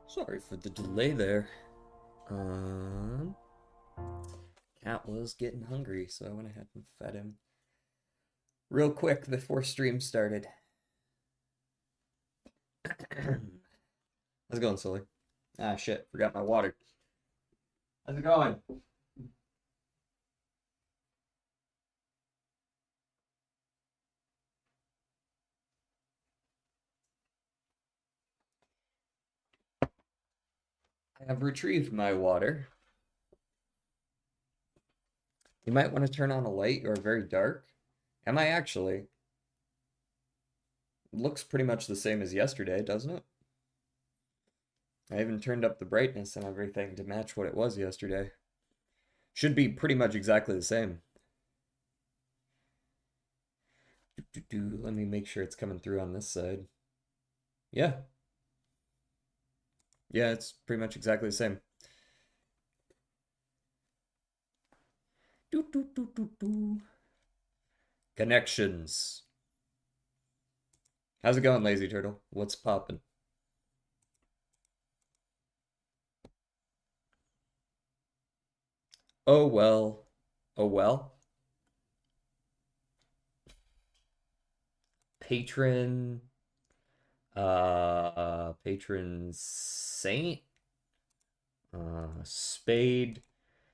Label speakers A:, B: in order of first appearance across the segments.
A: Sorry for the delay there. Um, Cat was getting hungry, so I went ahead and fed him real quick before stream started. How's it going, Sully? Ah, shit, forgot my water. How's it going? I have retrieved my water. You might want to turn on a light. You're very dark. Am I actually? Looks pretty much the same as yesterday, doesn't it? I even turned up the brightness and everything to match what it was yesterday. Should be pretty much exactly the same. Let me make sure it's coming through on this side. Yeah. Yeah, it's pretty much exactly the same. Connections. How's it going, Lazy Turtle? What's poppin'? Oh well. Oh well. Patron. Patron Saint. Spade.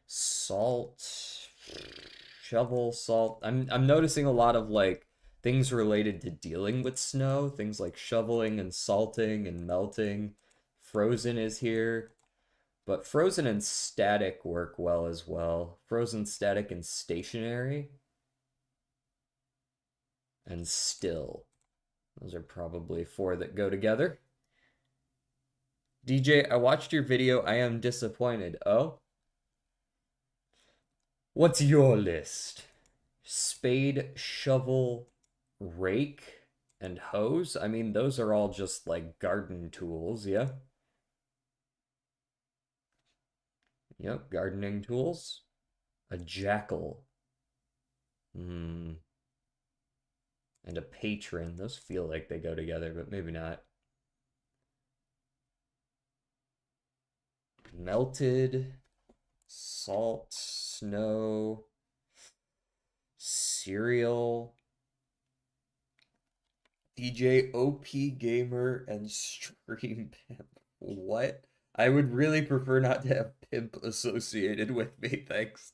A: Salt. Shovel. Salt. I'm noticing a lot of like things related to dealing with snow. Things like shoveling and salting and melting. Frozen is here. But frozen and static work well as well. Frozen, static, and stationary. And still. Those are probably four that go together. DJ, I watched your video. I am disappointed. Oh? What's your list? Spade, shovel, rake, and hose? I mean, those are all just like garden tools, yeah? Yep, gardening tools. A jackal. Hmm. And a patron. Those feel like they go together, but maybe not. Melted, salt, snow, cereal, DJ OP Gamer, and Stream Pimp. What? I would really prefer not to have pimp associated with me, thanks.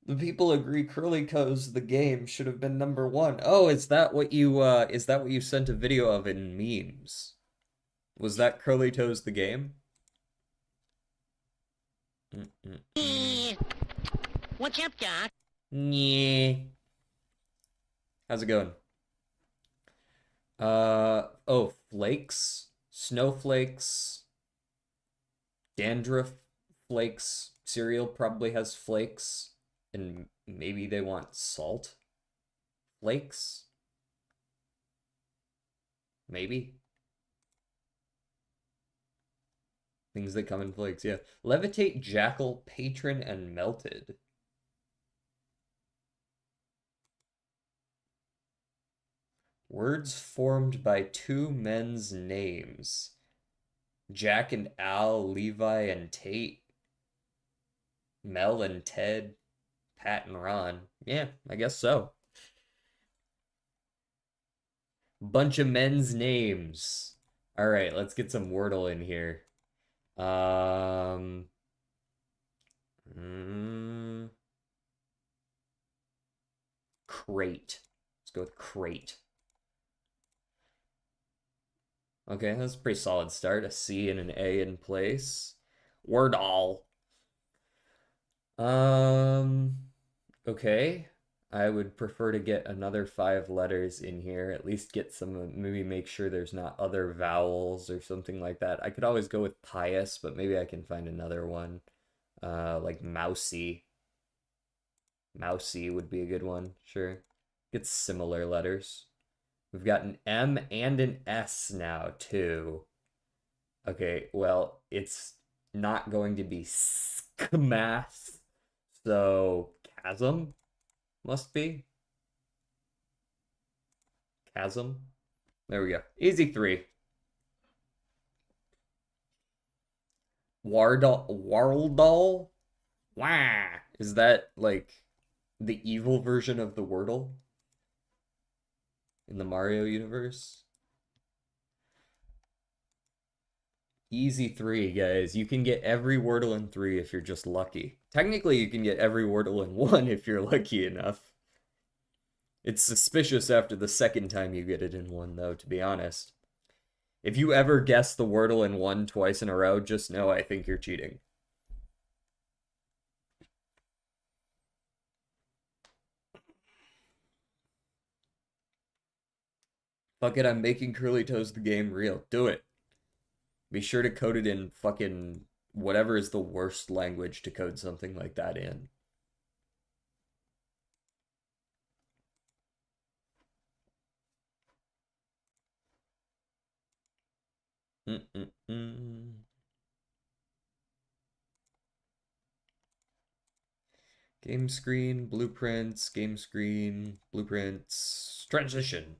A: The people agree Curly Toes the game should have been number one. Oh, is that what you sent a video of in memes? Was that Curly Toes the game? Mm-mm-mm.
B: What's up, Doc?
A: Yeah. How's it going? Oh, flakes, snowflakes, dandruff flakes. Cereal probably has flakes, and maybe they want salt flakes. Maybe things that come in flakes. Yeah, levitate, jackal, patron, and melted. Words formed by two men's names: Jack and Al, Levi and Tate, Mel and Ted, Pat and Ron. Yeah, I guess so. Bunch of men's names. All right, let's get some Wordle in here. Um, mm, crate. Let's go with crate. Okay, that's a pretty solid start. A C and an A in place. Wordall. Um, okay. I would prefer to get another five letters in here. At least get some, maybe make sure there's not other vowels or something like that. I could always go with pious, but maybe I can find another one. Like mousy. Mousy would be a good one, sure. Get similar letters. We've got an M and an S now, too. Okay, well, it's not going to be skmass, so chasm must be. Chasm. There we go. Easy three. Wardle? Wah! Is that like the evil version of the Wordle in the Mario universe? Easy three, guys. You can get every Wordle in three if you're just lucky. Technically, you can get every Wordle in one if you're lucky enough. It's suspicious after the second time you get it in one, though, to be honest. If you ever guess the Wordle in one twice in a row, just know I think you're cheating. Fuck it, I'm making Curly Toes the game real. Do it. Be sure to code it in fucking whatever is the worst language to code something like that in. Game screen, blueprints, game screen, blueprints, transition,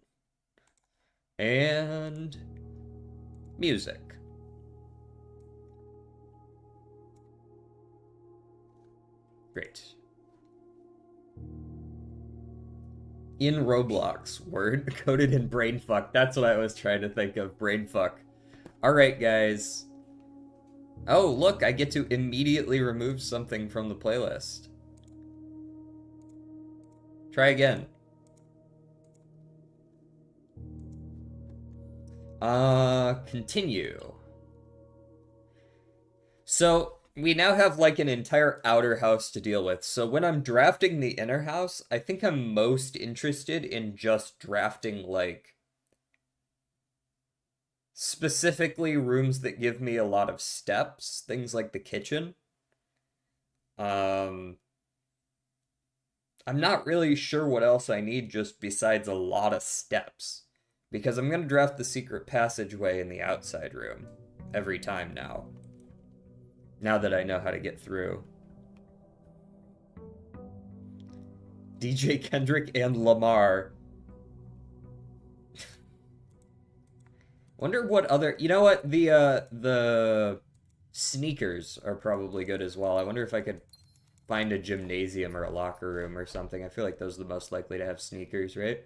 A: and music. Great. In Roblox, word coded in brainfuck. That's what I was trying to think of. Brainfuck. All right, guys. Oh, look, I get to immediately remove something from the playlist. Try again. Continue. So, we now have like an entire outer house to deal with. So when I'm drafting the inner house, I think I'm most interested in just drafting like specifically rooms that give me a lot of steps, things like the kitchen. I'm not really sure what else I need just besides a lot of steps. Because I'm going to draft the secret passageway in the outside room every time now. Now that I know how to get through. DJ Kendrick and Lamar. Wonder what other... You know what? The sneakers are probably good as well. I wonder if I could find a gymnasium or a locker room or something. I feel like those are the most likely to have sneakers, right?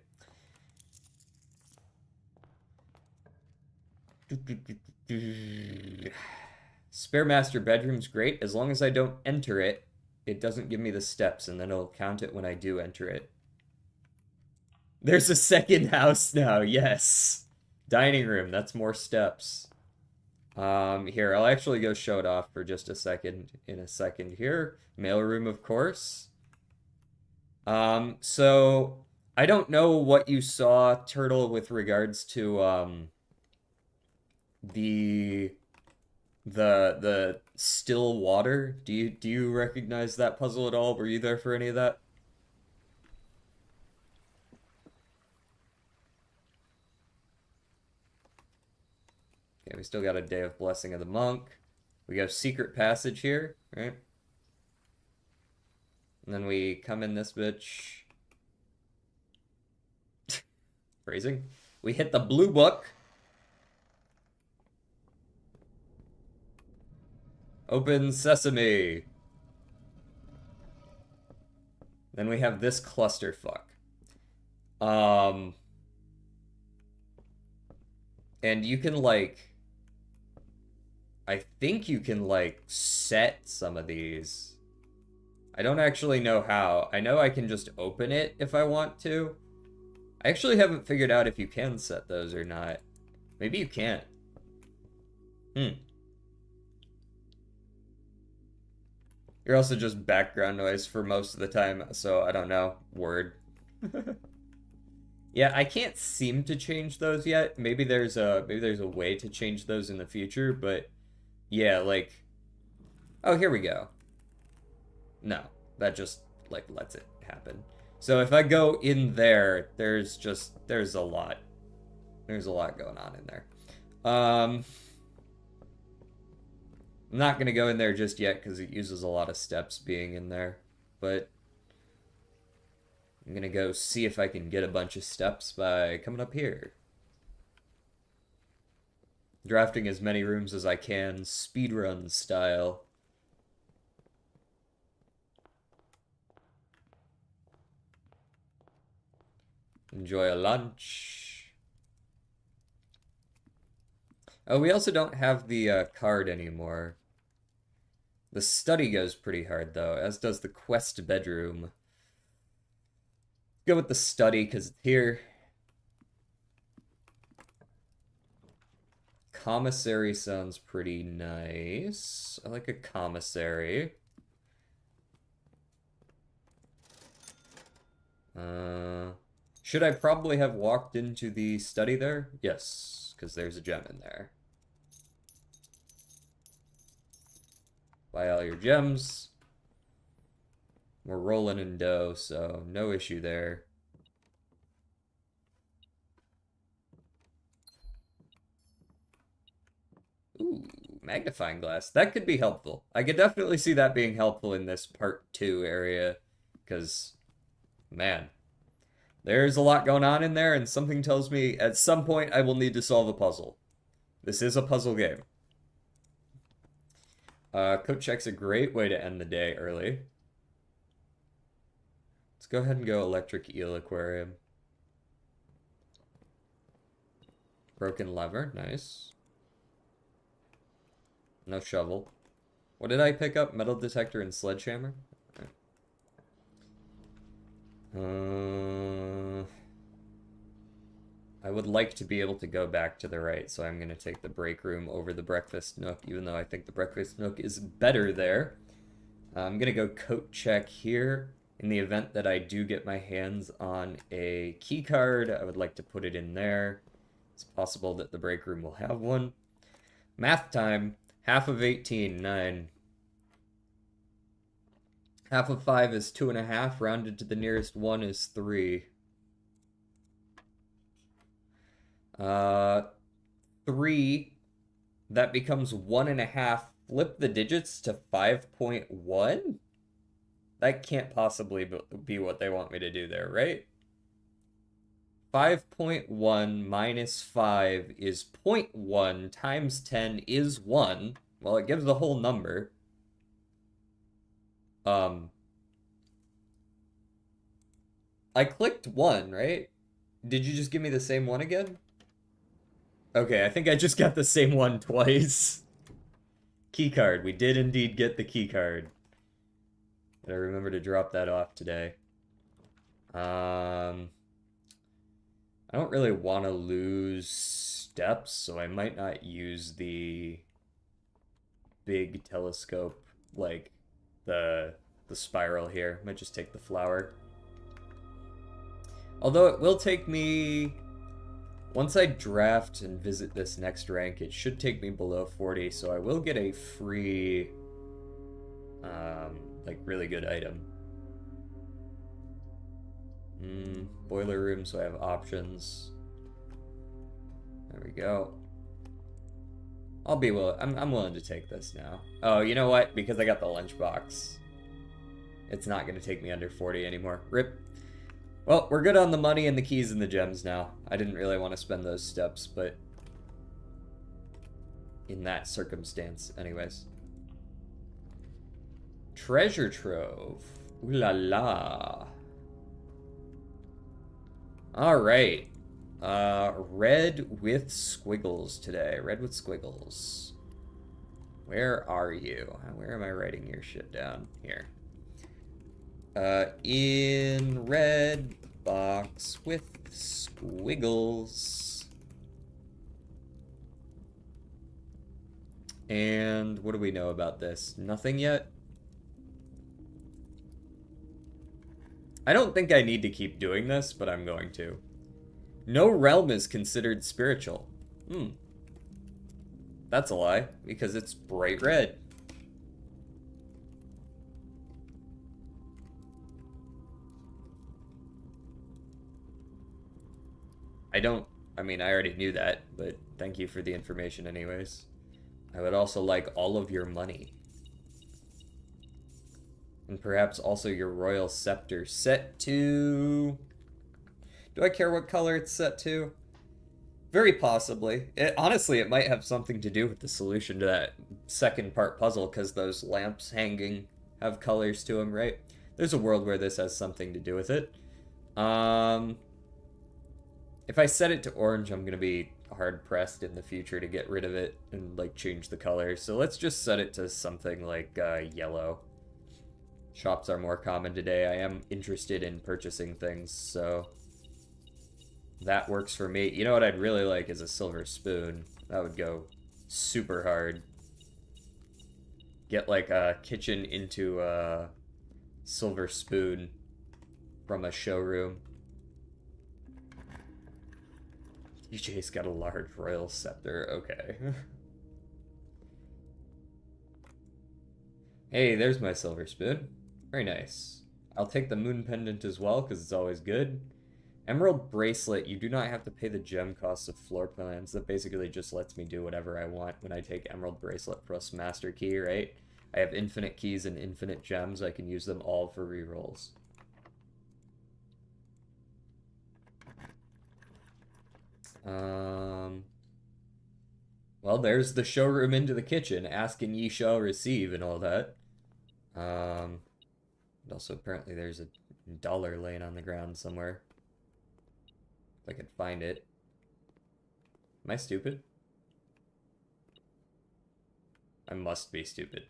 A: Spare master bedroom's great. As long as I don't enter it, it doesn't give me the steps, and then it'll count it when I do enter it. There's a second house now, yes. Dining room, that's more steps. Here, I'll actually go show it off for just a second, in a second here. Mailroom, of course. So, I don't know what you saw, Turtle, with regards to, the still water. Do you recognize that puzzle at all? Were you there for any of that? Okay, we still got a day of blessing of the monk. We got secret passage here, right? And then we come in this bitch. Phrasing. We hit the blue book. Open sesame. Then we have this clusterfuck. And you can like, I think you can like set some of these. I don't actually know how. I know I can just open it if I want to. I actually haven't figured out if you can set those or not. Maybe you can't. You're also just background noise for most of the time, so I don't know. Word. Yeah, I can't seem to change those yet. Maybe there's a way to change those in the future, but yeah, like, oh, here we go. No, that just like lets it happen. So if I go in there, there's a lot. There's a lot going on in there. I'm not gonna go in there just yet because it uses a lot of steps being in there, but I'm gonna go see if I can get a bunch of steps by coming up here. Drafting as many rooms as I can, speedrun style. Enjoy a lunch. Oh, we also don't have the card anymore. The study goes pretty hard, though, as does the quest bedroom. Go with the study, because it's here. Commissary sounds pretty nice. I like a commissary. Should I probably have walked into the study there? Yes, because there's a gem in there. Buy all your gems. We're rolling in dough, so no issue there. Ooh, magnifying glass. That could be helpful. I could definitely see that being helpful in this part 2 area, because, man, there's a lot going on in there, and something tells me at some point I will need to solve a puzzle. This is a puzzle game. Coat check's a great way to end the day early. Let's go ahead and go electric eel aquarium. Broken lever, nice. No shovel. What did I pick up? Metal detector and sledgehammer? I would like to be able to go back to the right, so I'm going to take the break room over the breakfast nook, even though I think the breakfast nook is better there. I'm going to go coat check here. In the event that I do get my hands on a key card, I would like to put it in there. It's possible that the break room will have one. Math time. Half of 18, 9. Half of 5 is 2.5. Rounded to the nearest 1 is 3. 3. That becomes 1.5. Flip the digits to 5.1? That can't possibly be what they want me to do there, right? 5.1 minus 5 is 0.1 times 10 is 1. Well, it gives the whole number. I clicked 1, right? Did you just give me the same one again? Okay, I think I just got the same one twice. Keycard. We did indeed get the keycard. Gotta remember to drop that off today. I don't really want to lose steps, so I might not use the big telescope, like the spiral here. Might just take the flower. Although it will take me... Once I draft and visit this next rank, it should take me below 40, so I will get a free, like, really good item. Boiler room, so I have options. There we go. I'll be willing. I'm willing to take this now. Oh, you know what? Because I got the lunchbox, it's not going to take me under 40 anymore. Rip. Well, we're good on the money and the keys and the gems now. I didn't really want to spend those steps, but in that circumstance, anyways. Treasure trove. Ooh la la. Alright. Red with squiggles today. Red with squiggles. Where are you? Where am I writing your shit down? Here. In red box with squiggles. And what do we know about this? Nothing yet? I don't think I need to keep doing this, but I'm going to. No realm is considered spiritual. That's a lie, because it's bright red. I mean, I already knew that, but thank you for the information anyways. I would also like all of your money. And perhaps also your royal scepter. Set to... Do I care what color it's set to? Very possibly. Honestly, it might have something to do with the solution to that second part puzzle, because those lamps hanging have colors to them, right? There's a world where this has something to do with it. If I set it to orange, I'm gonna be hard-pressed in the future to get rid of it and, like, change the color. So let's just set it to something like yellow. Shops are more common today. I am interested in purchasing things, so that works for me. You know what I'd really like is a silver spoon. That would go super hard. Get like a kitchen into a silver spoon from a showroom. DJ's got a large royal scepter. Okay. Hey, there's my silver spoon. Very nice. I'll take the moon pendant as well, because it's always good. Emerald bracelet, you do not have to pay the gem costs of floor plans. That basically just lets me do whatever I want when I take emerald bracelet plus master key, right? I have infinite keys and infinite gems. I can use them all for rerolls. Well, there's the showroom into the kitchen. Ask and ye shall receive and all that. And also, apparently there's a dollar laying on the ground somewhere. If I could find it. Am I stupid? I must be stupid.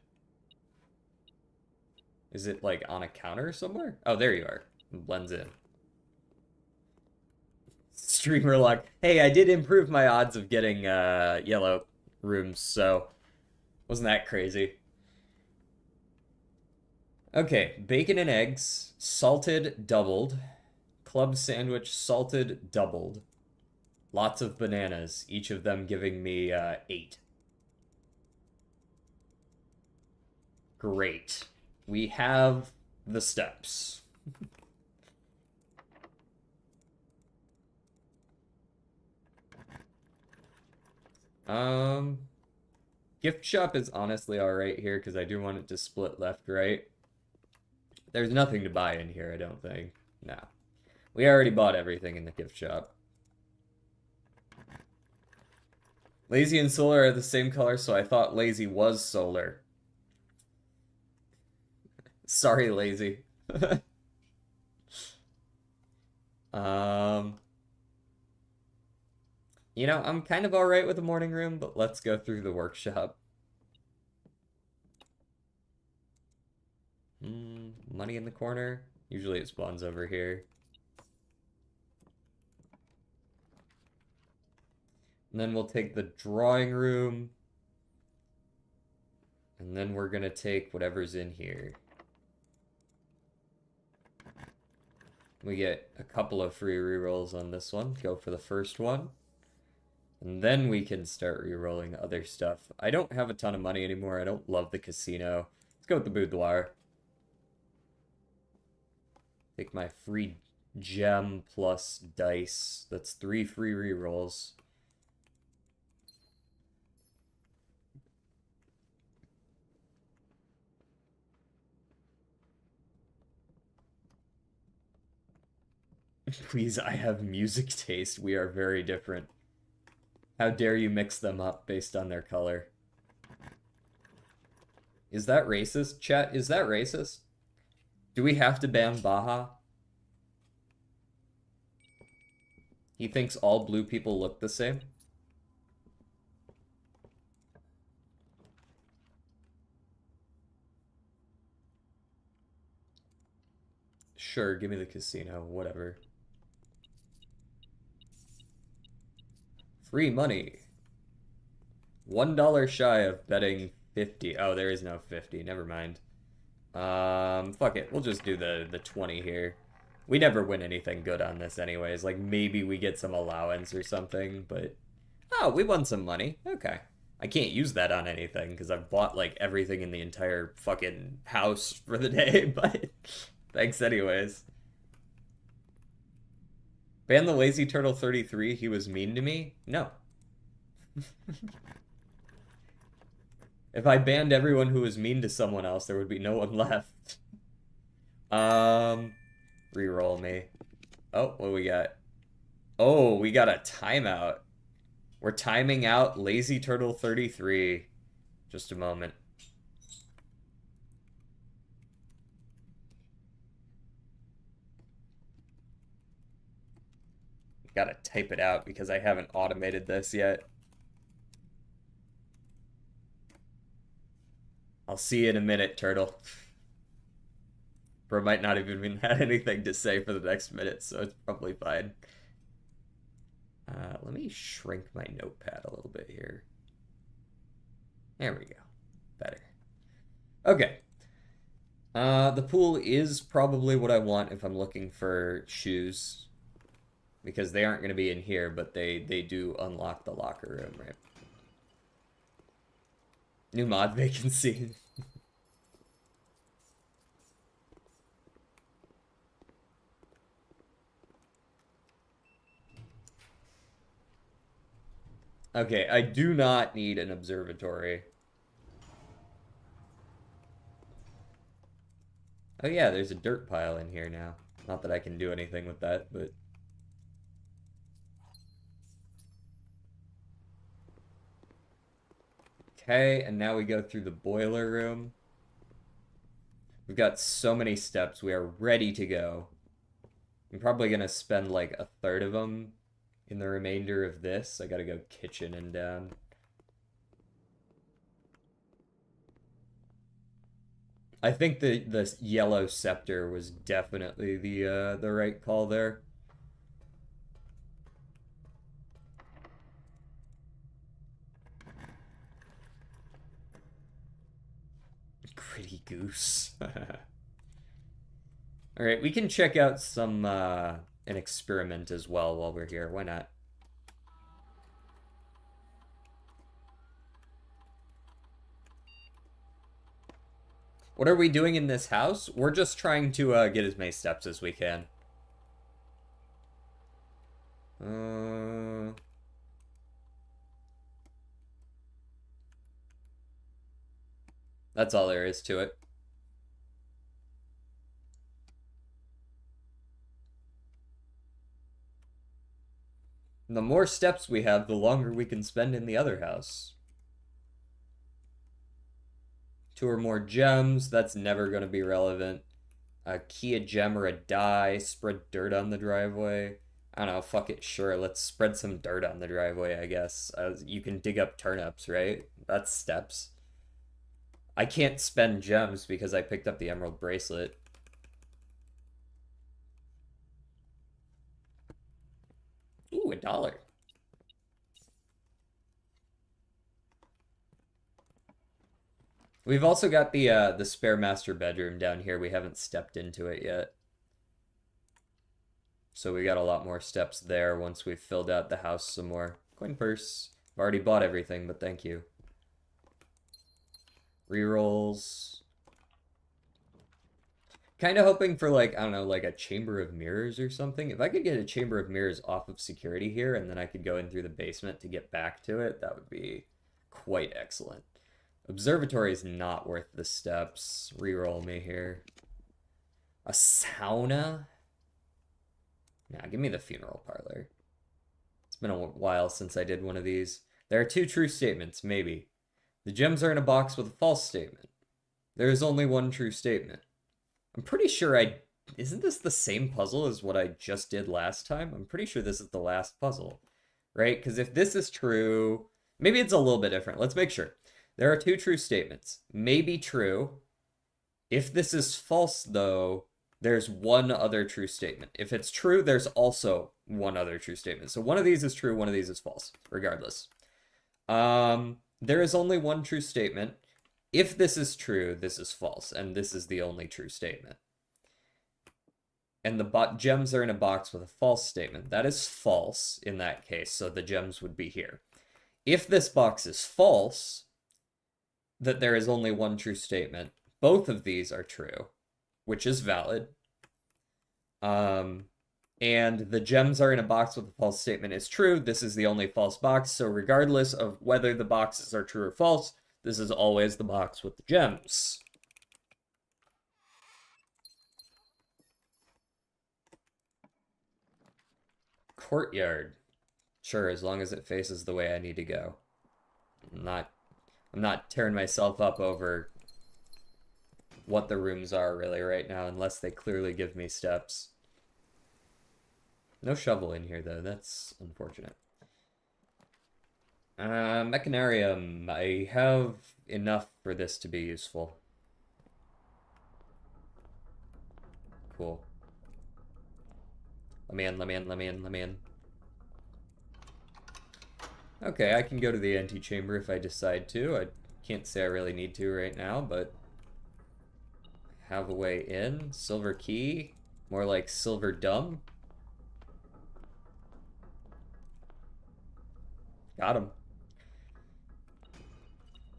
A: Is it, like, on a counter somewhere? Oh, there you are. It blends in. Streamer luck. Hey, I did improve my odds of getting yellow rooms, so wasn't that crazy. Okay, bacon and eggs, salted doubled, club sandwich salted doubled, lots of bananas, each of them giving me 8. Great. We have the steps. Gift shop is honestly alright here because I do want it to split left-right. There's nothing to buy in here, I don't think. No. We already bought everything in the gift shop. Lazy and solar are the same color, so I thought lazy was solar. Sorry, lazy. You know, I'm kind of alright with the morning room, but let's go through the workshop. Money in the corner. Usually it spawns over here. And then we'll take the drawing room. And then we're gonna take whatever's in here. We get a couple of free rerolls on this one. Go for the first one. And then we can start re-rolling other stuff. I don't have a ton of money anymore. I don't love the casino. Let's go with the boudoir. Take my free gem plus dice. That's 3 free re-rolls. Please, I have music taste. We are very different. How dare you mix them up based on their color? Is that racist? Chat, is that racist? Do we have to ban Baja? He thinks all blue people look the same? Sure, give me the casino, whatever. Free money. $1 shy of betting 50. Oh, there is no 50. Never mind. Fuck it. We'll just do the 20 here. We never win anything good on this anyways. Like, maybe we get some allowance or something, but... Oh, we won some money. Okay. I can't use that on anything, because I've bought, like, everything in the entire fucking house for the day, but... Thanks anyways. Ban the Lazy Turtle 33, he was mean to me? No. If I banned everyone who was mean to someone else, there would be no one left. Reroll me. Oh, what do we got? Oh, we got a timeout. We're timing out Lazy Turtle 33. Just a moment. Gotta type it out because I haven't automated this yet. I'll see you in a minute, Turtle. Bro might not have even had anything to say for the next minute, so it's probably fine. Let me shrink my notepad a little bit here. There we go. Better. Okay. The pool is probably what I want if I'm looking for shoes. Because they aren't going to be in here, but they do unlock the locker room, right? New mod vacancy. Okay, I do not need an observatory. Oh yeah, there's a dirt pile in here now. Not that I can do anything with that, but... Okay, and now we go through the boiler room. We've got so many steps. We are ready to go. I'm probably going to spend like a third of them in the remainder of this. I got to go kitchen and down. I think the yellow scepter was definitely the right call there. Gritty goose. All right, we can check out some an experiment as well while we're here. Why not? What are we doing in this house? We're just trying to get as many steps as we can. That's all there is to it. The more steps we have, the longer we can spend in the other house. 2 or more gems, that's never going to be relevant. A key, a gem, or a die. Spread dirt on the driveway. I don't know, fuck it, sure, let's spread some dirt on the driveway, I guess. You can dig up turnips, right? That's steps. I can't spend gems because I picked up the emerald bracelet. Ooh, $1. We've also got the spare master bedroom down here. We haven't stepped into it yet. So we got a lot more steps there once we've filled out the house some more. Coin purse. I've already bought everything, but thank you. Rerolls. Kind of hoping for like, I don't know, like a chamber of mirrors or something. If I could get a chamber of mirrors off of security here and then I could go in through the basement to get back to it, that would be quite excellent. Observatory is not worth the steps. Reroll me here. A sauna? Nah, give me the funeral parlor. It's been a while since I did one of these. There are 2 true statements, maybe. The gems are in a box with a false statement. There is only one true statement. I'm pretty sure isn't this the same puzzle as what I just did last time? I'm pretty sure this is the last puzzle, right? Because if this is true, maybe it's a little bit different. Let's make sure. There are 2 true statements. Maybe true. If this is false, though, there's one other true statement. If it's true, there's also one other true statement. So one of these is true, one of these is false, regardless. There is only one true statement. If this is true, this is false, and this is the only true statement. And the gems are in a box with a false statement. That is false in that case, so the gems would be here. If this box is false, that there is only one true statement, both of these are true, which is valid. And the gems are in a box with a false statement is true. This is the only false box, so regardless of whether the boxes are true or false, this is always the box with the gems. Courtyard. Sure, as long as it faces the way I need to go. I'm not I'm not tearing myself up over what the rooms are really right now unless they clearly give me steps. No shovel in here though, that's unfortunate. Mechanarium. I have enough for this to be useful. Cool. Let me in, let me in, let me in, let me in. Okay, I can go to the antechamber if I decide to. I can't say I really need to right now, but have a way in. Silver key. More like silver dumb. Got him.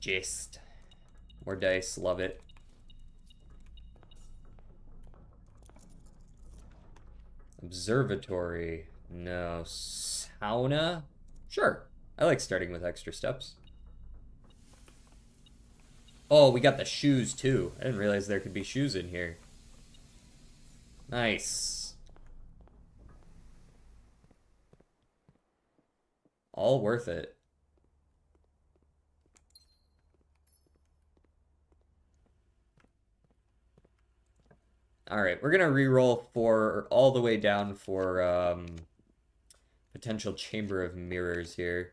A: Just. More dice, love it. Observatory. No. Sauna? Sure. I like starting with extra steps. Oh, we got the shoes too. I didn't realize there could be shoes in here. Nice. All worth it. Alright, we're gonna re-roll for all the way down for potential Chamber of Mirrors here.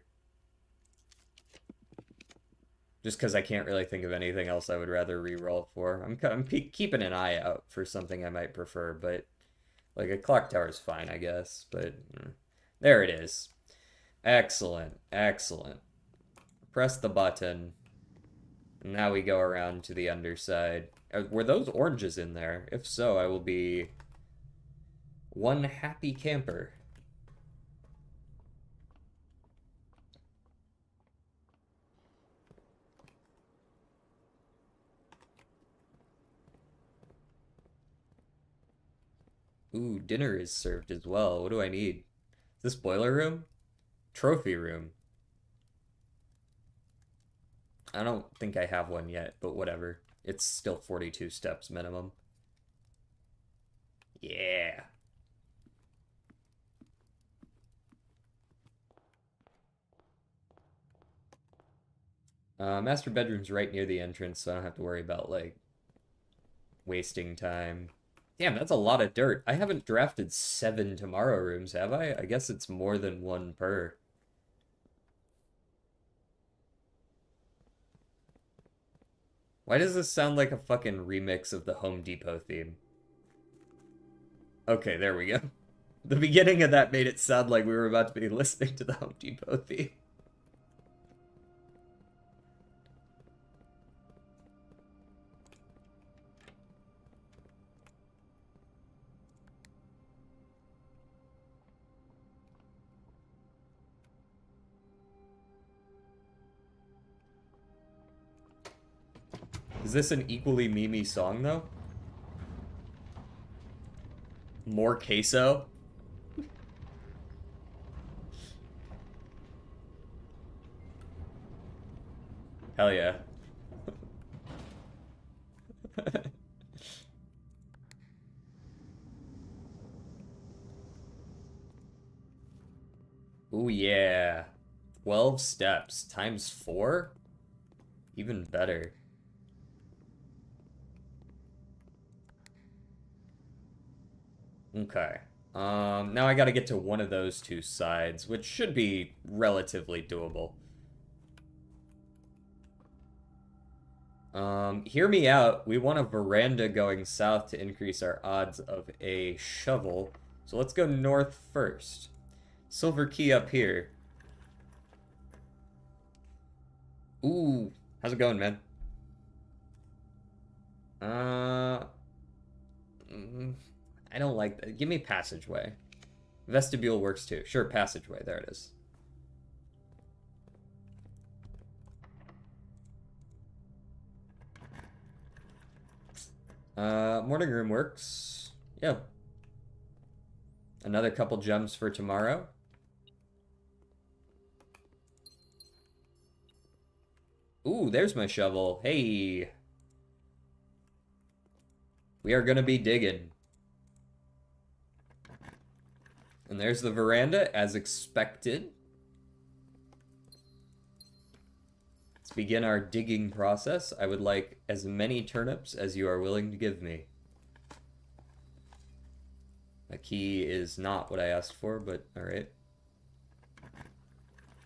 A: Just because I can't really think of anything else I would rather re-roll for. I'm keeping an eye out for something I might prefer, but like a clock tower is fine, I guess. But there it is. Excellent, excellent. Press the button. Now we go around to the underside. Were those oranges in there? If so, I will be one happy camper. Ooh, dinner is served as well. What do I need? Is this boiler room? Trophy room. I don't think I have one yet, but whatever. It's still 42 steps minimum. Yeah. Master bedroom's right near the entrance, so I don't have to worry about, like, wasting time. Damn, that's a lot of dirt. I haven't drafted 7 tomorrow rooms, have I? I guess it's more than 1 per. Why does this sound like a fucking remix of the Home Depot theme? Okay, there we go. The beginning of that made it sound like we were about to be listening to the Home Depot theme. Is this an equally memey song, though? More queso? Hell yeah. Ooh, yeah. 12 steps times 4? Even better. Okay. Now I gotta get to one of those 2 sides, which should be relatively doable. Hear me out. We want a veranda going south to increase our odds of a shovel. So let's go north first. Silver key up here. Ooh, how's it going, man? Uh, I don't like that. Give me passageway. Vestibule works too. Sure, passageway. There it is. Morning room works. Yeah. Another couple gems for tomorrow. Ooh, there's my shovel. Hey. We are gonna be digging. And there's the veranda, as expected. Let's begin our digging process. I would like as many turnips as you are willing to give me. A key is not what I asked for, but alright.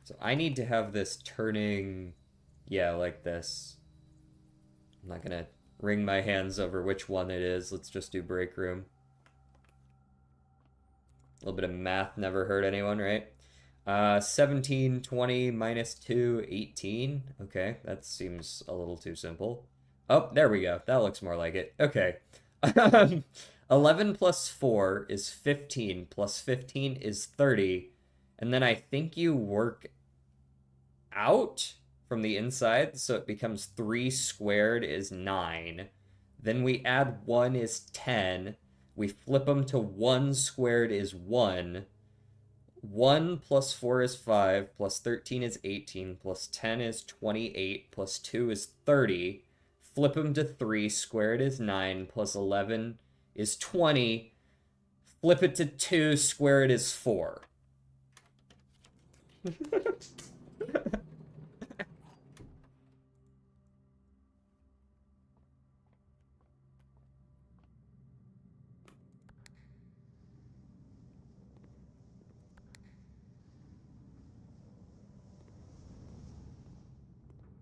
A: So I need to have this turning, yeah, like this. I'm not gonna wring my hands over which one it is. Let's just do break room. A little bit of math never hurt anyone, right? 17, 20, minus 2, 18. Okay, that seems a little too simple. Oh, there we go. That looks more like it. Okay. 11 plus 4 is 15, plus 15 is 30. And then I think you work out from the inside, so it becomes 3 squared is 9. Then we add 1 is 10. We flip them to 1 squared is 1. 1 plus 4 is 5, plus 13 is 18, plus 10 is 28, plus 2 is 30. Flip them to 3, squared is 9, plus 11 is 20. Flip it to 2, squared is 4.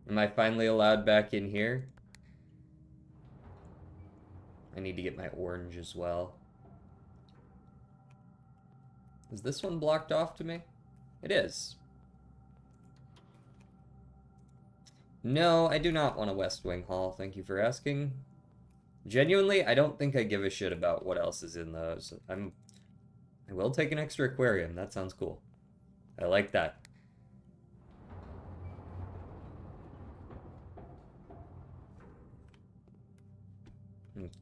A: Am I finally allowed back in here? I need to get my orange as well. Is this one blocked off to me? It is. No, I do not want a West Wing Hall, thank you for asking. Genuinely, I don't think I give a shit about what else is in those. I will take an extra aquarium, that sounds cool. I like that.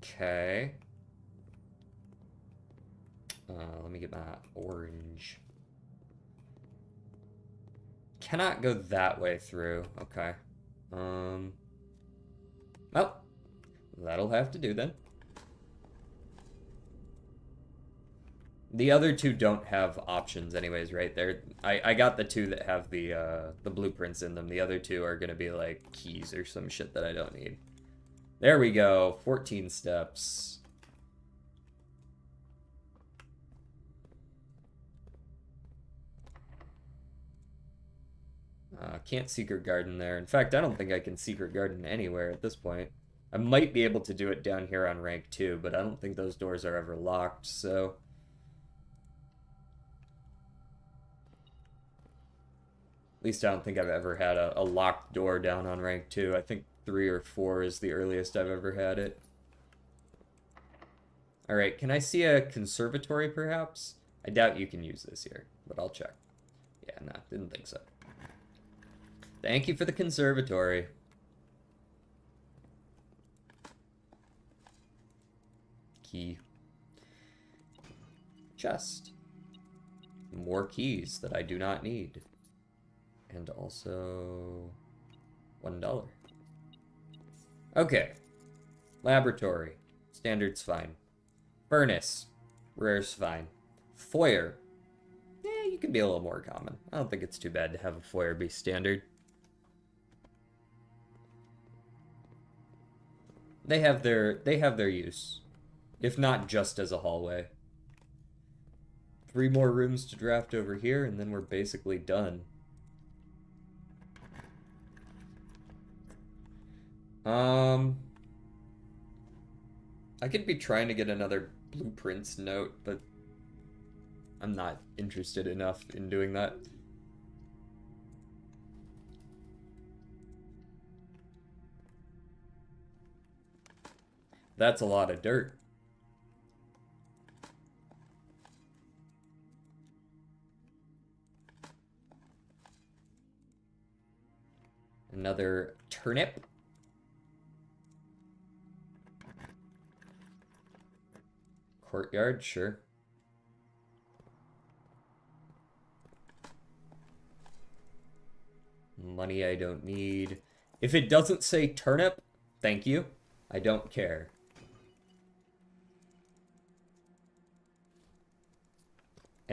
A: Okay. Let me get my orange. Cannot go that way through. Okay. Well, that'll have to do then. The other two don't have options anyways, right? I got the two that have the blueprints in them. The other two are gonna be like keys or some shit that I don't need. There we go. 14 steps. Can't secret garden there. In fact, I don't think I can secret garden anywhere at this point. I might be able to do it down here on rank 2, but I don't think those doors are ever locked, so... At least I don't think I've ever had a locked door down on rank 2. I think 3 or 4 is the earliest I've ever had it. Alright, can I see a conservatory, perhaps? I doubt you can use this here, but I'll check. Yeah, nah, didn't think so. Thank you for the conservatory. Key. Chest. More keys that I do not need. And also... $1. Okay. Laboratory. Standard's fine. Furnace. Rare's fine. Foyer. Yeah, you can be a little more common. I don't think it's too bad to have a foyer be standard. They have their use. If not just as a hallway. 3 more rooms to draft over here, and then we're basically done. I could be trying to get another blueprints note, but I'm not interested enough in doing that. That's a lot of dirt. Another turnip. Courtyard, sure. Money I don't need. If it doesn't say turnip, thank you. I don't care.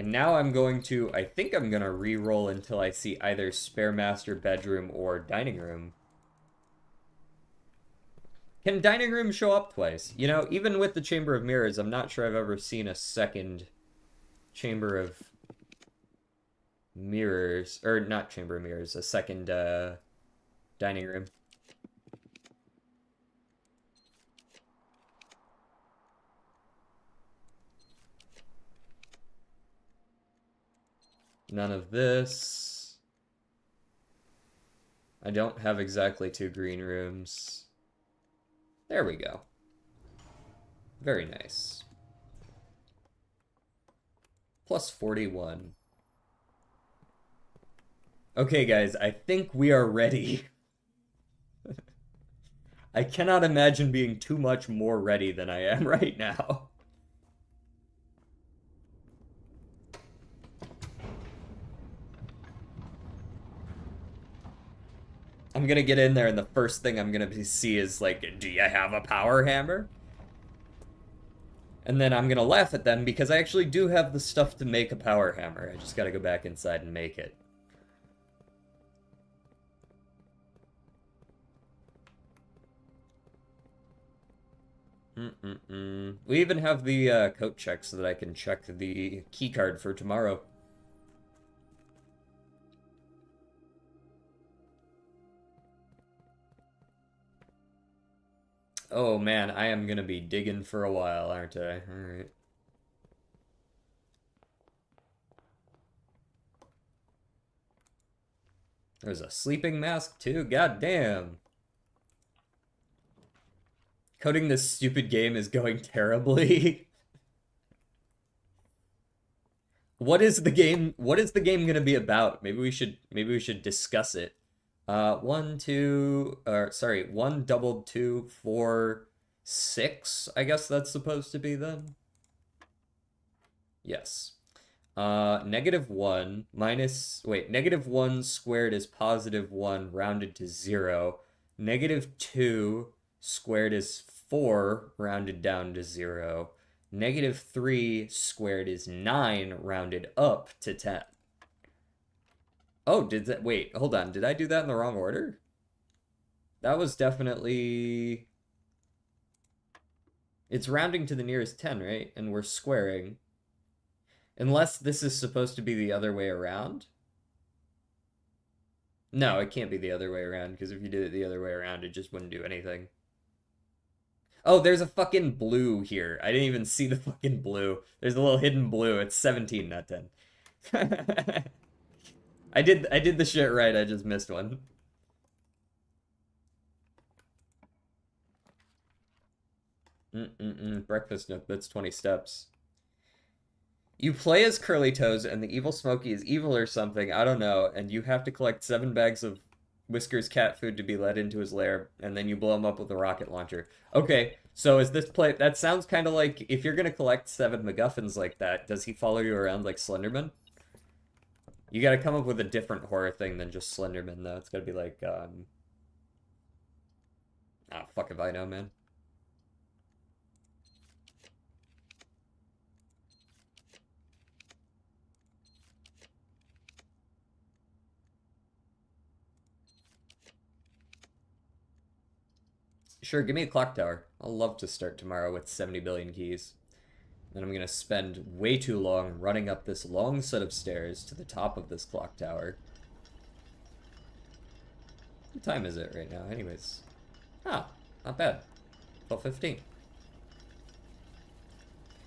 A: And now I'm going to, I think I'm going to re-roll until I see either spare master bedroom or dining room. Can dining room show up twice? You know, even with the Chamber of Mirrors, I'm not sure I've ever seen a second Chamber of Mirrors, or not Chamber of Mirrors, a second dining room. None of this. I don't have exactly 2 green rooms. There we go. Very nice. Plus 41. Okay, guys, I think we are ready. I cannot imagine being too much more ready than I am right now. I'm gonna get in there and the first thing I'm gonna see is like, do you have a power hammer? And then I'm gonna laugh at them because I actually do have the stuff to make a power hammer. I just gotta go back inside and make it. We even have the coat check so that I can check the key card for tomorrow. Oh man, I am gonna be digging for a while, aren't I? Alright. There's a sleeping mask too? God damn. Coding this stupid game is going terribly. What is the game gonna be about? Maybe we should discuss it. 1 doubled 2 4 6, I guess that's supposed to be then. Yes. -1 minus, wait, -1 squared is +1 rounded to 0. -2 squared is 4 rounded down to 0. -3 squared is 9 rounded up to 10. Oh, wait, hold on. Did I do that in the wrong order? That was definitely... It's rounding to the nearest 10, right? And we're squaring. Unless this is supposed to be the other way around. No, it can't be the other way around, because if you did it the other way around, it just wouldn't do anything. Oh, there's a fucking blue here. I didn't even see the fucking blue. There's a little hidden blue. It's 17, not 10. I did the shit right, I just missed one. Breakfast nook, that's 20 steps. You play as Curly Toes and the evil Smokey is evil or something, I don't know, and you have to collect 7 bags of Whiskers cat food to be let into his lair, and then you blow him up with a rocket launcher. Okay, so is this play... That sounds kind of like, if you're gonna collect 7 MacGuffins like that, does he follow you around like Slenderman? You gotta come up with a different horror thing than just Slenderman, though. It's gotta be like, ah, fuck if I know, man. Sure, give me a clock tower. I'll love to start tomorrow with 70 billion keys. Then I'm gonna spend way too long running up this long set of stairs to the top of this clock tower. What time is it right now, anyways? Ah, not bad. 12:15.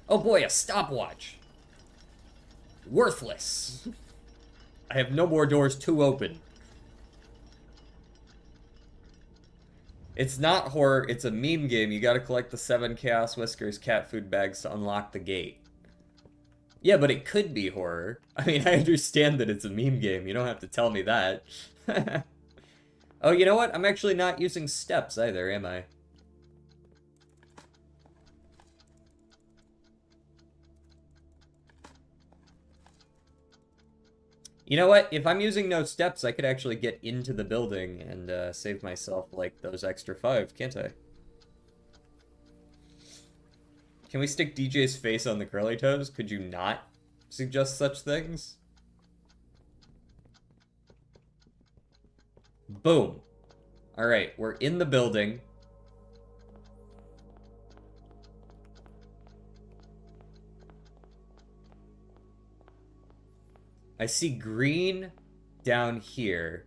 A: Oh boy, a stopwatch! Worthless! I have no more doors to open. It's not horror, it's a meme game. You gotta collect the 7 Chaos Whiskers cat food bags to unlock the gate. Yeah, but it could be horror. I mean, I understand that it's a meme game. You don't have to tell me that. Oh, you know what? I'm actually not using steps either, am I? You know what? If I'm using no steps, I could actually get into the building and save myself, like, those extra 5, can't I? Can we stick DJ's face on the Curly Toes? Could you not suggest such things? Boom. All right, we're in the building. I see green down here.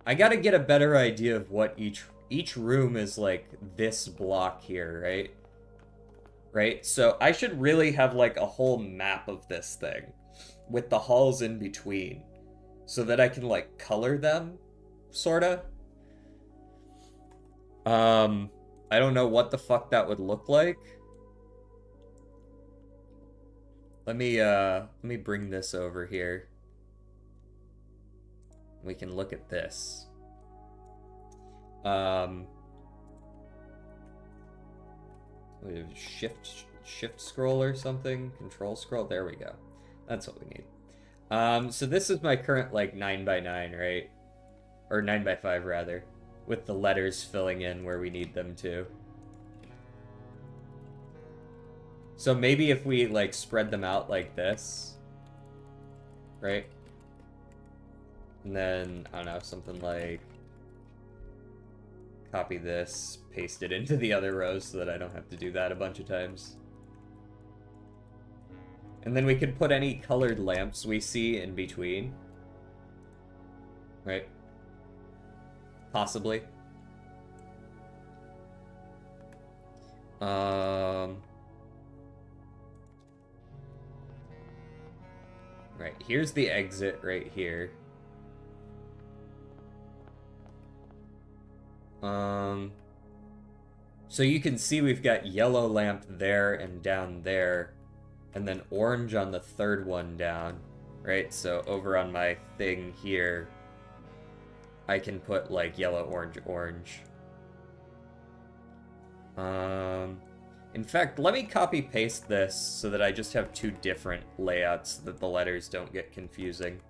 A: I gotta get a better idea of what each room is like this block here, right? Right? So I should really have like a whole map of this thing with the halls in between so that I can like color them, sorta. I don't know what the fuck that would look like. Let me bring this over here. We can look at this. Shift scroll or something? Control scroll? There we go. That's what we need. So this is my current like 9x9, right? Or 9x5 rather, with the letters filling in where we need them to. So maybe if we like spread them out like this, right? And then, I don't know, something like copy this, paste it into the other rows so that I don't have to do that a bunch of times. And then we could put any colored lamps we see in between. Right? Possibly. Right, here's the exit right here. So you can see we've got yellow lamp there and down there, and then orange on the third one down, right? So over on my thing here, I can put like yellow, orange, orange. In fact, let me copy paste this so that I just have two different layouts so that the letters don't get confusing.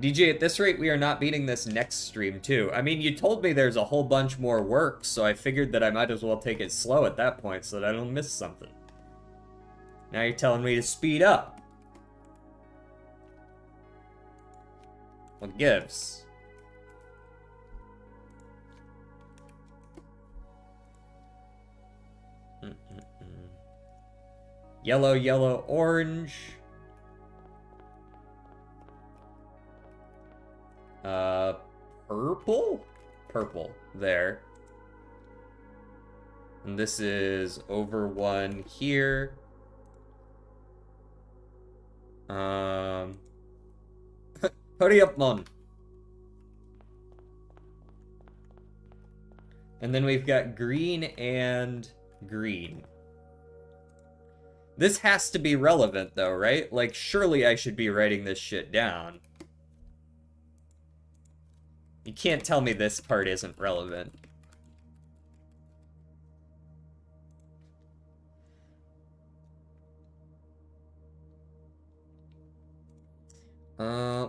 A: DJ, at this rate, we are not beating this next stream, too. I mean, you told me there's a whole bunch more work, so I figured that I might as well take it slow at that point so that I don't miss something. Now you're telling me to speed up. What gives? Yellow, yellow, orange. Purple? Purple. There. And this is over one here. Hurry up, man. And then we've got green and green. This has to be relevant, though, right? Like, surely I should be writing this shit down. You can't tell me this part isn't relevant.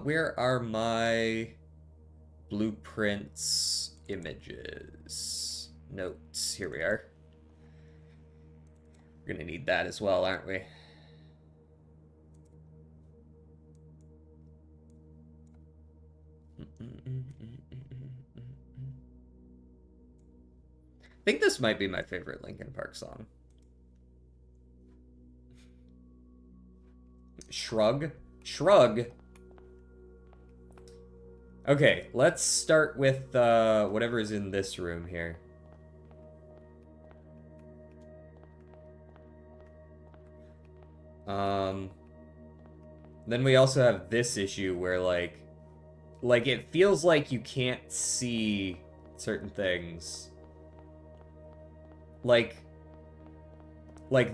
A: Where are my blueprints images? Notes. Here we are. We're gonna need that as well, aren't we? I think this might be my favorite Linkin Park song. Shrug? Shrug? Okay, let's start with whatever is in this room here. Then we also have this issue where like it feels like you can't see certain things. Like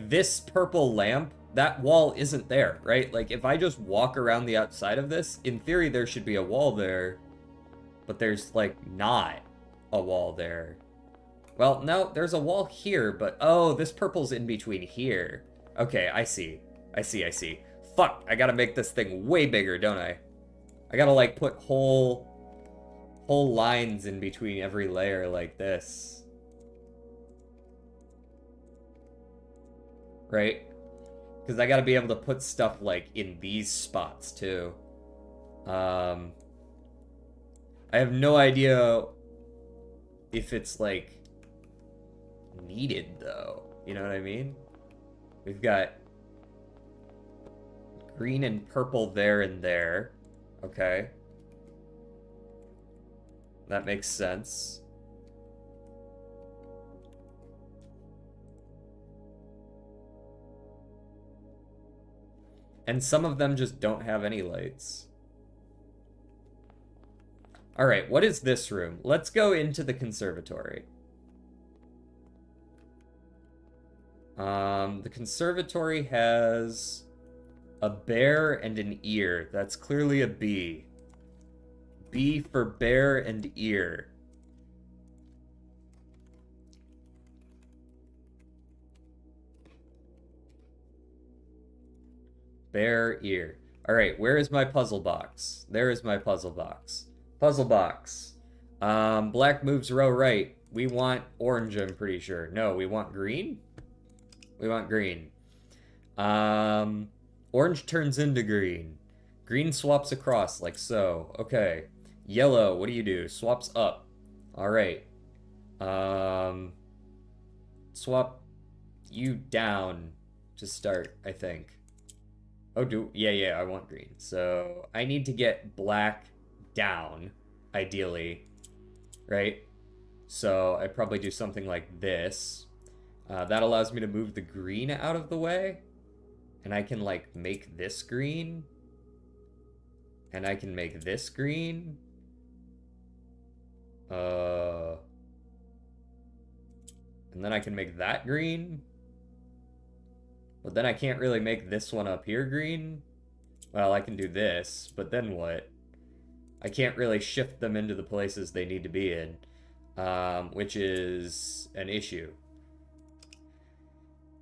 A: this purple lamp, that wall isn't there, right? Like if I just walk around the outside of this, in theory there should be a wall there, but there's like not a wall there. Well, no, there's a wall here, but oh, this purple's in between here. Okay, I see. I see. Fuck, I gotta make this thing way bigger, don't I? I gotta like put whole lines in between every layer like this. right? Because I gotta be able to put stuff like in these spots too. I have no idea if it's like needed though. You know what I mean? We've got green and purple there and there. Okay. That makes sense. And some of them just don't have any lights. All right, what is this room? Let's go into the conservatory. The conservatory has a bear and an ear. That's clearly a B. B for bear and ear. Bear, ear. All right, where is my puzzle box? There is my puzzle box. Puzzle box. Black moves row right. We want orange, I'm pretty sure. No, we want green? We want green. Orange turns into green. Green swaps across, like so. Okay. Yellow, what do you do? Swaps up. All right. Swap you down to start, I think. Oh, yeah, I want green. So I need to get black down, ideally, right? So I'd probably do something like this. That allows me to move the green out of the way. And I can, like, make this green. And I can make this green. And then I can make that green. But then I can't really make this one up here green. Well, I can do this, but then what? I can't really shift them into the places they need to be in, which is an issue.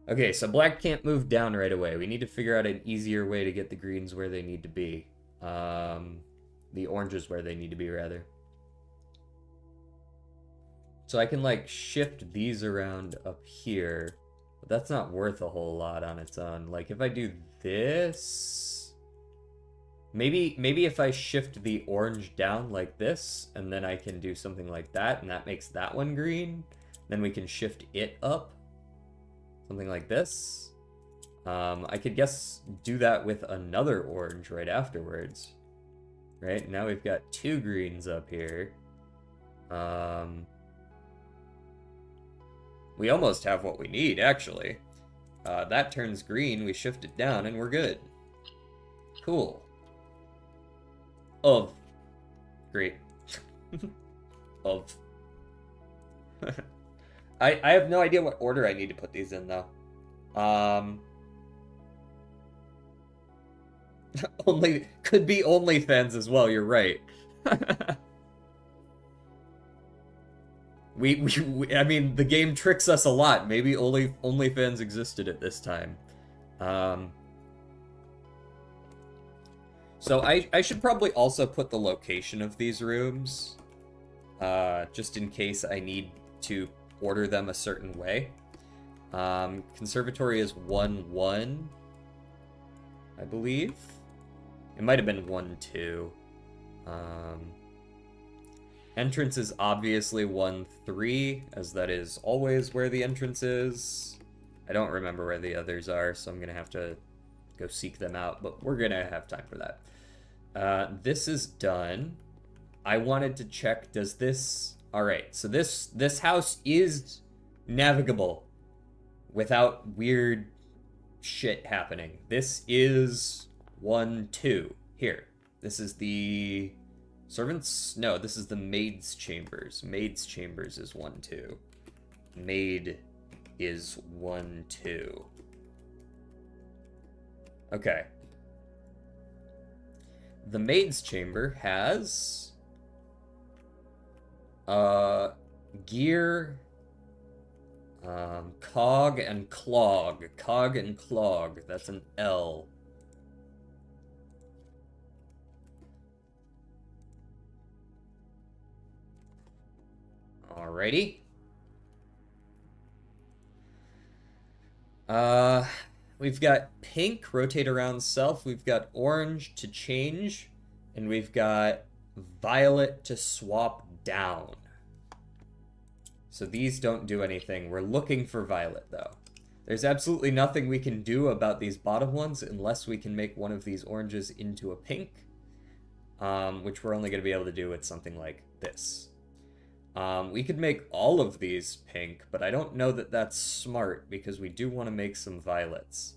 A: Okay, so black can't move down right away. We need to figure out an easier way to get the greens where they need to be. The oranges where they need to be, rather. So I can, like, shift these around up here. But that's not worth a whole lot on its own. Like, if I do this... Maybe if I shift the orange down like this, and then I can do something like that, and that makes that one green. Then we can shift it up. Something like this. I could guess do that with another orange right afterwards. Right? Now we've got two greens up here. We almost have what we need, actually. That turns green, we shift it down, and we're good. Cool. Of. Great. Of. I have no idea what order I need to put these in, though. Could be OnlyFans as well, you're right. I mean, the game tricks us a lot. Maybe OnlyFans existed at this time. So I should probably also put the location of these rooms, just in case I need to order them a certain way. Conservatory is 1-1, I believe. It might have been 1-2. Entrance is obviously 1-3, as that is always where the entrance is. I don't remember where the others are, so I'm going to have to go seek them out, but we're going to have time for that. This is done. I wanted to check, does this... Alright, so this house is navigable without weird shit happening. This is 1-2. Here. This is the... Servants? No, this is the maid's chambers. Maid's chambers is 1-2. Maid is 1-2. Okay. The maid's chamber has... gear... cog and clog. Cog and clog. That's an L. Alrighty. We've got pink, rotate around self. We've got orange to change. And we've got violet to swap down. So these don't do anything. We're looking for violet, though. There's absolutely nothing we can do about these bottom ones unless we can make one of these oranges into a pink, which we're only going to be able to do with something like this. We could make all of these pink, but I don't know that that's smart because we do want to make some violets.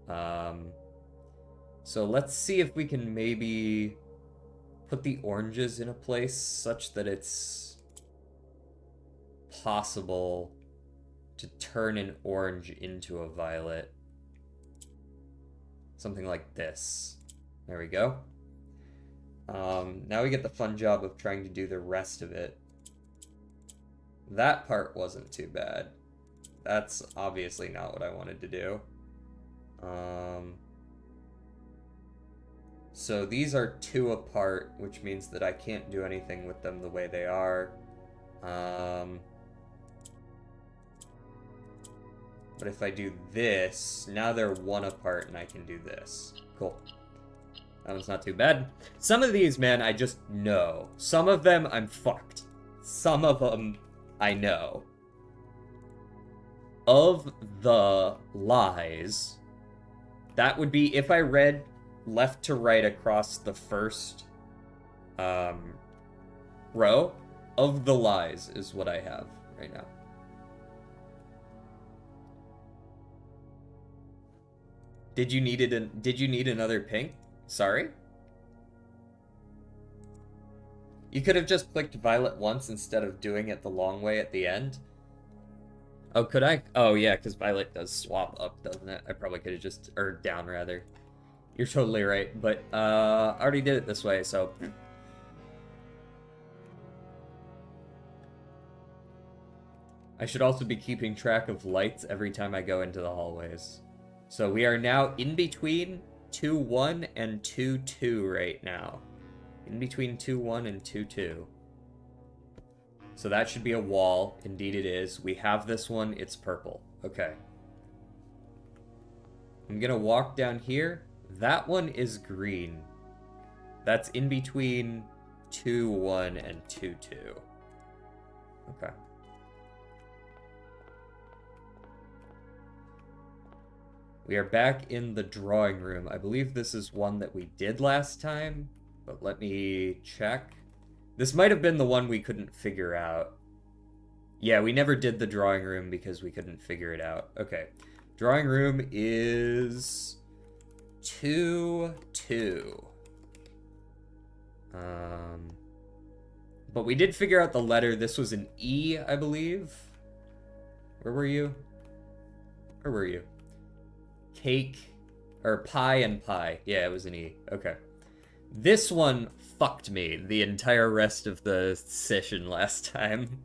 A: So let's see if we can maybe put the oranges in a place such that it's possible to turn an orange into a violet. Something like this. There we go. Now we get the fun job of trying to do the rest of it. That part wasn't too bad. That's obviously not what I wanted to do. So these are 2 apart, which means that I can't do anything with them the way they are. But if I do this, now they're 1 apart and I can do this. Cool. That one's not too bad. Some of these, man, I just know. Some of them, I'm fucked. Some of them, I know. Of the lies, that would be if I read left to right across the first row. Of the lies is what I have right now. Did you need another pink? Sorry? You could have just clicked violet once instead of doing it the long way at the end. Oh, could I? Oh, yeah, because violet does swap up, doesn't it? I probably could have just... or down, rather. You're totally right, but I already did it this way, so... I should also be keeping track of lights every time I go into the hallways. So we are now in between 2-1 and 2-2 right now. In between 2-1 and 2-2. So that should be a wall. Indeed it is. We have this one. It's purple. Okay. I'm gonna walk down here. That one is green. That's in between 2-1 and 2-2. Okay. We are back in the drawing room. I believe this is one that we did last time, but let me check. This might have been the one we couldn't figure out. Yeah, we never did the drawing room because we couldn't figure it out. Okay. Drawing room is 2-2. But we did figure out the letter. This was an E, I believe. Where were you? Where were you? Cake, or pie and pie. Yeah, it was an E. Okay. This one fucked me the entire rest of the session last time.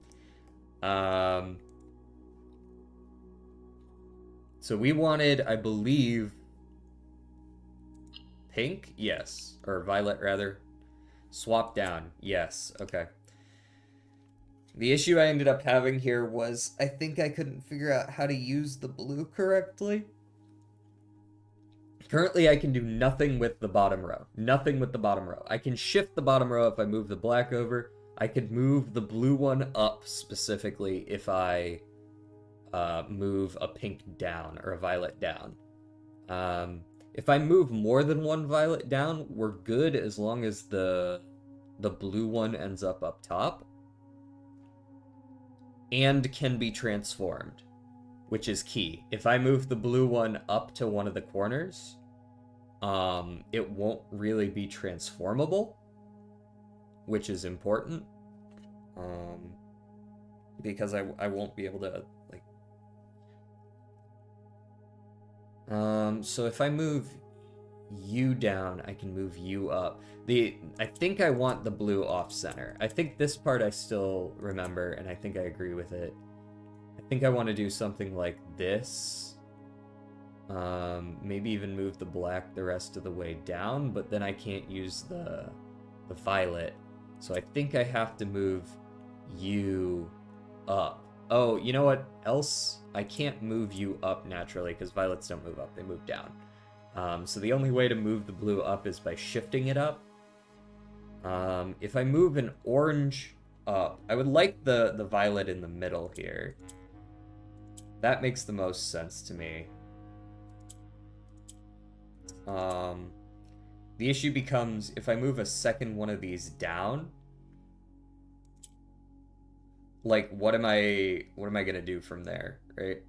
A: So we wanted, I believe, pink? Yes. Or violet, rather. Swap down. Yes. Okay. The issue I ended up having here was I think I couldn't figure out how to use the blue correctly. Currently, I can do nothing with the bottom row. Nothing with the bottom row. I can shift the bottom row if I move the black over. I could move the blue one up specifically if I move a pink down or a violet down. If I move more than one violet down, we're good as long as the blue one ends up top. And can be transformed, which is key. If I move the blue one up to one of the corners, it won't really be transformable, which is important, because I won't be able to, like... So if I move you down, I can move you up. I think I want the blue off-center. I think this part I still remember, and I think I agree with it. I think I want to do something like this. Maybe even move the black the rest of the way down, but then I can't use the violet. So I think I have to move you up Oh, you know what else? I can't move you up naturally because violets don't move up, they move down. So the only way to move the blue up is by shifting it up. If I move an orange up, I would like the violet in the middle here. That makes the most sense to me. The issue becomes if I move a second one of these down, like what am I gonna do from there, right?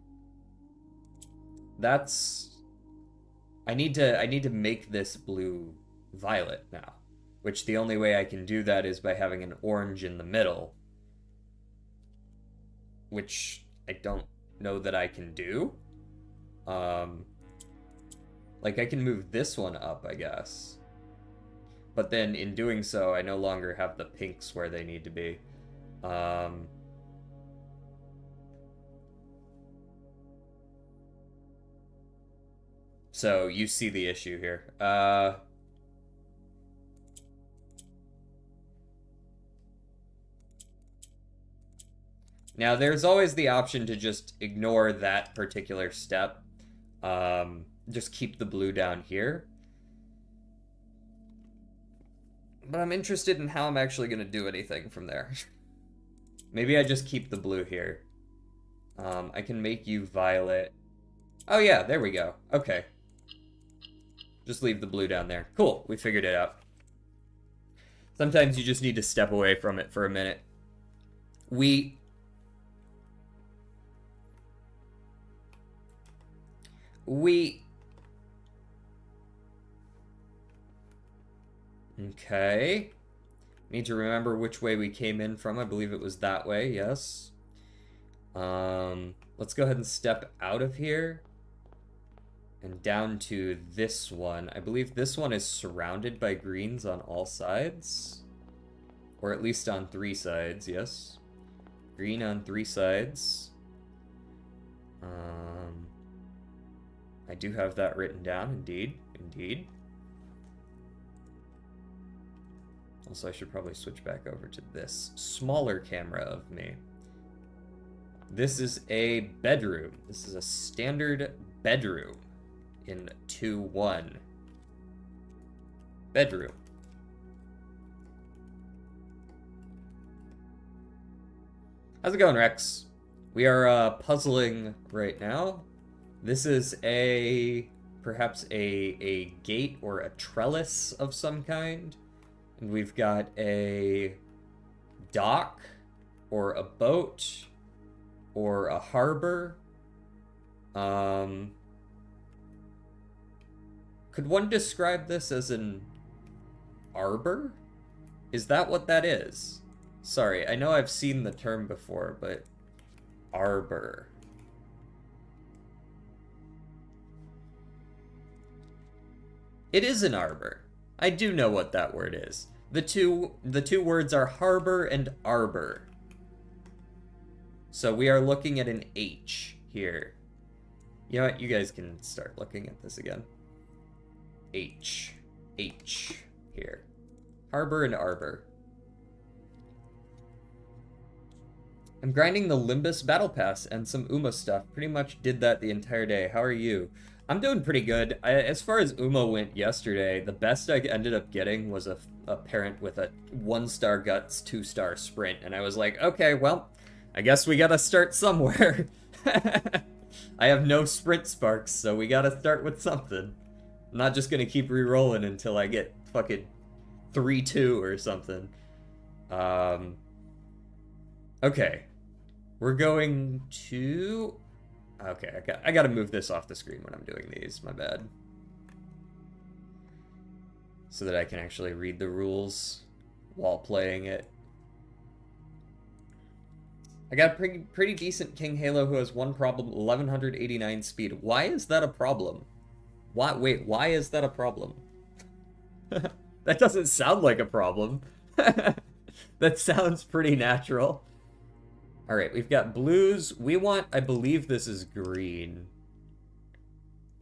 A: I need to make this blue violet now, which the only way I can do that is by having an orange in the middle, which I don't know that I can do. Like I can move this one up, I guess. But then in doing so, I no longer have the pinks where they need to be. So you see the issue here. Now there's always the option to just ignore that particular step. Just keep the blue down here. But I'm interested in how I'm actually going to do anything from there. Maybe I just keep the blue here. I can make you violet. Oh yeah, there we go. Okay. Just leave the blue down there. Cool, we figured it out. Sometimes you just need to step away from it for a minute. Okay. Need to remember which way we came in from. I believe it was that way, yes. Let's go ahead and step out of here. And down to this one. I believe this one is surrounded by greens on all sides. Or at least on 3 sides, yes. Green on 3 sides. I do have that written down, indeed. Indeed. Also, I should probably switch back over to this smaller camera of me. This is a bedroom. This is a standard bedroom in 2-1. Bedroom. How's it going, Rex? We are puzzling right now. This is perhaps a gate or a trellis of some kind. And we've got a dock or a boat or a harbor. Could one describe this as an arbor? Is that what that is? Sorry, I know I've seen the term before, but arbor. It is an arbor. I do know what that word is. The two words are harbor and arbor. So we are looking at an H here. You know what? You guys can start looking at this again. H here. Harbor and arbor. I'm grinding the Limbus Battle Pass and some Uma stuff. Pretty much did that the entire day. How are you? I'm doing pretty good. As far as Uma went yesterday, the best I ended up getting was a parent with a 1-star guts, 2-star sprint. And I was like, okay, well, I guess we gotta start somewhere. I have no sprint sparks, so we gotta start with something. I'm not just gonna keep re-rolling until I get fucking 3-2 or something. Okay. We're going to... Okay, I gotta move this off the screen when I'm doing these, my bad. So that I can actually read the rules while playing it. I got a pretty decent King Halo who has one problem, 1189 speed. Why is that a problem? Why is that a problem? That doesn't sound like a problem. That sounds pretty natural. Alright, we've got blues. We want, I believe this is green.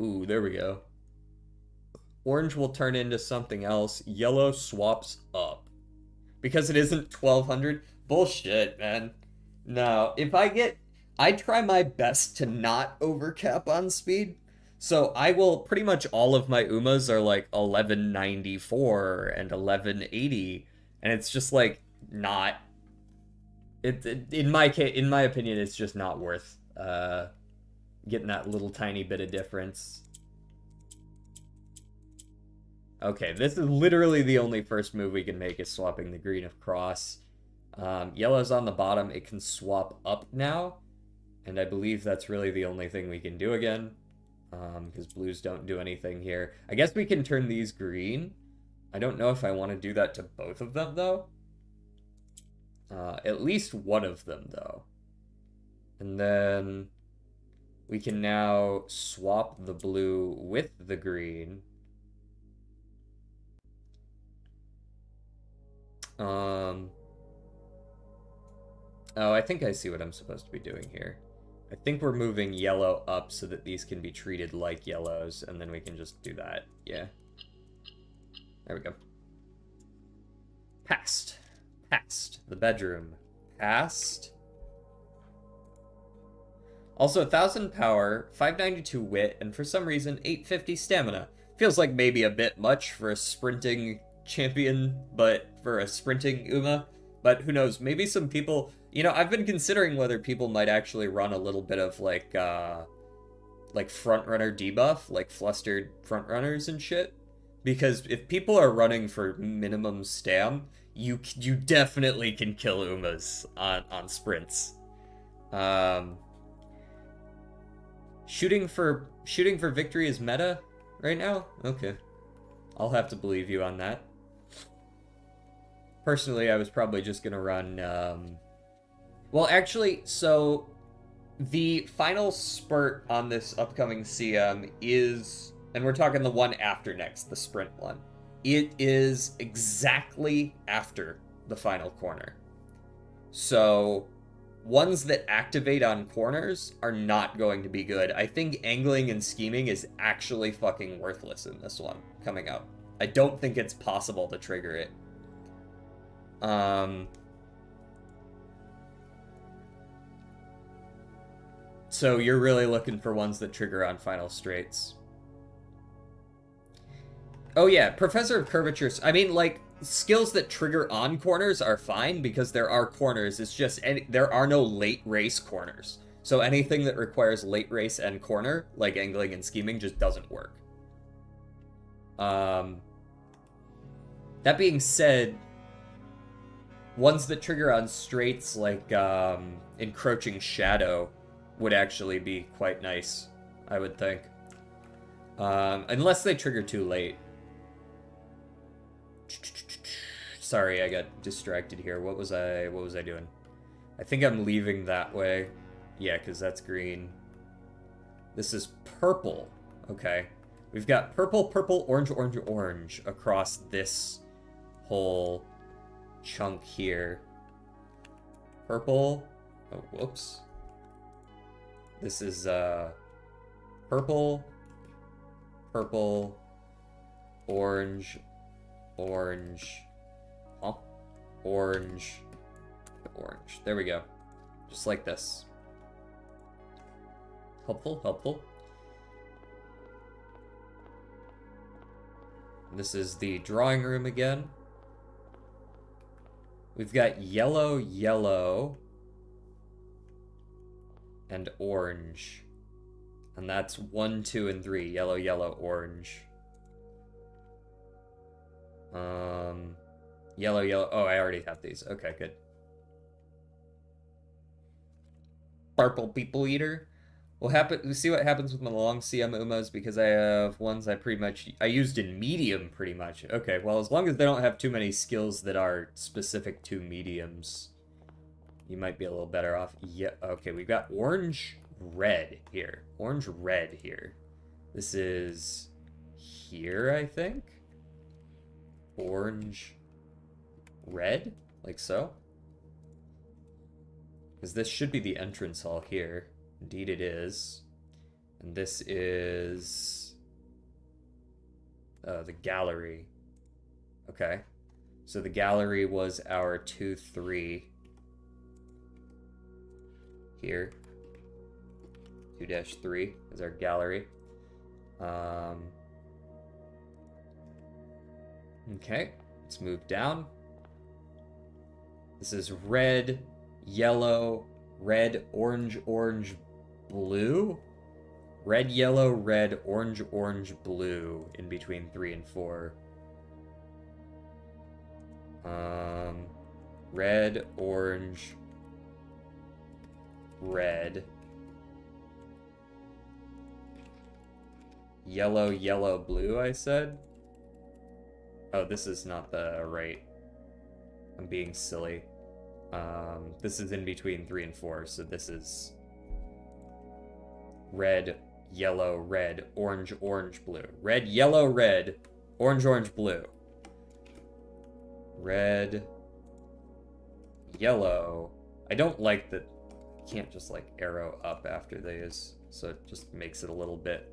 A: Ooh, there we go. Orange will turn into something else. Yellow swaps up. Because it isn't 1200? Bullshit, man. No, if I get I try my best to not overcap on speed. So I will pretty much all of my Umas are like 1194 and 1180, and it's just like not in my case, in my opinion, it's just not worth getting that little tiny bit of difference. Okay, this is literally the only first move we can make is swapping the green across. Yellow's on the bottom. It can swap up now, and I believe that's really the only thing we can do again, because blues don't do anything here. I guess we can turn these green. I don't know if I want to do that to both of them, though. At least one of them, though. And then we can now swap the blue with the green. Oh, I think I see what I'm supposed to be doing here. I think we're moving yellow up so that these can be treated like yellows, and then we can just do that. Yeah. There we go. Passed. Passed. The bedroom. Passed. Also, 1,000 power, 592 wit, and for some reason, 850 stamina. Feels like maybe a bit much for a sprinting champion, but for a sprinting Uma. But who knows, maybe some people... You know, I've been considering whether people might actually run a little bit of, like front-runner debuff, like flustered front-runners and shit. Because if people are running for minimum stam, you definitely can kill Umas on sprints. Shooting for victory is meta right now? Okay. I'll have to believe you on that. Personally, I was probably just gonna run, well, actually, so the final spurt on this upcoming CM is, and we're talking the one after next, the sprint one. It is exactly after the final corner. So ones that activate on corners are not going to be good. I think angling and scheming is actually fucking worthless in this one coming up. I don't think it's possible to trigger it. So you're really looking for ones that trigger on final straights. Oh yeah, Professor of Curvatures. I mean, like, skills that trigger on corners are fine because there are corners. It's just there are no late race corners. So anything that requires late race and corner, like angling and scheming, just doesn't work. That being said, ones that trigger on straights, like Encroaching Shadow, would actually be quite nice, I would think. Unless they trigger too late. Sorry, I got distracted here. What was I doing? I think I'm leaving that way. Yeah, because that's green. This is purple. Okay. We've got purple, purple, orange, orange, orange across this whole chunk here. Purple. Oh, whoops. This is purple, purple, orange, orange, orange, orange. There we go. Just like this. Helpful, helpful. This is the drawing room again. We've got yellow, yellow, and orange. And that's 1, 2, and 3. Yellow, yellow, orange. Yellow, yellow. Oh, I already have these. Okay, good. Purple People Eater. We'll see what happens with my long CM Umas because I have ones I used in medium pretty much. Okay, well, as long as they don't have too many skills that are specific to mediums, you might be a little better off. Yeah, okay, we've got orange, red here. Orange, red here. This is here, I think. Orange, red, like so. Because this should be the entrance hall here. Indeed it is. And this is the gallery. Okay. So the gallery was our 2, 3 here. 2-3 is our gallery. Okay, let's move down. This is red, yellow, red, orange, orange, blue. Red, yellow, red, orange, orange, blue in between 3 and 4. Red, orange, red. Yellow, yellow, blue, I said? Oh, this is not the right. I'm being silly. This is in between 3 and 4, so this is red, yellow, red, orange, orange, blue. Red, yellow, red, orange, orange, blue. Red, yellow. I don't like that you can't just like arrow up after these, so it just makes it a little bit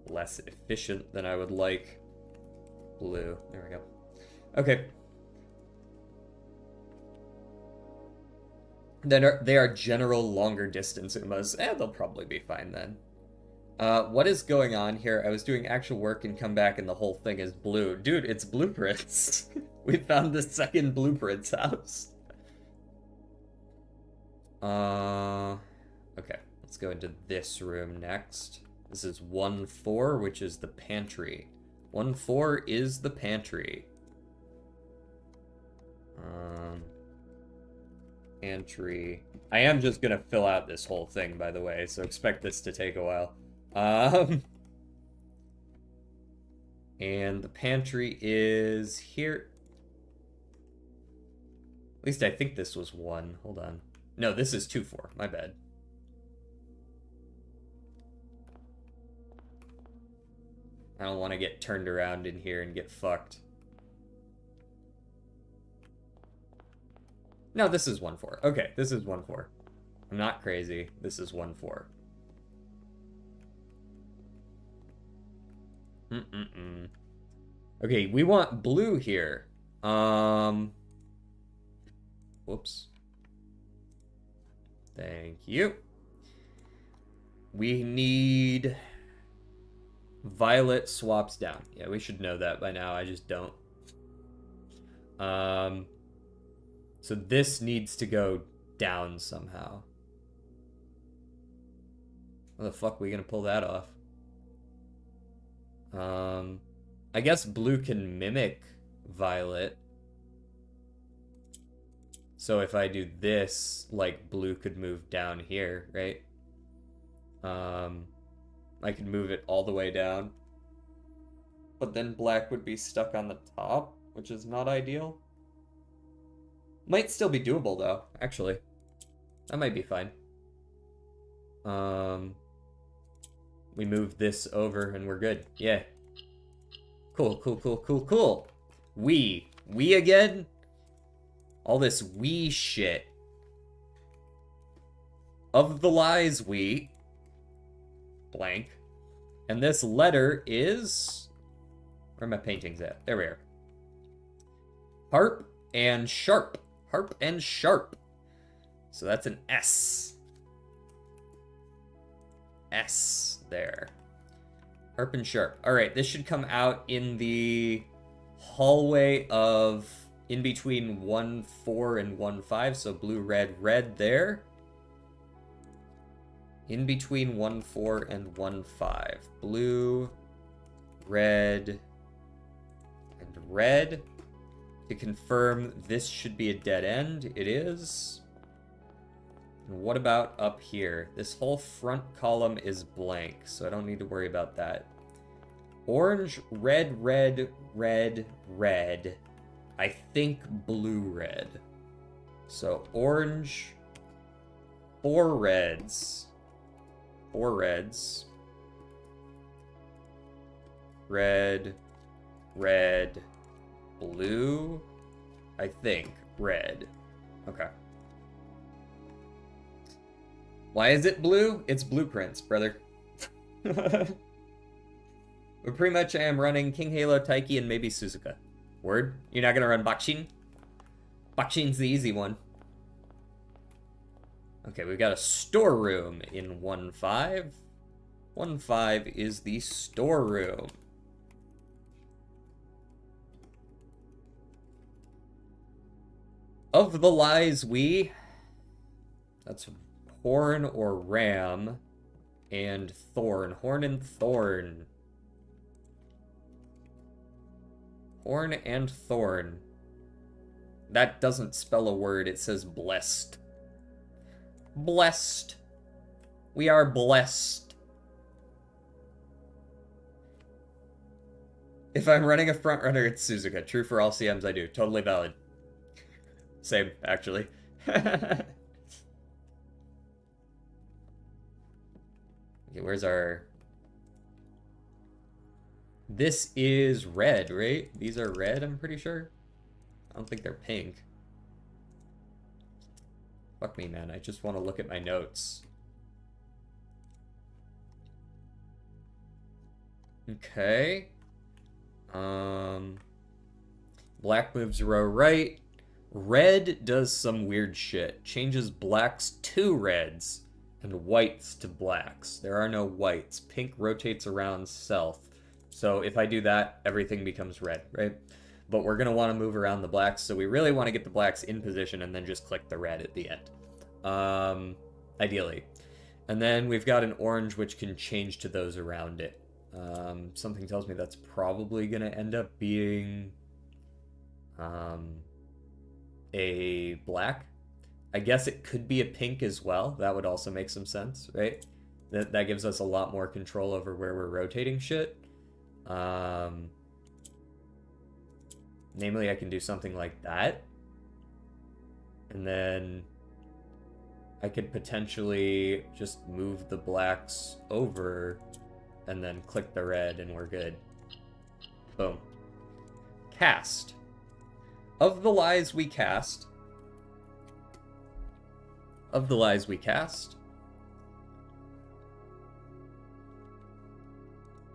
A: less efficient than I would like. Blue. There we go. Okay. Then they are general longer distance Umas. They'll probably be fine then. What is going on here? I was doing actual work and come back and the whole thing is blue. Dude, it's blueprints. We found the second blueprints house. Okay, let's go into this room next. This is 1-4, which is the pantry. 1-4 is the pantry. Pantry. I am just gonna fill out this whole thing, by the way, so expect this to take a while. And the pantry is here. At least I think this was 1. Hold on. No, this is 2-4. My bad. I don't want to get turned around in here and get fucked. No, this is 1-4. Okay, this is 1-4. I'm not crazy. This is 1-4. Okay, we want blue here. Whoops. Thank you. We need violet swaps down. Yeah, we should know that by now. I just don't. So this needs to go down somehow. How the fuck are we gonna pull that off? I guess blue can mimic violet. So if I do this, like, blue could move down here, right? I could move it all the way down. But then black would be stuck on the top, which is not ideal. Might still be doable, though, actually. That might be fine. We move this over and we're good. Yeah. Cool, cool, cool, cool, cool. We again? All this we shit. Of the lies we. Blank. And this letter is... Where are my paintings at? There we are. Harp and sharp. Harp and sharp. So that's an S. S there. Harp and sharp. Alright, this should come out in the hallway of in between 1-4 and 1-5. So blue, red, red there. In between 1-4 and 1-5. Blue, red, and red. To confirm, this should be a dead end. It is. And what about up here? This whole front column is blank, so I don't need to worry about that. Orange, red, red, red, red. I think blue, red. So orange, 4 reds. 4 reds. Red, red, blue. I think red. Okay. Why is it blue? It's blueprints, brother. But pretty much I am running King Halo, Taiki, and maybe Suzuka. Word? You're not gonna run Bakshin? Bakshin's the easy one. Okay, we've got a storeroom in 1-5. 1-5 is the storeroom. Of the lies we... That's horn or ram and thorn. Horn and thorn. Horn and thorn. That doesn't spell a word. It says blessed. Blessed. We are blessed. If I'm running a front runner, it's Suzuka. True for all CMs I do. Totally valid. Same, actually. Okay, where's our... This is red, right? These are red, I'm pretty sure. I don't think they're pink. Fuck me, man. I just want to look at my notes. Okay. Black moves row right. Red does some weird shit. Changes blacks to reds and whites to blacks. There are no whites. Pink rotates around south. So if I do that, everything becomes red, right? But we're going to want to move around the blacks, so we really want to get the blacks in position and then just click the red at the end. Ideally. And then we've got an orange which can change to those around it. Something tells me that's probably going to end up being a black. I guess it could be a pink as well. That would also make some sense, right? That gives us a lot more control over where we're rotating shit. Namely, I can do something like that. And then I could potentially just move the blacks over and then click the red and we're good. Boom. Cast. Of the lies we cast. Of the lies we cast.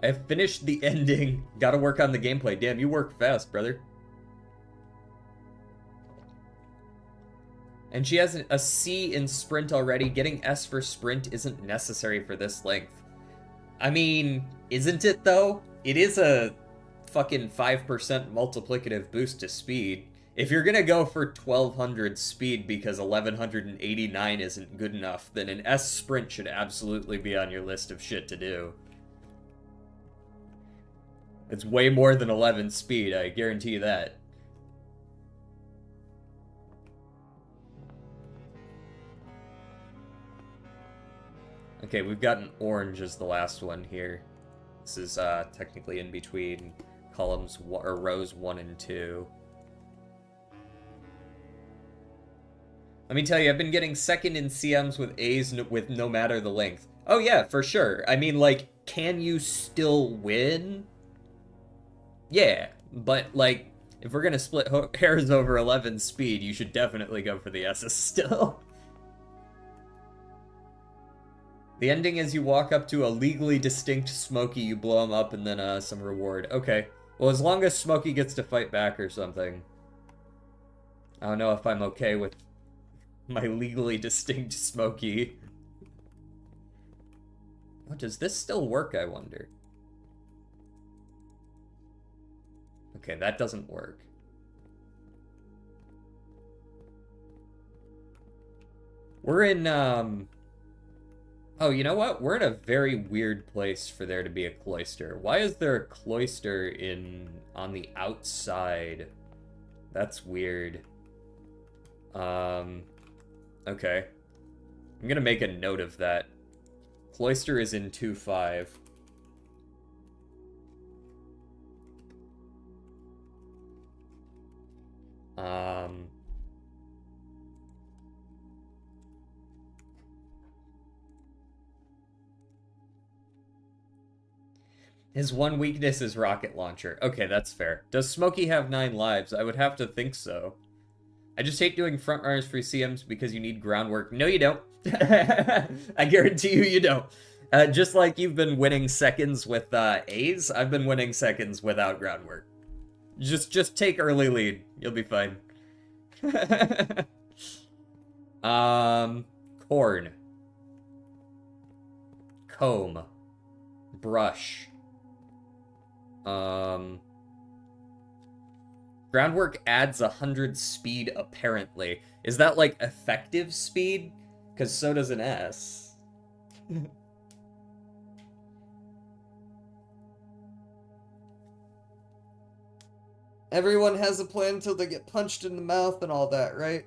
A: I have finished the ending. Gotta work on the gameplay. Damn, you work fast, brother. And she has a C in sprint already. Getting S for sprint isn't necessary for this length. I mean, isn't it though? It is a fucking 5% multiplicative boost to speed. If you're gonna go for 1200 speed because 1189 isn't good enough, then an S sprint should absolutely be on your list of shit to do. It's way more than 11 speed, I guarantee you that. Okay, we've got an orange as the last one here. This is technically in between columns or rows 1 and 2. Let me tell you, I've been getting second in CMs with A's with no matter the length. Oh yeah, for sure. I mean, like, can you still win? Yeah, but like, if we're gonna split hairs over 11 speed, you should definitely go for the S's still. The ending is you walk up to a legally distinct Smokey, you blow him up, and then some reward. Okay. Well, as long as Smokey gets to fight back or something. I don't know if I'm okay with my legally distinct Smokey. Oh, does this still work, I wonder? Okay, that doesn't work. We're in, Oh, you know what? We're in a very weird place for there to be a cloister. Why is there a cloister on the outside? That's weird. Okay. I'm gonna make a note of that. Cloister is in 2-5. His one weakness is rocket launcher. Okay, that's fair. Does Smokey have 9 lives? I would have to think so. I just hate doing front runners for CMs because you need groundwork. No, you don't. I guarantee you don't. Just like you've been winning seconds with A's, I've been winning seconds without groundwork. Just take early lead. You'll be fine. Corn. Comb. Brush. Groundwork adds 100 speed, apparently. Is that, like, effective speed? Because so does an S. Everyone has a plan until they get punched in the mouth and all that, right?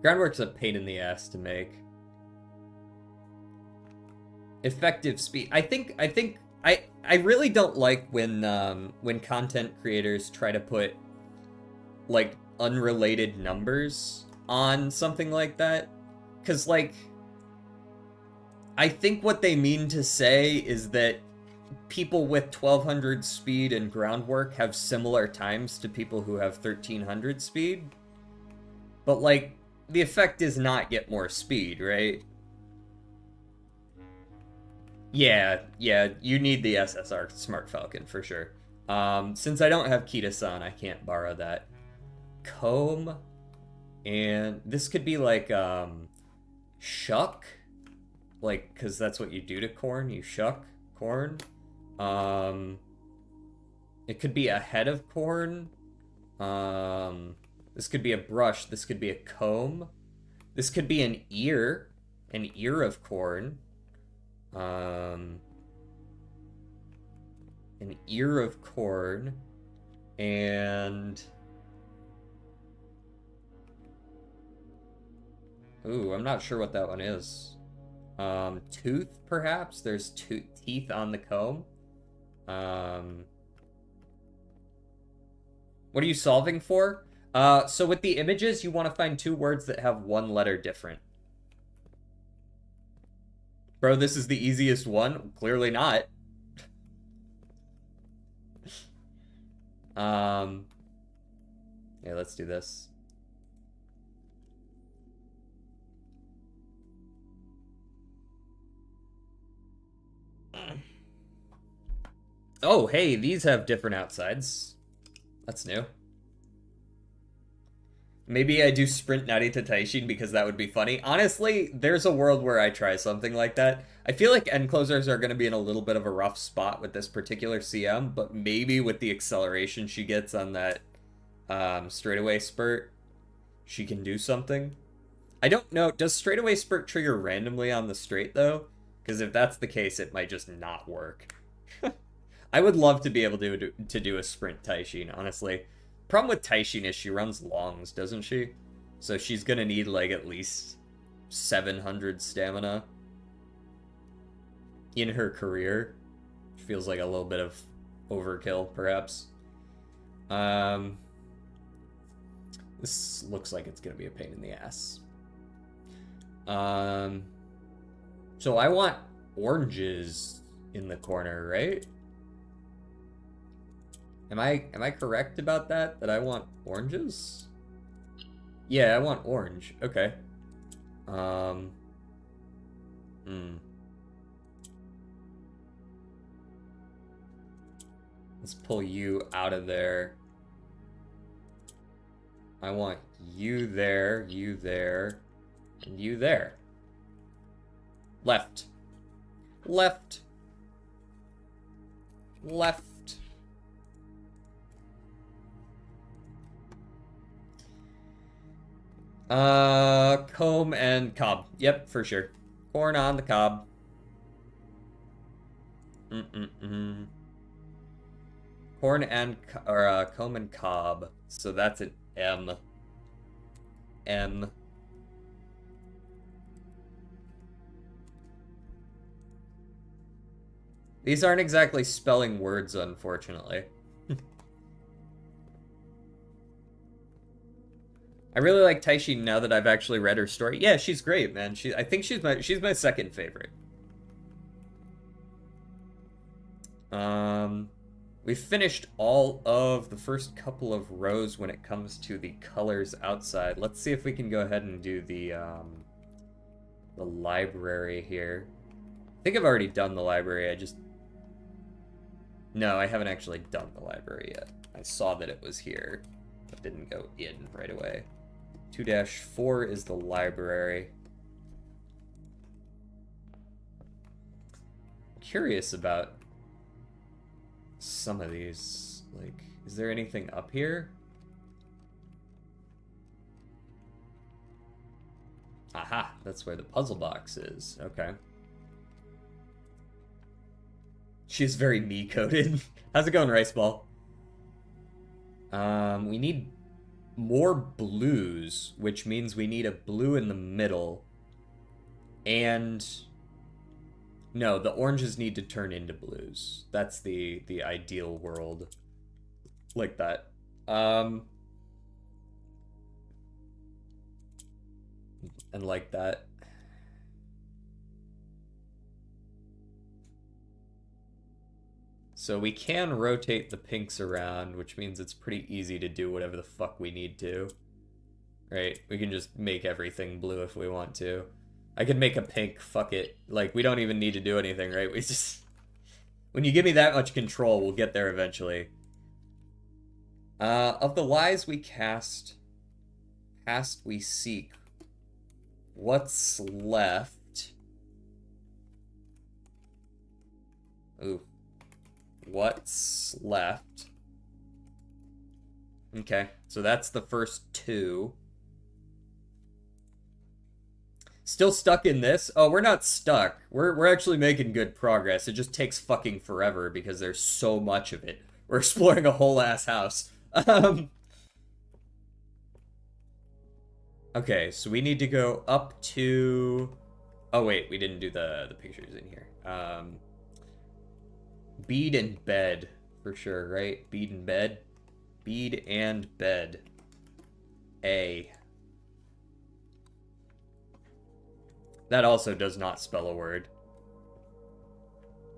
A: Groundwork's a pain in the ass to make. Effective speed. I really don't like when content creators try to put like unrelated numbers on something like that, because like I think what they mean to say is that people with 1200 speed and groundwork have similar times to people who have 1300 speed, but like the effect is not get more speed, right? Yeah, you need the SSR Smart Falcon for sure. Since I don't have Kita-san, I can't borrow that. Comb, and this could be like, shuck, like, because that's what you do to corn, you shuck corn. It could be a head of corn. This could be a brush, this could be a comb. This could be an ear of corn. An ear of corn, and ooh, I'm not sure what that one is. Tooth, perhaps? There's teeth on the comb. What are you solving for? So with the images, you want to find two words that have one letter different. Bro, this is the easiest one? Clearly not. Yeah, let's do this. Oh, hey, these have different outsides. That's new. Maybe I do sprint Narita Taishin because that would be funny. Honestly, there's a world where I try something like that. I feel like end closers are going to be in a little bit of a rough spot with this particular CM, but maybe with the acceleration she gets on that straightaway spurt, she can do something. I don't know. Does straightaway spurt trigger randomly on the straight, though? Because if that's the case, it might just not work. I would love to be able to do a sprint Taishin, honestly. Problem with Taishin is she runs longs, doesn't she? So she's gonna need like at least 700 stamina in her career. Which feels like a little bit of overkill, perhaps. This looks like it's gonna be a pain in the ass. So I want oranges in the corner, right? Am I correct about that? That I want oranges? Yeah, I want orange. Okay. Let's pull you out of there. I want you there, and you there. Left. Left. Left. Comb and cob. Yep, for sure. Corn on the cob. Corn and comb and cob. So that's an M. M. These aren't exactly spelling words, unfortunately. I really like Taishin now that I've actually read her story. Yeah, she's great, man. I think she's my second favorite. We've finished all of the first couple of rows when it comes to the colors outside. Let's see if we can go ahead and do the library here. I think I've already done the library. No, I haven't actually done the library yet. I saw that it was here. That didn't go in right away. 2-4 is the library. Curious about some of these. Like, is there anything up here? Aha, that's where the puzzle box is. Okay. She's very me-coded. How's it going, Rice Ball? We need more blues, which means we need a blue in the middle. And no, the oranges need to turn into blues. That's the ideal world. Like that. And like that. So we can rotate the pinks around, which means it's pretty easy to do whatever the fuck we need to. Right? We can just make everything blue if we want to. I could make a pink, fuck it. Like, we don't even need to do anything, right? We just... When you give me that much control, we'll get there eventually. Of the lies we cast, past we seek, what's left? Ooh. What's left? Okay, so that's the first two. Still stuck in this? Oh, we're not stuck. We're actually making good progress. It just takes fucking forever because there's so much of it. We're exploring a whole ass house. Okay, so we need to go up to... Oh wait, we didn't do the pictures in here. Bead and bed, for sure, right? Bead and bed. Bead and bed. A. That also does not spell a word.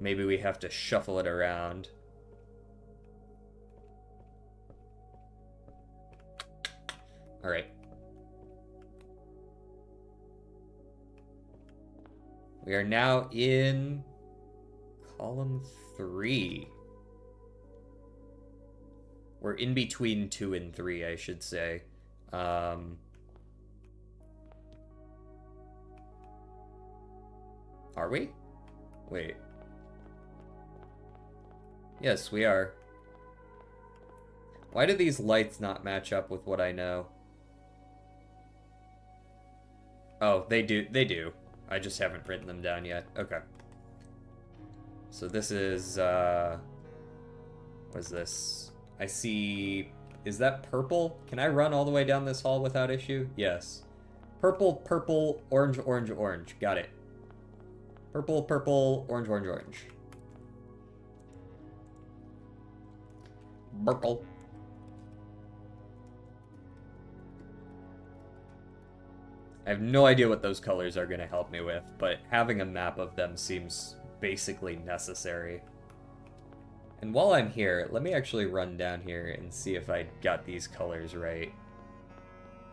A: Maybe we have to shuffle it around. Alright. We are now in column 3. We're in between 2 and 3, I should say. Are we? Wait. Yes, we are. Why do these lights not match up with what I know? Oh, they do. They do. I just haven't written them down yet. Okay. So this is, what is this? I see... Is that purple? Can I run all the way down this hall without issue? Yes. Purple, purple, orange, orange, orange. Got it. Purple, purple, orange, orange, orange. Purple. I have no idea what those colors are going to help me with, but having a map of them seems basically necessary. And while I'm here, let me actually run down here and see if I got these colors right.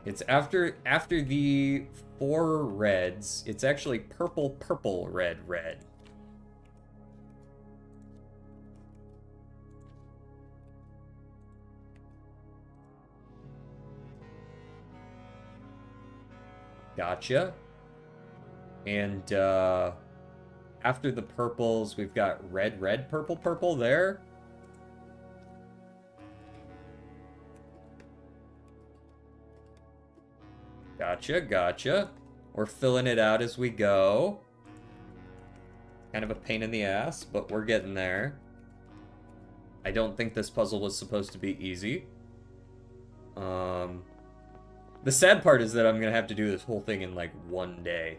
A: It's after the 4 reds, it's actually purple, purple, red, red. Gotcha. And after the purples, we've got red, red, purple, purple there. Gotcha, gotcha. We're filling it out as we go. Kind of a pain in the ass, but we're getting there. I don't think this puzzle was supposed to be easy. The sad part is that I'm gonna have to do this whole thing in like 1 day.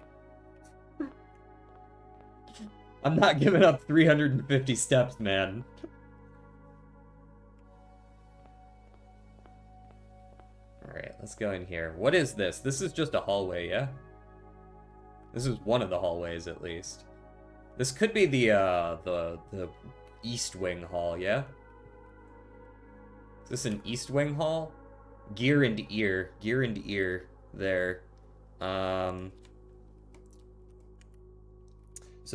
A: I'm not giving up 350 steps, man. Alright, let's go in here. What is this? This is just a hallway, yeah? This is one of the hallways, at least. This could be the East Wing Hall, yeah? Is this an East Wing Hall? Gear and ear there. So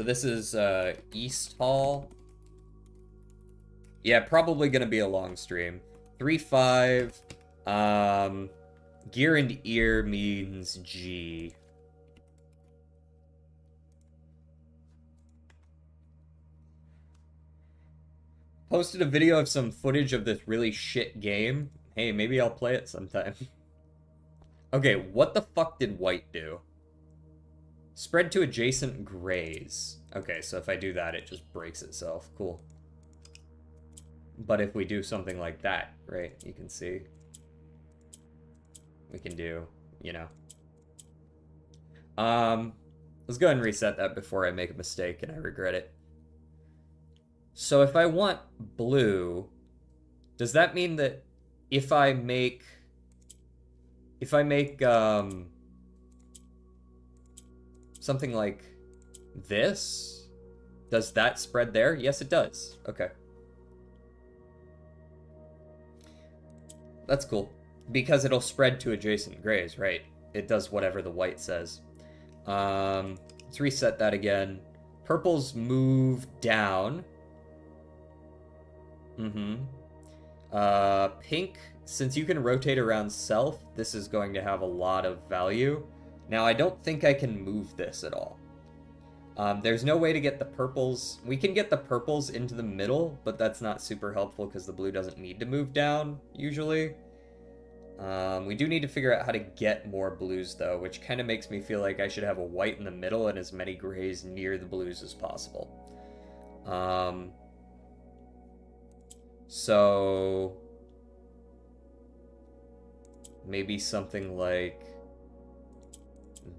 A: this is East Hall. Yeah, probably gonna be a long stream. 3-5. Gear and ear means G. Posted a video of some footage of this really shit game. Hey, maybe I'll play it sometime. Okay, what the fuck did white do? Spread to adjacent grays. Okay, so if I do that, it just breaks itself. Cool. But if we do something like that, right, you can see. We can do, you know. Let's go ahead and reset that before I make a mistake and I regret it. So if I want blue, does that mean that if I make something like this, does that spread there? Yes, it does. Okay. That's cool. Because it'll spread to adjacent grays, right? It does whatever the white says. Let's reset that again. Purples move down. Pink, since you can rotate around self, this is going to have a lot of value. Now, I don't think I can move this at all. There's no way to get the purples. We can get the purples into the middle, but that's not super helpful because the blue doesn't need to move down, usually. We do need to figure out how to get more blues, though, which kind of makes me feel like I should have a white in the middle and as many grays near the blues as possible. So maybe something like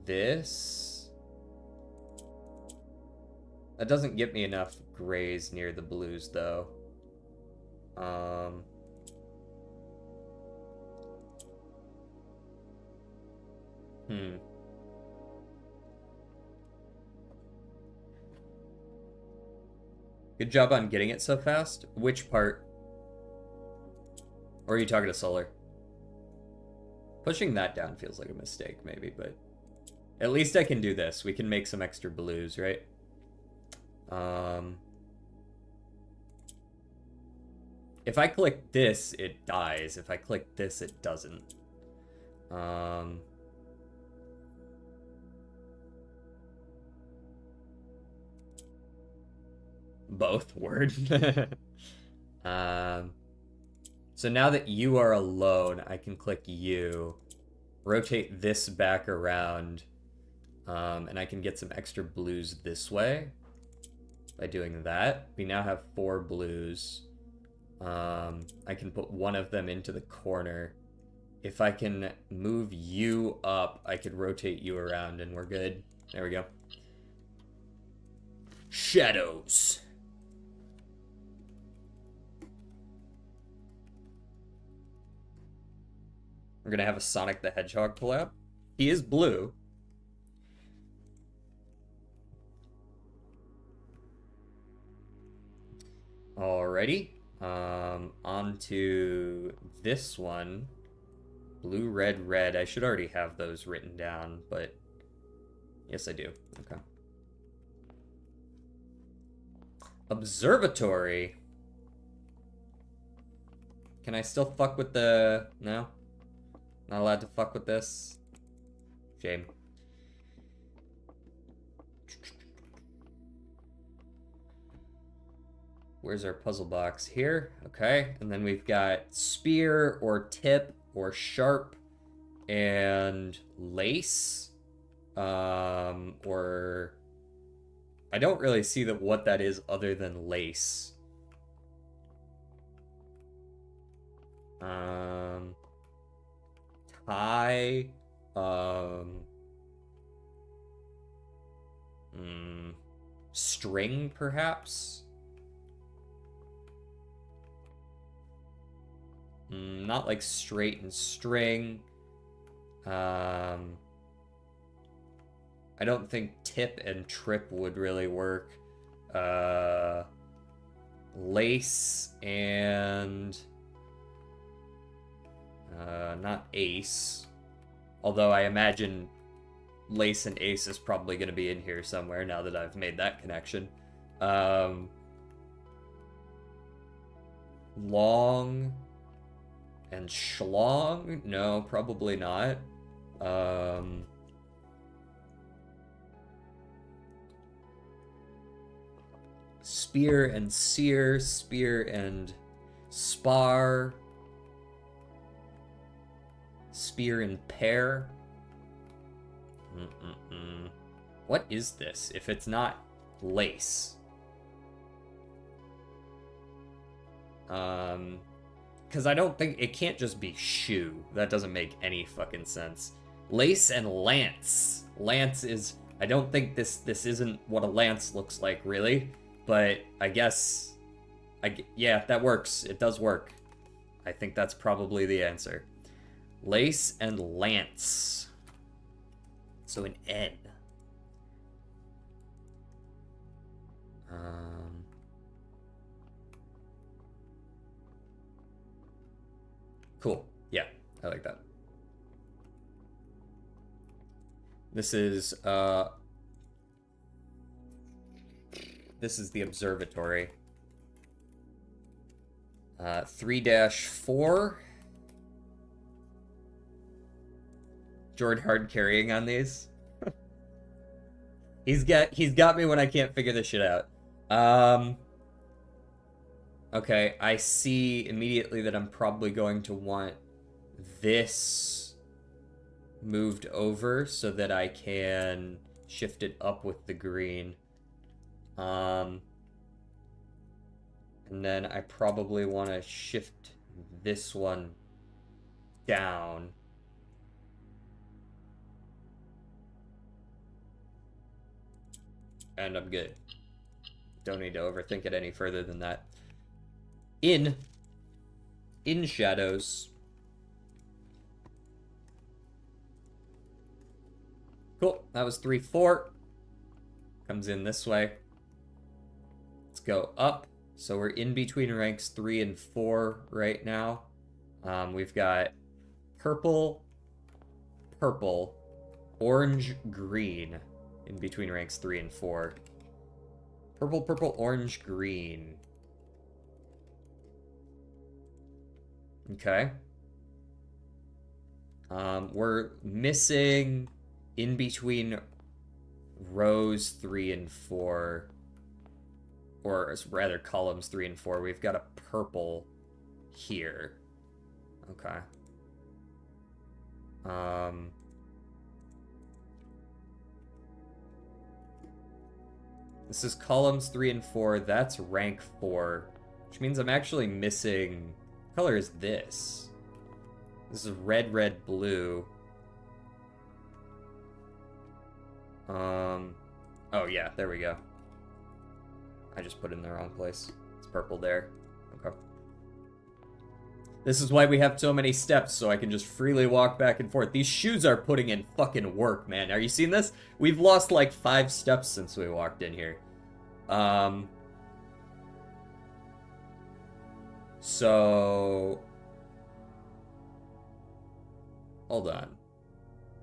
A: this. That doesn't get me enough grays near the blues, though. Good job on getting it so fast. Which part? Or are you talking to Solar? Pushing that down feels like a mistake, maybe, but at least I can do this. We can make some extra blues, right? If I click this, it dies. If I click this, it doesn't. Both word. So now that you are alone, I can click you, rotate this back around, and I can get some extra blues this way by doing that. We now have 4 blues. I can put one of them into the corner. If I can move you up, I could rotate you around and we're good. There we go. Shadows. We're gonna have a Sonic the Hedgehog collab. He is blue. Alrighty. On to this one. Blue, red, red. I should already have those written down, but yes, I do. Okay. Observatory. Can I still fuck with the... No? Not allowed to fuck with this? Shame. Where's our puzzle box? Here. Okay. And then we've got spear or tip or sharp and lace. Or... I don't really see what that is other than lace. Tie. String, perhaps? Not like straight and string. I don't think tip and trip would really work. Lace and... not ace. Although I imagine lace and ace is probably going to be in here somewhere now that I've made that connection. Long And schlong? No, probably not. Spear and sear, spear and spar, spear and pair. What is this if it's not lace? Because I don't think it can't just be shoe. That doesn't make any fucking sense. Lace and lance. Lance is, I don't think this isn't what a lance looks like, really. But I guess, yeah, that works. It does work. I think that's probably the answer. Lace and lance. So an N. Cool. Yeah, I like that. This is the observatory. 3-4. Jordan hard carrying on these. He's got me when I can't figure this shit out. Okay, I see immediately that I'm probably going to want this moved over so that I can shift it up with the green. And then I probably want to shift this one down. And I'm good. Don't need to overthink it any further than that. In shadows. Cool. That was 3-4. Comes in this way. Let's go up. So we're in between ranks 3 and 4 right now. We've got purple, orange, green in between ranks 3 and 4. Purple, orange, green. Okay. We're missing in between rows 3 and 4, or rather columns 3 and 4. We've got a purple here. Okay. This is columns 3 and 4. That's rank 4, which means I'm actually missing. What color is this? This is red, blue. Oh yeah, there we go. I just put it in the wrong place. It's purple there. Okay. This is why we have so many steps, so I can just freely walk back and forth. These shoes are putting in fucking work, man. Are you seeing this? We've lost like 5 steps since we walked in here. So... Hold on.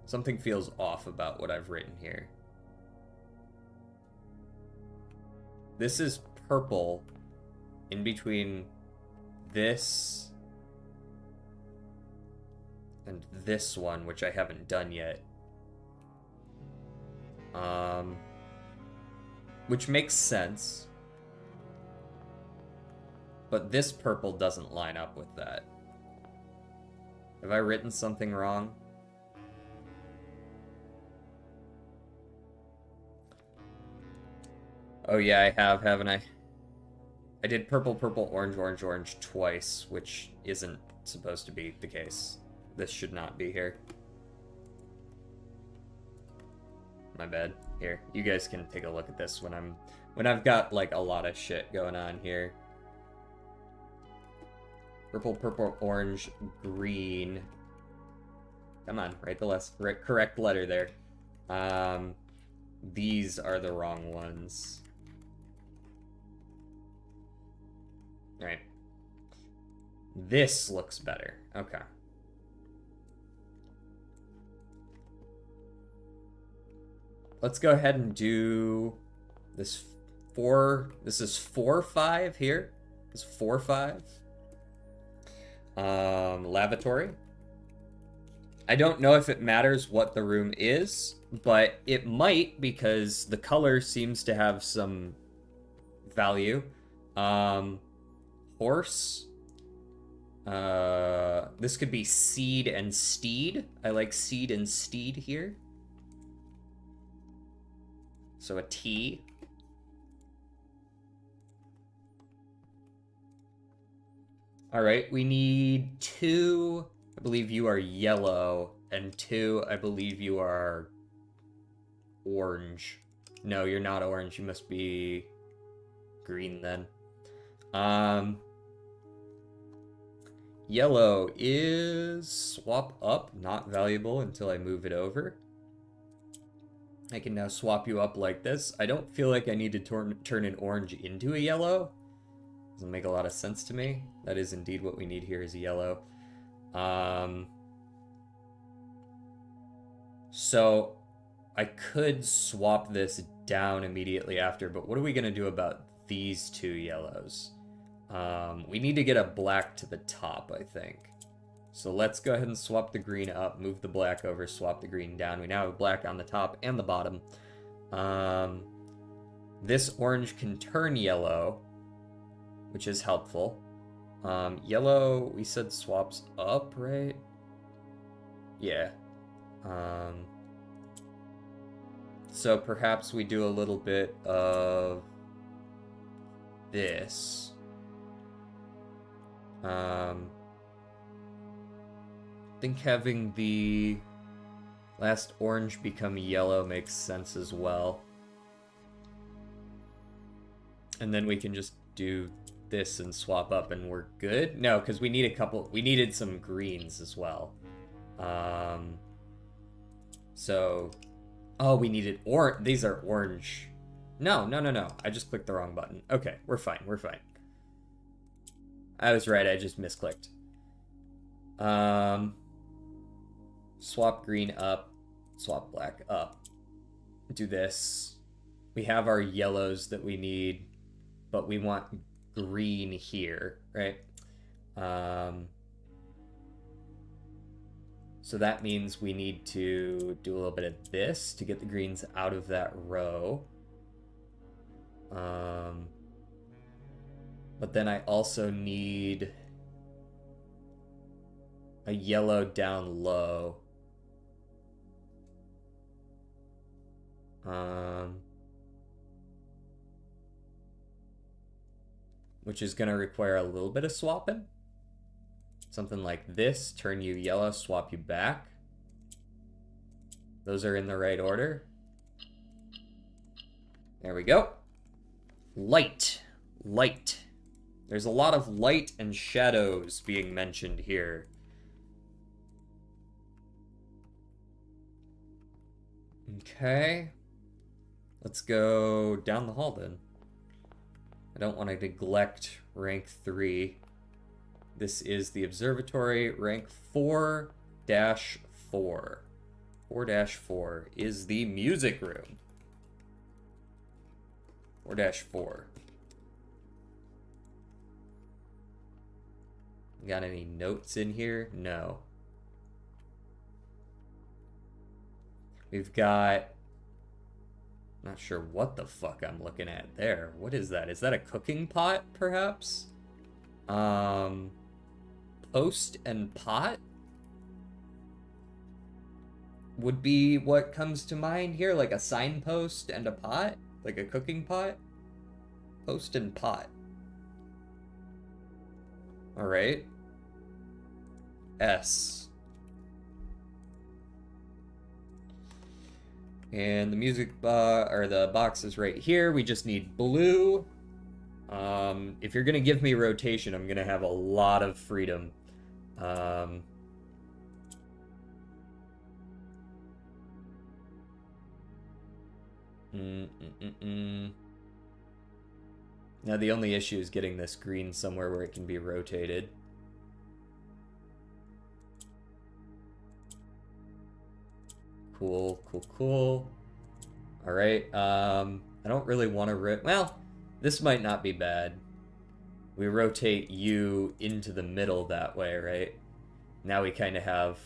A: Something feels off about what I've written here. This is purple in between this and this one, which I haven't done yet. Which makes sense. But this purple doesn't line up with that. Have I written something wrong? Oh yeah, I have, haven't I? I did purple, orange twice, which isn't supposed to be the case. This should not be here. My bad. Here, you guys can take a look at this when I've got like a lot of shit going on here. Purple, orange, green. Come on, write the correct letter there. These are the wrong ones. Right. This looks better. Okay. Let's go ahead and do this 4. This is 4-5 here. This is 4-5. Lavatory. I don't know if it matters what the room is, but it might because the color seems to have some value. Horse. This could be seed and steed. I like seed and steed here. So a T. All right, we need 2. I believe you are yellow, and 2, I believe you are orange. No, you're not orange. You must be green then. Yellow is swap up, not valuable until I move it over. I can now swap you up like this. I don't feel like I need to turn an orange into a yellow. Doesn't make a lot of sense to me. That is indeed what we need here is a yellow. So I could swap this down immediately after, but what are we going to do about these 2 yellows? We need to get a black to the top, I think. So let's go ahead and swap the green up, move the black over, swap the green down. We now have black on the top and the bottom. This orange can turn yellow, which is helpful. Yellow, we said swaps up, right? Yeah. So perhaps we do a little bit of this. I think having the last orange become yellow makes sense as well. And then we can just do this and swap up and we're good. No, because we needed some greens as well. So, oh, we needed these are orange. No. I just clicked the wrong button. Okay, we're fine. I was right, I just misclicked. Swap green up, swap black up. Do this. We have our yellows that we need, but we want green here, right? So that means we need to do a little bit of this to get the greens out of that row. But then I also need a yellow down low. Which is going to require a little bit of swapping. Something like this, turn you yellow, swap you back. Those are in the right order. There we go. Light. There's a lot of light and shadows being mentioned here. Okay. Let's go down the hall then. I don't want to neglect rank 3. This is the observatory, rank 4-4. 4-4 is the music room. 4-4. Got any notes in here? No. We've got... Not sure what the fuck I'm looking at there. What is that? Is that a cooking pot, perhaps? Post and pot? Would be what comes to mind here, like a signpost and a pot? Like a cooking pot? Post and pot. Alright. S. And the music or the box is right here. We just need blue. If you're gonna give me rotation, I'm gonna have a lot of freedom. Now the only issue is getting this green somewhere where it can be rotated. Cool. Alright, I don't really want to well, this might not be bad. We rotate you into the middle that way, right? Now we kind of have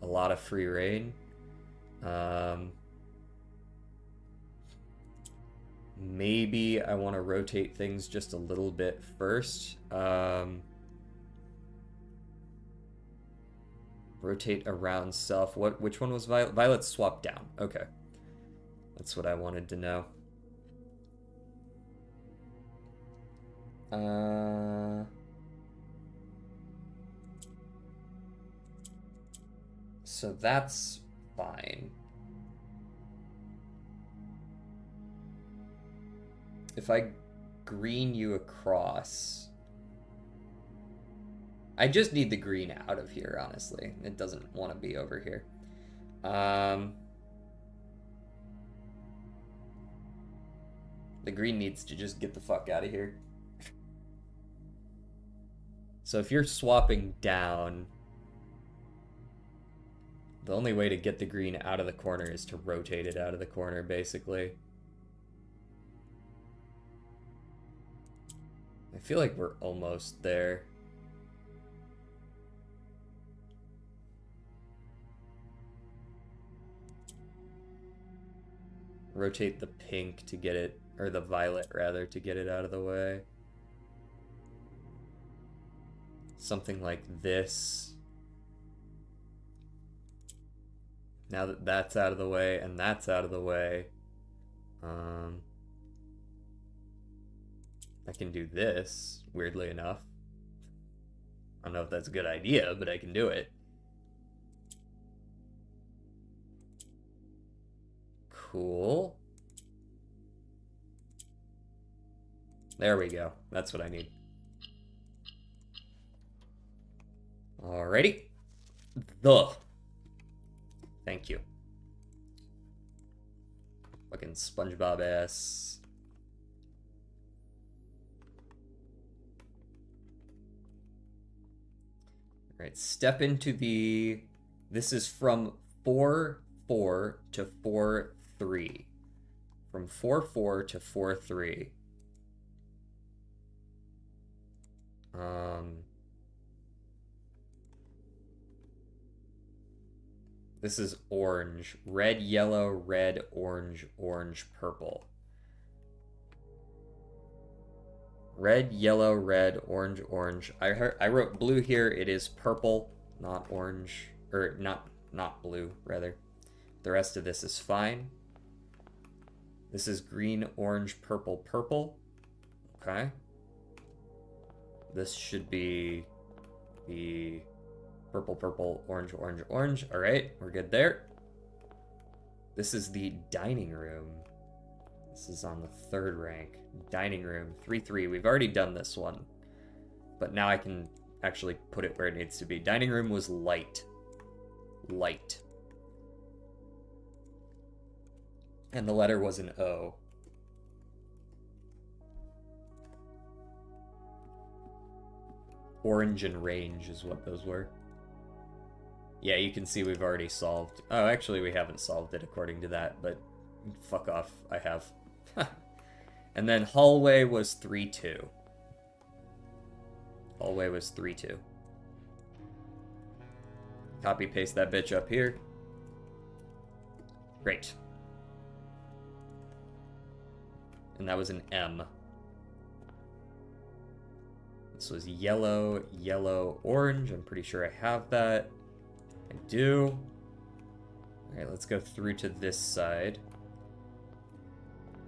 A: a lot of free reign. Maybe I want to rotate things just a little bit first. Rotate around self. Which one was Violet? Violet swapped down. Okay. That's what I wanted to know. So that's fine. If I green you across, I just need the green out of here, honestly. It doesn't want to be over here. The green needs to just get the fuck out of here. So if you're swapping down, the only way to get the green out of the corner is to rotate it out of the corner, basically. I feel like we're almost there. Rotate the pink to get it, or the violet rather, to get it out of the way. Something like this. Now that that's out of the way and that's out of the way, I can do this, weirdly enough. I don't know if that's a good idea, but I can do it. Cool. There we go. That's what I need. Alrighty. Thank you. Fucking SpongeBob ass. Alright, step into the... This is from 4-4 to 4-3. From 4-4 to 4-3. This is orange. Red, yellow, red, orange, orange, purple. Red, yellow, red, orange, orange. I wrote blue here. It is purple, not orange. Or not blue, rather. The rest of this is fine. This is green, orange, purple, purple. Okay. This should be the purple, purple, orange, orange, orange. All right, we're good there. This is the dining room. This is on the 3rd rank. Dining room, 3-3. We've already done this one, but now I can actually put it where it needs to be. Dining room was light. Light. And the letter was an O. Orange and range is what those were. Yeah, you can see we've already solved. Oh, actually, we haven't solved it according to that, but fuck off, I have. And then hallway was 3-2. Hallway was 3-2. Copy paste that bitch up here. Great. And that was an M. This was yellow, yellow, orange. I'm pretty sure I have that. I do. Alright, let's go through to this side.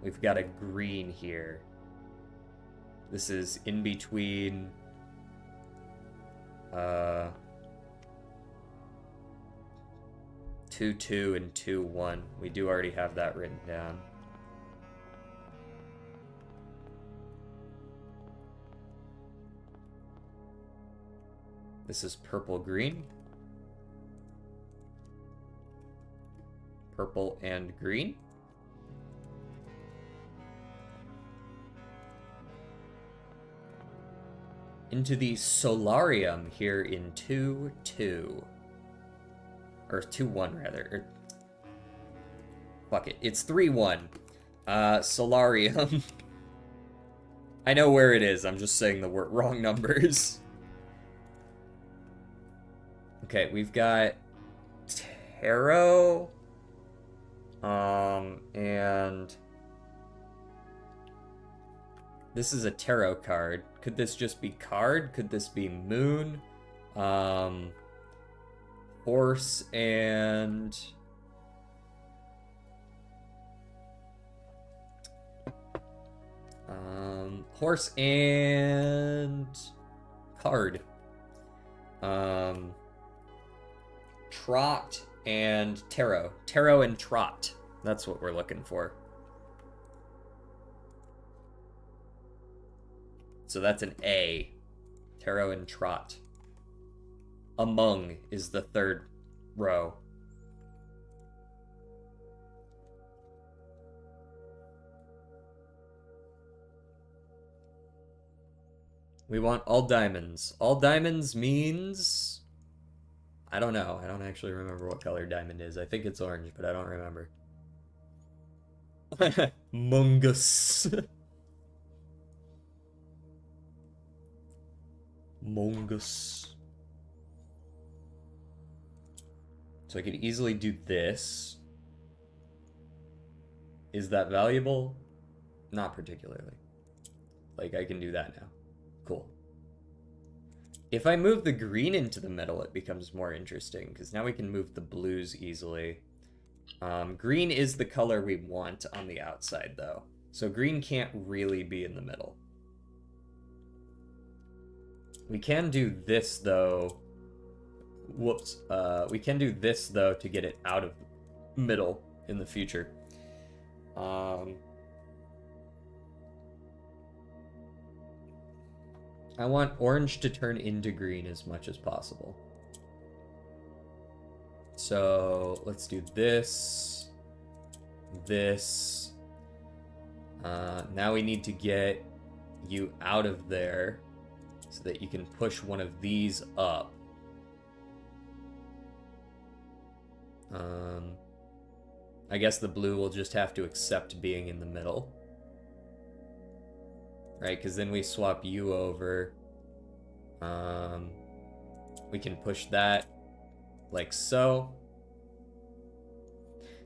A: We've got a green here. This is in between 2-2 and 2-1. We do already have that written down. This is purple green. Purple and green. Into the solarium here in 2-2. Or 2-1 rather. Fuck it. It's 3-1. Solarium. I know where it is, I'm just saying the wrong numbers. Okay, we've got tarot, and this is a tarot card. Could this just be card? Could this be moon? Horse and horse and card. Trot and tarot. Tarot and trot. That's what we're looking for. So that's an A. Tarot and trot. Among is the third row. We want all diamonds. All diamonds means... I don't know. I don't actually remember what color diamond is. I think it's orange, but I don't remember. Mungus. Mungus. So I could easily do this. Is that valuable? Not particularly. Like, I can do that now. Cool. If I move the green into the middle, it becomes more interesting, because now we can move the blues easily. Green is the color we want on the outside, though. So green can't really be in the middle. We can do this, though. Whoops. We can do this, though, to get it out of middle in the future. I want orange to turn into green as much as possible. So let's do this. This. Now we need to get you out of there so that you can push one of these up. I guess the blue will just have to accept being in the middle. Right, because then we swap you over. We can push that like so.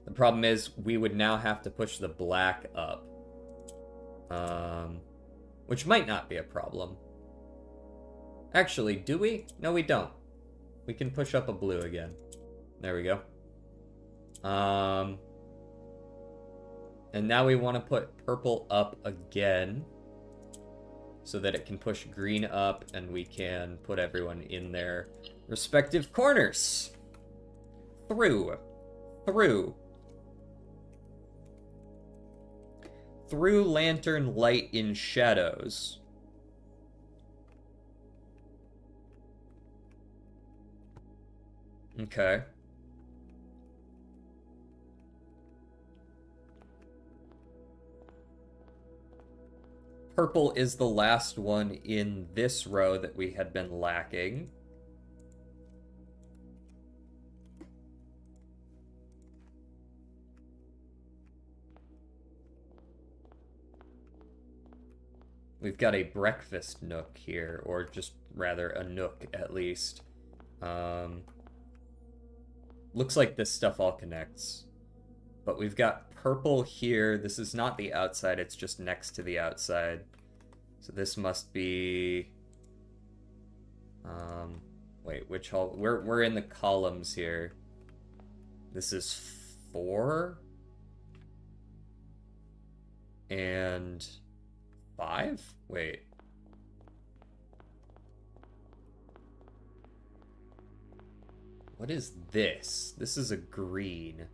A: The problem is we would now have to push the black up. Which might not be a problem. Actually, do we? No, we don't. We can push up a blue again. There we go. And now we want to put purple up again so that it can push green up and we can put everyone in their respective corners. Through lantern light in shadows. Okay. Purple is the last one in this row that we had been lacking. We've got a breakfast nook here, or just rather a nook at least. Looks like this stuff all connects. But we've got purple here. This is not the outside, it's just next to the outside. So this must be... wait, which hall? We're in the columns here. This is 4? And 5? Wait. What is this? This is a green.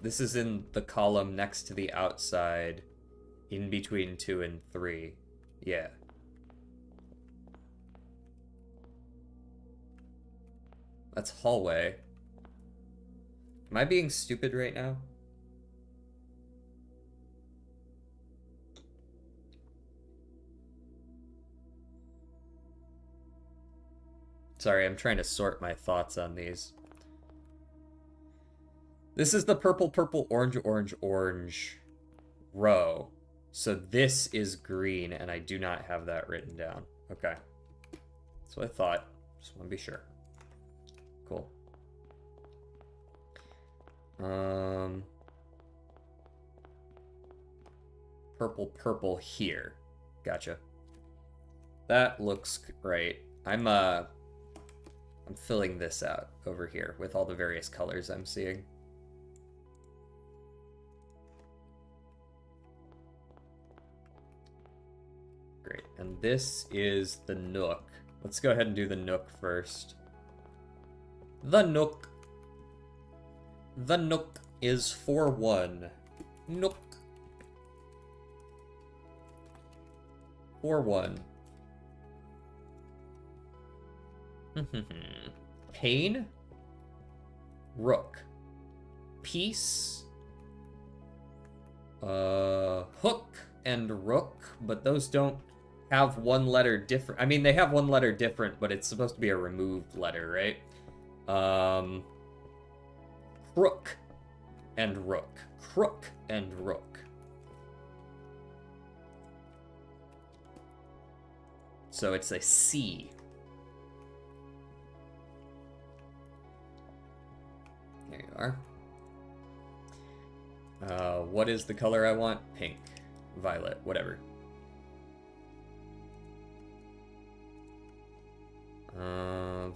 A: This is in the column next to the outside, in between 2 and 3. Yeah. That's hallway. Am I being stupid right now? Sorry, I'm trying to sort my thoughts on these. This is the purple, purple, orange, orange, orange row. So this is green, and I do not have that written down. Okay. That's what I thought. Just want to be sure. Cool. Purple here. Gotcha. That looks right. I'm filling this out over here with all the various colors I'm seeing. Great. And this is the Nook. Let's go ahead and do the Nook first. The Nook. The Nook is 4-1. Nook. 4-1. Pain. Rook. Peace. Hook and rook, but those don't have one letter different. I mean, they have one letter different, but it's supposed to be a removed letter, right? Crook and rook. Crook and rook. So it's a C. There you are. What is the color I want? Pink. Violet. Whatever.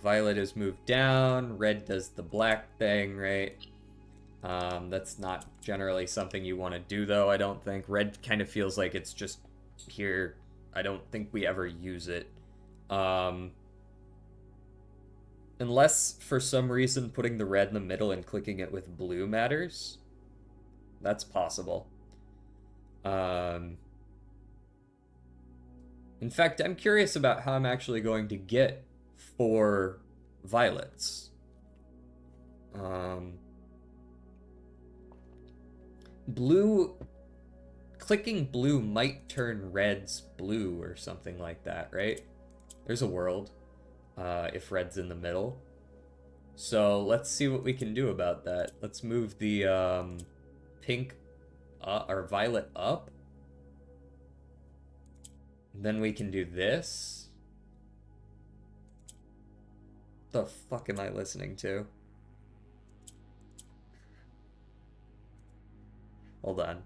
A: Violet is moved down. Red does the black thing, right? That's not generally something you want to do, though, I don't think. Red kind of feels like it's just here. I don't think we ever use it. Unless, for some reason, putting the red in the middle and clicking it with blue matters. That's possible. In fact, I'm curious about how I'm actually going to get 4 violets. Blue... Clicking blue might turn red's blue or something like that, right? There's a world, if red's in the middle. So let's see what we can do about that. Let's move the pink or violet up. Then we can do this. What the fuck am I listening to? Hold on.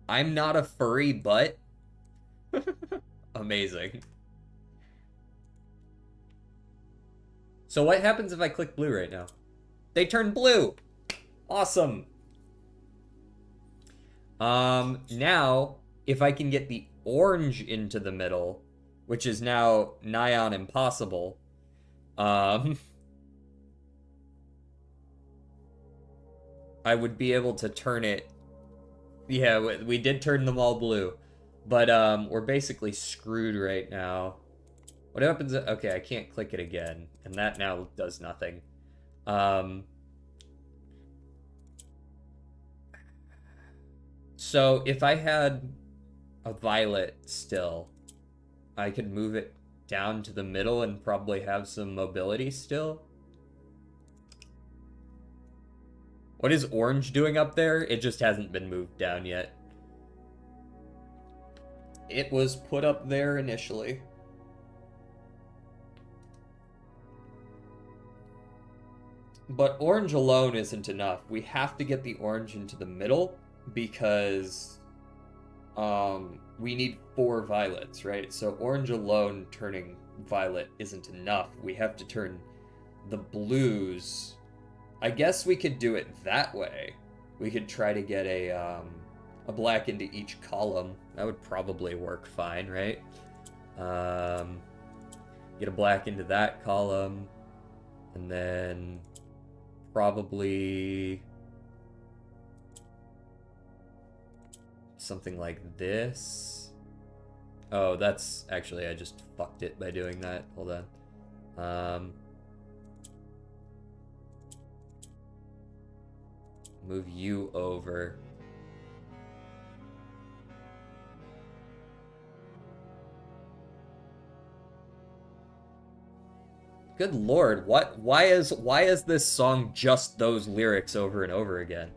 A: I'm not a furry butt. Amazing. So what happens if I click blue right now? They turn blue. Awesome. Now, if I can get the orange into the middle, which is now nigh on impossible, I would be able to turn it. Yeah, we did turn them all blue, but we're basically screwed right now. What happens? Okay, I can't click it again, and that now does nothing. So if I had a violet still, I could move it down to the middle and probably have some mobility still. What is orange doing up there? It just hasn't been moved down yet. It was put up there initially. But orange alone isn't enough. We have to get the orange into the middle because we need 4 violets, right? So orange alone turning violet isn't enough. We have to turn the blues. I guess we could do it that way. We could try to get a black into each column. That would probably work fine, right? Get a black into that column, and then probably something like this. Oh, that's actually, I just fucked it by doing that. Hold on. Move you over. Good lord, what? Why is this song just those lyrics over and over again?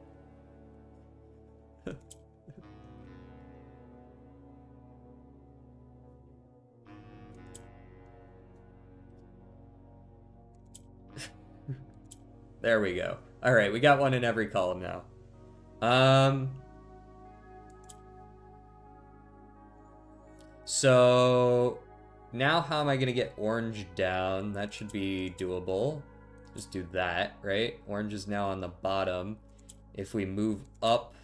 A: There we go. All right, we got one in every column now. So now how am I gonna get orange down? That should be doable. Just do that, right? Orange is now on the bottom. If we move up,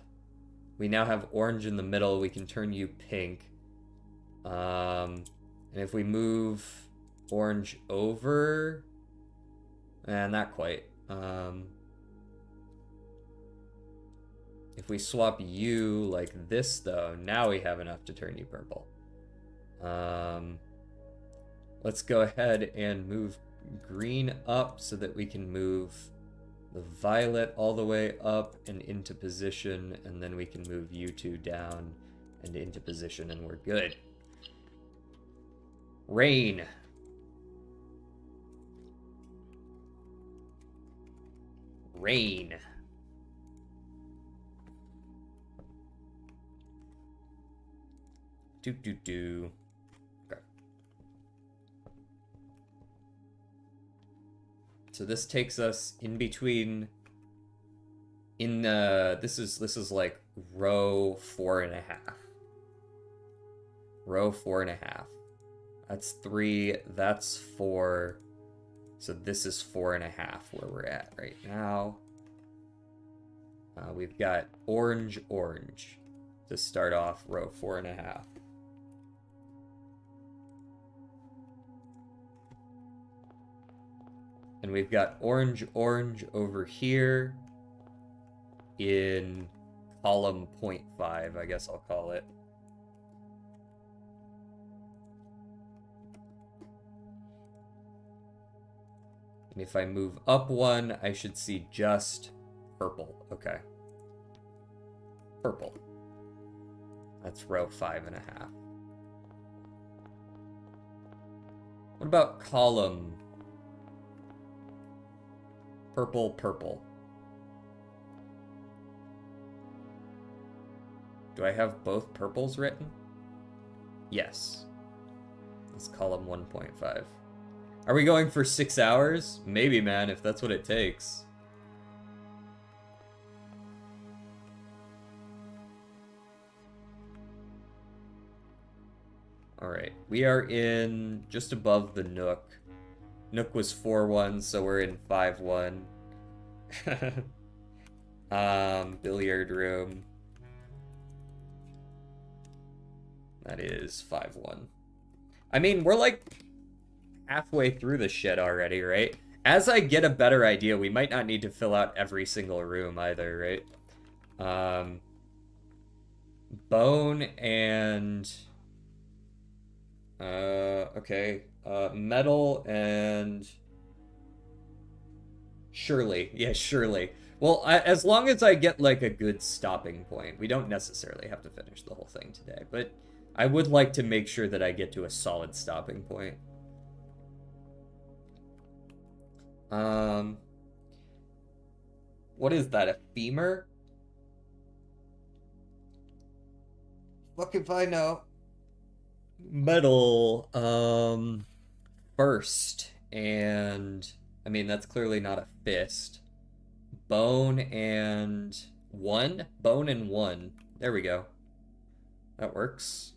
A: we now have orange in the middle. We can turn you pink. And if we move orange over, and not quite. If we swap you like this, though, now we have enough to turn you purple. Let's go ahead and move green up so that we can move the violet all the way up and into position, and then we can move you two down and into position, and we're good. Rain. Rain. Do. Okay. So this takes us in between. This is like row 4.5. Row 4.5. That's 3. That's 4. So this is 4.5 where we're at right now. We've got orange to start off row 4.5. And we've got orange over here in column 0.5, I guess I'll call it. And if I move up 1, I should see just purple. Okay. Purple. That's row 5.5. What about column? Purple. Do I have both purples written? Yes. That's column 1.5. Are we going for 6 hours? Maybe, man, if that's what it takes. Alright, we are in just above the Nook. Nook was 4-1, so we're in 5-1. Billiard room. That is 5-1. I mean, we're like halfway through the shit already, right? As I get a better idea, we might not need to fill out every single room either, right? Bone and... okay. Metal and... Shirley. Yeah, Shirley. Well, as long as I get, like, a good stopping point. We don't necessarily have to finish the whole thing today, but I would like to make sure that I get to a solid stopping point. What is that, a femur? Fuck if I know. Metal, first, and, I mean, that's clearly not a fist. Bone and 1? Bone and 1. There we go. That works.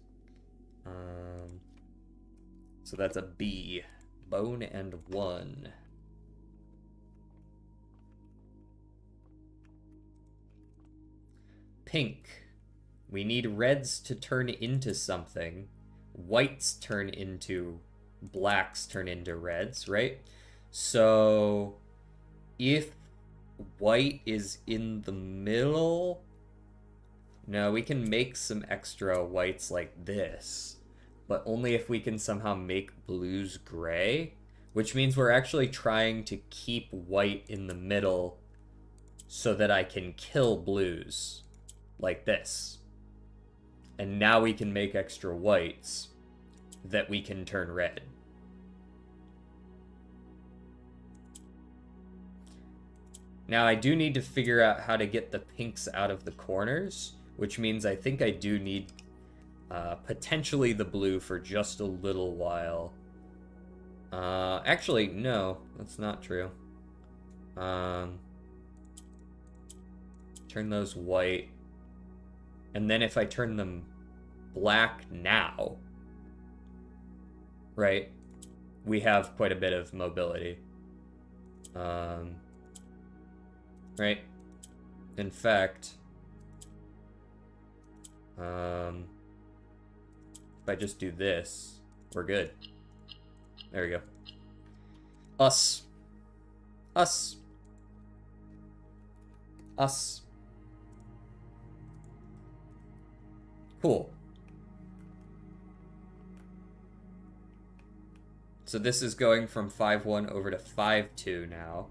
A: So that's a B. Bone and 1. Pink. We need reds to turn into something. Whites turn into blacks, turn into reds, right? So if white is in the middle, no, we can make some extra whites like this, but only if we can somehow make blues gray, which means we're actually trying to keep white in the middle so that I can kill blues like this. And now we can make extra whites that we can turn red. Now I do need to figure out how to get the pinks out of the corners, which means I think I do need potentially the blue for just a little while. Actually, no, that's not true. Um, turn those white. And then if I turn them black now, right, we have quite a bit of mobility. Right? In fact, if I just do this, we're good. There we go. Us. Us. Us. Cool. So this is going from 5-1 over to 5-2 now.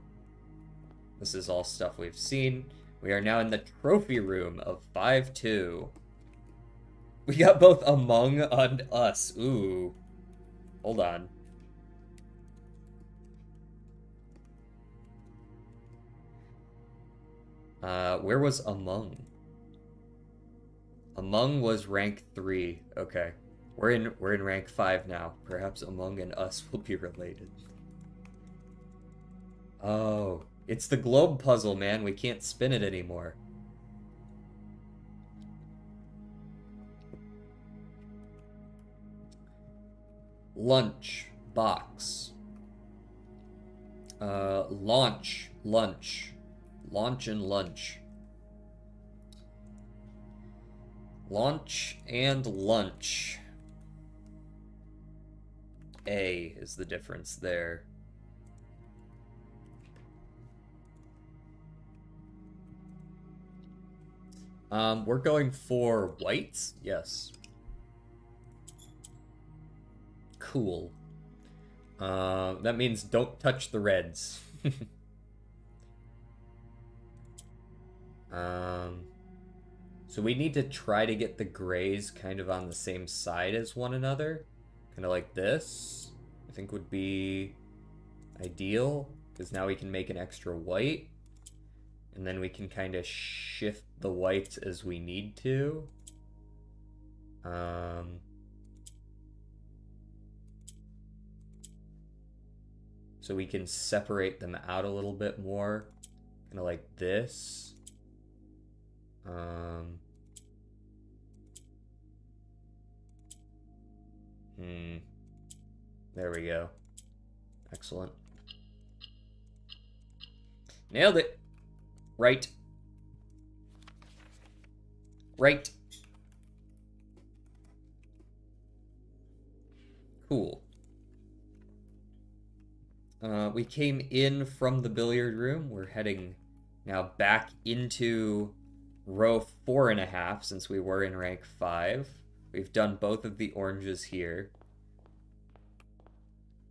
A: This is all stuff we've seen. We are now in the trophy room of 5-2. We got both Among and Us. Ooh. Hold on. Where was Among? Among was rank 3. Okay. We're in rank 5 now. Perhaps Among and Us will be related. Oh, it's the globe puzzle, man. We can't spin it anymore. Lunch box. Launch lunch. Launch and lunch. Launch and lunch. A is the difference there. We're going for whites? Yes. Cool. That means don't touch the reds. So we need to try to get the grays kind of on the same side as one another. Kind of like this, I think would be ideal, because now we can make an extra white. And then we can kind of shift the whites as we need to. So we can separate them out a little bit more, kind of like this. There we go. Excellent. Nailed it. Right. Right. Cool. We came in from the billiard room. We're heading now back into row 4.5 since we were in rank 5. We've done both of the oranges here.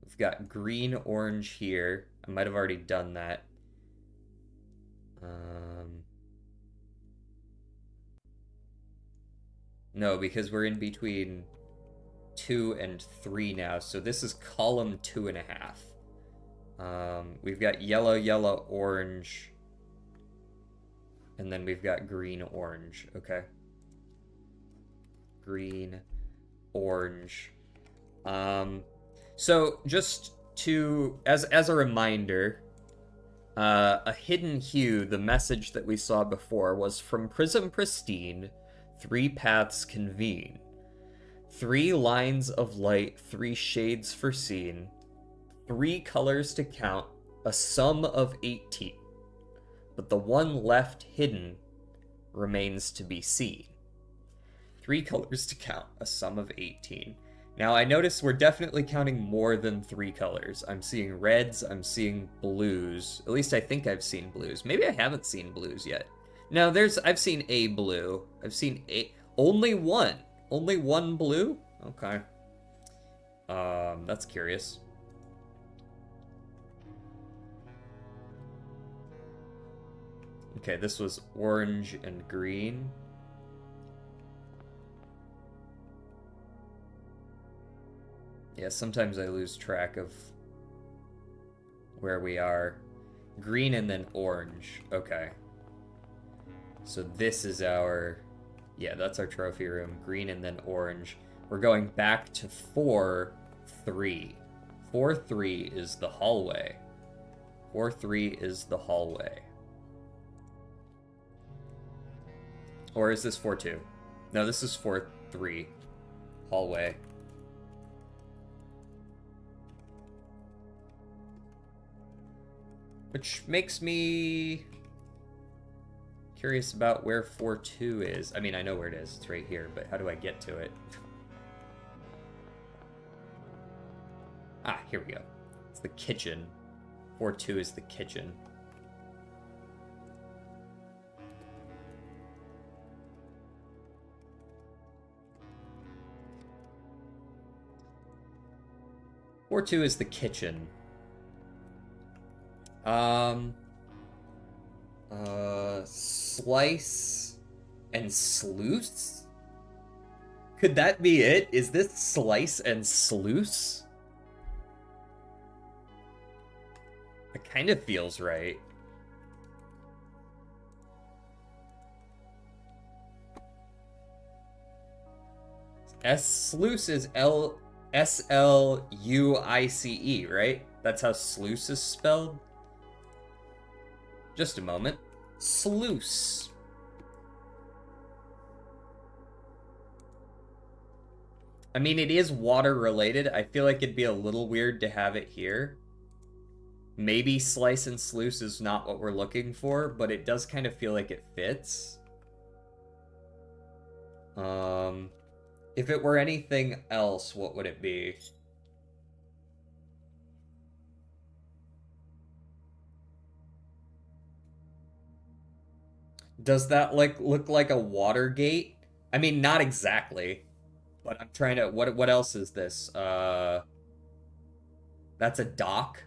A: We've got green, orange here. I might have already done that. No, because we're in between 2 and 3 now, so this is column 2.5. We've got yellow, yellow, orange, and then we've got green, orange. Okay. Green, orange. So just to, as a reminder, a hidden hue, the message that we saw before, was from Prism Pristine, 3 paths convene. 3 lines of light, 3 shades foreseen, 3 colors to count, a sum of 18. But the one left hidden remains to be seen. 3 colors to count, a sum of 18. Now I notice we're definitely counting more than 3 colors. I'm seeing reds, I'm seeing blues. At least I think I've seen blues. Maybe I haven't seen blues yet. No, I've seen a blue. I've seen only one. Only one blue? Okay. That's curious. Okay, this was orange and green. Yeah, sometimes I lose track of where we are. Green and then orange. Okay. So this is our... Yeah, that's our trophy room. Green and then orange. We're going back to 4-3. 4-3 is the hallway. 4-3 is the hallway. Or is this 4-2? No, this is 4-3. Hallway. Which makes me curious about where 4-2 is. I mean, I know where it is. It's right here, but how do I get to it? Ah, here we go. It's the kitchen. 4-2 is the kitchen. Or 2 is the kitchen. Slice and sluice? Could that be it? Is this slice and sluice? It kind of feels right. Sluice is Sluice, right? That's how sluice is spelled? Just a moment. Sluice. I mean, it is water related. I feel like it'd be a little weird to have it here. Maybe slice and sluice is not what we're looking for, but it does kind of feel like it fits. If it were anything else, what would it be? Does that look like a water gate? I mean, not exactly. But I'm trying to what else is this? That's a dock?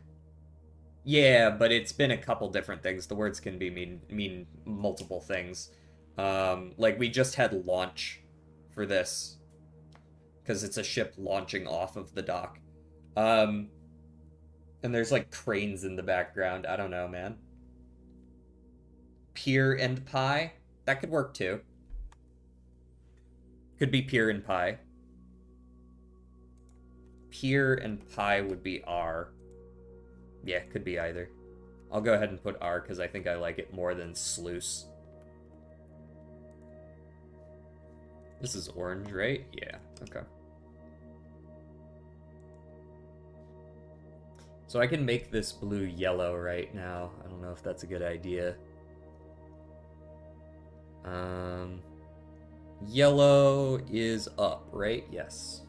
A: Yeah, but it's been a couple different things. The words can be mean multiple things. Like we just had launch for this. Because it's a ship launching off of the dock. And there's like cranes in the background. I don't know, man. Pier and pie? That could work too. Could be pier and pie. Pier and pie would be R. Yeah, could be either. I'll go ahead and put R because I think I like it more than sluice. This is orange, right? Yeah, okay. So I can make this blue yellow right now. I don't know if that's a good idea. Yellow is up, right? Yes.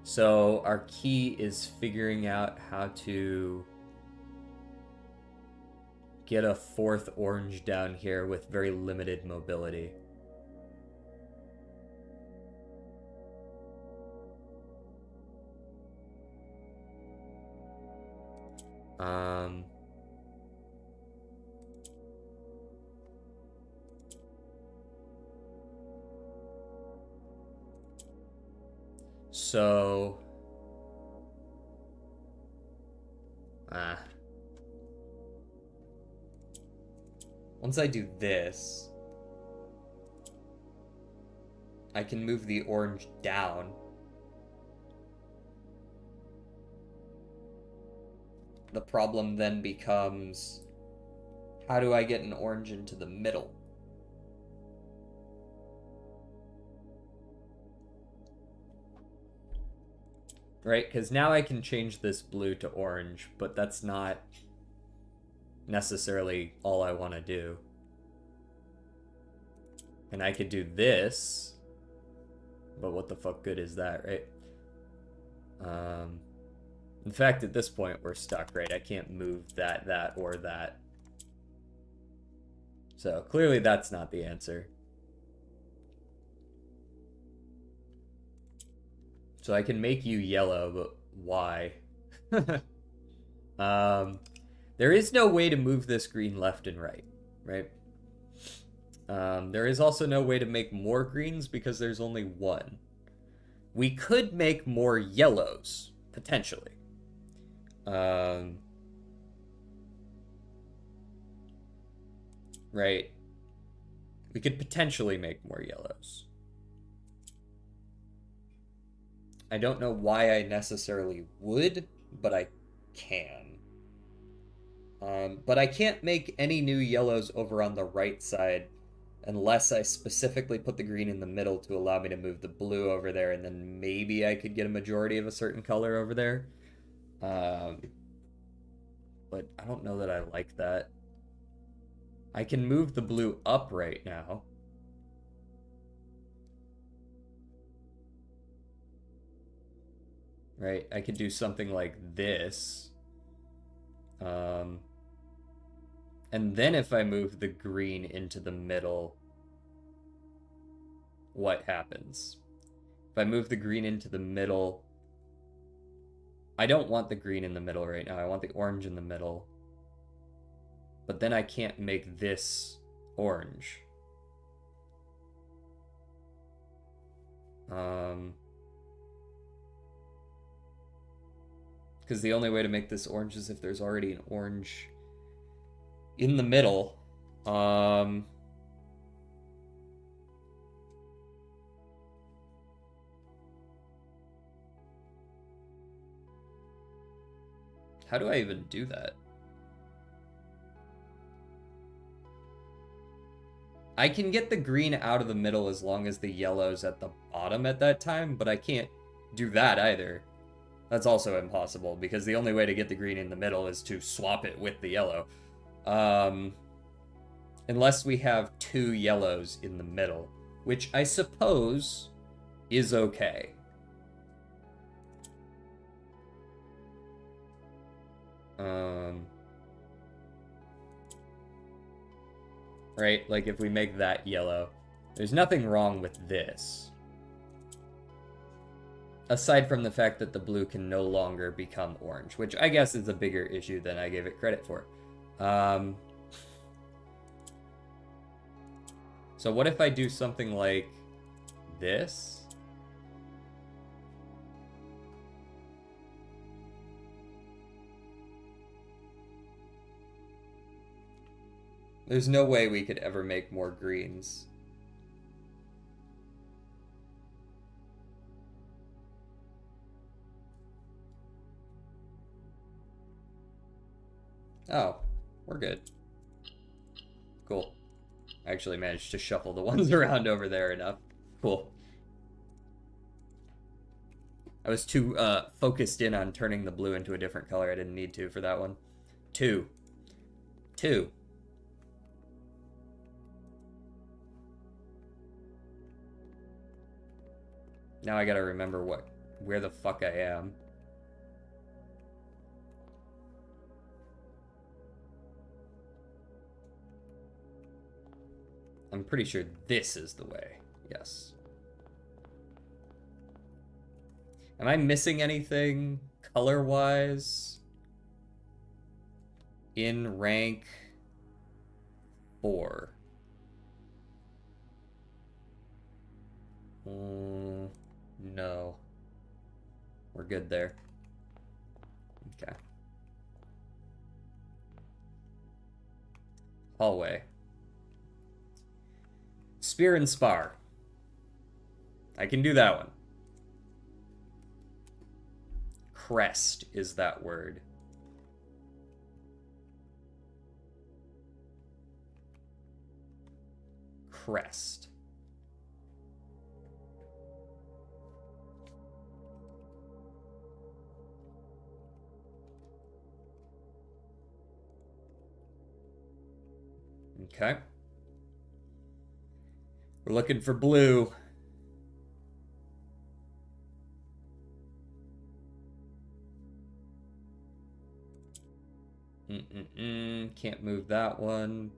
A: So our key is figuring out how to get a fourth orange down here with very limited mobility. So, once I do this, I can move the orange down. The problem then becomes, how do I get an orange into the middle? Right, because now I can change this blue to orange, but that's not necessarily all I want to do. And I could do this, but what the fuck good is that, right? In fact, at this point, we're stuck, right? I can't move that, or that. So clearly that's not the answer. So I can make you yellow, but why? There is no way to move this green left and right, right? There is also no way to make more greens because there's only one. We could make more yellows, potentially. Right? We could potentially make more yellows. I don't know why I necessarily would, but I can. But I can't make any new yellows over on the right side unless I specifically put the green in the middle to allow me to move the blue over there, and then maybe I could get a majority of a certain color over there. But I don't know that I like that. I can move the blue up right now. Right, I could do something like this. And then if I move the green into the middle, what happens? If I move the green into the middle, I don't want the green in the middle right now. I want the orange in the middle. But then I can't make this orange. Because the only way to make this orange is if there's already an orange in the middle. How do I even do that? I can get the green out of the middle as long as the yellow's at the bottom at that time, but I can't do that either. That's also impossible, because the only way to get the green in the middle is to swap it with the yellow. Unless we have two yellows in the middle, which I suppose is okay. Right, like if we make that yellow, there's nothing wrong with this. Aside from the fact that the blue can no longer become orange, which I guess is a bigger issue than I gave it credit for. So what if I do something like this? There's no way we could ever make more greens. Oh, we're good. Cool. I actually managed to shuffle the ones around over there enough. Cool. I was too focused in on turning the blue into a different color. I didn't need to for that one. Two. Now I gotta remember where the fuck I am. I'm pretty sure this is the way. Yes. Am I missing anything color-wise? In rank 4. No. We're good there. Okay. Hallway. Spear and spar. I can do that one. Crest is that word. Crest. Okay. We're looking for blue. Can't move that one.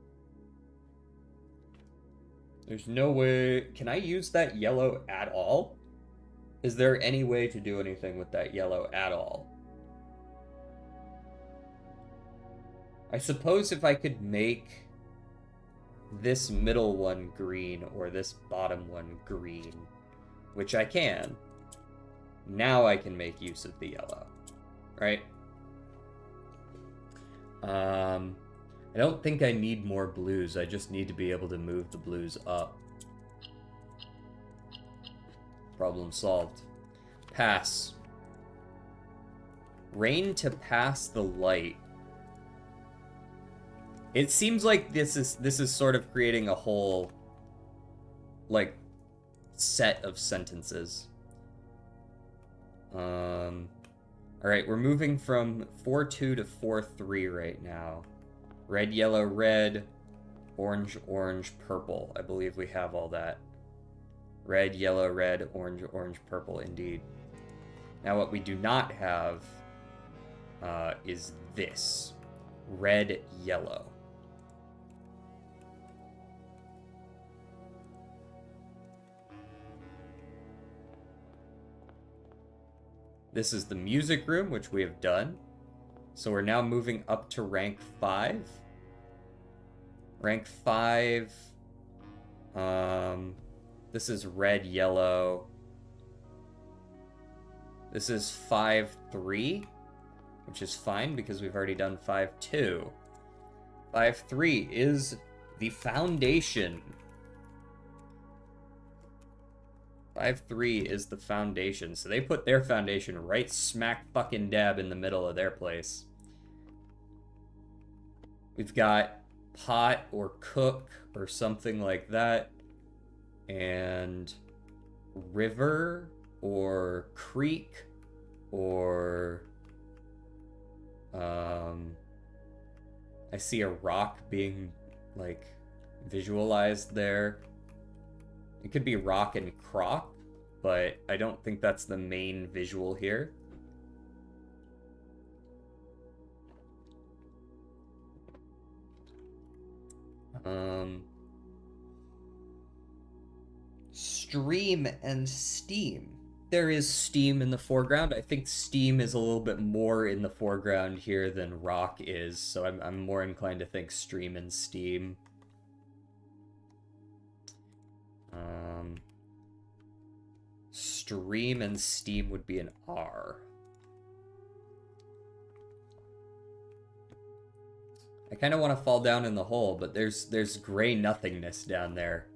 A: There's no way. Can I use that yellow at all? Is there any way to do anything with that yellow at all? I suppose if I could make this middle one green or this bottom one green, which I can, now I can make use of the yellow, right? I don't think I need more blues. I just need to be able to move the blues up. Problem solved. Pass. Rain to pass the light. It seems like this is sort of creating a whole, like, set of sentences. Alright, we're moving from 4-2 to 4-3 right now. Red, yellow, red, orange, orange, purple. I believe we have all that. Red, yellow, red, orange, orange, purple, indeed. Now what we do not have is this. Red, yellow. This is the music room, which we have done. So we're now moving up to rank 5. Rank 5. This is red, yellow. This is 5-3, which is fine because we've already done 5-2. 5-3 is the foundation. 5-3 is the foundation. So they put their foundation right smack fucking dab in the middle of their place. We've got pot or cook or something like that. And river or creek or I see a rock being like visualized there. It could be rock and croc, but I don't think that's the main visual here. Stream and steam. There is steam in the foreground. I think steam is a little bit more in the foreground here than rock is, so I'm more inclined to think stream and steam. Stream and steam would be an R. I kind of want to fall down in the hole, but there's gray nothingness down there.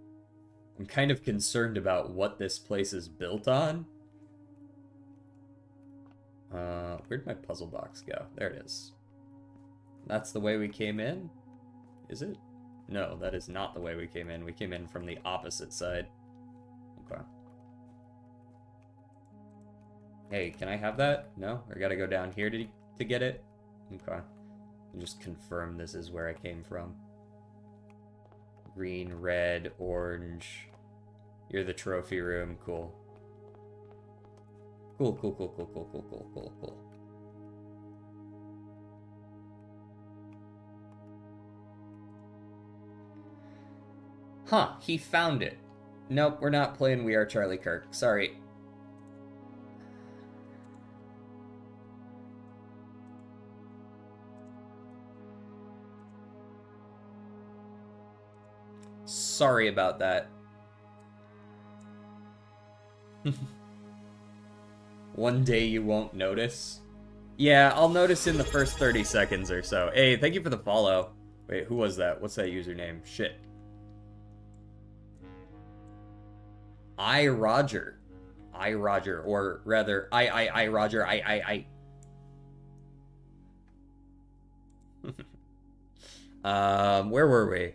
A: I'm kind of concerned about what this place is built on. Where'd my puzzle box go? There it is. That's the way we came in? Is it? No, that is not the way we came in. We came in from the opposite side. Okay. Hey, can I have that? No? I gotta go down here to get it? Okay. And just confirm this is where I came from. Green, red, orange. You're the trophy room. Cool. Cool, cool, cool, cool, cool, cool, cool, cool, cool. Huh, he found it. Nope, we're not playing We Are Charlie Kirk. Sorry. Sorry about that. One day you won't notice. Yeah, I'll notice in the first 30 seconds or so. Hey, thank you for the follow. Wait, who was that? What's that username? Shit. Roger. Roger, or rather, Roger, where were we?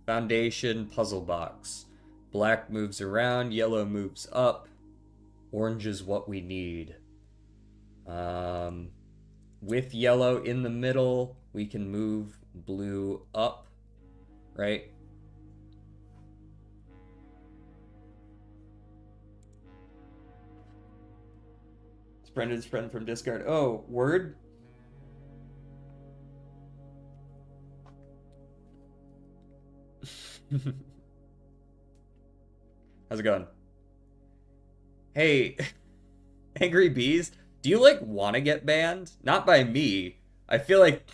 A: Foundation, puzzle box. Black moves around, yellow moves up. Orange is what we need. With yellow in the middle, we can move blue up, right? It's Brendan's friend from Discard. Oh, word? How's it going? Hey, Angry Bees, do you, like, want to get banned? Not by me. I feel like...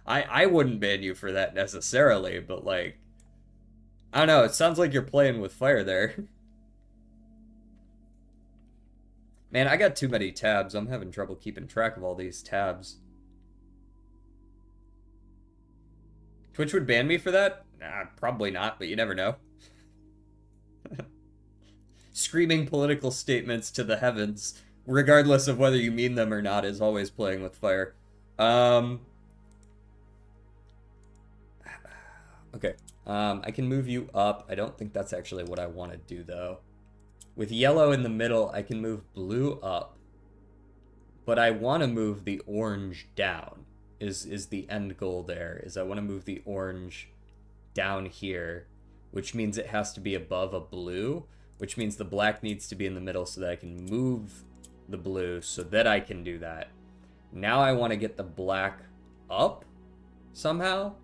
A: I wouldn't ban you for that necessarily, but, like... I don't know, it sounds like you're playing with fire there. Man, I got too many tabs. I'm having trouble keeping track of all these tabs. Twitch would ban me for that? Nah, probably not, but you never know. Screaming political statements to the heavens, regardless of whether you mean them or not, is always playing with fire. Um, okay. I can move you up. I don't think that's actually what I want to do, though. With yellow in the middle, I can move blue up. But I want to move the orange down, is the end goal there, is I want to move the orange down here, which means it has to be above a blue, which means the black needs to be in the middle so that I can move the blue so that I can do that. Now I want to get the black up somehow,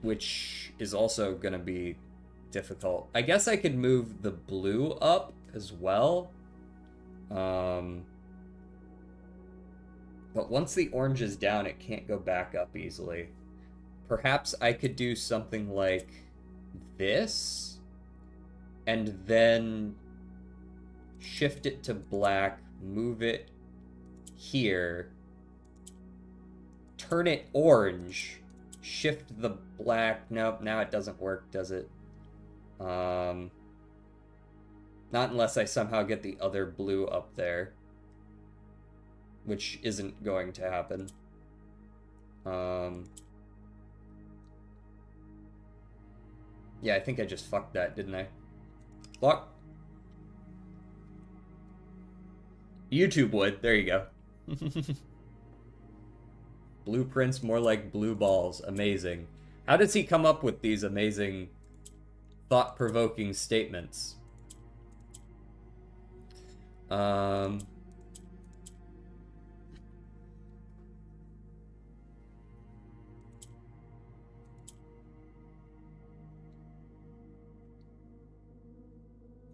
A: which is also going to be difficult. I guess I could move the blue up as well. But once the orange is down, it can't go back up easily. Perhaps I could do something like this, and then shift it to black, move it here, turn it orange, shift the black. Nope, now it doesn't work, does it? Not unless I somehow get the other blue up there, which isn't going to happen. Yeah, I think I just fucked that, didn't I? Fuck. YouTube would. There you go. Blueprints more like blue balls. Amazing. How does he come up with these amazing, thought-provoking statements?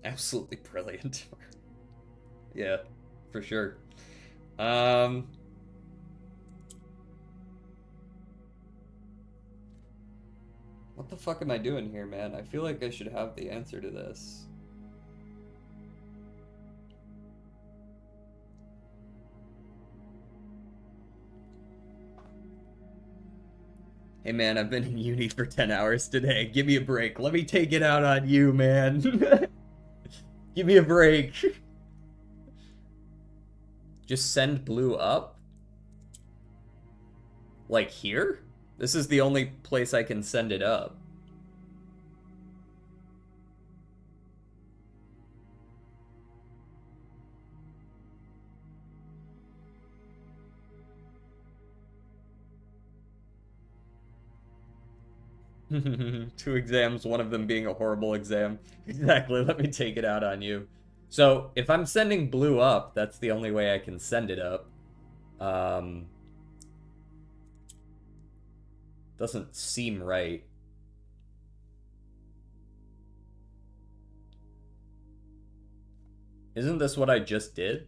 A: Absolutely brilliant. Yeah, for sure. What the fuck am I doing here, man? I feel like I should have the answer to this. Hey man, I've been in uni for 10 hours today. Give me a break. Let me take it out on you, man. Give me a break. Just send blue up? Like here? This is the only place I can send it up. Two exams, one of them being a horrible exam. Exactly, let me take it out on you. So, if I'm sending blue up, that's the only way I can send it up. Doesn't seem right. Isn't this what I just did?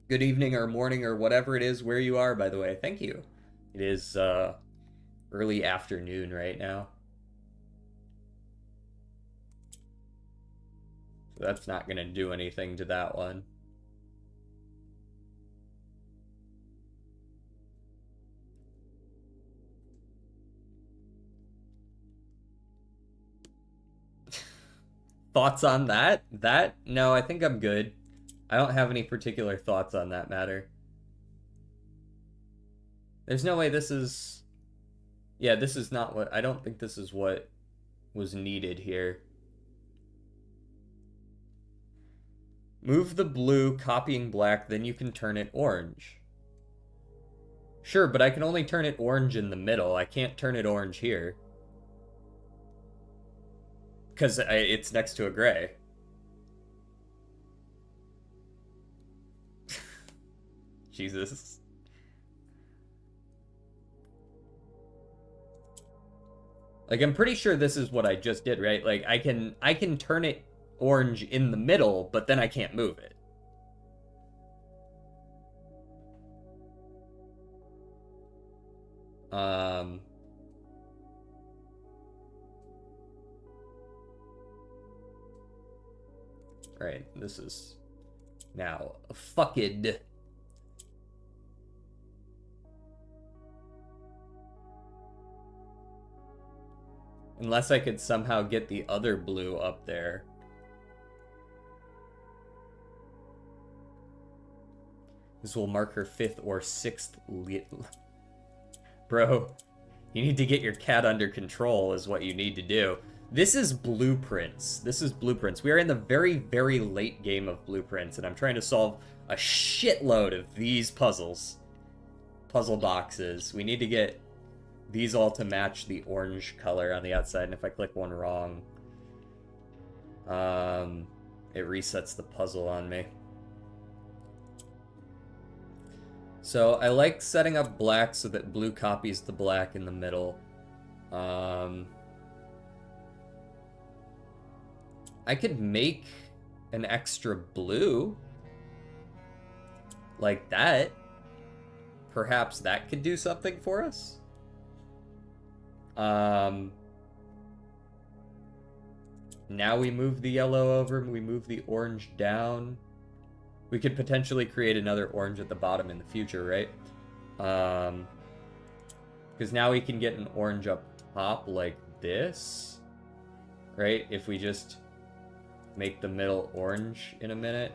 A: Good evening or morning or whatever it is where you are, by the way. Thank you. It is early afternoon right now. So that's not going to do anything to that one. Thoughts on that? No, I think I'm good. I don't have any particular thoughts on that matter. There's no way this is... Yeah, this is not what... I don't think this is what was needed here. Move the blue, copying black, then you can turn it orange. Sure, but I can only turn it orange in the middle. I can't turn it orange here. Because it's next to a gray. Jesus. Like, I'm pretty sure this is what I just did, right? Like, I can turn it orange in the middle, but then I can't move it. Right, this is now a fucking... Unless I could somehow get the other blue up there. This will mark her 5th or 6th Bro, you need to get your cat under control is what you need to do. This is Blueprints. This is Blueprints. We are in the very, very late game of Blueprints, and I'm trying to solve a shitload of these puzzles. Puzzle boxes. We need to get these all to match the orange color on the outside, and if I click one wrong, it resets the puzzle on me. So I like setting up black so that blue copies the black in the middle. I could make an extra blue like that. Perhaps that could do something for us. Now we move the yellow over, we move the orange down. We could potentially create another orange at the bottom in the future, right? Because now we can get an orange up top like this, right? If we just make the middle orange in a minute.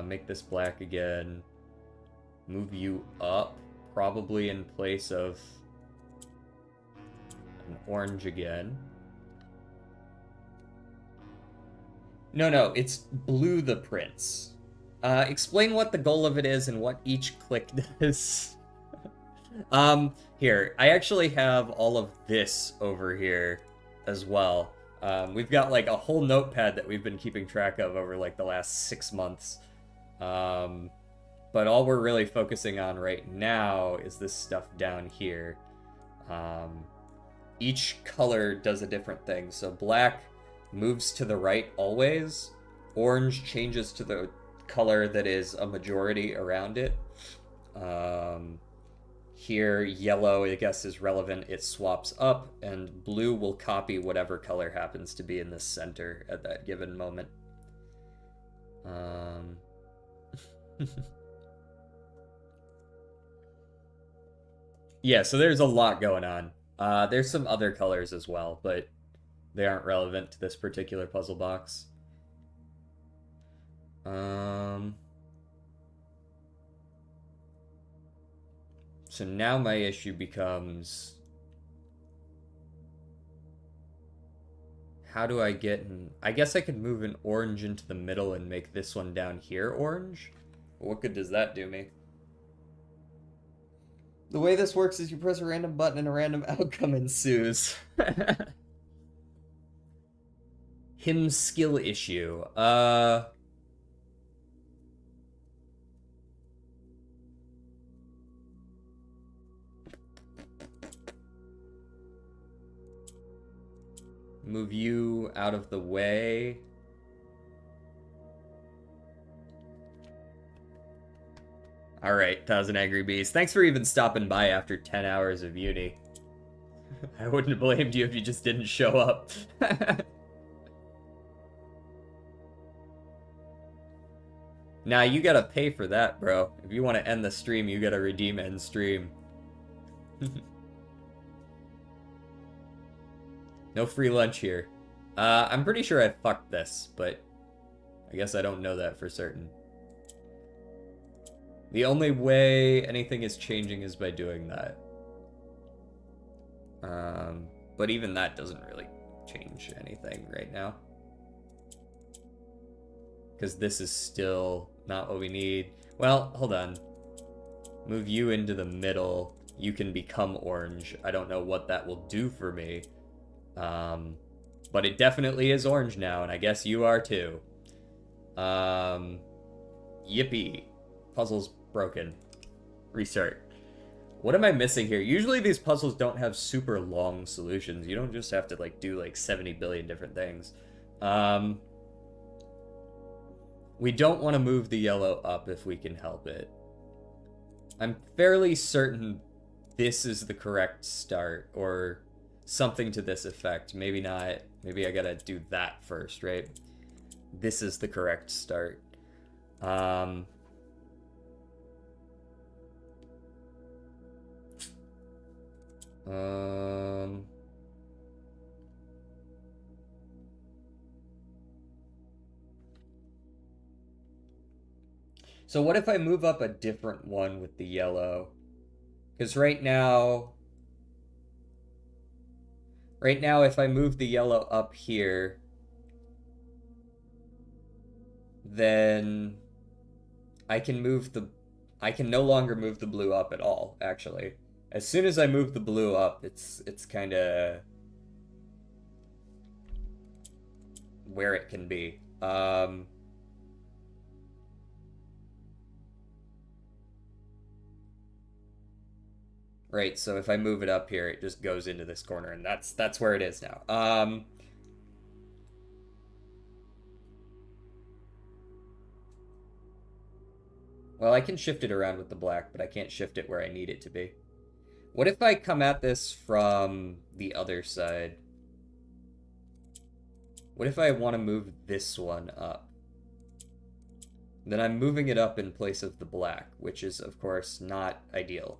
A: Make this black again. Move you up, probably in place of an orange again. No, it's Blue the Prince. Explain what the goal of it is and what each click does. Here, I actually have all of this over here as well. We've got like a whole notepad that we've been keeping track of over like the last 6 months. But all we're really focusing on right now is this stuff down here. Each color does a different thing. So black moves to the right always. Orange changes to the color that is a majority around it. Here, yellow, I guess, is relevant. It swaps up, and blue will copy whatever color happens to be in the center at that given moment. Yeah, so there's a lot going on. There's some other colors as well, but they aren't relevant to this particular puzzle box. So now my issue becomes, how do I get I guess I could move an orange into the middle and make this one down here orange. What good does that do me? The way this works is you press a random button and a random outcome ensues. Him skill issue. Move you out of the way. Alright, 1,000 Angry Bees. Thanks for even stopping by after 10 hours of uni. I wouldn't have blamed you if you just didn't show up. Nah, you gotta pay for that, bro. If you want to end the stream, you gotta redeem end stream. No free lunch here. I'm pretty sure I fucked this, but I guess I don't know that for certain. The only way anything is changing is by doing that. But even that doesn't really change anything right now. Because this is still not what we need. Well, hold on. Move you into the middle. You can become orange. I don't know what that will do for me. But it definitely is orange now, and I guess you are too. Yippee. Puzzle's broken. Restart. What am I missing here? Usually these puzzles don't have super long solutions. You don't just have to like do like 70 billion different things. We don't want to move the yellow up if we can help it. I'm fairly certain this is the correct start, or something to this effect. Maybe not. Maybe I gotta do that first, right? This is the correct start. So what if I move up a different one with the yellow? Because right now, if I move the yellow up here, then I can no longer move the blue up at all, actually. As soon as I move the blue up, it's kind of where it can be. Right, so if I move it up here, it just goes into this corner, and that's where it is now. Well, I can shift it around with the black, but I can't shift it where I need it to be. What if I come at this from the other side? What if I want to move this one up? Then I'm moving it up in place of the black, which is, of course, not ideal.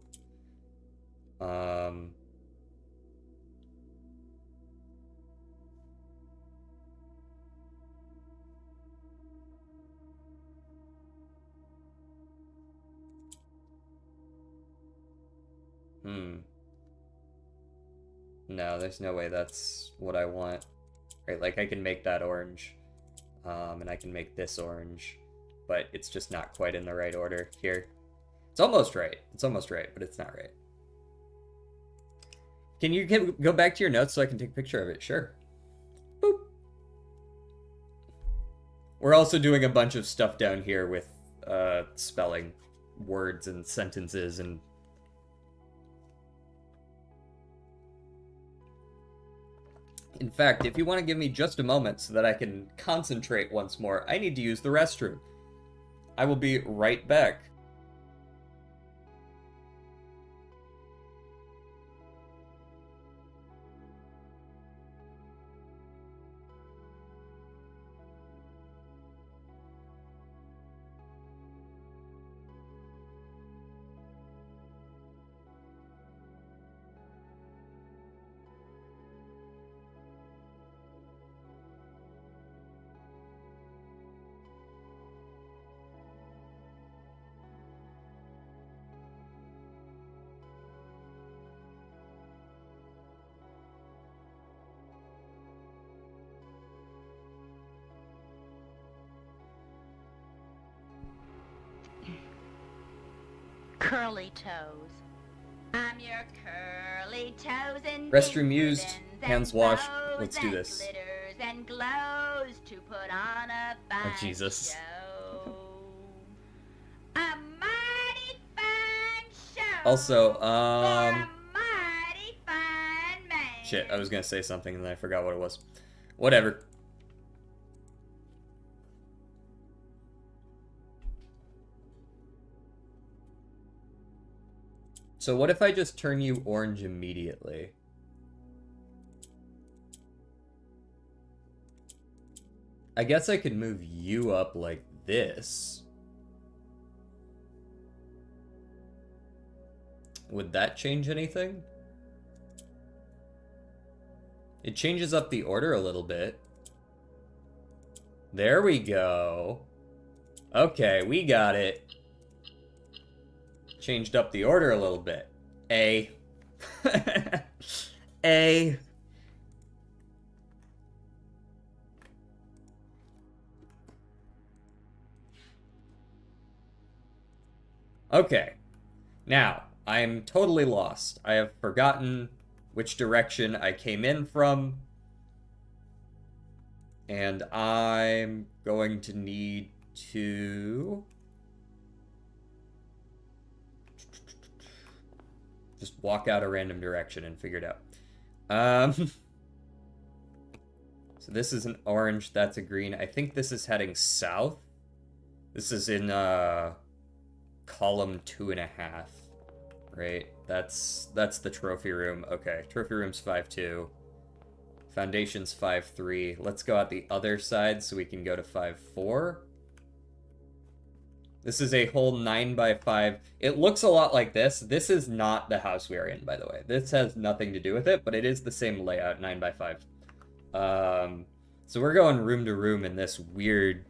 A: No, there's no way that's what I want. Right, like I can make that orange, and I can make this orange, but it's just not quite in the right order here. It's almost right. It's almost right, but it's not right. Can you go back to your notes so I can take a picture of it? Sure. Boop. We're also doing a bunch of stuff down here with spelling words and sentences and... In fact, if you want to give me just a moment so that I can concentrate once more, I need to use the restroom. I will be right back.
C: Curly toes. I'm your curly toes and
A: restroom used, hands washed. Let's do this.
C: Glitters and glows to put on a fine
A: Oh, Jesus.
C: show. A mighty fine show.
A: Also,
C: for a mighty fine man.
A: Shit, I was gonna say something and then I forgot what it was. Whatever. So what if I just turn you orange immediately? I guess I could move you up like this. Would that change anything? It changes up the order a little bit. There we go. Okay, we got it. Changed up the order a little bit. A. A. Okay. Now, I'm totally lost. I have forgotten which direction I came in from. And I'm going to need to... just walk out a random direction and figure it out. So this is an orange, that's a green. I think this is heading south. This is in column 2.5, right? That's the trophy room. Okay, trophy room's 5-2. Foundation's 5-3. Let's go out the other side so we can go to 5-4. This is a whole 9x5. It looks a lot like this. This is not the house we are in, by the way. This has nothing to do with it, but it is the same layout, 9x5. So we're going room to room in this weird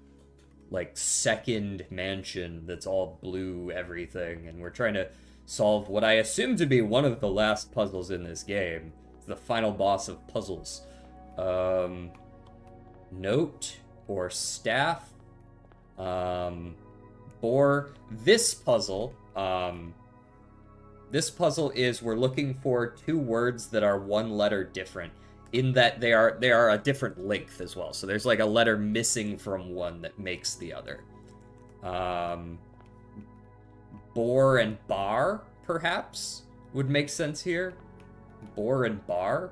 A: like second mansion that's all blue everything, and we're trying to solve what I assume to be one of the last puzzles in this game. It's the final boss of puzzles. Note or staff. Boar. This puzzle is we're looking for two words that are one letter different, in that they are a different length as well. So there's like a letter missing from one that makes the other. Boar and bar, perhaps, would make sense here. Boar and bar.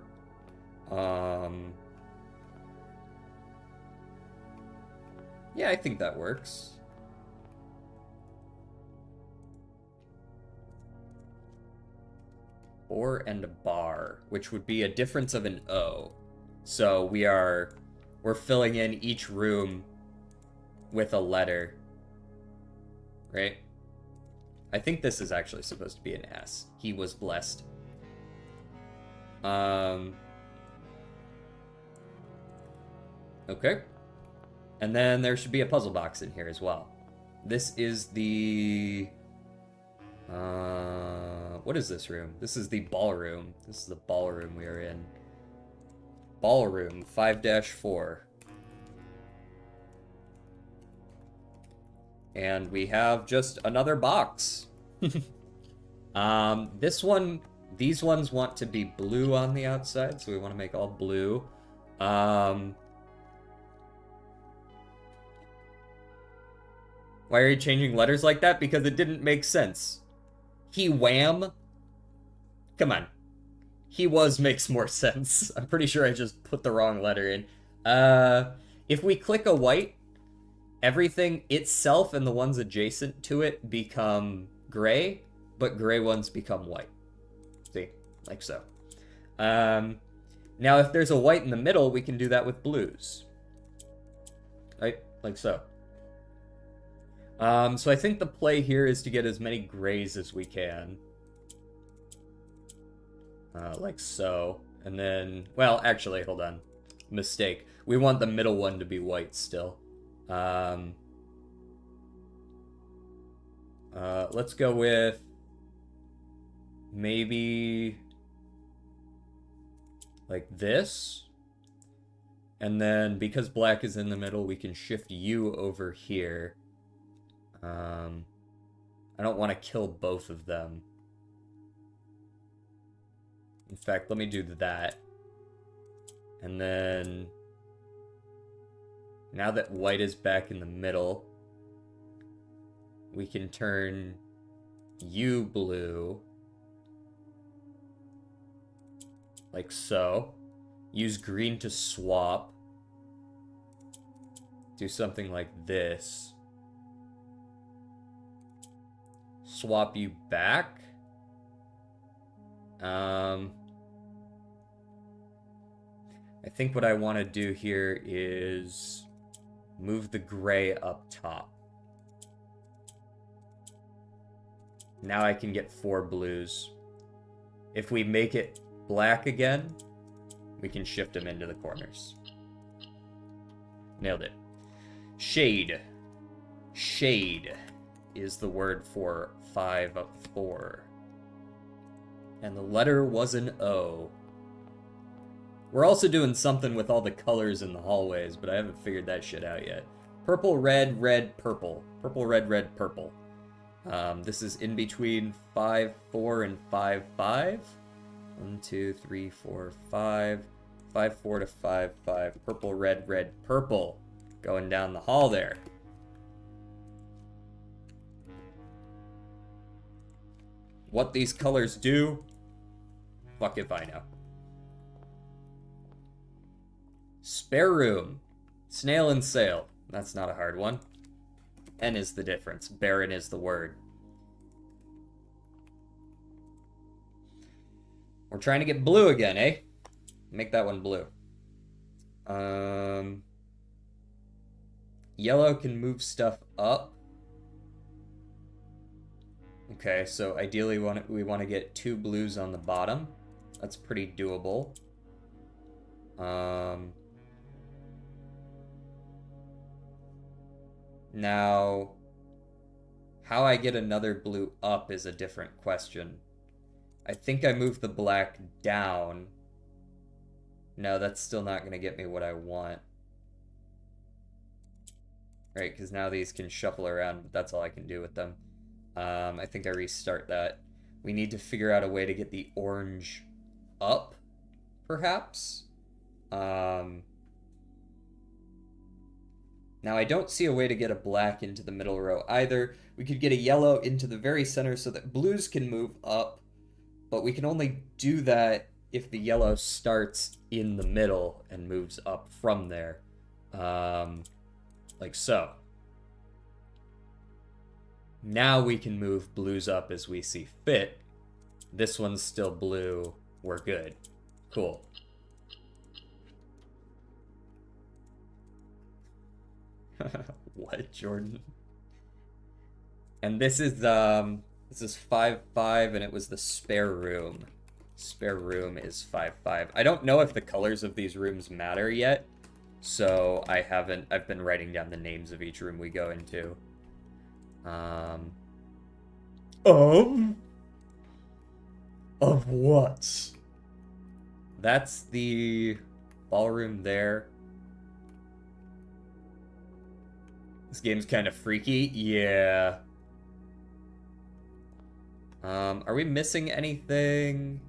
A: Yeah, I think that works. Or and a bar, which would be a difference of an O. So we're filling in each room with a letter, right? I think this is actually supposed to be an S. He was blessed. Okay. And then there should be a puzzle box in here as well. This is the... what is this room? This is the ballroom. This is the ballroom we are in. Ballroom 5-4. And we have just another box. This one, these ones want to be blue on the outside, so we want to make all blue. Why are you changing letters like that? Because it didn't make sense. He wham? Come on. He was makes more sense. I'm pretty sure I just put the wrong letter in. If we click a white, everything itself and the ones adjacent to it become gray, but gray ones become white. See? Like so. Now if there's a white in the middle, we can do that with blues. Right? Like so. So I think the play here is to get as many grays as we can. Like so. And then, well, actually, hold on. Mistake. We want the middle one to be white still. Let's go with maybe like this. And then because black is in the middle, we can shift you over here. I don't want to kill both of them. In fact, let me do that. And then, now that white is back in the middle, we can turn you blue. Like so. Use green to swap. Do something like this. Swap you back. I think what I want to do here is move the gray up top. Now I can get 4 blues. If we make it black again, we can shift them into the corners. Nailed it. Shade. Shade is the word for 5-4. And the letter was an O. We're also doing something with all the colors in the hallways, but I haven't figured that shit out yet. Purple, red, red, purple. Purple, red, red, purple. This is in between 5-4 and 5-5. 1, 2, 3, 4, 5. 5-4 to 5-5. Purple, red, red, purple. Going down the hall there. What these colors do? Fuck if I know. Spare room. Snail and sail. That's not a hard one. N is the difference. Barren is the word. We're trying to get blue again, eh? Make that one blue. Yellow can move stuff up. Okay, so ideally we want to get 2 blues on the bottom. That's pretty doable. Now, how I get another blue up is a different question. I think I moved the black down. No, that's still not going to get me what I want. Right, because now these can shuffle around, but that's all I can do with them. I think I restart that. We need to figure out a way to get the orange up, perhaps. Now, I don't see a way to get a black into the middle row either. We could get a yellow into the very center so that blues can move up, but we can only do that if the yellow starts in the middle and moves up from there. Like so. Now we can move blues up as we see fit. This one's still blue. We're good. Cool. What, Jordan? And this is 5-5 and it was the spare room. Spare room is 5-5. I don't know if the colors of these rooms matter yet. So I've been writing down the names of each room we go into. Of what? That's the ballroom there. This game's kind of freaky. Yeah. Are we missing anything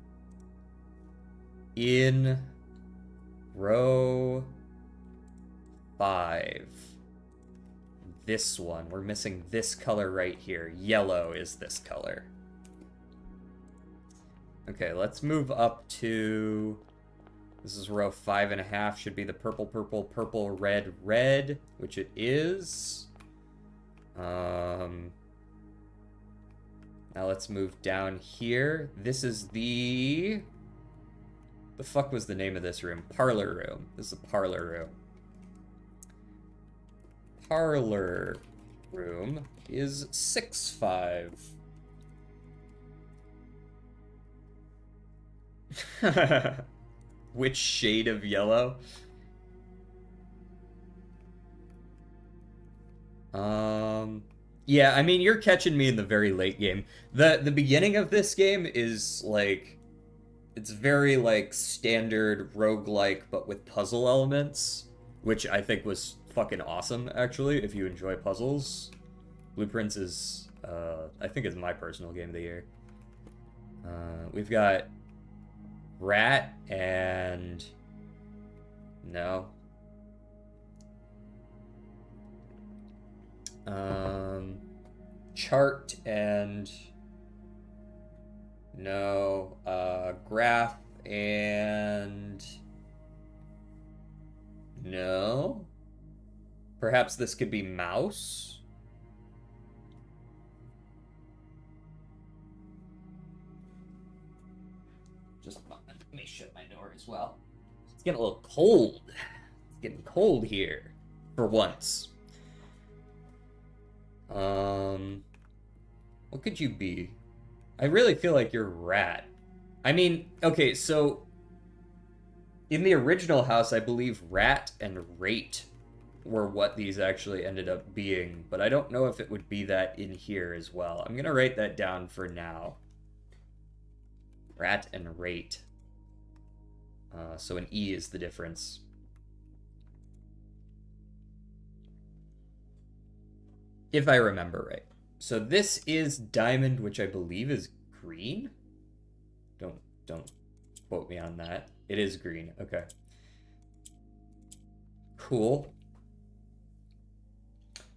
A: in row 5? This one. We're missing this color right here. Yellow is this color. Okay, let's move up to... This is row 5.5. Should be the purple, purple, purple, red, red, which it is. Now let's move down here. This is the... The fuck was the name of this room? Parlor room. This is a parlor room. Parlor room is 6-5. Which shade of yellow? Yeah, I mean, you're catching me in the very late game. The beginning of this game is like, it's very like standard roguelike but with puzzle elements, which I think was fucking awesome actually if you enjoy puzzles. Blueprints is I think is my personal game of the year. We've got Rat and no. Chart and no. Graph and no. Perhaps this could be Mouse. Just let me shut my door as well. It's getting a little cold. It's getting cold here for once. What could you be? I really feel like you're Rat. I mean, okay, so in the original house, I believe Rat and Rate were what these actually ended up being, but I don't know if it would be that in here as well. I'm gonna write that down for now. Rat and Rate. So an E is the difference. If I remember right. So this is diamond, which I believe is green? Don't quote me on that. It is green. Okay. Cool.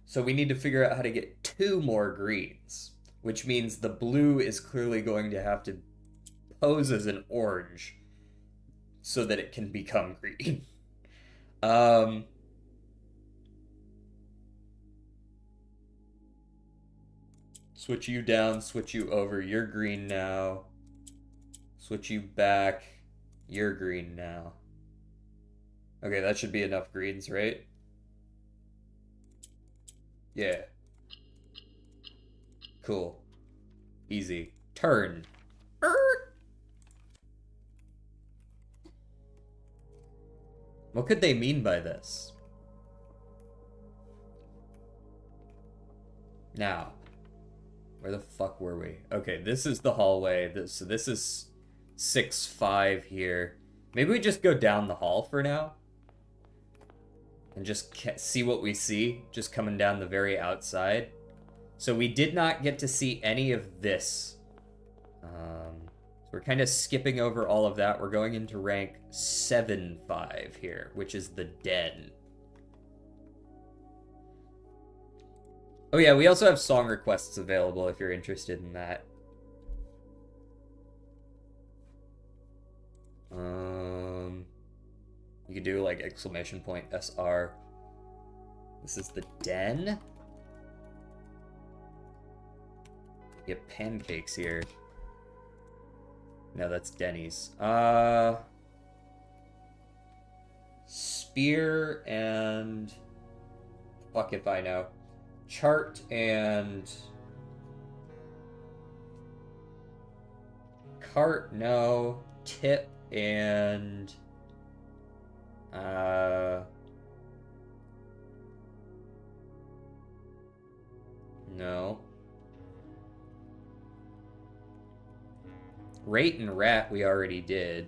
A: So we need to figure out how to get 2 more greens, which means the blue is clearly going to have to pose as an orange so that it can become green. Switch you down, switch you over. You're green now. Switch you back. You're green now. Okay, that should be enough greens, right? Yeah. Cool. Easy. Turn. What could they mean by this? Now, where the fuck were we? Okay, this is the hallway. So this is 6-5 here. Maybe we just go down the hall for now. And just see what we see, just coming down the very outside. So we did not get to see any of this. So we're kind of skipping over all of that. We're going into rank 7-5 here, which is the den. Oh yeah, we also have song requests available if you're interested in that. You could do like exclamation point SR. This is the den. You have pancakes here. No, that's Denny's. Spear and... Fuck if I know. Chart and... Cart, no. Tip and... No. Rate and rat we already did.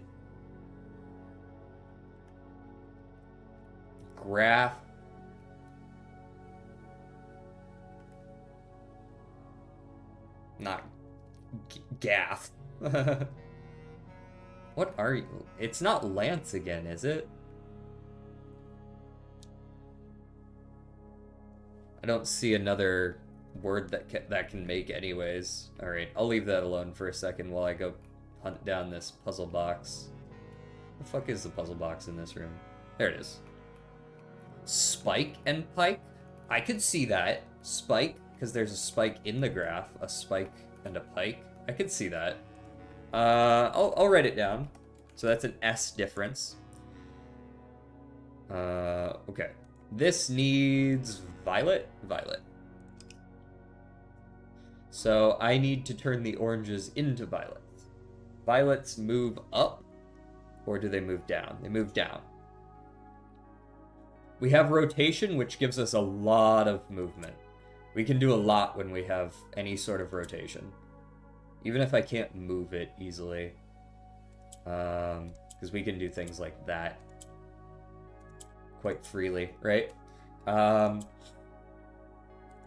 A: Graph. Not gaff. What are you? It's not Lance again, is it? I don't see another word that can make anyways. Alright, I'll leave that alone for a second while I go hunt down this puzzle box. The fuck is the puzzle box in this room? There it is. Spike and pike? I could see that. Spike, because there's a spike in the graph. A spike and a pike. I could see that. I'll write it down. So that's an S difference. Okay. This needs violet. Violet. So I need to turn the oranges into violets. Violets move up, or do they move down? They move down. We have rotation, which gives us a lot of movement. We can do a lot when we have any sort of rotation. Even if I can't move it easily. Because we can do things like that quite freely, right?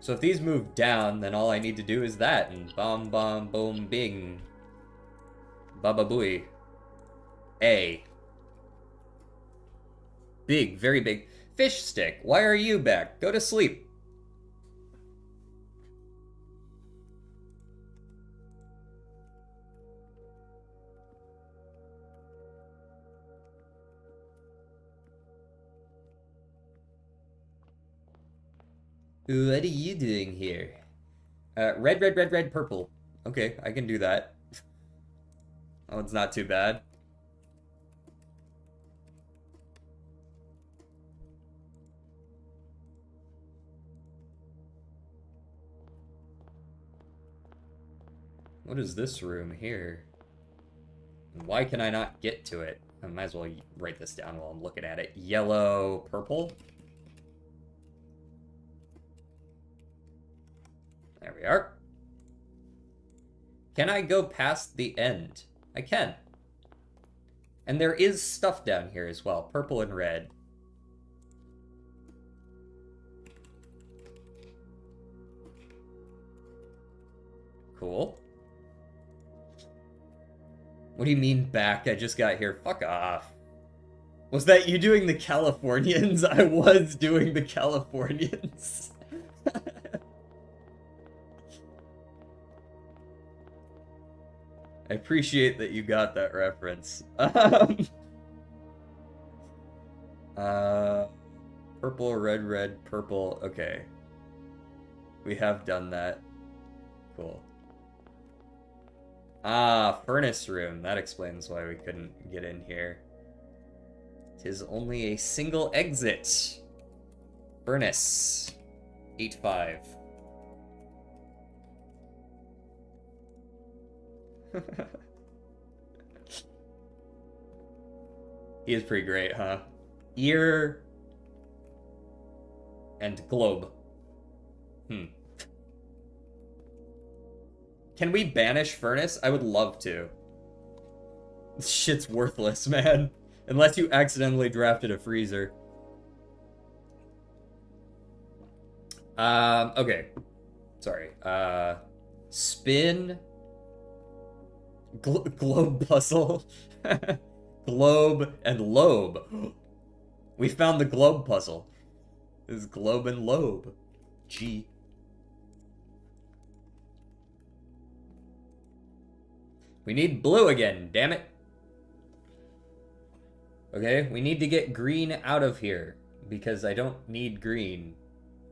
A: So if these move down, then all I need to do is that, and bom bom boom bing. Baba booey. A. Big, very big. Fish stick, why are you back? Go to sleep. What are you doing here? Red, red, red, red, purple. Okay, I can do that. Oh, it's not too bad. What is this room here? Why can I not get to it? I might as well write this down while I'm looking at it. Yellow, purple. There we are. Can I go past the end? I can. And there is stuff down here as well. Purple and red. Cool. What do you mean back? I just got here. Fuck off. Was that you doing the Californians? I was doing the Californians. I appreciate that you got that reference. Purple, red, red, purple. Okay. We have done that. Cool. Ah, furnace room. That explains why we couldn't get in here. 'Tis only a single exit. Furnace. 8-5. He is pretty great, huh? Ear and globe. Can we banish Furnace? I would love to. This shit's worthless, man. Unless you accidentally drafted a freezer. Okay. Sorry. Spin. Globe puzzle. Globe and lobe. We found the globe puzzle. This is globe and lobe. G. We need blue again, damn it. Okay, we need to get green out of here because I don't need green.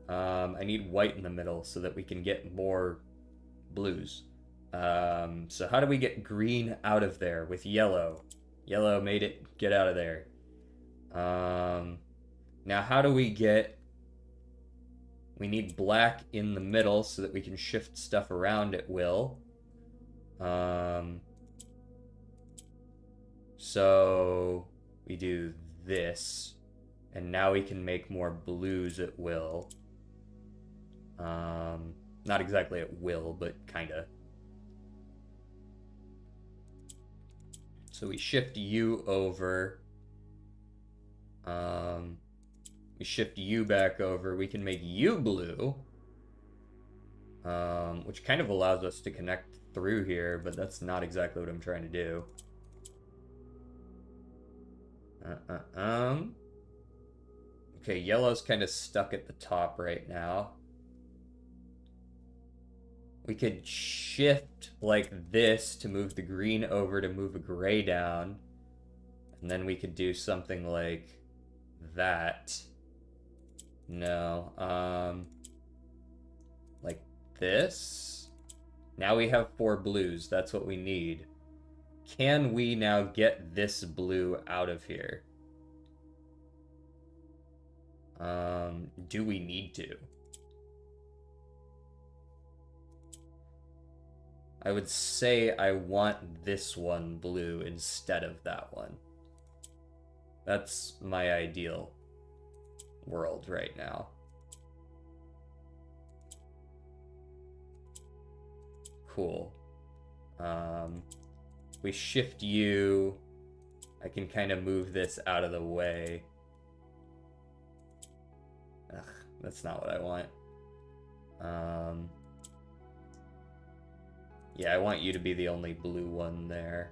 A: I need white in the middle so that we can get more blues. So how do we get green out of there with yellow? Yellow made it get out of there. Now how do we get... We need black in the middle so that we can shift stuff around at will. So we do this, and now we can make more blues at will. Not exactly at will, but kinda. So we shift you over. We shift you back over. We can make you blue. Which kind of allows us to connect through here, but that's not exactly what I'm trying to do. Okay, yellow's kind of stuck at the top right now. We could shift like this to move the green over to move a gray down. And then we could do something like that. No, like this. Now we have 4 blues. That's what we need. Can we now get this blue out of here? Do we need to? I would say I want this one blue instead of that one. That's my ideal world right now. Cool. We shift you. I can kind of move this out of the way. Ugh, that's not what I want. Yeah, I want you to be the only blue one there.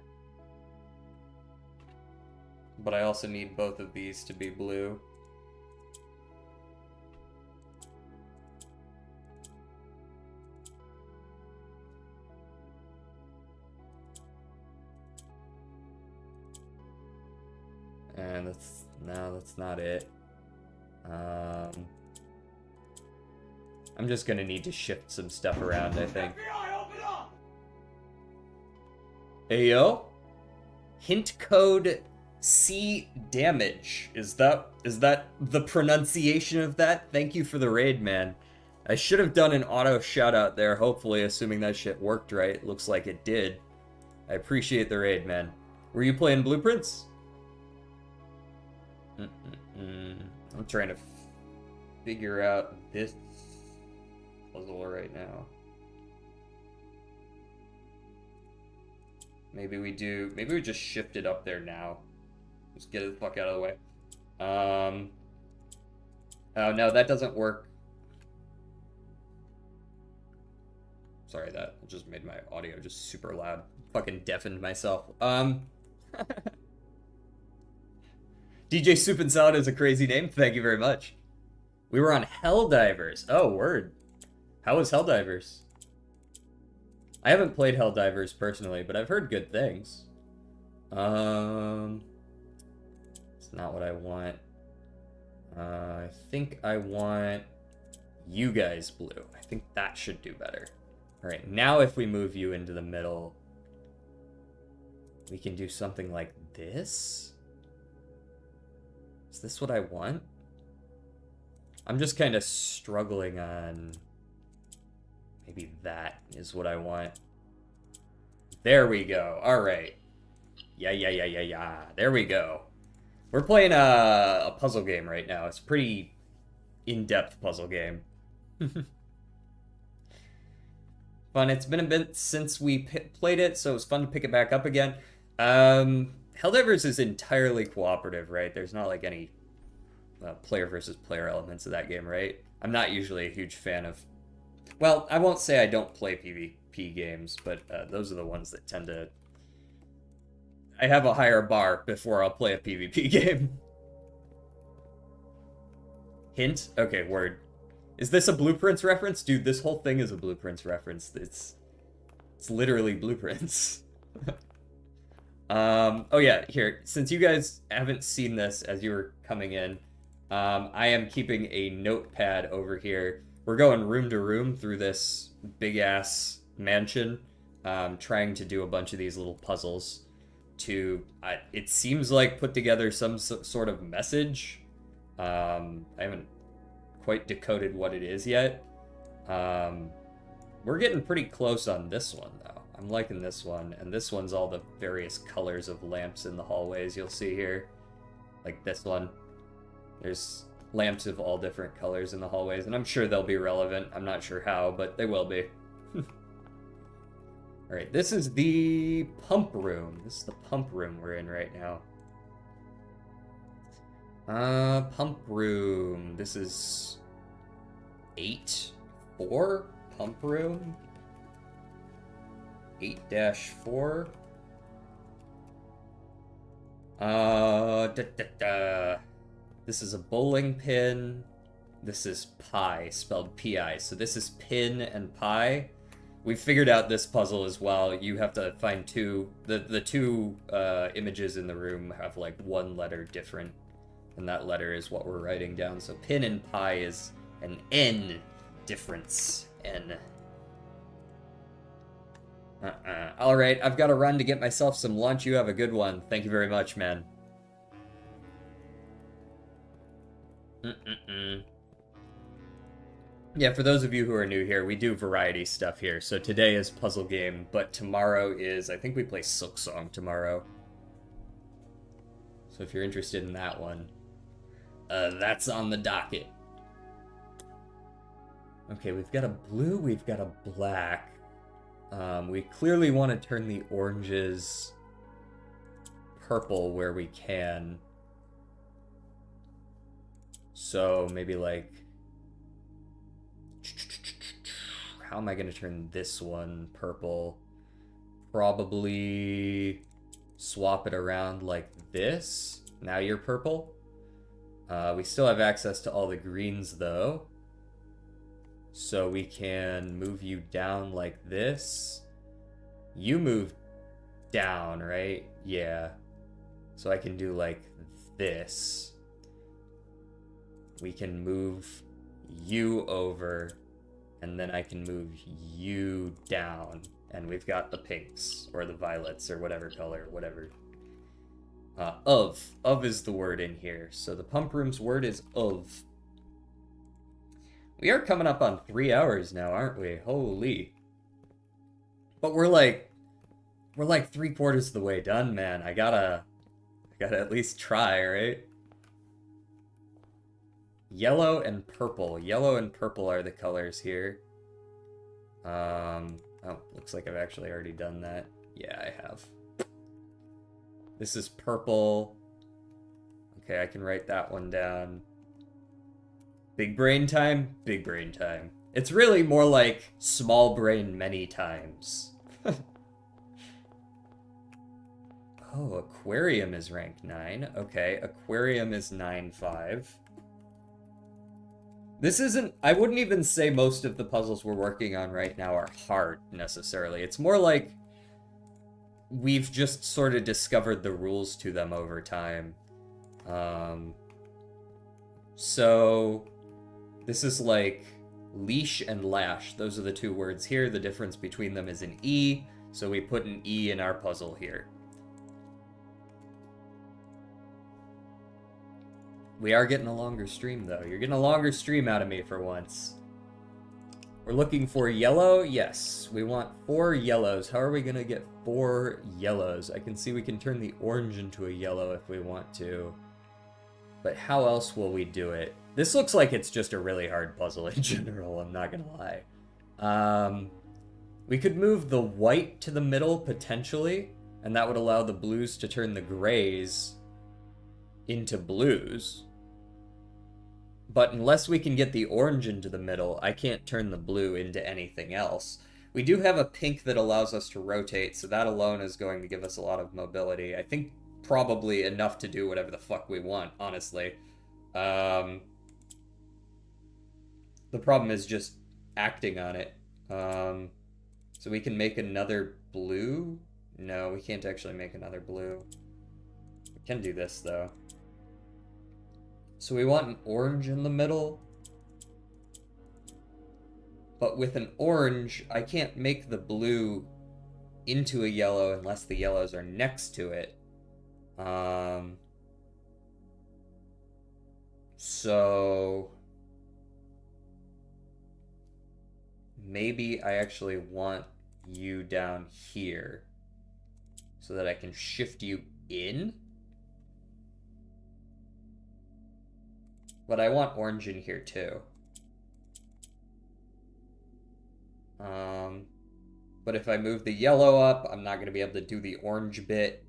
A: But I also need both of these to be blue. And that's not it. I'm just gonna need to shift some stuff around, I think. Ayo? Hint code C damage. Is that the pronunciation of that? Thank you for the raid, man. I should have done an auto shout out there, hopefully, assuming that shit worked right. Looks like it did. I appreciate the raid, man. Were you playing Blueprints? I'm trying to figure out this puzzle right now. Maybe we just shift it up there now. Just get it the fuck out of the way. Oh no, that doesn't work. Sorry, that just made my audio just super loud. Fucking deafened myself. DJ Soup and Salad is a crazy name. Thank you very much. We were on Helldivers. Oh, word. How was Helldivers? I haven't played Helldivers personally, but I've heard good things. It's not what I want. I think I want you guys blue. I think that should do better. Alright, now if we move you into the middle, we can do something like this? Is this what I want? I'm just kind of struggling on... Maybe that is what I want. There we go. Alright. Yeah. There we go. We're playing a puzzle game right now. It's a pretty in-depth puzzle game. fun. It's been a bit since we played it, so it was fun to pick it back up again. Helldivers is entirely cooperative, right? There's not like any player versus player elements of that game, right? I'm not usually a huge fan of... Well, I won't say I don't play PvP games, but those are the ones that tend to... I have a higher bar before I'll play a PvP game. Hint? Okay, word. Is this a Blueprints reference? Dude, this whole thing is a Blueprints reference. It's literally Blueprints. Oh yeah, here, since you guys haven't seen this as you were coming in, I am keeping a notepad over here. We're going room to room through this big-ass mansion, trying to do a bunch of these little puzzles to, it seems like, put together some sort of message. I haven't quite decoded what it is yet. We're getting pretty close on this one, though. I'm liking this one, and this one's all the various colors of lamps in the hallways you'll see here. Like this one. There's lamps of all different colors in the hallways, and I'm sure they'll be relevant. I'm not sure how, but they will be. Alright, this is the pump room. This is the pump room we're in right now. Pump room. This is 8-4 pump room. 8-4. This is a bowling pin. This is pie, spelled P-I. So this is pin and pie. We figured out this puzzle as well. You have to find two. The two images in the room have like one letter different, and that letter is what we're writing down. So pin and pie is an N difference. N. All right, I've got to run to get myself some lunch. You have a good one. Thank you very much, man. Yeah, for those of you who are new here, we do variety stuff here. So today is puzzle game, but tomorrow is, I think we play Silksong tomorrow. So if you're interested in that one, that's on the docket. Okay, we've got a blue, we've got a black. We clearly want to turn the oranges purple where we can. So maybe like... How am I going to turn this one purple? Probably swap it around like this. Now you're purple. We still have access to all the greens though. So we can move you down like this. You move down, right? Yeah. So I can do like this. We can move you over, and then I can move you down. And we've got the pinks, or the violets, or whatever color, whatever. Of is the word in here. So the pump room's word is of. We are coming up on 3 hours now, aren't we? Holy. But we're like 3/4 of the way done, man. I gotta at least try, right? Yellow and purple. Yellow and purple are the colors here. Oh, looks like I've actually already done that. Yeah, I have. This is purple. Okay, I can write that one down. Big brain time? Big brain time. It's really more like small brain many times. Oh, aquarium is rank 9. Okay, aquarium is 9-5. This isn't... I wouldn't even say most of the puzzles we're working on right now are hard, necessarily. It's more like we've just sort of discovered the rules to them over time. So... This is like leash and lash. Those are the two words here. The difference between them is an E, so we put an E in our puzzle here. We are getting a longer stream, though. You're getting a longer stream out of me for once. We're looking for yellow? Yes. We want 4 yellows. How are we going to get 4 yellows? I can see we can turn the orange into a yellow if we want to. But how else will we do it? This looks like it's just a really hard puzzle in general, I'm not gonna lie. We could move the white to the middle, potentially, and that would allow the blues to turn the grays into blues. But unless we can get the orange into the middle, I can't turn the blue into anything else. We do have a pink that allows us to rotate, so that alone is going to give us a lot of mobility. I think probably enough to do whatever the fuck we want, honestly. The problem is just acting on it. So we can make another blue? No, we can't actually make another blue. We can do this, though. So we want an orange in the middle. But with an orange, I can't make the blue into a yellow unless the yellows are next to it. So maybe I actually want you down here so that I can shift you in. But I want orange in here too. But if I move the yellow up, I'm not going to be able to do the orange bit.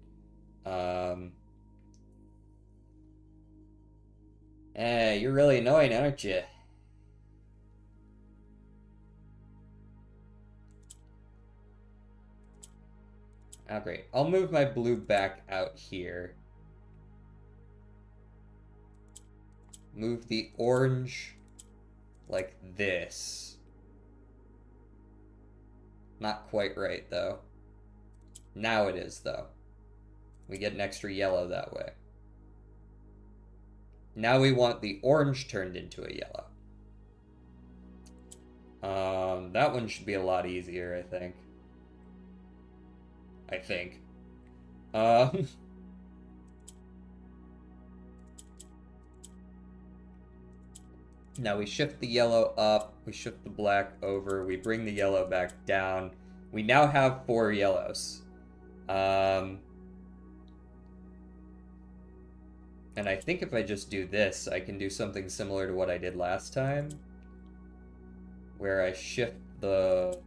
A: You're really annoying, aren't you? Oh, great. I'll move my blue back out here. Move the orange like this. Not quite right, though. Now it is, though. We get an extra yellow that way. Now we want the orange turned into a yellow. That one should be a lot easier, I think. Now we shift the yellow up, we shift the black over, we bring the yellow back down. We now have 4 yellows. And I think if I just do this, I can do something similar to what I did last time, where I shift the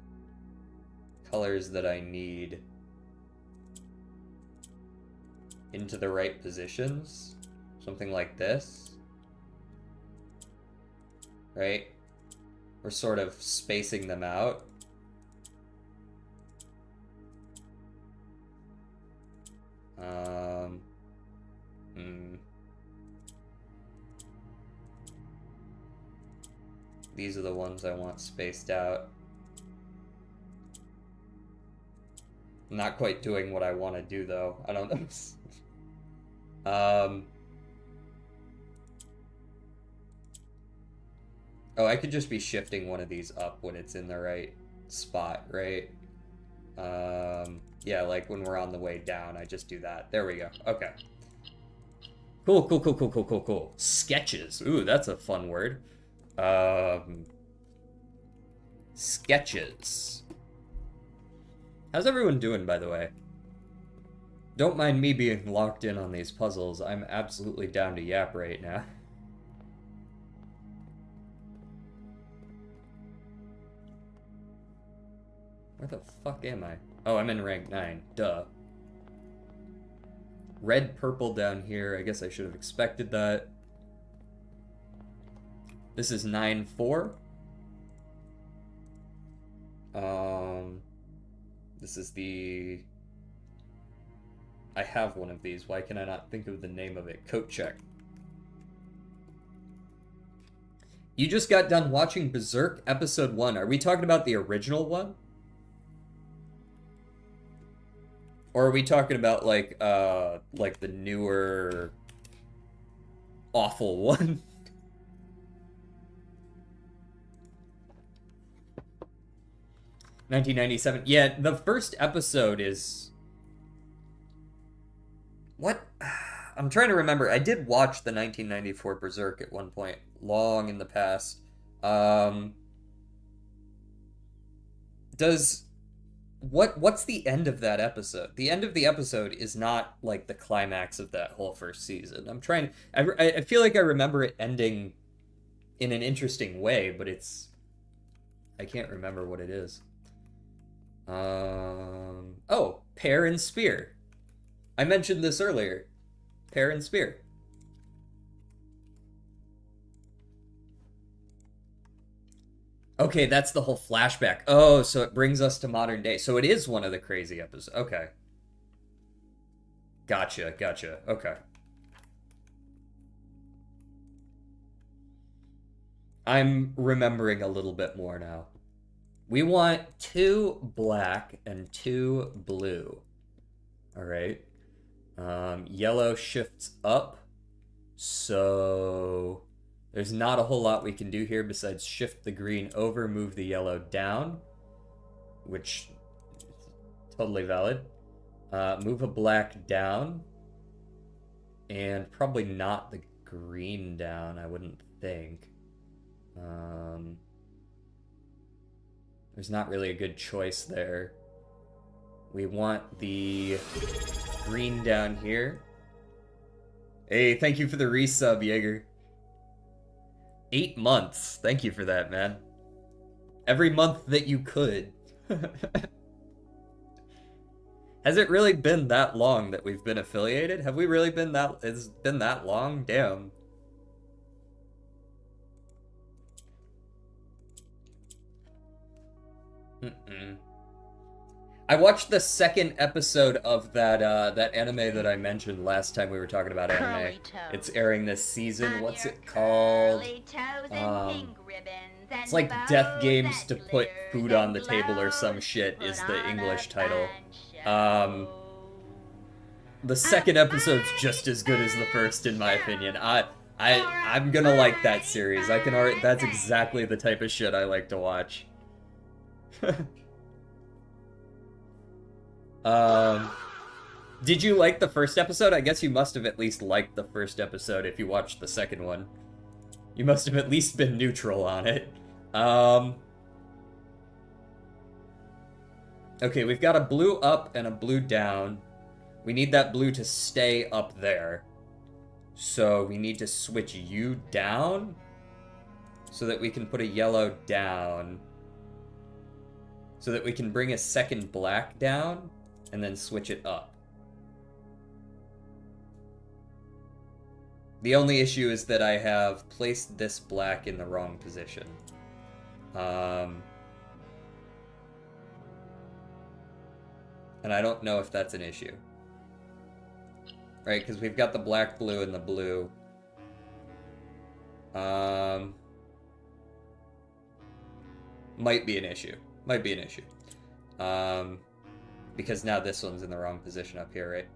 A: colors that I need into the right positions. Something like this. Right? We're sort of spacing them out. These are the ones I want spaced out. I'm not quite doing what I want to do, though. I don't know. Oh, I could just be shifting one of these up when it's in the right spot, right? Yeah, like when we're on the way down, I just do that. There we go. Okay. Cool. Sketches. Ooh, that's a fun word. Sketches. How's everyone doing, by the way? Don't mind me being locked in on these puzzles. I'm absolutely down to yap right now. Where the fuck am I? Oh, I'm in rank 9. Duh. Red, purple down here. I guess I should have expected that. This is 9-4. This is the... I have one of these. Why can I not think of the name of it? Coat check. You just got done watching Berserk episode 1. Are we talking about the original one? Or are we talking about like the newer awful one? $1997. Yeah, the first episode is... What? I'm trying to remember. I did watch the 1994 Berserk at one point, long in the past. What's the end of that episode? The end of the episode is not like the climax of that whole first season. I feel like I remember it ending in an interesting way, but I can't remember what it is. Oh, pear and spear. I mentioned this earlier. Pear and spear. Okay, that's the whole flashback. Oh, so it brings us to modern day. So it is one of the crazy episodes. Okay. Gotcha, gotcha. Okay. I'm remembering a little bit more now. We want 2 black and 2 blue. All right. Yellow shifts up. So there's not a whole lot we can do here besides shift the green over, move the yellow down, which is totally valid. Move a black down, and probably not the green down, I wouldn't think. There's not really a good choice there. We want the green down here. Hey, thank you for the resub, Jaeger. 8 months. Thank you for that, man. Every month that you could. Has it really been that long that we've been affiliated? Have we really been that... It's been that long? Damn. I watched the second episode of that anime that I mentioned last time we were talking about anime. It's airing this season. What's it called? It's like Death Games to Put Food on the Table or some shit is the English title. The second episode's just as good as the first, in my opinion. I'm gonna like that series. I can already. That's exactly the type of shit I like to watch. Did you like the first episode? I guess you must have at least liked the first episode if you watched the second one. You must have at least been neutral on it. Okay, we've got a blue up and a blue down. We need that blue to stay up there. So we need to switch you down so that we can put a yellow down. So that we can bring a second black down and then switch it up. The only issue is that I have placed this black in the wrong position. And I don't know if that's an issue. Right, because we've got the black, blue, and the blue. Might be an issue. Might be an issue. Because now this one's in the wrong position up here, right?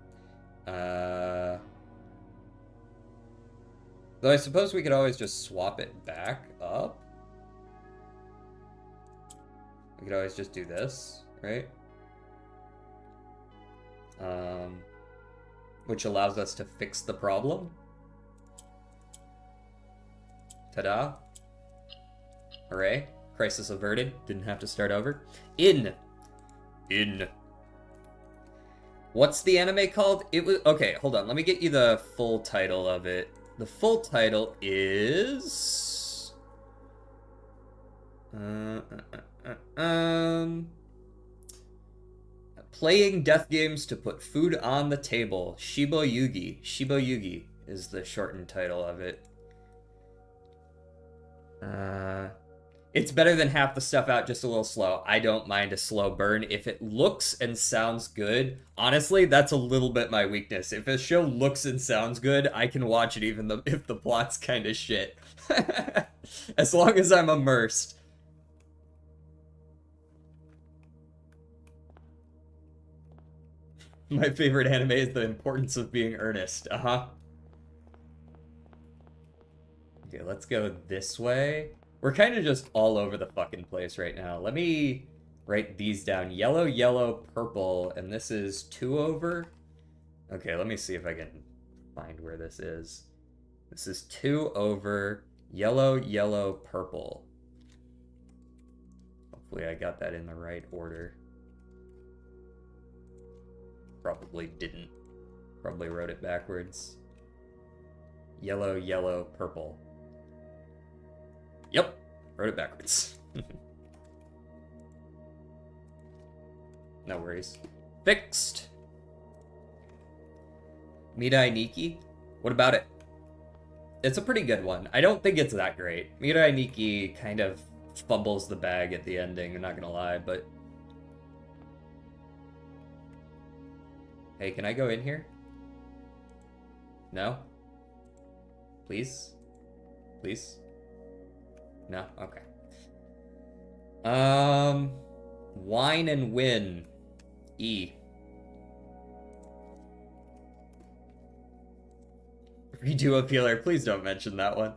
A: Though I suppose we could always just swap it back up. We could always just do this, right? Which allows us to fix the problem. Ta-da. Hooray. Crisis averted. Didn't have to start over. In. What's the anime called? It was... Okay, hold on. Let me get you the full title of it. The full title is... Playing death games to put food on the table. Shibo Yugi. Shibo Yugi is the shortened title of it. It's better than half the stuff out, just a little slow. I don't mind a slow burn. If it looks and sounds good, honestly, that's a little bit my weakness. If a show looks and sounds good, I can watch it even if the plot's kind of shit. As long as I'm immersed. My favorite anime is The Importance of Being Earnest. Uh-huh. Okay, let's go this way. We're kind of just all over the fucking place right now. Let me write these down. Yellow, yellow, purple, and this is 2 over. Okay, let me see if I can find where this is. This is 2 over, yellow, yellow, purple. Hopefully I got that in the right order. Probably didn't. Probably wrote it backwards. Yellow, yellow, purple. Yep, wrote it backwards. No worries. Fixed. Midai Nikki? What about it? It's a pretty good one. I don't think it's that great. Midai Nikki kind of fumbles the bag at the ending, I'm not gonna lie, but... Hey, can I go in here? No? Please? Please? No? Okay. Wine and Win. E. Redo Appealer, please don't mention that one.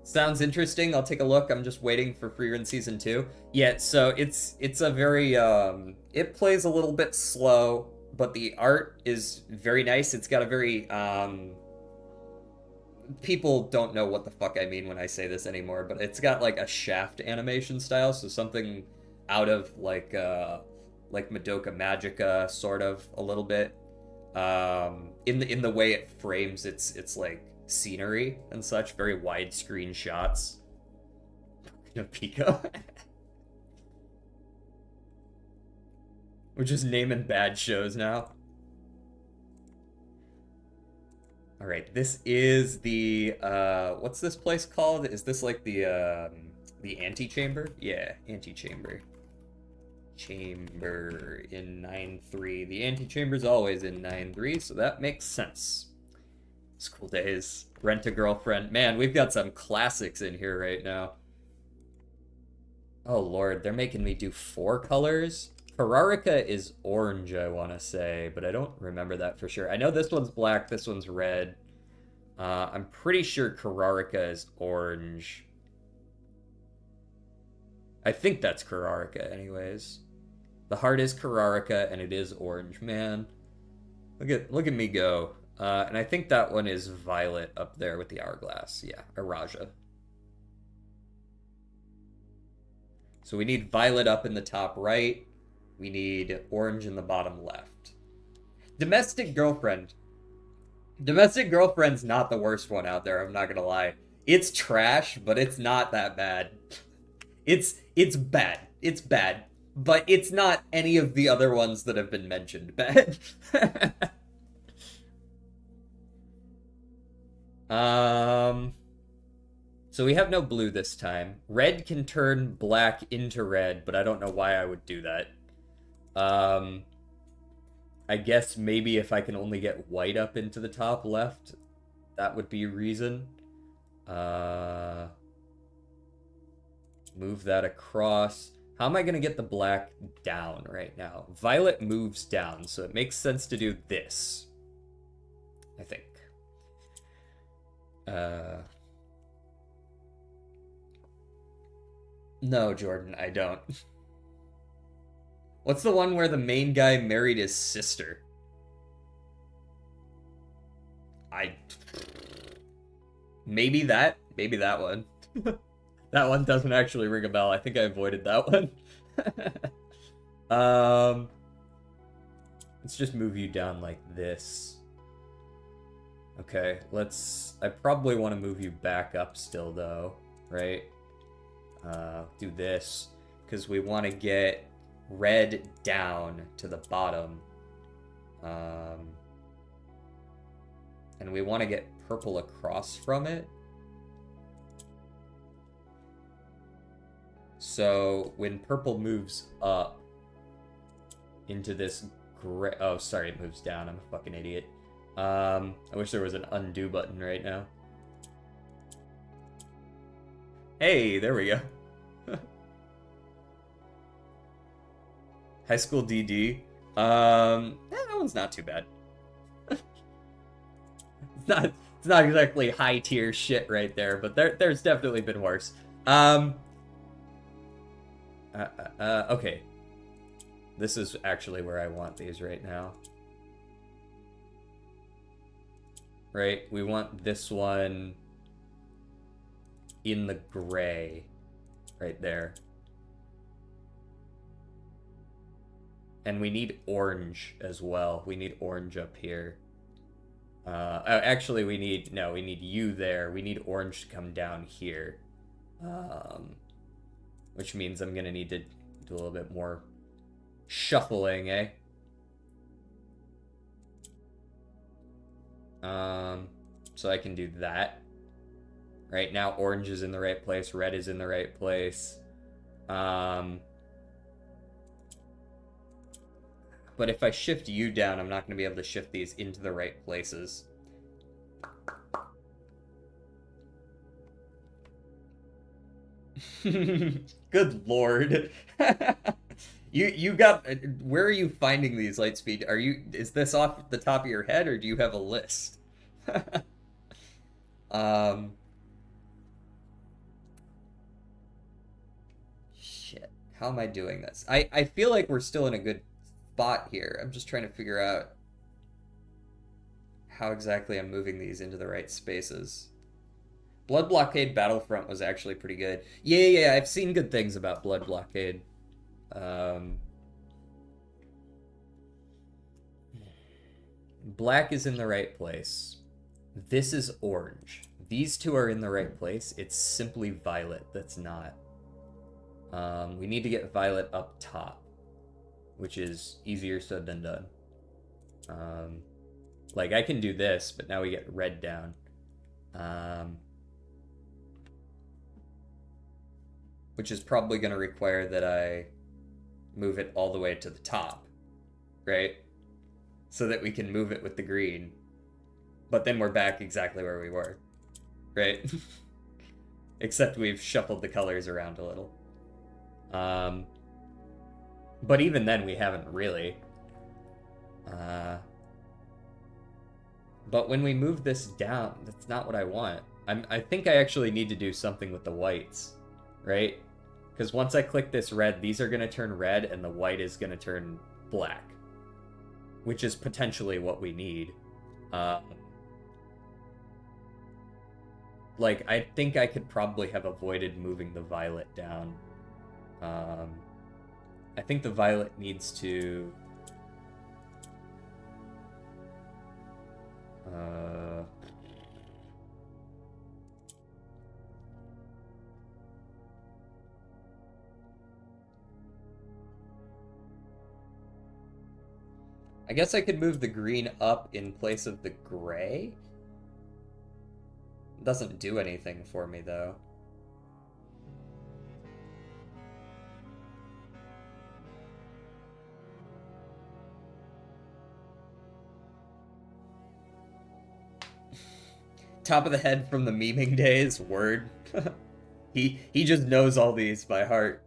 A: Sounds interesting. I'll take a look. I'm just waiting for Free Season 2. Yeah, so it's a very it plays a little bit slow, but the art is very nice. It's got a very people don't know what the fuck I mean when I say this anymore, but it's got like a Shaft animation style, so something out of like Madoka Magica sort of a little bit. In the way it frames its like scenery and such, very widescreen shots. No, Pico. We're just naming bad shows now. All right, this is the what's this place called? Is this like the antechamber? Yeah, antechamber. Chamber in 9.3. The antechamber's always in 9.3, so that makes sense. School days. Rent a Girlfriend. Man, we've got some classics in here right now. Oh lord, they're making me do 4 colors? Kararika is orange, I want to say, but I don't remember that for sure. I know this one's black, this one's red. I'm pretty sure Kararika is orange. I think that's Kararika anyways. The heart is Kararika and it is orange, man. Look at me go. And I think that one is violet up there with the hourglass. Yeah, Araja. So we need violet up in the top right. We need orange in the bottom left. Domestic Girlfriend. Domestic Girlfriend's not the worst one out there, I'm not gonna lie. It's trash, but it's not that bad. It's bad. It's bad. But it's not any of the other ones that have been mentioned bad. So we have no blue this time. Red can turn black into red, but I don't know why I would do that. I guess maybe if I can only get white up into the top left, that would be a reason. Move that across. How am I going to get the black down right now? Violet moves down, so it makes sense to do this, I think. No, Jordan, I don't. What's the one where the main guy married his sister? Maybe that one. That one doesn't actually ring a bell. I think I avoided that one. Let's just move you down like this. Okay, I probably want to move you back up still though, right? Do this, because we want to get red down to the bottom. And we want to get purple across from it. So when purple moves up into this gray... Oh, sorry, it moves down. I'm a fucking idiot. I wish there was an undo button right now. Hey, there we go. High School DD. That one's not too bad. It's not exactly high tier shit right there, but there's definitely been worse. Okay. This is actually where I want these right now. Right, we want this one in the gray, right there. And we need orange as well. We need orange up here. Actually, we need you there. We need orange to come down here. which means I'm gonna need to do a little bit more shuffling, eh? So I can do that. Right now, orange is in the right place, red is in the right place. But if I shift you down, I'm not going to be able to shift these into the right places. Good lord. You got, where are you finding these Lightspeed? Is this off the top of your head, or do you have a list? Shit. How am I doing this? I feel like we're still in a good spot here. I'm just trying to figure out how exactly I'm moving these into the right spaces. Blood Blockade Battlefront was actually pretty good. Yeah, I've seen good things about Blood Blockade. Black is in the right place. This is orange. These two are in the right place. It's simply violet that's not. We need to get violet up top, which is easier said than done. Like, I can do this, but now we get red down. Which is probably going to require that I move it all the way to the top, right? So that we can move it with the green. But then we're back exactly where we were, right? Except we've shuffled the colors around a little. But even then, we haven't really. But when we move this down, that's not what I want. I think I actually need to do something with the whites, right? Because once I click this red, these are going to turn red, and the white is going to turn black. Which is potentially what we need. Like, I think I could probably have avoided moving the violet down. I think the violet needs to... I guess I could move the green up in place of the gray? Doesn't do anything for me, though. Top of the head from the memeing days, word. He just knows all these by heart.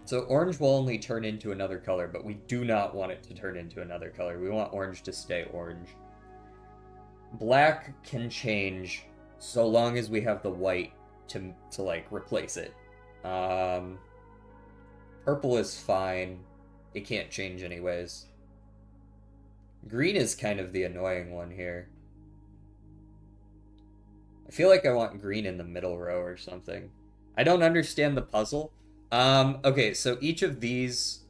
A: So orange will only turn into another color, but we do not want it to turn into another color. We want orange to stay orange. Black can change so long as we have the white to like replace it. Purple is fine. It can't change anyways. Green is kind of the annoying one here. I feel like I want green in the middle row or something. I don't understand the puzzle. Okay, so each of these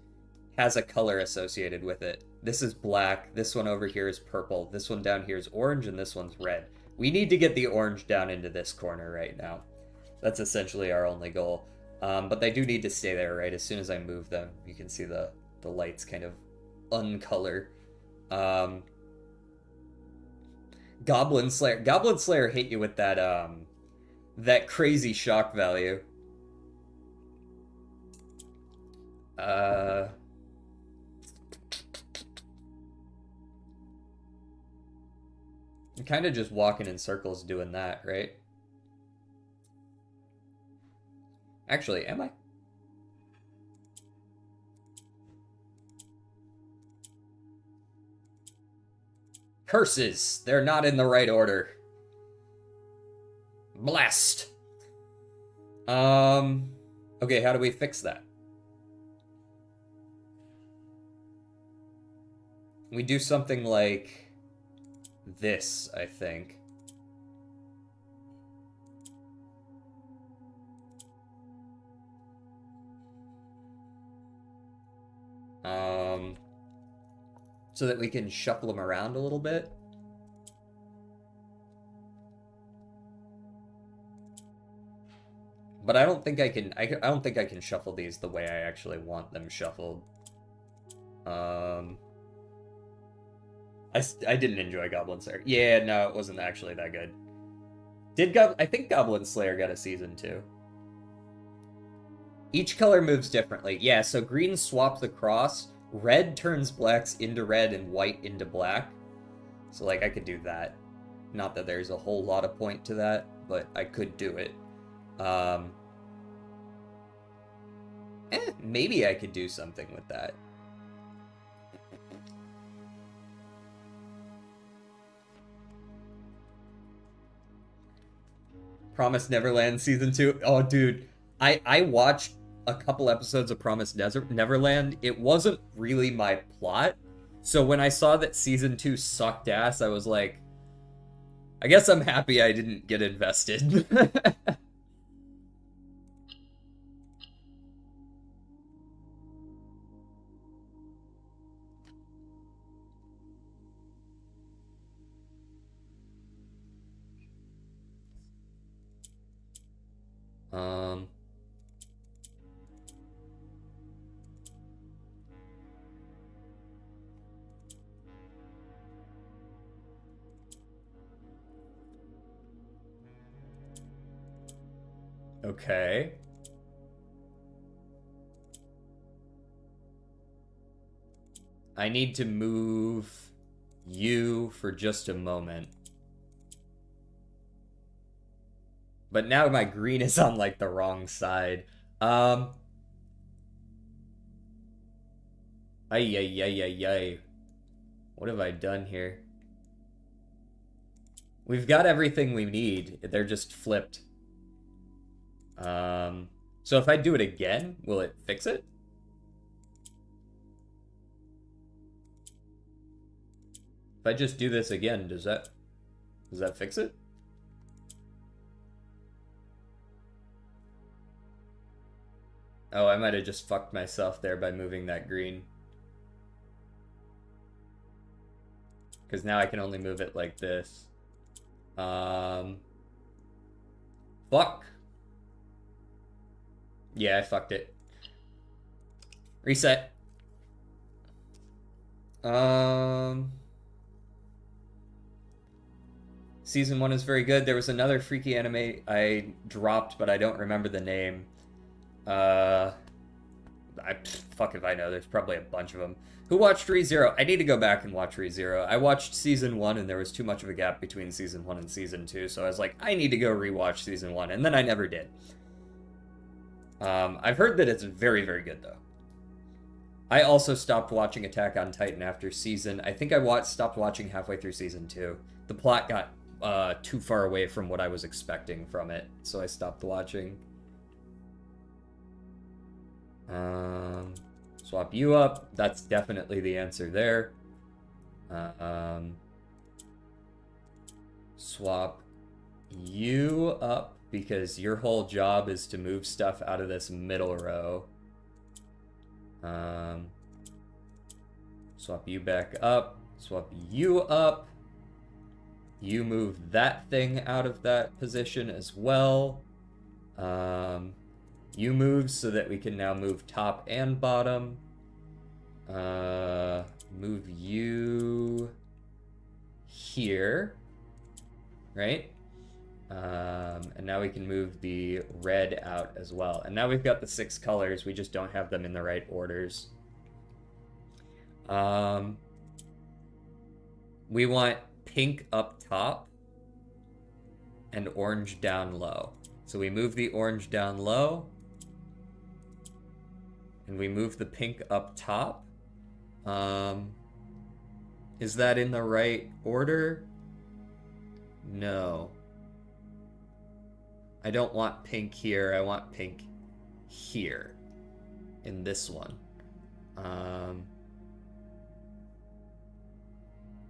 A: has a color associated with it. This is black, this one over here is purple, this one down here is orange, and this one's red. We need to get the orange down into this corner right now. That's essentially our only goal. But they do need to stay there, right? As soon as I move them, you can see the lights kind of uncolor. Goblin Slayer. Goblin Slayer hit you with that, that crazy shock value. I'm kind of just walking in circles doing that, right? Actually, am I? Curses! They're not in the right order. Blast! Okay, how do we fix that? We do something like this, I think. so that we can shuffle them around a little bit. But I don't think I can. I don't think I can shuffle these the way I actually want them shuffled. I didn't enjoy Goblin Slayer. Yeah, no, it wasn't actually that good. I think Goblin Slayer got a season 2. Each color moves differently. Yeah, so green swaps across. Red turns blacks into red and white into black. So, like, I could do that. Not that there's a whole lot of point to that, but I could do it. Maybe I could do something with that. Promised Neverland Season 2. Oh, dude. I watched a couple episodes of Promised Neverland. It wasn't really my plot. So when I saw that Season 2 sucked ass, I was like, I guess I'm happy I didn't get invested. Okay. I need to move you for just a moment. But now my green is on, like, the wrong side. Ay, ay, ay, ay, ay. What have I done here? We've got everything we need. They're just flipped. So if I do it again, will it fix it? If I just do this again, does that fix it? Oh, I might have just fucked myself there by moving that green. Because now I can only move it like this. Fuck. Yeah, I fucked it. Reset. Season 1 is very good. There was another freaky anime I dropped, but I don't remember the name. Fuck if I know. There's probably a bunch of them. Who watched ReZero? I need to go back and watch ReZero. I watched Season 1, and there was too much of a gap between Season 1 and Season 2, so I was like, I need to go rewatch Season 1, and then I never did. I've heard that it's very, very good, though. I also stopped watching Attack on Titan after I think I stopped watching halfway through Season 2. The plot got too far away from what I was expecting from it, so I stopped watching. Swap you up. That's definitely the answer there. Swap you up because your whole job is to move stuff out of this middle row. Swap you back up. Swap you up. You move that thing out of that position as well. You move so that we can now move top and bottom. Move you here, right? And now we can move the red out as well. And now we've got the 6 colors, we just don't have them in the right orders. We want pink up top and orange down low. So we move the orange down low. And we move the pink up top. Is that in the right order? No. I don't want pink here. I want pink here. In this one.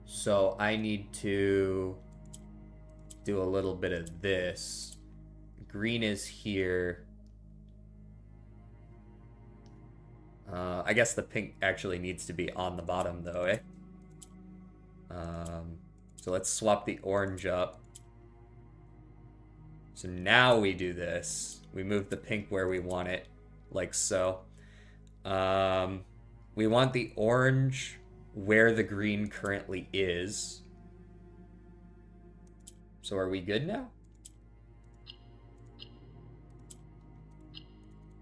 A: So I need to do a little bit of this. Green is here. I guess the pink actually needs to be on the bottom, though, eh? So let's swap the orange up. So now we do this. We move the pink where we want it, like so. We want the orange where the green currently is. So are we good now?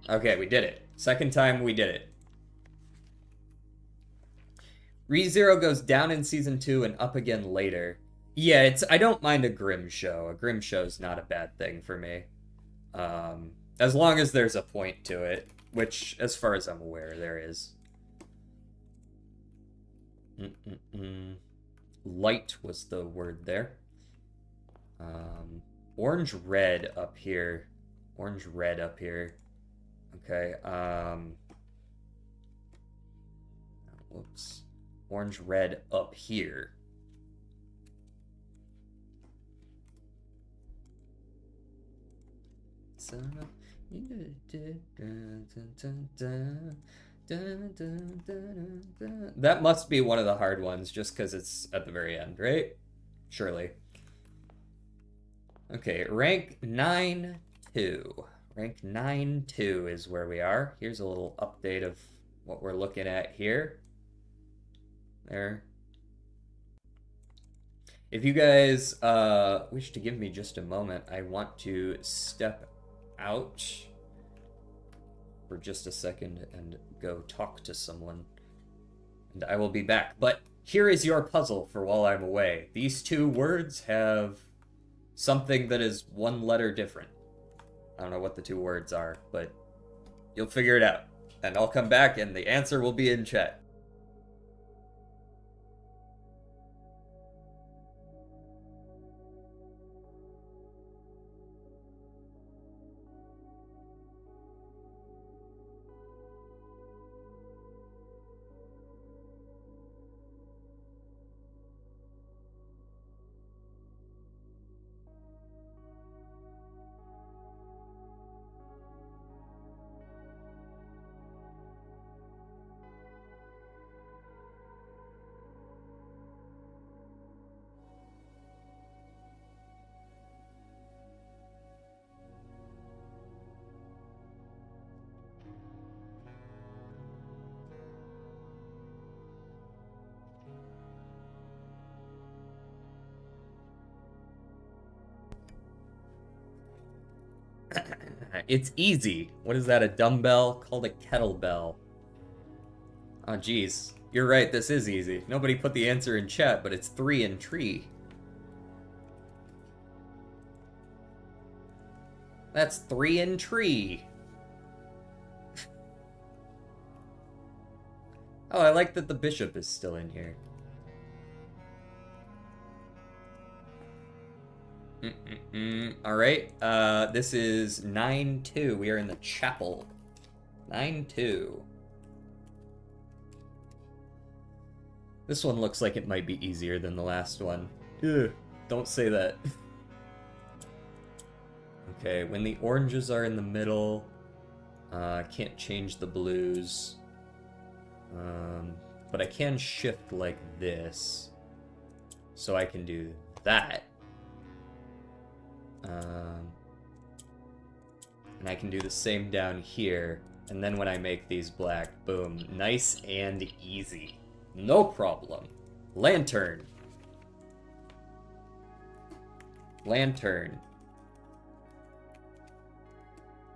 A: Okay, we did it. Second time we did it. ReZero goes down in season 2 and up again later. Yeah, I don't mind a grim show. A grim show's not a bad thing for me. As long as there's a point to it, which, as far as I'm aware, there is. Light was the word there. Orange red up here. Orange red up here. Okay, whoops. Orange red up here. That must be one of the hard ones just because it's at the very end, right? Surely. Okay, rank 9-2. Rank 9-2 is where we are. Here's a little update of what we're looking at here. There. If you guys wish to give me just a moment, I want to step out for just a second and go talk to someone. And I will be back. But here is your puzzle for while I'm away. These two words have something that is one letter different. I don't know what the two words are, but you'll figure it out. And I'll come back and the answer will be in chat. It's easy. What is that, a dumbbell? Called a kettlebell. Oh, geez. You're right, this is easy. Nobody put the answer in chat, but it's 3 in tree. That's 3 in tree. Oh, I like that the bishop is still in here. Alright, this is 9-2. We are in the chapel. 9-2. This one looks like it might be easier than the last one. Ugh, don't say that. Okay, when the oranges are in the middle, can't change the blues. But I can shift like this. So I can do that. And I can do the same down here. And then when I make these black, boom, nice and easy. No problem. Lantern. Lantern.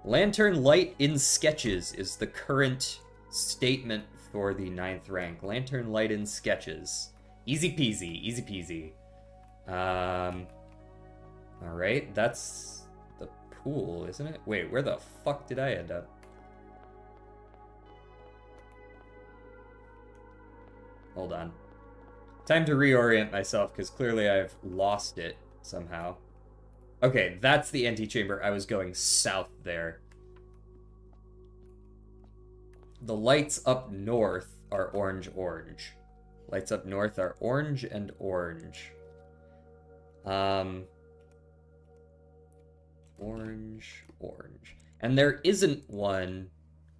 A: Lantern light in sketches is the current statement for the 9th rank. Lantern light in sketches. Easy peasy, easy peasy. Alright, that's the pool, isn't it? Wait, where the fuck did I end up? Hold on. Time to reorient myself, because clearly I've lost it somehow. Okay, that's the antechamber. I was going south there. The lights up north are orange-orange. Lights up north are orange and orange. Orange, orange. And there isn't one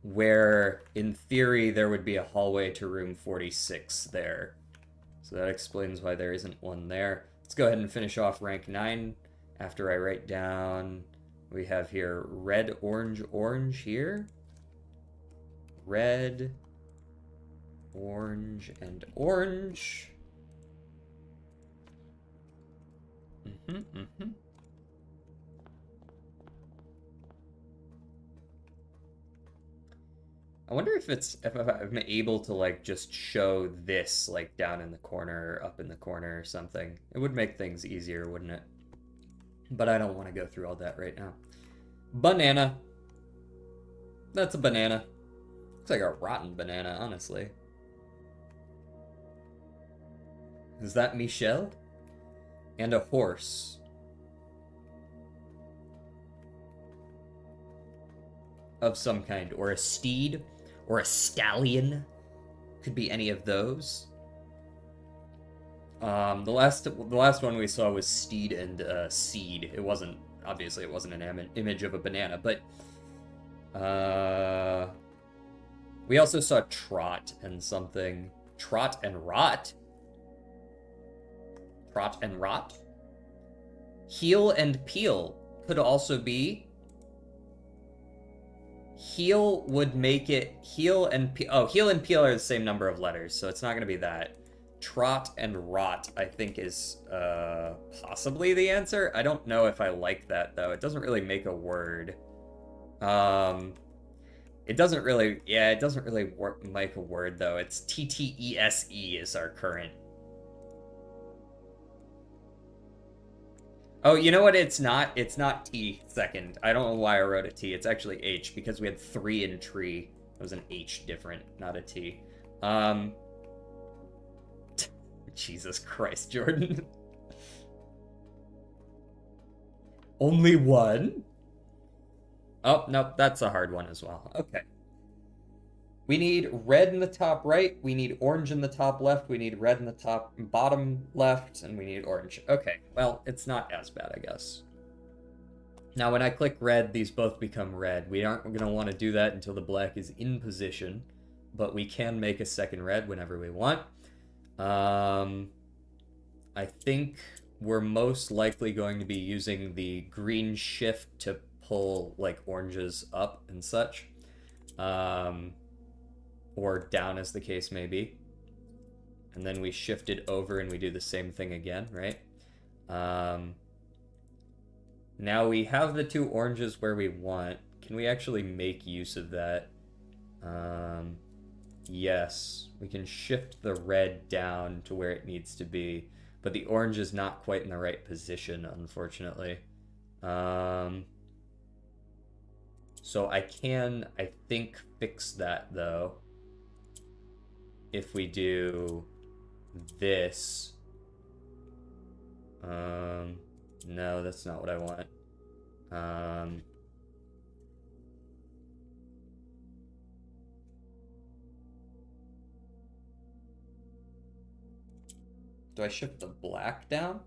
A: where, in theory, there would be a hallway to room 46 there. So that explains why there isn't one there. Let's go ahead and finish off rank 9 after I write down, we have here red, orange, orange here. Red, orange, and orange. I wonder if I'm able to like just show this like down in the corner, up in the corner or something. It would make things easier, wouldn't it? But I don't want to go through all that right now. Banana. That's a banana. Looks like a rotten banana, honestly. Is that Michelle? And a horse. Of some kind, or a steed, or a stallion. Could be any of those. The last one we saw was steed and seed. It wasn't, obviously it wasn't an image of a banana, but we also saw trot and something. Trot and rot? Trot and rot? Heel and peel could also be. Heel would make it heel and peel. Oh, heel and peel are the same number of letters, so it's not going to be that. Trot and rot, I think, is possibly the answer. I don't know if I like that, though. It doesn't really make a word. It doesn't really, yeah, it doesn't really make a word, though. It's TTESE is our current. Oh, you know what? It's not T second. I don't know why I wrote a T. It's actually H, because we had 3 in tree. It was an H different, not a T. Jesus Christ, Jordan. Only one? Oh, nope, that's a hard one as well. Okay. We need red in the top right, we need orange in the top left, we need red in the top bottom left, and we need orange. Okay, well, it's not as bad, I guess. Now, when I click red, these both become red. We aren't going to want to do that until the black is in position, but we can make a second red whenever we want. I think we're most likely going to be using the green shift to pull, like, oranges up and such. Or down, as the case may be. And then we shift it over and we do the same thing again, right? Now we have the 2 oranges where we want. Can we actually make use of that? Yes. We can shift the red down to where it needs to be. But the orange is not quite in the right position, unfortunately. So I can, I think, fix that, though. If we do this. No, that's not what I want. Do I shift the black down?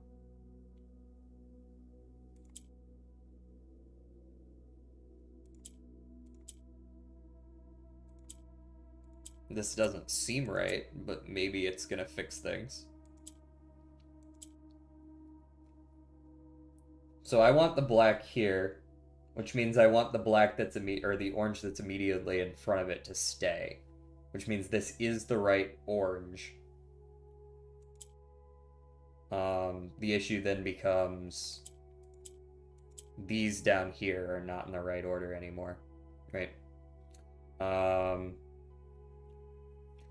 A: This doesn't seem right, but maybe it's gonna fix things. So I want the black here, which means I want the black that's or the orange that's immediately in front of it to stay, which means this is the right orange. The issue then becomes these down here are not in the right order anymore, right?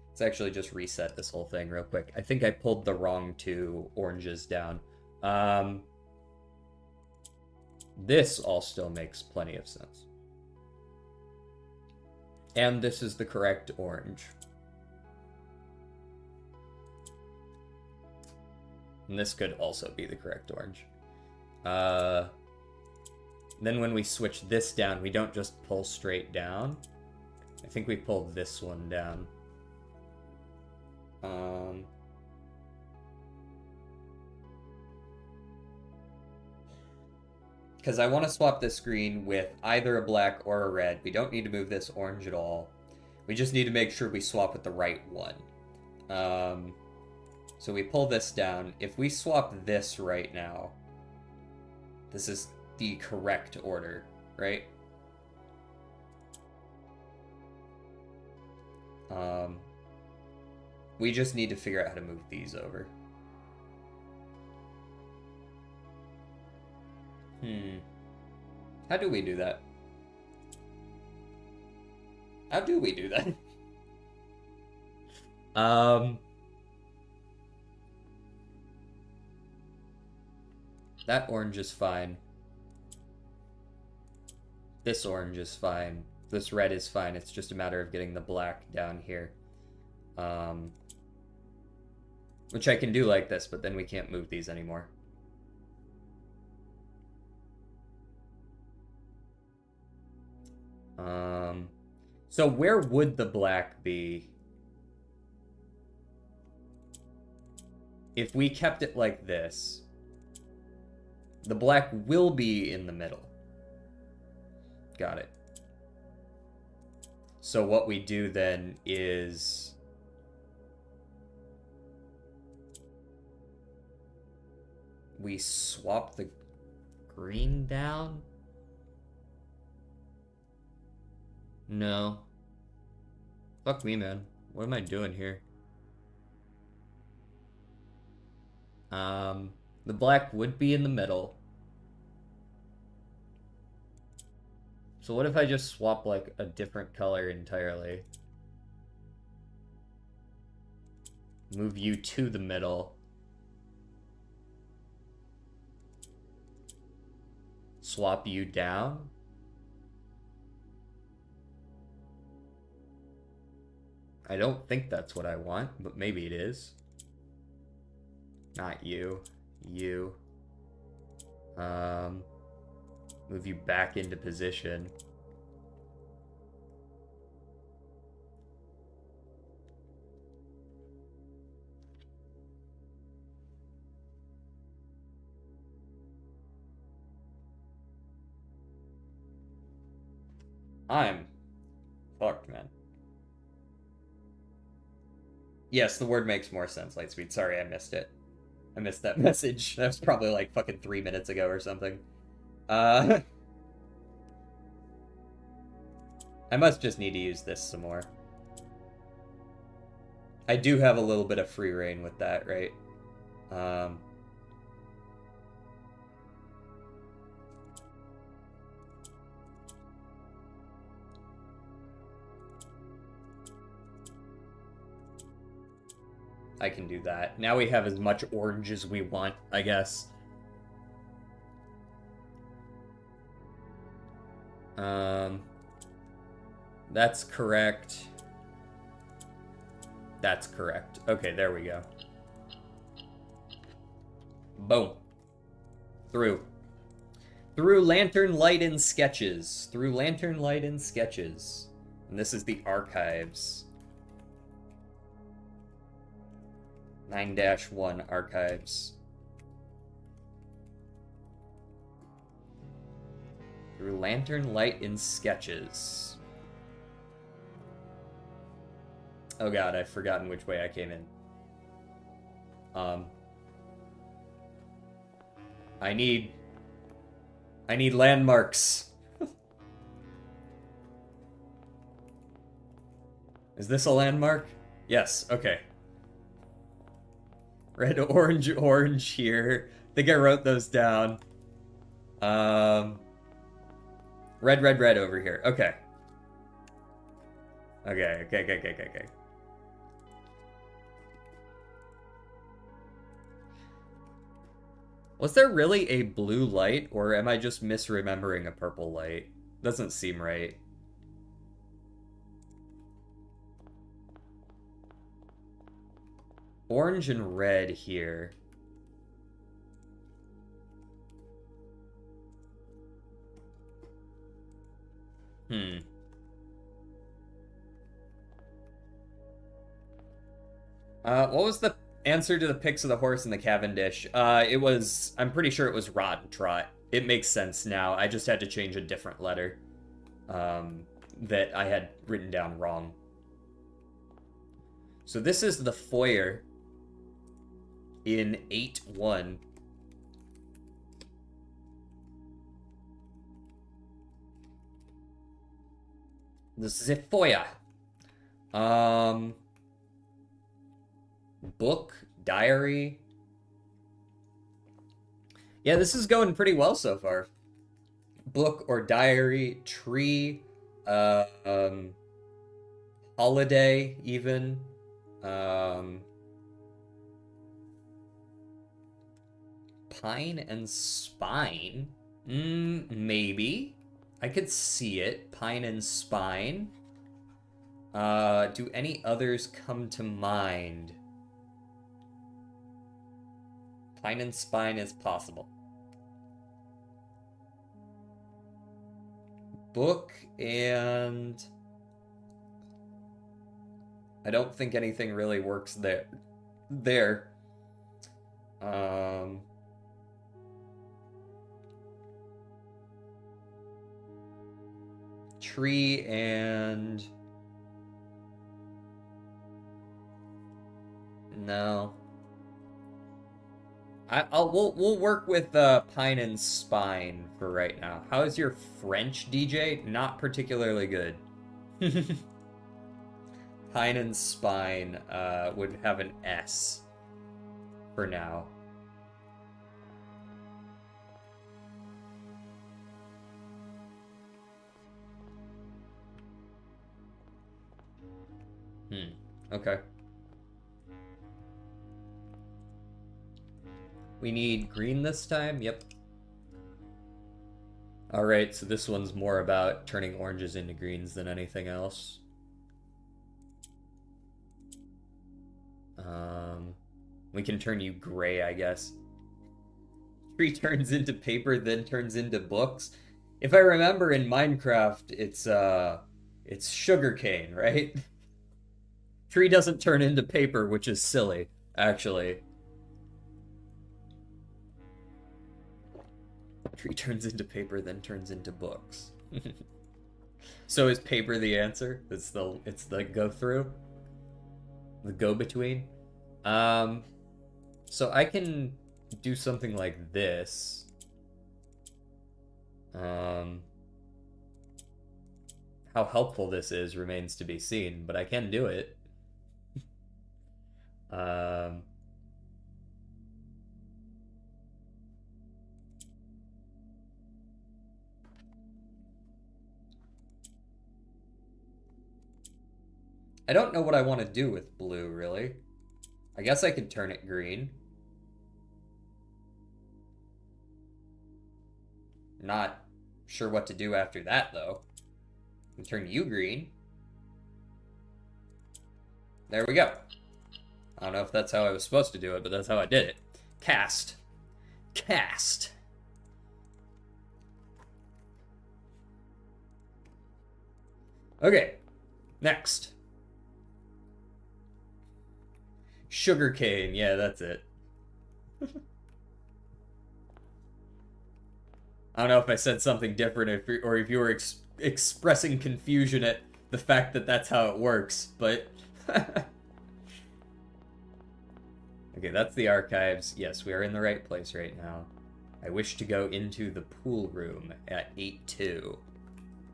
A: Let's actually just reset this whole thing real quick. I think I pulled the wrong 2 oranges down. This all still makes plenty of sense. And this is the correct orange. And this could also be the correct orange. Then when we switch this down, we don't just pull straight down. I think we pull this one down. Because I want to swap this green with either a black or a red. We don't need to move this orange at all. We just need to make sure we swap with the right one. So we pull this down. If we swap this right now, this is the correct order, right? We just need to figure out how to move these over. How do we do that? How do we do that? That orange is fine. This orange is fine. This red is fine. It's just a matter of getting the black down here. Which I can do like this, but then we can't move these anymore. So where would the black be if we kept it like this? The black will be in the middle. Got it. So what we do then is we swap the green down? No. Fuck me, man. What am I doing here? The black would be in the middle. So what if I just swap like a different color entirely? Move you to the middle. Swap you down. I don't think that's what I want, but maybe it is. Not you. You. Move you back into position. I'm fucked, man. Yes, the word makes more sense, Lightspeed. Sorry, I missed it. I missed that message. That was probably like fucking 3 minutes ago or something. I must just need to use this some more. I do have a little bit of free reign with that, right? I can do that. Now we have as much orange as we want, I guess. That's correct. That's correct. Okay, there we go. Boom. Through. Through Lantern Light and Sketches. Through Lantern Light and Sketches. And this is the archives. 9-1 archives. Through Lantern Light and Sketches. Oh god, I've forgotten which way I came in. I need landmarks. Is this a landmark? Yes, okay. Red, orange, orange here. I think I wrote those down. Red, red, red over here. Okay. Okay. Was there really a blue light, or am I just misremembering a purple light? Doesn't seem right. Orange and red here. What was the answer to the pics of the horse and the Cavendish? It was, I'm pretty sure it was Rot and Trot. It makes sense now. I just had to change a different letter that I had written down wrong. So this is the foyer. in 8-1. The Zefoya. Book, diary. Yeah, this is going pretty well so far. Book or diary, tree, holiday, even. Pine and spine. Maybe. I could see it. Pine and spine. Do any others come to mind? Pine and spine is possible. Book and... I don't think anything really works there. Tree and... No. We'll work with pine and spine for right now. How is your French, DJ? Not particularly good. Pine and spine would have an S for now. Okay. We need green this time? Yep. Alright, so this one's more about turning oranges into greens than anything else. We can turn you gray, I guess. Tree turns into paper, then turns into books. If I remember in Minecraft, it's sugarcane, right? Tree doesn't turn into paper, which is silly, actually. Tree turns into paper, then turns into books. So is paper the answer? It's the go through? The go between? So I can do something like this. How helpful this is remains to be seen, but I can do it. I don't know what I want to do with blue, really. I guess I could turn it green. Not sure what to do after that, though. I can turn you green. There we go. I don't know if that's how I was supposed to do it, but that's how I did it. Cast. Cast. Okay. Next. Sugarcane. Yeah, that's it. I don't know if I said something different or if you were expressing confusion at the fact that that's how it works, but... Okay, that's the archives. Yes, we are in the right place right now. I wish to go into the pool room at 8-2.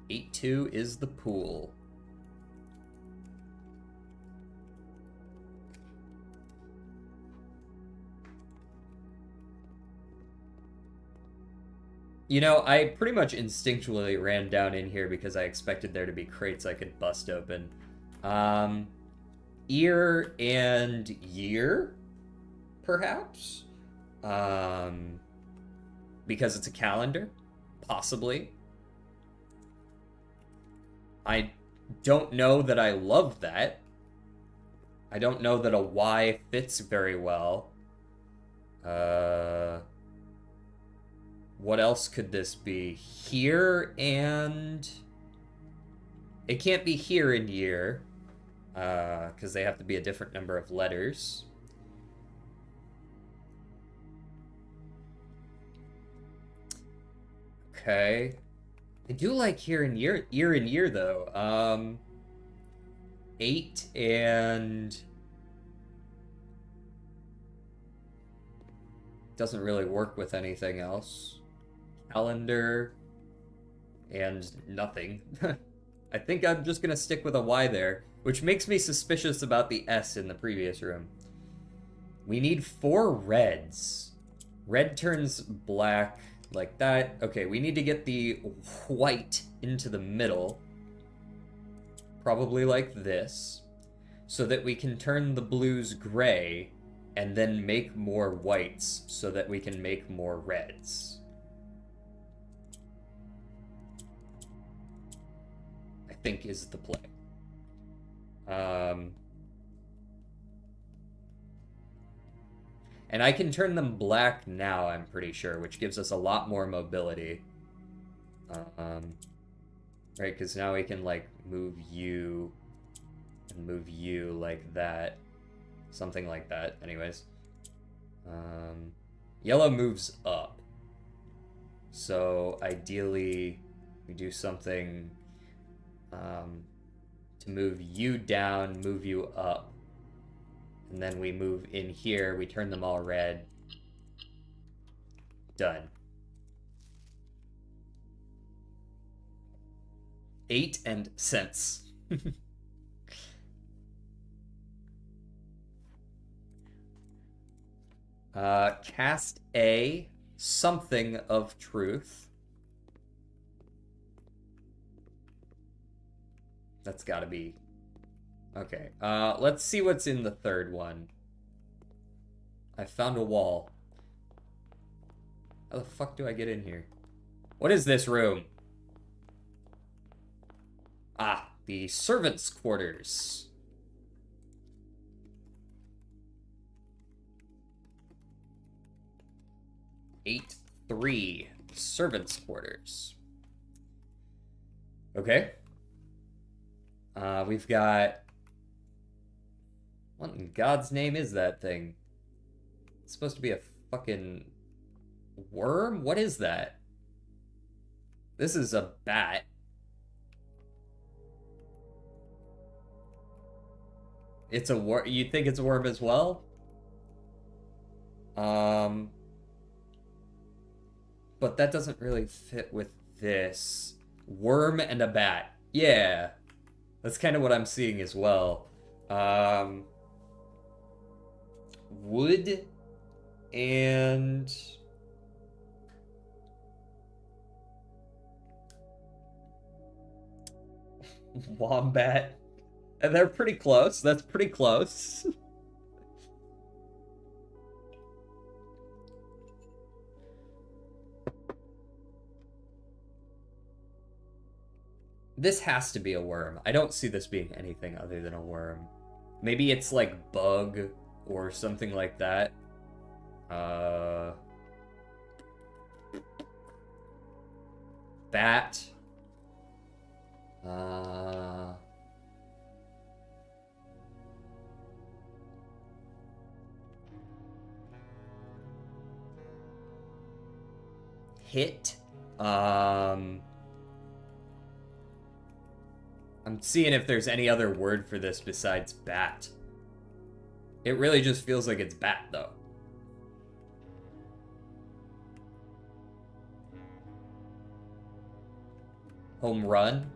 A: 8-2 is the pool. You know, I pretty much instinctually ran down in here because I expected there to be crates I could bust open. Ear and year, perhaps? Because it's a calendar? Possibly. I don't know that I love that. I don't know that a Y fits very well. What else could this be? Here and... It can't be here and year, because they have to be a different number of letters. Okay. I do like here and year, though. 8 and... Doesn't really work with anything else. Calendar and nothing. I think I'm just gonna stick with a Y there, which makes me suspicious about the S in the previous room. We need 4 reds. Red turns black like that. Okay, we need to get the white into the middle. Probably like this. So that we can turn the blues gray and then make more whites so that we can make more reds. I think is the play. And I can turn them black now, I'm pretty sure, which gives us a lot more mobility. Right, because now we can, like, move you and move you like that. Something like that, anyways. Yellow moves up. So, ideally, we do something to move you down, move you up. And then we move in here, we turn them all red. Done. 8 and cents. Cast a something of truth. That's gotta be... Okay, let's see what's in the third one. I found a wall. How the fuck do I get in here? What is this room? Ah, the servants' quarters. Eight, 3, servants' quarters. Okay. We've got... What in God's name is that thing? It's supposed to be a fucking worm? What is that? This is a bat. It's a worm. You think it's a worm as well? But that doesn't really fit with this. Worm and a bat. Yeah. That's kind of what I'm seeing as well. Wood and... Wombat. And they're pretty close. That's pretty close. This has to be a worm. I don't see this being anything other than a worm. Maybe it's like bug or something like that. Bat. Hit. I'm seeing if there's any other word for this besides bat. It really just feels like it's bat, though. Home run?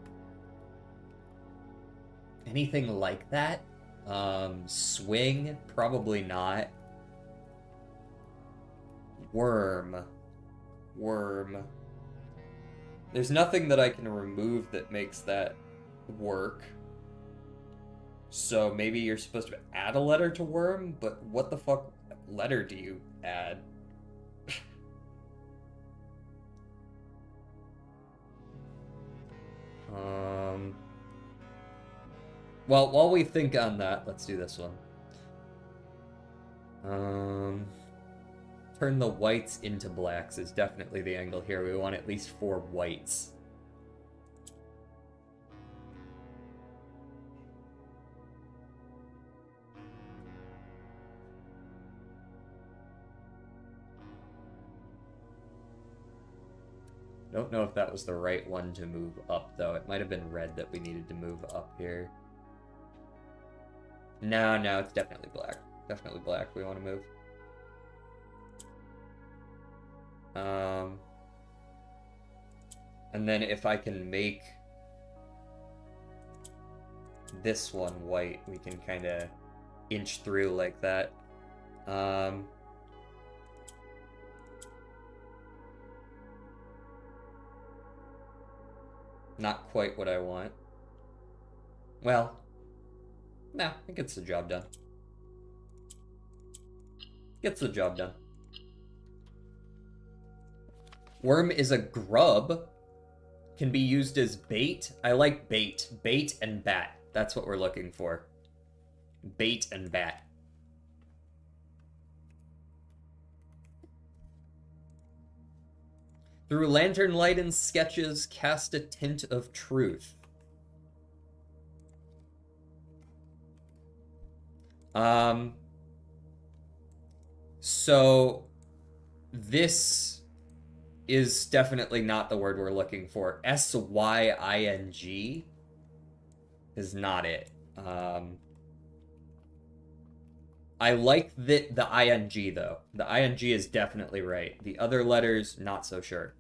A: Anything like that? Swing? Probably not. Worm. Worm. There's nothing that I can remove that makes that work. So maybe you're supposed to add a letter to worm, but what the fuck letter do you add? Well, while we think on that, let's do this one. Turn the whites into blacks is definitely the angle here. We want at least 4 whites. Don't know if that was the right one to move up, though. It might have been red that we needed to move up here. No, it's definitely black. Definitely black we want to move. Um, and then if I can make this one white, we can kind of inch through like that. Not quite what I want. Well, nah, it gets the job done. Gets the job done. Worm is a grub. Can be used as bait. I like bait. Bait and bat. That's what we're looking for. Bait and bat. Through lantern light and sketches, cast a tint of truth. So this is definitely not the word we're looking for. SYING is not it. I like the ING though. The ING is definitely right. The other letters, not so sure.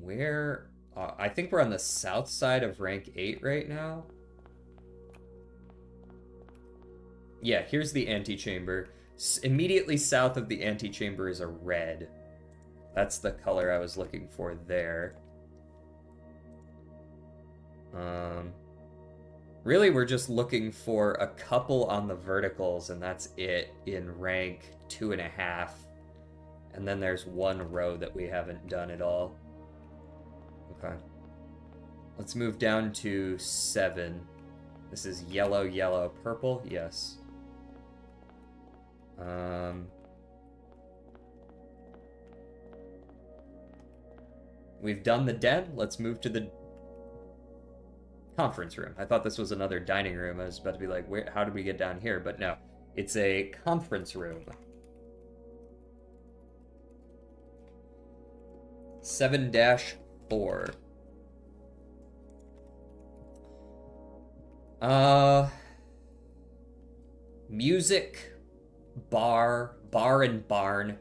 A: Where? I think we're on the south side of rank 8 right now. Yeah, here's the antechamber. Immediately south of the antechamber is a red. That's the color I was looking for there. Really, we're just looking for a couple on the verticals, and that's it in rank 2.5. And then there's one row that we haven't done at all. Okay. Let's move down to 7. This is yellow, yellow, purple. Yes. We've done the den. Let's move to the conference room. I thought this was another dining room. I was about to be like, where? How did we get down here? But no, it's a conference room. 7-4. Music, bar and barn.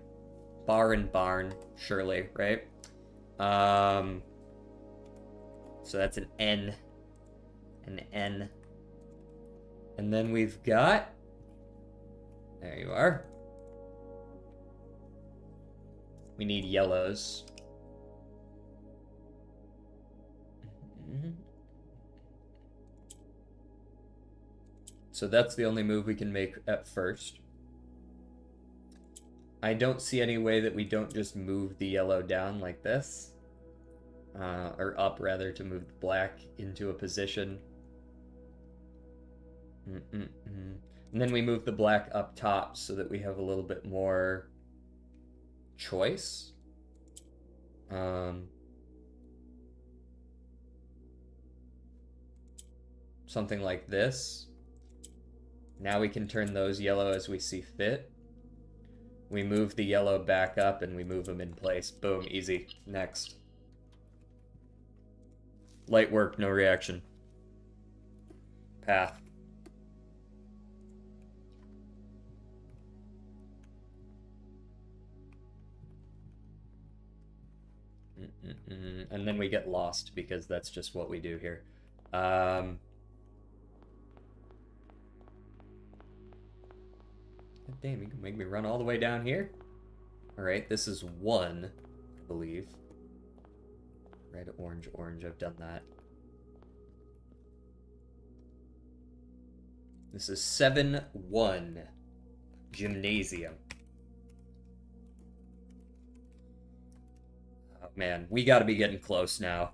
A: Bar and barn, surely, right? So that's an N. An N. And then we've got... There you are. We need yellows. So that's the only move we can make at first. I don't see any way that we don't just move the yellow down like this. Or up, rather, to move the black into a position. And then we move the black up top so that we have a little bit more choice. Something like this. Now we can turn those yellow as we see fit. We move the yellow back up and we move them in place. Boom, easy. Next. Light work, no reaction. Path. And then we get lost because that's just what we do here. Damn, you can make me run all the way down here? Alright, this is 1, I believe. Red, orange, orange, I've done that. This is 7-1. Gymnasium. Oh man, we gotta be getting close now.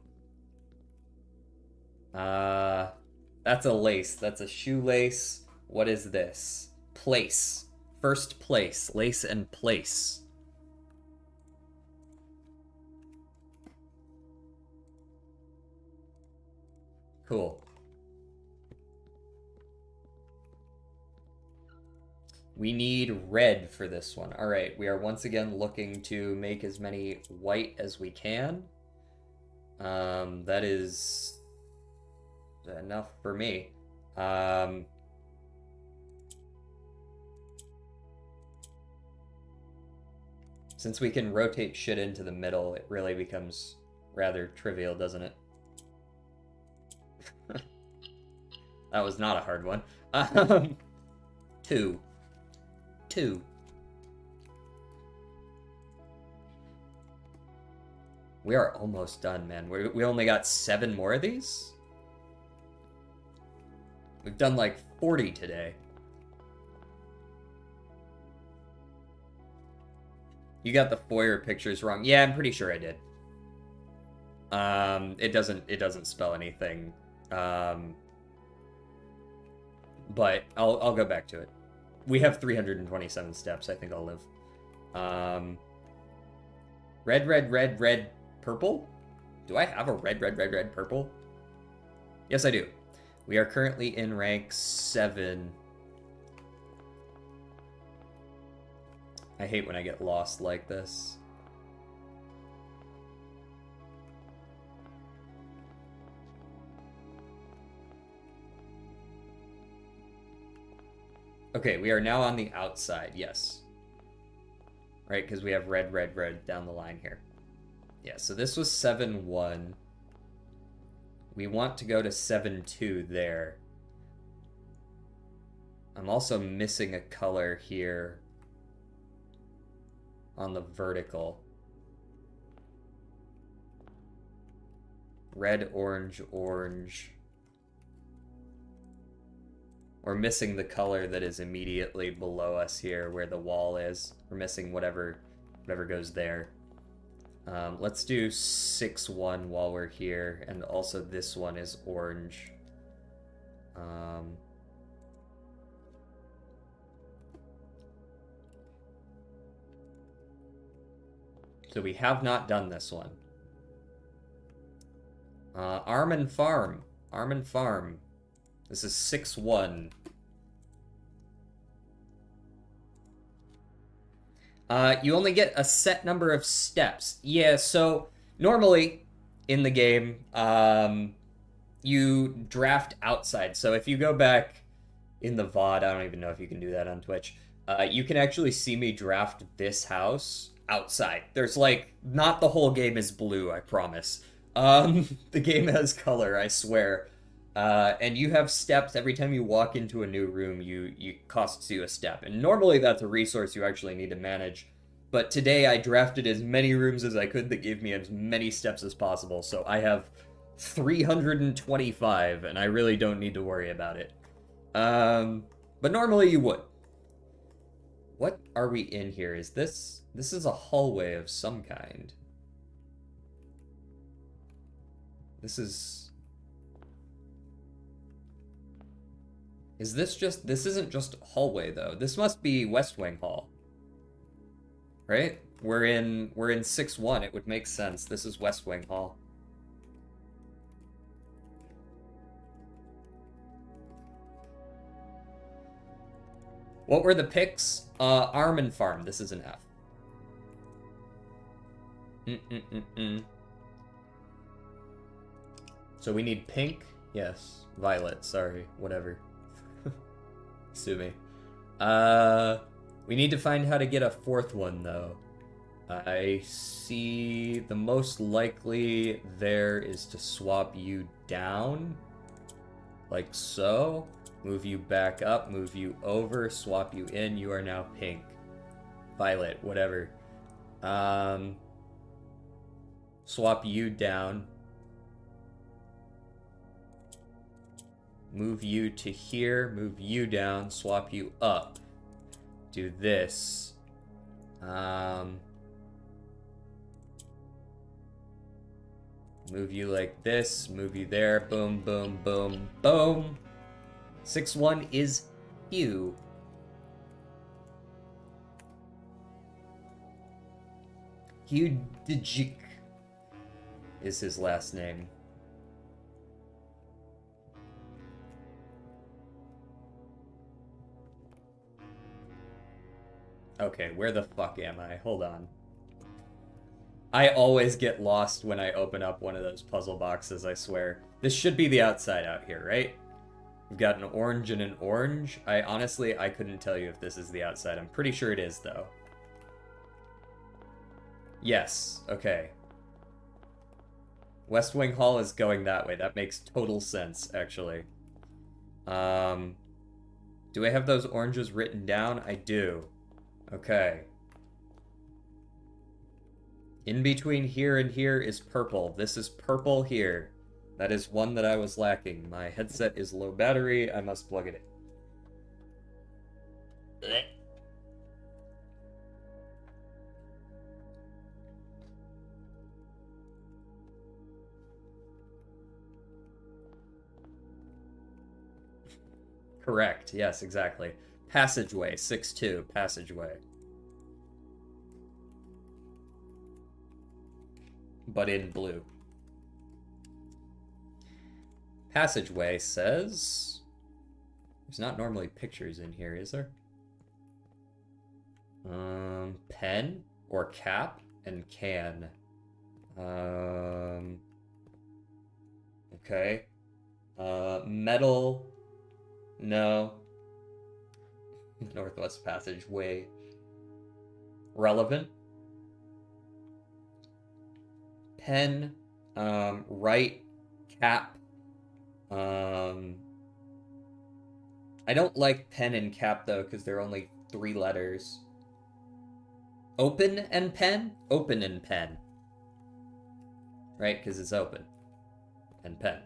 A: That's a lace. That's a shoelace. What is this? Place. First place. Lace and place. Cool. We need red for this one. All right, we are once again looking to make as many white as we can. That is enough for me. Since we can rotate shit into the middle, it really becomes rather trivial, doesn't it? That was not a hard one. Two. We are almost done, man. We only got 7 more of these? We've done like 40 today. You got the foyer pictures wrong. Yeah, I'm pretty sure I did. It doesn't spell anything. But I'll go back to it. We have 327 steps. I think I'll live. Red, purple? Do I have a red, purple? Yes, I do. We are currently in rank 7. I hate when I get lost like this. Okay, we are now on the outside, yes. Right, because we have red down the line here. Yeah, so this was 7-1. We want to go to 7-2 there. I'm also missing a color here on the vertical. Red, orange. We're missing the color that is immediately below us here where the wall is. We're missing whatever goes there. Let's do 6-1 while we're here, and also this one is orange. So we have not done this one. Arm Farm. This is 6-1. You only get a set number of steps. Yeah, so normally in the game, you draft outside. So if you go back in the VOD, I don't even know if you can do that on Twitch, you can actually see me draft this house outside. There's like, not the whole game is blue, I promise. The game has color, I swear. And you have steps every time you walk into a new room. You costs you a step, and normally that's a resource you actually need to manage. But today I drafted as many rooms as I could that gave me as many steps as possible, so I have 325, and I really don't need to worry about it. But normally you would. What are we in here? Is this is a hallway of some kind? This isn't just hallway though. This must be West Wing Hall. Right? We're in 6-1. It would make sense. This is West Wing Hall. What were the picks? Arm Farm. This is an F. So we need pink. Yes. Violet. Sorry. Whatever. Sue me. We need to find how to get a 4th one, though. I see the most likely there is to swap you down. Like so. Move you back up, move you over, swap you in. You are now pink. Violet, whatever. Swap you down. Move you to here, move you down, swap you up. Do this. Move you like this, move you there, boom, boom, boom, boom. 6-1 is Hugh. Hugh Djik is his last name. Okay, where the fuck am I? Hold on. I always get lost when I open up one of those puzzle boxes, I swear. This should be the outside out here, right? We've got an orange and an orange. I couldn't tell you if this is the outside. I'm pretty sure it is, though. Yes, okay. West Wing Hall is going that way. That makes total sense, actually. Do I have those oranges written down? I do. Okay. In between here and here is purple. This is purple here. That is one that I was lacking. My headset is low battery. I must plug it in. Blech. Correct. Yes, exactly. Passageway, 6-2, passageway. But in blue. Passageway says... There's not normally pictures in here, is there? Pen or cap and can. Okay. Metal... No. Northwest Passageway. Relevant. Pen. Right. Cap. I don't like pen and cap, though, because they're only 3 letters. Open and pen? Open and pen. Right? Because it's open. And pen.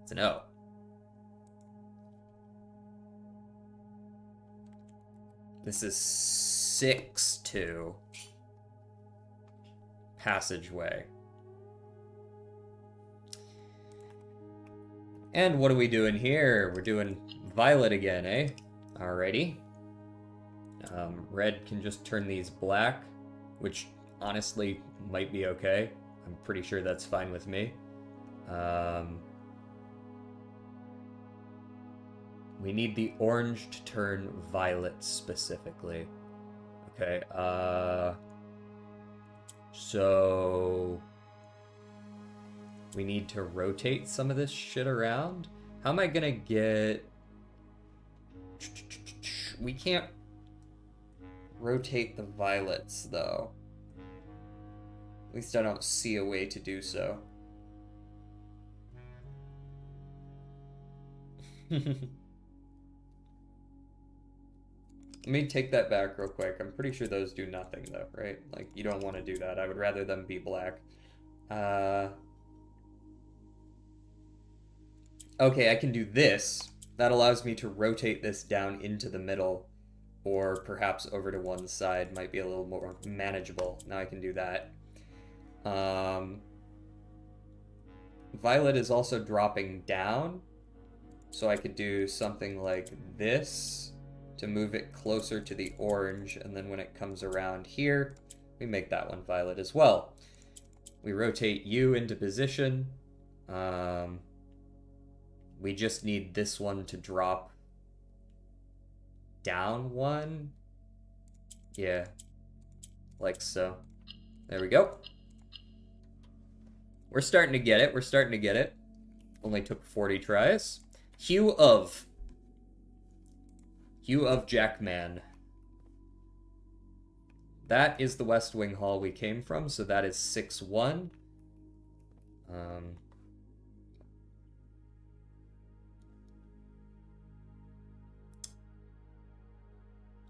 A: It's an O. This is 6-2. Passageway. And what are we doing here? We're doing violet again, eh? Alrighty. Red can just turn these black, which honestly might be okay. I'm pretty sure that's fine with me. We need the orange to turn violet specifically. Okay, so we need to rotate some of this shit around. How am I gonna get... We can't rotate the violets, though. At least I don't see a way to do so. Let me take that back real quick. I'm pretty sure those do nothing, though, right? Like, you don't want to do that. I would rather them be black. Okay, I can do this. That allows me to rotate this down into the middle, or perhaps over to one side. Might be a little more manageable. Now I can do that. Violet is also dropping down, so I could do something like this to move it closer to the orange, and then when it comes around here, we make that one violet as well. We rotate you into position. We just need this one to drop down one. Yeah, like so. There we go. We're starting to get it. We're starting to get it. Only took 40 tries. Hue of Jackman. That is the West Wing Hall we came from, so that is 6-1.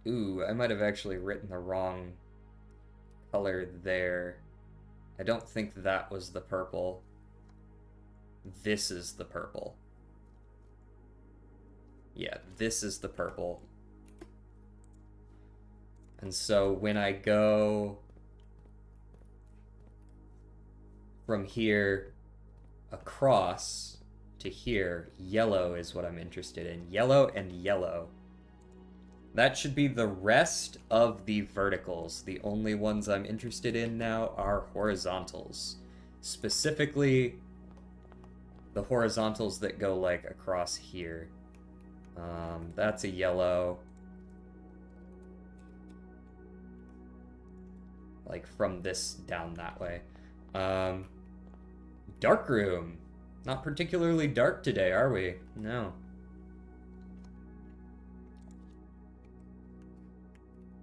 A: Ooh, I might have actually written the wrong color there. I don't think that was the purple. This is the purple. Yeah, this is the purple. And so when I go from here across to here, yellow is what I'm interested in. Yellow and yellow. That should be the rest of the verticals. The only ones I'm interested in now are horizontals. Specifically, the horizontals that go like across here. That's a yellow. Like from this down that way. Dark room. Not particularly dark today, are we? No.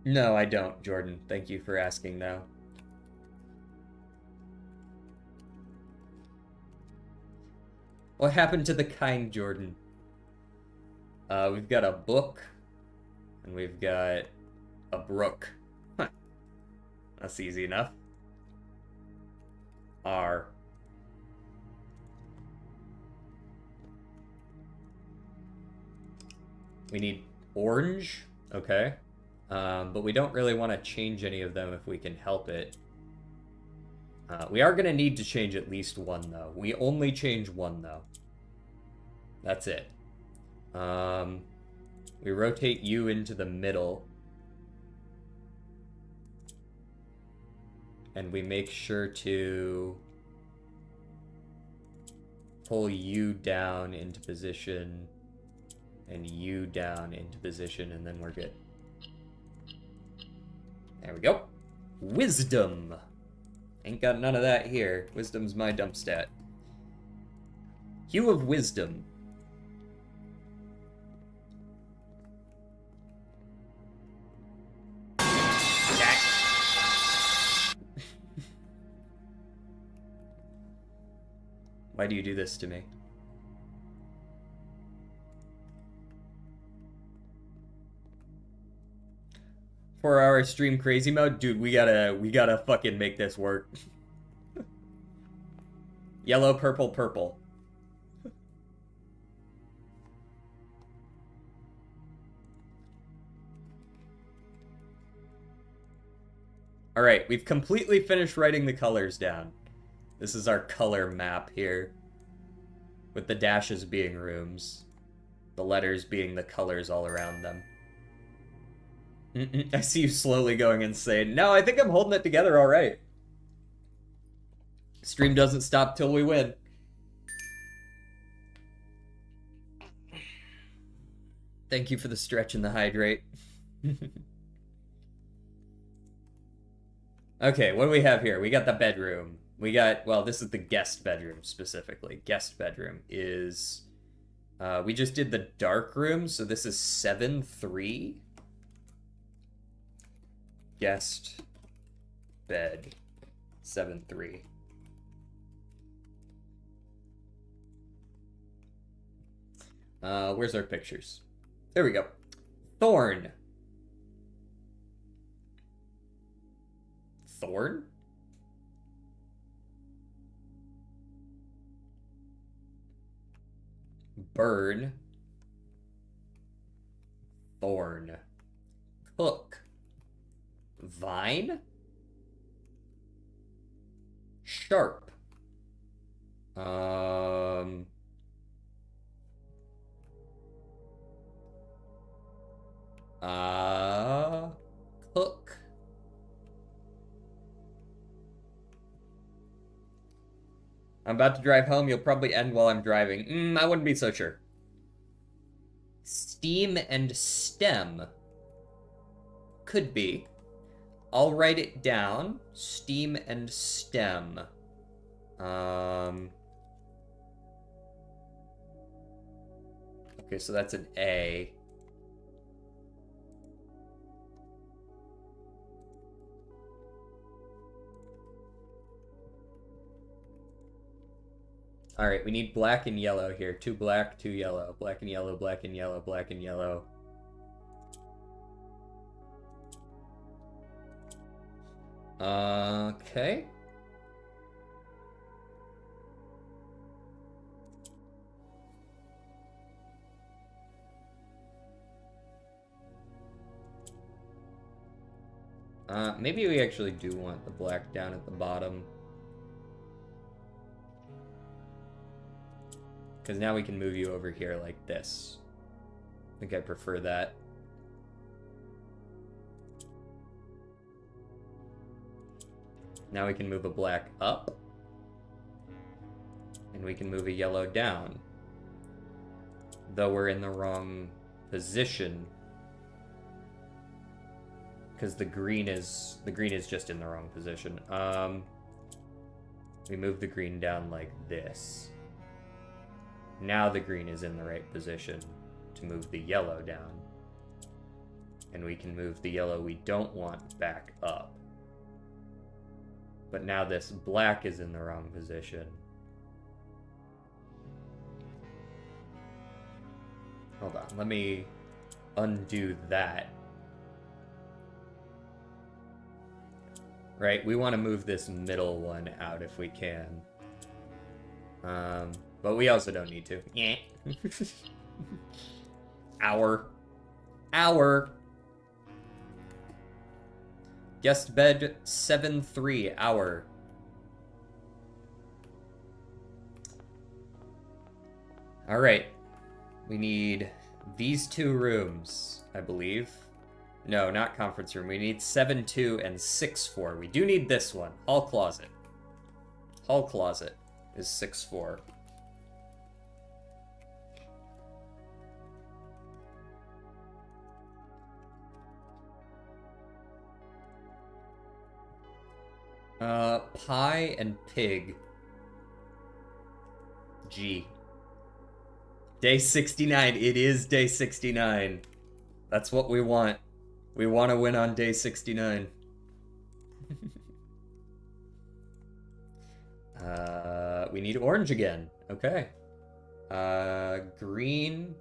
A: No, I don't, Jordan. Thank you for asking, though. What happened to the kind Jordan? We've got a book, and we've got a brook. Huh. That's easy enough. R. We need orange. Okay. But we don't really want to change any of them if we can help it. We are going to need to change at least one, though. We only change one, though. That's it. We rotate you into the middle. And we make sure to pull you down into position and you down into position, and then we're good. There we go. Wisdom. Ain't got none of that here. Wisdom's my dump stat. Hue of Wisdom. Why do you do this to me? For our stream crazy mode, dude, we gotta fucking make this work. Yellow, purple, purple. Alright, we've completely finished writing the colors down. This is our color map here. With the dashes being rooms. The letters being the colors all around them. I see you slowly going insane. No, I think I'm holding it together alright. Stream doesn't stop till we win. Thank you for the stretch and the hydrate. Okay, what do we have here? We got the bedroom. We got, well, this is the guest bedroom specifically. Guest bedroom is, we just did the dark room, so this is 7-3. Guest bed 7-3. Where's our pictures? There we go. Thorn. Thorn? Burn. Thorn. Cook. Vine. Sharp. Cook. I'm about to drive home. You'll probably end while I'm driving. I wouldn't be so sure. Steam and stem. Could be. I'll write it down. Steam and stem. Okay, so that's an A. All right, we need black and yellow here. 2 black, 2 yellow. Black and yellow, black and yellow, black and yellow. Okay. Maybe we actually do want the black down at the bottom. Because now we can move you over here like this. I think I prefer that. Now we can move a black up. And we can move a yellow down. Though we're in the wrong position. Because the green is just in the wrong position. We move the green down like this. Now the green is in the right position to move the yellow down. And we can move the yellow we don't want back up. But now this black is in the wrong position. Hold on, let me undo that. Right, we want to move this middle one out if we can. But we also don't need to. Yeah. Hour. Guest bed 7-3 hour. All right. We need these 2 rooms, I believe. No, not conference room. We need 7-2 and 6-4. We do need this one. Hall closet. Hall closet is 6-4. Pie and pig. G. Day 69. It is day 69. That's what we want. We want to win on day 69. We need orange again. Okay. Green.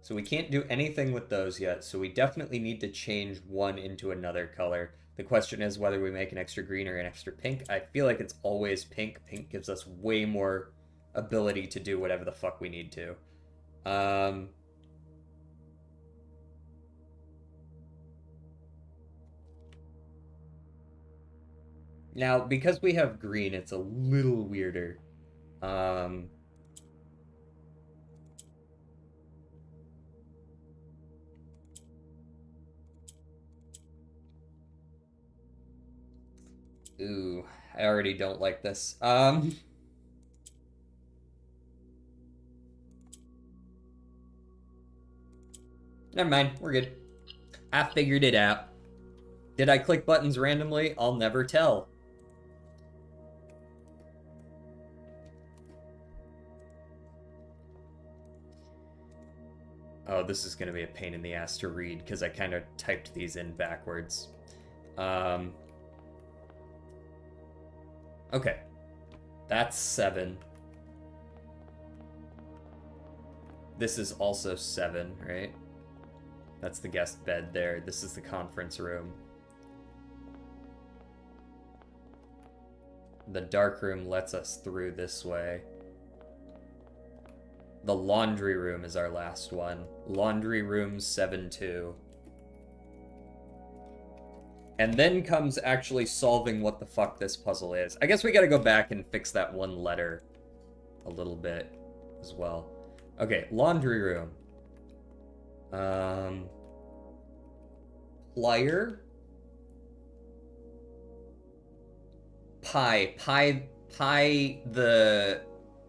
A: So we can't do anything with those yet, so we definitely need to change one into another color. The question is whether we make an extra green or an extra pink. I feel like it's always pink. Pink gives us way more ability to do whatever the fuck we need to. Now, because we have green, it's a little weirder. Ooh, I already don't like this. Never mind, we're good. I figured it out. Did I click buttons randomly? I'll never tell. Oh, this is going to be a pain in the ass to read because I kind of typed these in backwards. Okay. That's 7. This is also 7, right? That's the guest bed there. This is the conference room. The dark room lets us through this way. The laundry room is our last one. Laundry room 7-2. And then comes actually solving what the fuck this puzzle is. I guess we gotta go back and fix that one letter a little bit as well. Okay, laundry room. Plier. Pi, the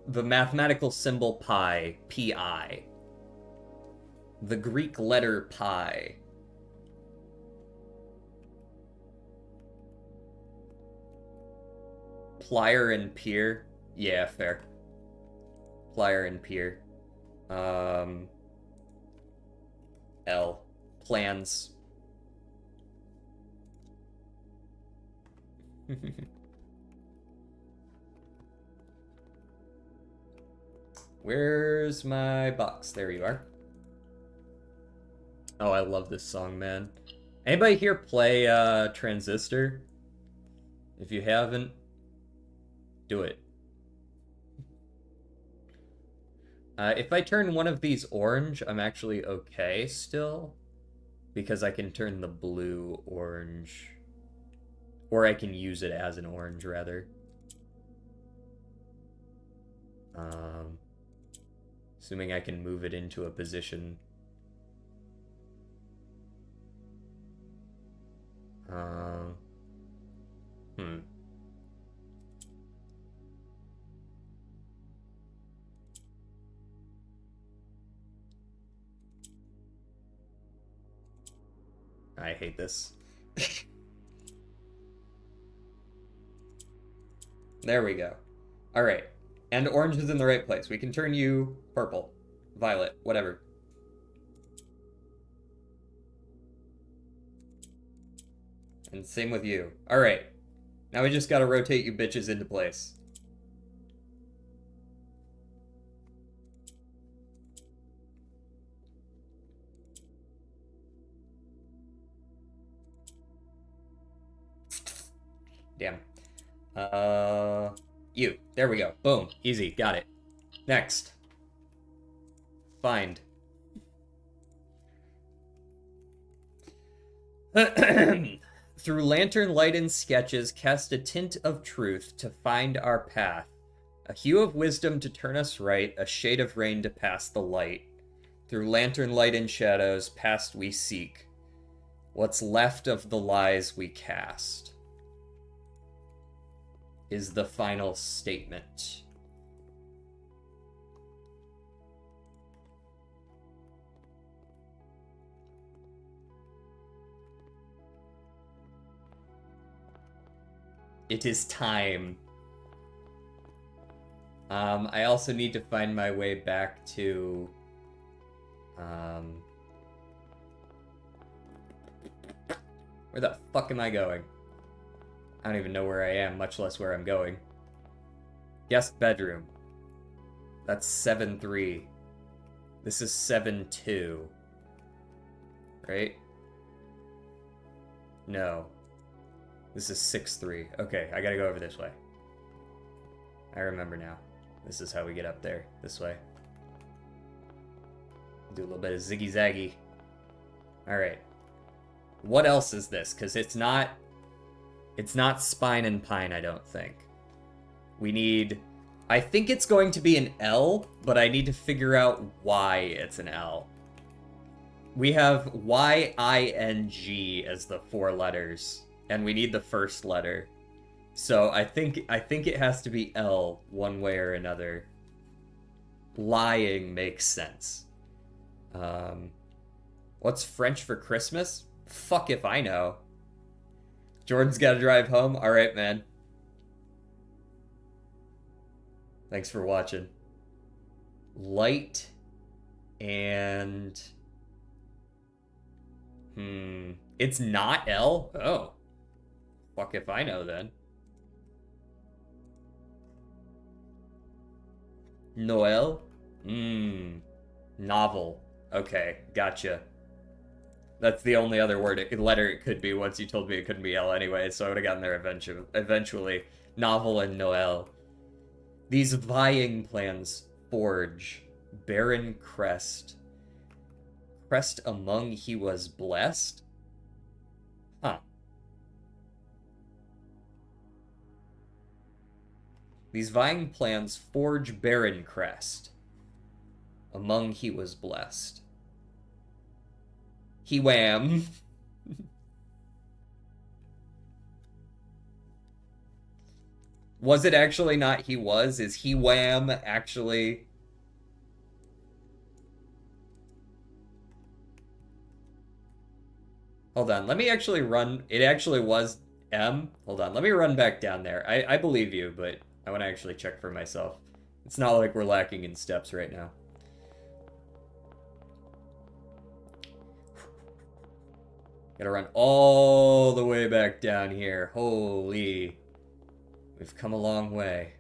A: mathematical symbol pi, Pi. The Greek letter pi. Plier and pier. Yeah, fair. Plier and pier. L. Plans. Where's my box? There you are. Oh, I love this song, man. Anybody here play Transistor? If you haven't, do it. If I turn one of these orange, I'm actually okay still. Because I can turn the blue orange. Or I can use it as an orange, rather. Assuming I can move it into a position. I hate this. There we go. Alright. And orange is in the right place. We can turn you purple, violet, whatever. And same with you. Alright. Now we just gotta rotate you bitches into place. Damn. You. There we go. Boom. Easy. Got it. Next. Find. Through lantern light and sketches, cast a tint of truth to find our path. A hue of wisdom to turn us right, a shade of rain to pass the light. Through lantern light and shadows, past we seek. What's left of the lies we cast is the final statement. It is time. I also need to find my way back to... Where the fuck am I going? I don't even know where I am, much less where I'm going. Guest bedroom. That's 7-3. This is 7-2. Right? No. This is 6-3. Okay, I gotta go over this way. I remember now. This is how we get up there. This way. Do a little bit of ziggy-zaggy. Alright. What else is this? Because it's not Spine and Pine, I don't think. We need... I think it's going to be an L, but I need to figure out why it's an L. We have Y-I-N-G as the 4 letters, and we need the first letter. So I think it has to be L one way or another. Lying makes sense. What's French for Christmas? Fuck if I know. Jordan's gotta drive home? Alright, man. Thanks for watching. Light and... It's not L? Oh. Fuck if I know then. Noel? Novel. Okay, gotcha. That's the only other letter it could be once you told me it couldn't be L anyway, so I would have gotten there eventually. Novel and Noel. These vying plans forge. Barren crest. Crest among he was blessed? Huh. These vying plans forge barren crest. Among he was blessed. He wham. Was it actually not he was? Is he wham actually? Hold on, let me actually run. It actually was M. Hold on, let me run back down there. I believe you, but I want to actually check for myself. It's not like we're lacking in steps right now. Gotta run all the way back down here. Holy. We've come a long way.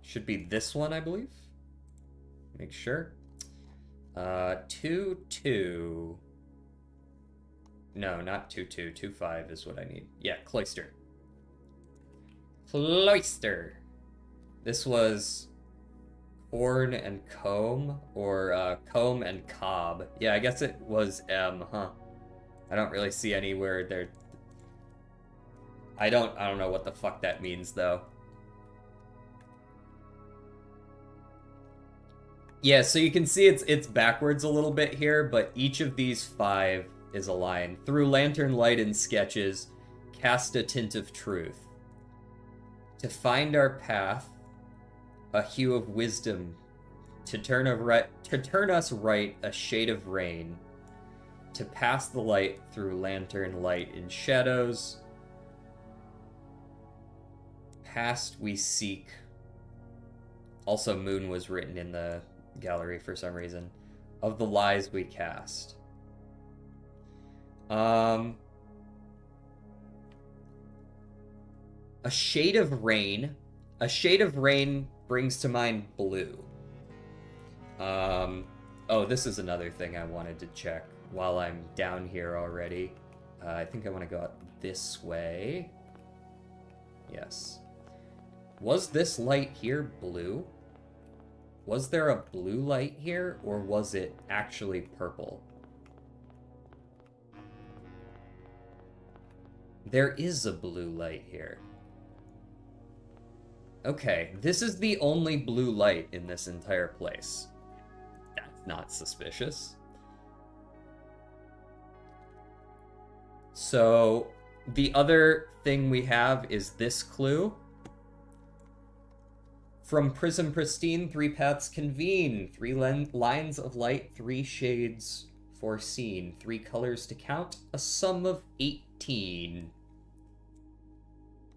A: Should be this one, I believe. Make sure. 2-2. No, not 2-2. 2-5 is what I need. Yeah, cloister. Cloister. This was corn and comb, or comb and cob. Yeah, I guess it was M, huh? I don't really see anywhere there. I don't know what the fuck that means though. Yeah, so you can see it's backwards a little bit here, but each of these 5 is a line. Through lantern light and sketches, cast a tint of truth. To find our path, a hue of wisdom. To turn us right, a shade of rain. To pass the light through lantern light and shadows. Past we seek. Also, moon was written in the gallery for some reason. Of the lies we cast. A shade of rain. A shade of rain brings to mind blue. Oh, this is another thing I wanted to check while I'm down here already. I think I want to go out this way. Yes. Was this light here blue? Was there a blue light here, or was it actually purple? There is a blue light here. Okay, this is the only blue light in this entire place. That's not suspicious. So, the other thing we have is this clue. From Prism Pristine, 3 paths convene. 3 lines of light, 3 shades foreseen. 3 colors to count, a sum of 18.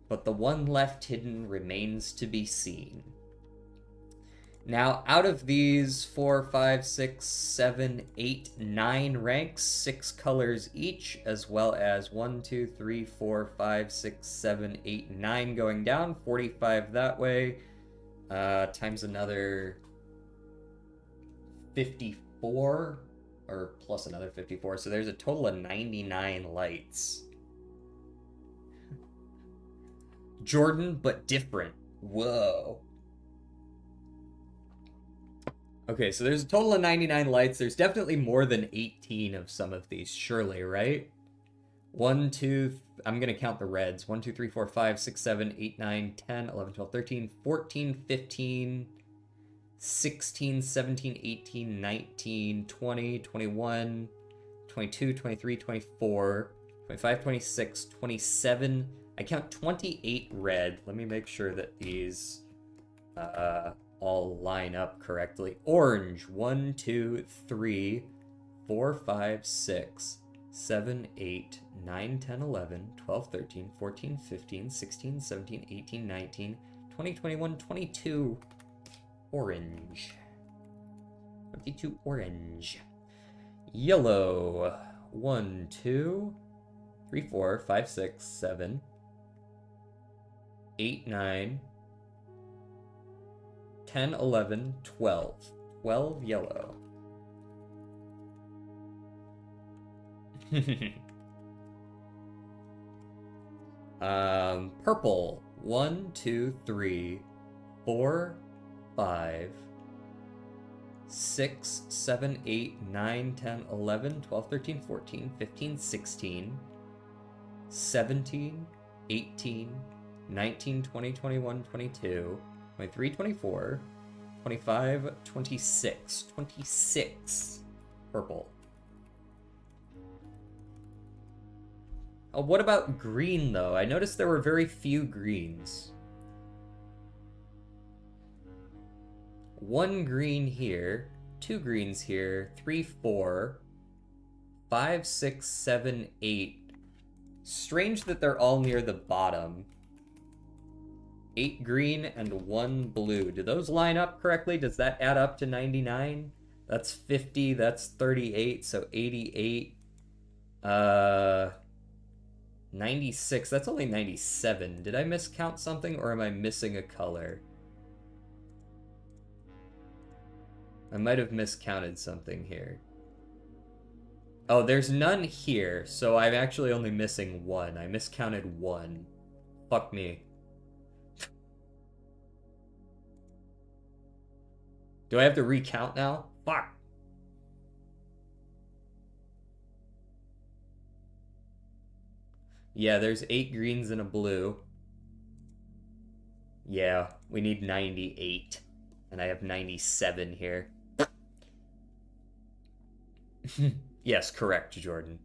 A: But the one left hidden remains to be seen. Now, out of these 4, 5, 6, 7, 8, 9 ranks, 6 colors each, as well as 1, 2, 3, 4, 5, 6, 7, 8, 9 going down, 45 that way, times another 54, or plus another 54, so there's a total of 99 lights. Jordan, but different. Whoa. Okay, so there's a total of 99 lights. There's definitely more than 18 of some of these, surely, right? 1, 2, I'm going to count the reds. 1, 2, 3, 4, 5, 6, 7, 8, 9, 10, 11, 12, 13, 14, 15, 16, 17, 18, 19, 20, 21, 22, 23, 24, 25, 26, 27. I count 28 red. Let me make sure that these all line up correctly. Orange, 1, 2, 3, 4, 5, 6, 7, 8, 9, 10, 11, 12, 13, 14, 15, 16, 17, 18, 19, 20, 21, 22. Orange. 22 orange. Yellow, 1, 2, 3, 4, 5, 6, 7, 8, 9, 10, 11, 12. 12 yellow. Purple. 1, 2, 3, 4, 5, 6, 7, 8, 9, 10, 11, 12, 13, 14, 15, 16, 17, 18, 19, 20, 21, 22, 23, 24, 25, 26. 26. Purple. Oh, what about green, though? I noticed there were very few greens. 1 green here, 2 greens here, 3, 4, 5, 6, 7, 8. Strange that they're all near the bottom. 8 green and 1 blue. Do those line up correctly? Does that add up to 99? That's 50, that's 38, so 88. 96, that's only 97. Did I miscount something, or am I missing a color? I might have miscounted something here. Oh, there's none here, so I'm actually only missing 1. I miscounted 1. Fuck me. Do I have to recount now? Fuck. Yeah, there's 8 greens and a blue. Yeah, we need 98. And I have 97 here. Yes, correct, Jordan.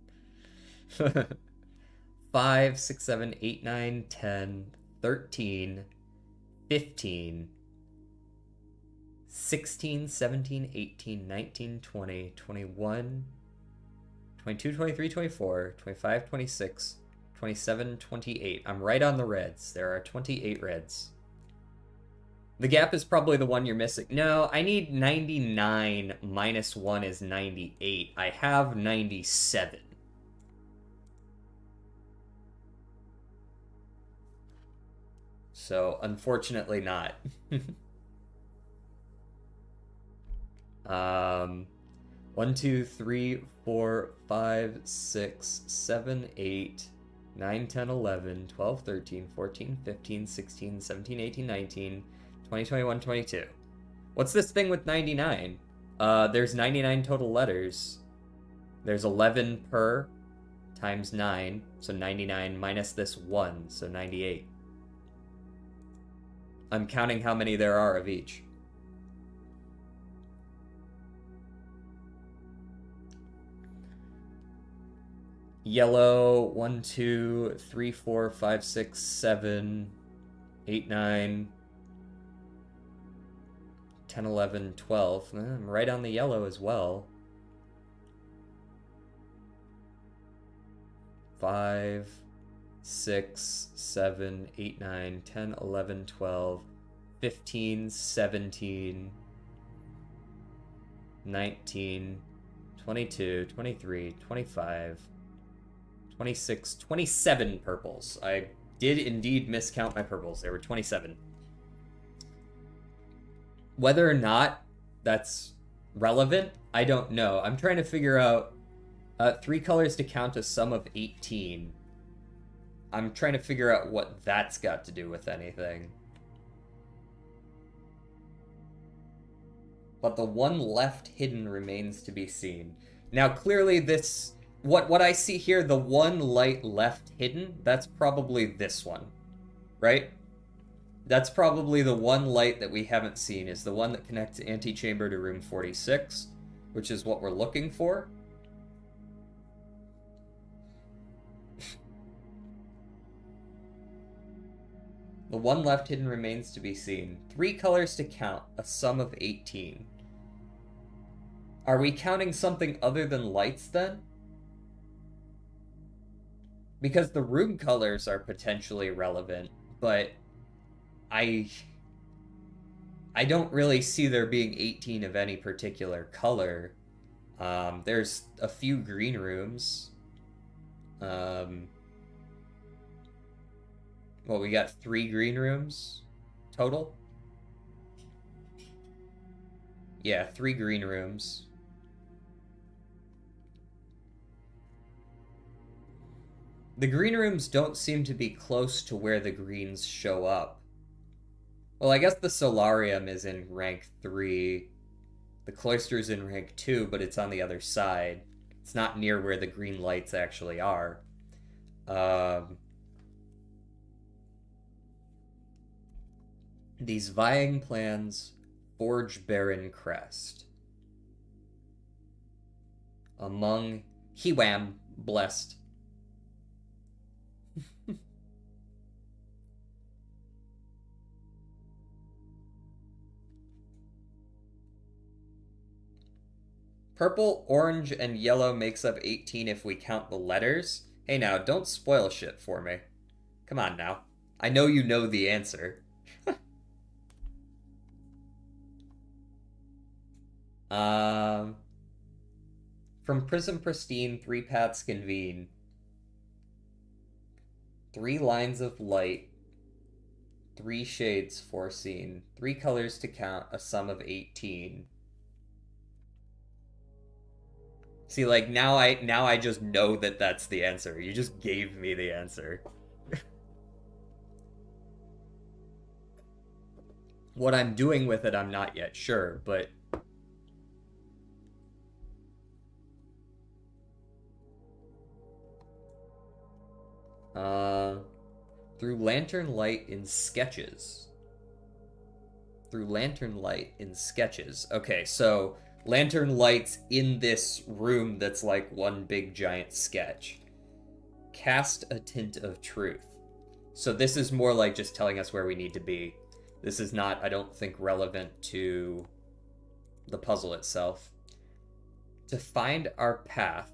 A: 5, 6, 7, 8, 9, 10, 13, 15, 16, 17, 18, 19, 20, 21, 22, 23, 24, 25, 26, 27, 28. I'm right on the reds. There are 28 reds. The gap is probably the one you're missing. No, I need 99 minus 1 is 98. I have 97. So, unfortunately not. 1, 2, 3, 4, 5, 6, 7, 8, 9, 10, 11, 12, 13, 14, 15, 16, 17, 18, 19, 20, 21, 22. What's this thing with 99? There's 99 total letters. There's 11 per times 9, so 99 minus this 1, so 98. I'm counting how many there are of each. Yellow, 1, 2, 3, 4, 5, 6, 7, 8, 9, 10, 11, 12. I'm right on the yellow as well. 5, 6, 7, 8, 9, 10, 11, 12, 15, 17, 19, 22, 23, 25, 26, 27 purples. I did indeed miscount my purples. There were 27. Whether or not that's relevant, I don't know. I'm trying to figure out 3 colors to count a sum of 18. I'm trying to figure out what that's got to do with anything. But the one left hidden remains to be seen. Now, clearly this... What I see here, the one light left hidden, that's probably this one, right? That's probably the one light that we haven't seen, is the one that connects antechamber to room 46, which is what we're looking for. The one left hidden remains to be seen. 3 colors to count, a sum of 18. Are we counting something other than lights then? Because the room colors are potentially relevant, but I don't really see there being 18 of any particular color. There's a few green rooms. Well, we got 3 green rooms total. Yeah, 3 green rooms. The green rooms don't seem to be close to where the greens show up. Well, I guess the solarium is in rank 3. The cloister's in rank 2, but it's on the other side. It's not near where the green lights actually are. These vying plans forge barren crest. Among Hewam blessed. Purple, orange, and yellow makes up 18 if we count the letters. Hey now, don't spoil shit for me. Come on now. I know you know the answer. From Prism Pristine, 3 paths convene. 3 lines of light. 3 shades foreseen. 3 colors to count, a sum of 18. See, like, now I just know that that's the answer. You just gave me the answer. What I'm doing with it, I'm not yet sure, but... Through lantern light in sketches. Through lantern light in sketches. Okay, so... lantern lights in this room that's like one big giant sketch. Cast a tint of truth. So this is more like just telling us where we need to be. This is not, I don't think, relevant to the puzzle itself. To find our path,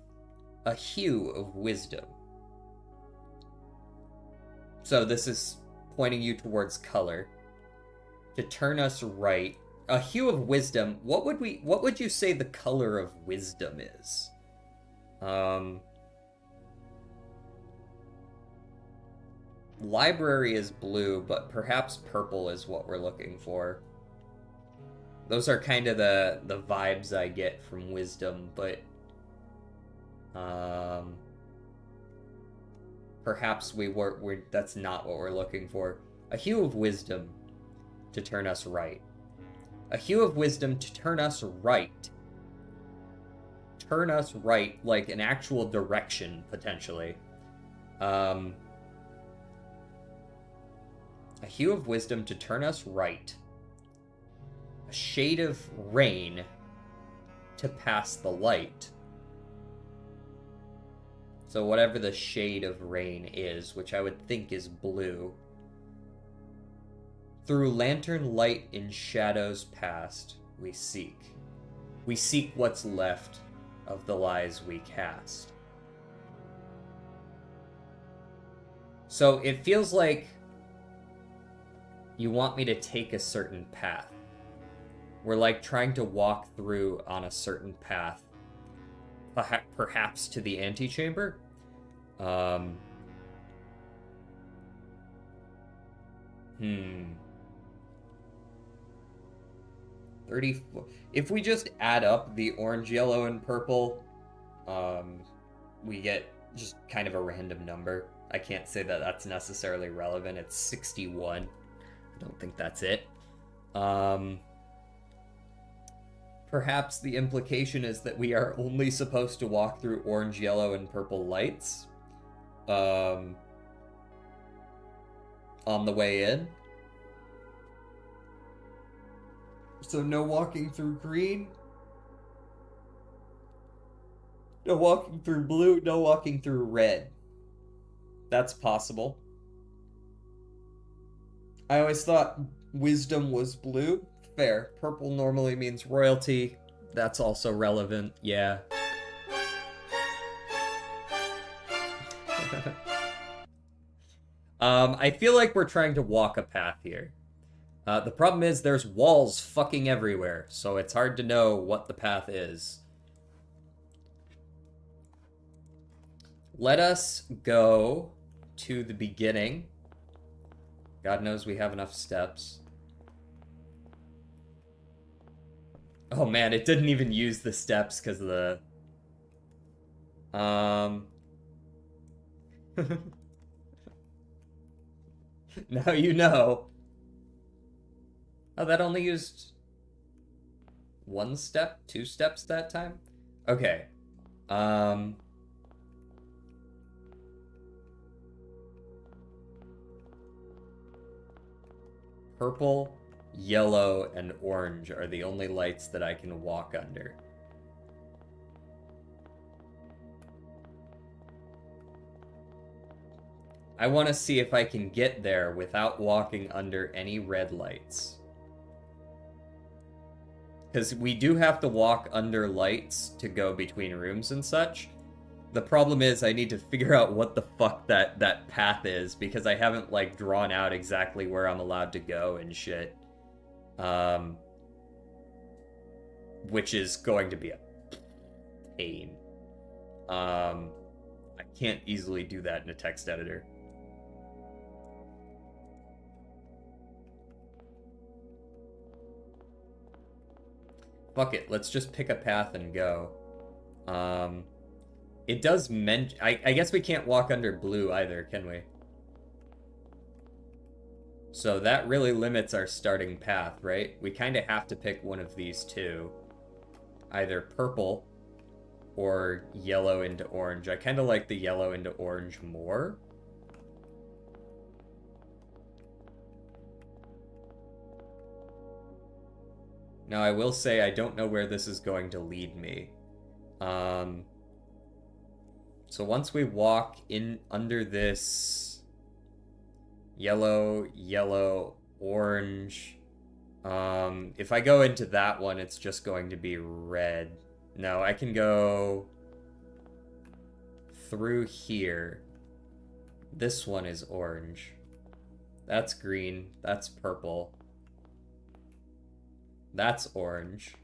A: a hue of wisdom. So this is pointing you towards color. To turn us right, a hue of wisdom. What would you say the color of wisdom is? Library is blue, but perhaps purple is what we're looking for. Those are kind of the vibes I get from wisdom, but perhaps we're that's not what we're looking for. A hue of wisdom to turn us right. A hue of wisdom to turn us right. Turn us right, like an actual direction, potentially. A hue of wisdom to turn us right. A shade of rain to pass the light. So whatever the shade of rain is, which I would think is blue. Through lantern light in shadows past, we seek. We seek what's left of the lies we cast. So it feels like you want me to take a certain path. We're like trying to walk through on a certain path, perhaps to the antechamber. 34. If we just add up the orange, yellow, and purple, we get just kind of a random number. I can't say that that's necessarily relevant. It's 61. I don't think that's it. Perhaps the implication is that we are only supposed to walk through orange, yellow, and purple lights on the way in. So no walking through green, no walking through blue, no walking through red. That's possible. I always thought wisdom was blue. Fair. Purple normally means royalty. That's also relevant. Yeah. I feel like we're trying to walk a path here. The problem is there's walls fucking everywhere, so it's hard to know what the path is. Let us go to the beginning. God knows we have enough steps. Oh man, it didn't even use the steps because of the... Now you know. Oh, that only used 1 step? 2 steps that time? Okay. Purple, yellow, and orange are the only lights that I can walk under. I want to see if I can get there without walking under any red lights. Because we do have to walk under lights to go between rooms and such. The problem is I need to figure out what the fuck that path is, because I haven't, like, drawn out exactly where I'm allowed to go and shit. Which is going to be a pain. I can't easily do that in a text editor. Fuck it, let's just pick a path and go. It does mention... I guess we can't walk under blue either, can we? So that really limits our starting path, right? We kind of have to pick one of these two. Either purple or yellow into orange. I kind of like the yellow into orange more. Now, I will say I don't know where this is going to lead me. So once we walk in under this yellow, orange, if I go into that one, it's just going to be red. No, I can go through here. This one is orange. That's green. That's purple. That's orange.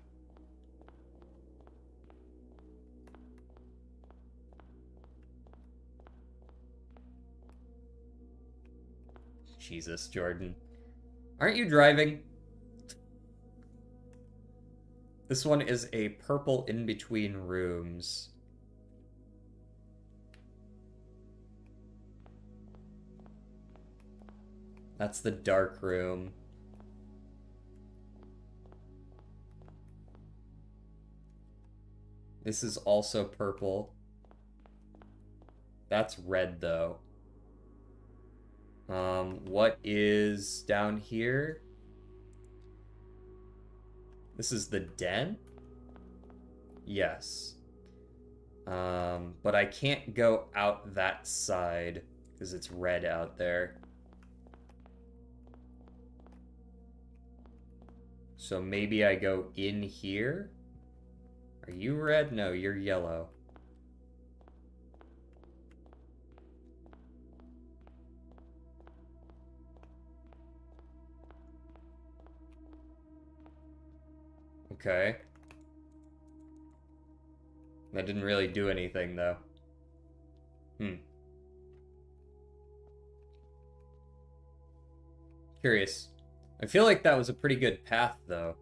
A: Jesus, Jordan. Aren't you driving? This one is a purple in between rooms. That's the dark room. This is also purple. That's red, though. What is down here? This is the den? Yes. But I can't go out that side because it's red out there. So maybe I go in here? Are you red? No, you're yellow. Okay. That didn't really do anything, though. Curious. I feel like that was a pretty good path, though.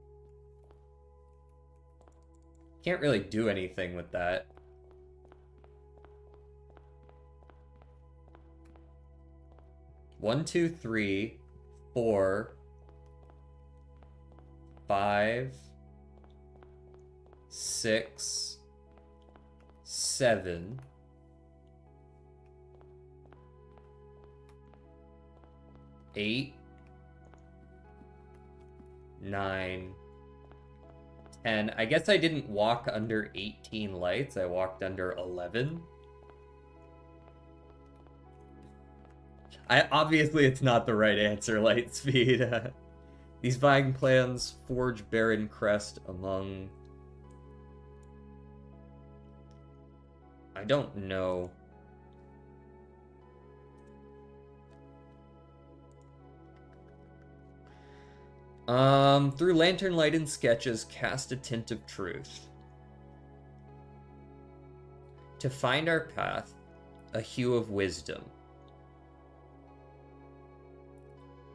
A: Can't really do anything with that. One, two, 3, 4, 5, 6, 7, 8, 9, 10. I guess I didn't walk under 18 lights. I walked under 11. Obviously, it's not the right answer, Lightspeed. These buying plans forge Baron Crest among... I don't know. Through lantern light and sketches, cast a tint of truth. To find our path, a hue of wisdom.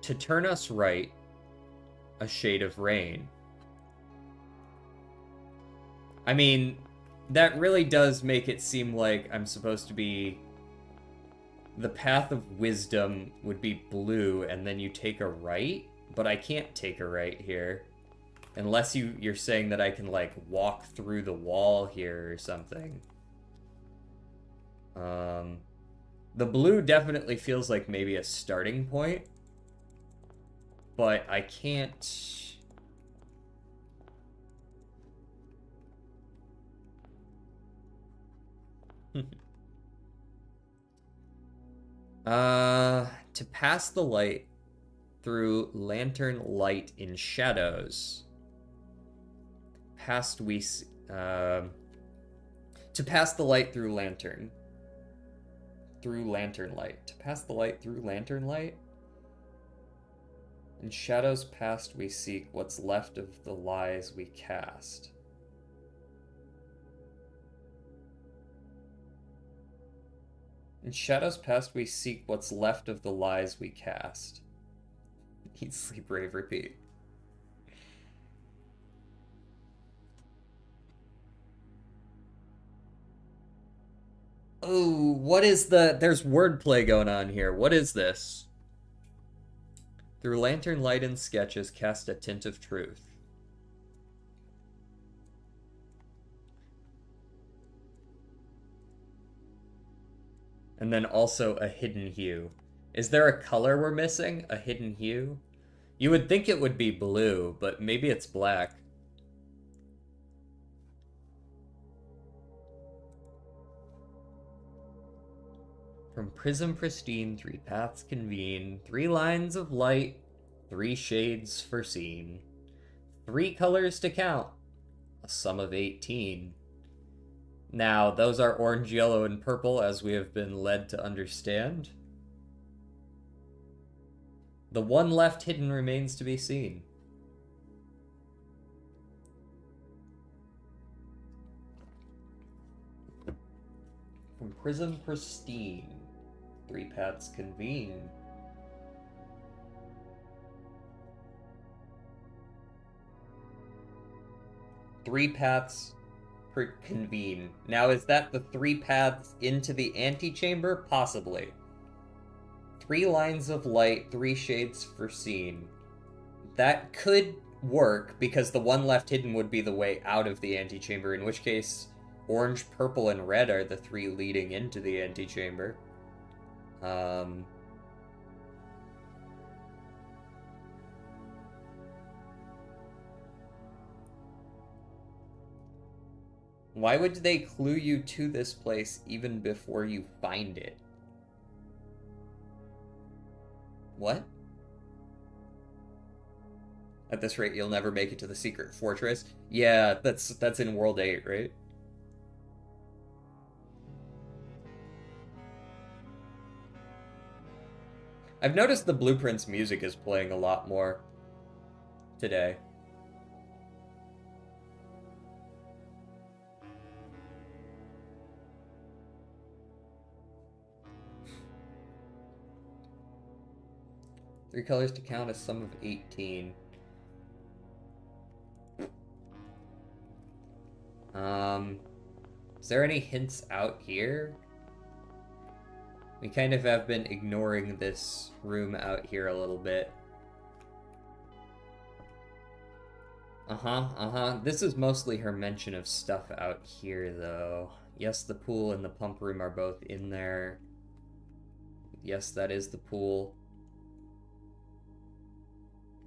A: To turn us right, a shade of rain. I mean, that really does make it seem like I'm supposed to be... The path of wisdom would be blue, and then you take a right? But I can't take a right here. Unless you're saying that I can, like, walk through the wall here or something. The blue definitely feels like maybe a starting point. But I can't... To pass the light through lantern light in shadows. To pass the light through lantern. Through lantern light. To pass the light through lantern light? In shadows past we seek what's left of the lies we cast. In shadows past we seek what's left of the lies we cast. Eat, sleep, rave, repeat. Oh, what is there's wordplay going on here. What is this? Through lantern light and sketches, cast a tint of truth. And then also a hidden hue. Is there a color we're missing? A hidden hue? You would think it would be blue, but maybe it's black. From prism pristine, 3 paths convene, 3 lines of light, 3 shades foreseen, 3 colors to count, a sum of 18. Now, those are orange, yellow, and purple, as we have been led to understand. The one left hidden remains to be seen. From prism pristine, 3 paths convene. 3 paths per convene. Now, is that the 3 paths into the antechamber? Possibly. 3 lines of light, 3 shades foreseen. That could work, because the one left hidden would be the way out of the antechamber, in which case orange, purple, and red are the 3 leading into the antechamber. Why would they clue you to this place even before you find it? What? At this rate, you'll never make it to the secret fortress. Yeah, that's in World 8, right? I've noticed the Blueprints music is playing a lot more today. Three colors to count a sum of 18. Is there any hints out here? We kind of have been ignoring this room out here a little bit. This is mostly her mention of stuff out here, though. Yes, the pool and the pump room are both in there. Yes, that is the pool.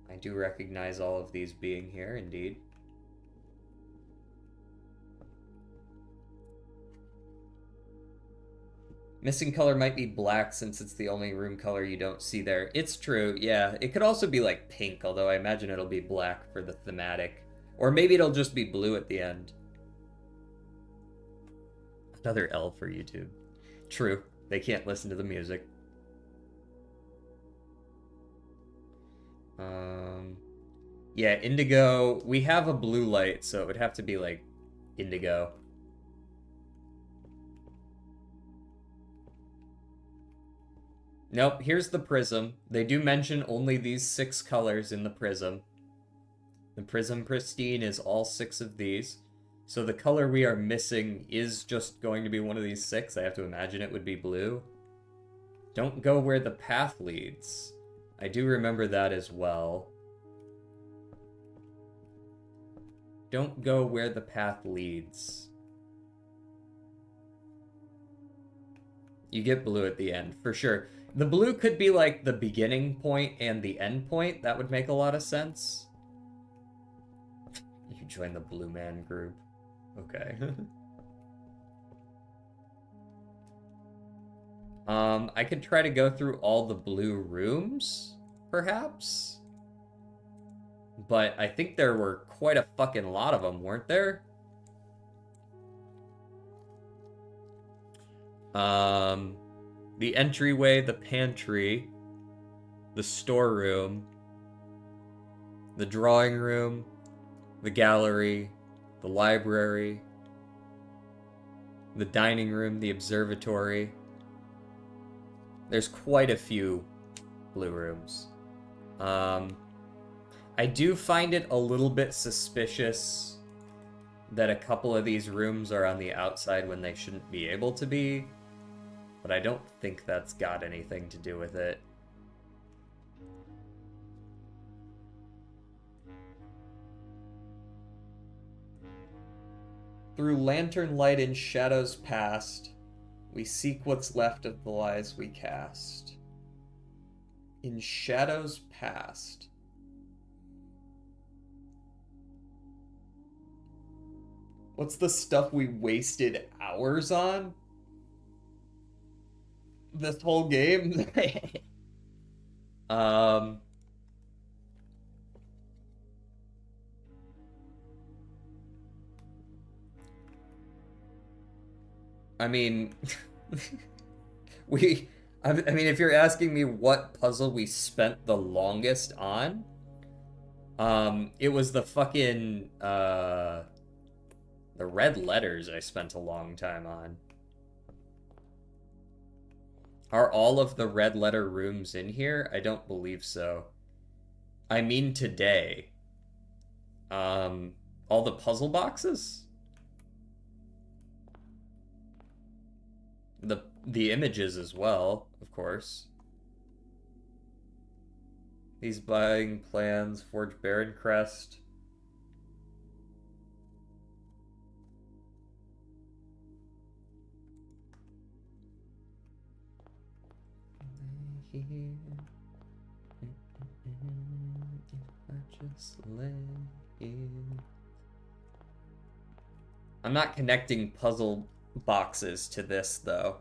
A: I do recognize all of these being here, indeed. Missing color might be black since it's the only room color you don't see there. It's true, yeah. It could also be like pink, although I imagine it'll be black for the thematic. Or maybe it'll just be blue at the end. Another L for YouTube. True, they can't listen to the music. Yeah, indigo. We have a blue light, so it would have to be like indigo. Nope, here's the prism. They do mention only these 6 colors in the prism. The prism pristine is all 6 of these. So the color we are missing is just going to be one of these 6. I have to imagine it would be blue. Don't go where the path leads. I do remember that as well. Don't go where the path leads. You get blue at the end, for sure. The blue could be like the beginning point and the end point. That would make a lot of sense. You join the Blue Man group. Okay. I could try to go through all the blue rooms, perhaps? But I think there were quite a fucking lot of them, weren't there? The entryway, the pantry, the storeroom, the drawing room, the gallery, the library, the dining room, the observatory. There's quite a few blue rooms. I do find it a little bit suspicious that a couple of these rooms are on the outside when they shouldn't be able to be, but I don't think that's got anything to do with it. Through lantern light in shadows past, we seek what's left of the lies we cast. In shadows past. What's the stuff we wasted hours on? This whole game? I mean, I mean, if you're asking me what puzzle we spent the longest on, it was the fucking, the red letters I spent a long time on. Are all of the red letter rooms in here? I don't believe so. I mean today. All the puzzle boxes? The images as well, of course. These buying plans, Forge Baron Crest. I'm not connecting puzzle boxes to this, though.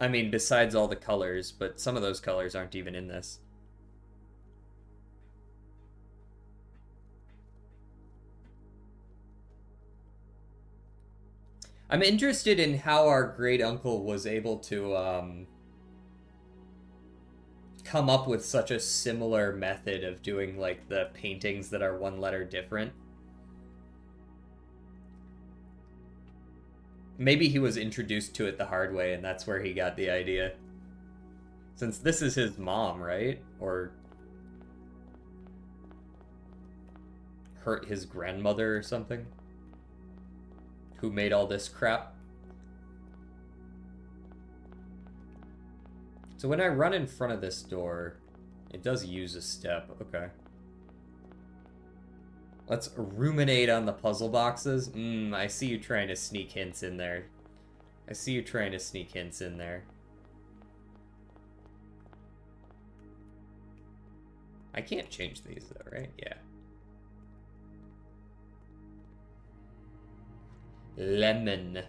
A: I mean, besides all the colors, but some of those colors aren't even in this. I'm interested in how our great uncle was able to come up with such a similar method of doing like the paintings that are one letter different. Maybe he was introduced to it the hard way and that's where he got the idea. Since this is his mom, right? Or his grandmother or something? Who made all this crap? So when I run in front of this door, it does use a step. Okay. Let's ruminate on the puzzle boxes. I see you trying to sneak hints in there. I see you trying to sneak hints in there. I can't change these though, right? Yeah. Lemon.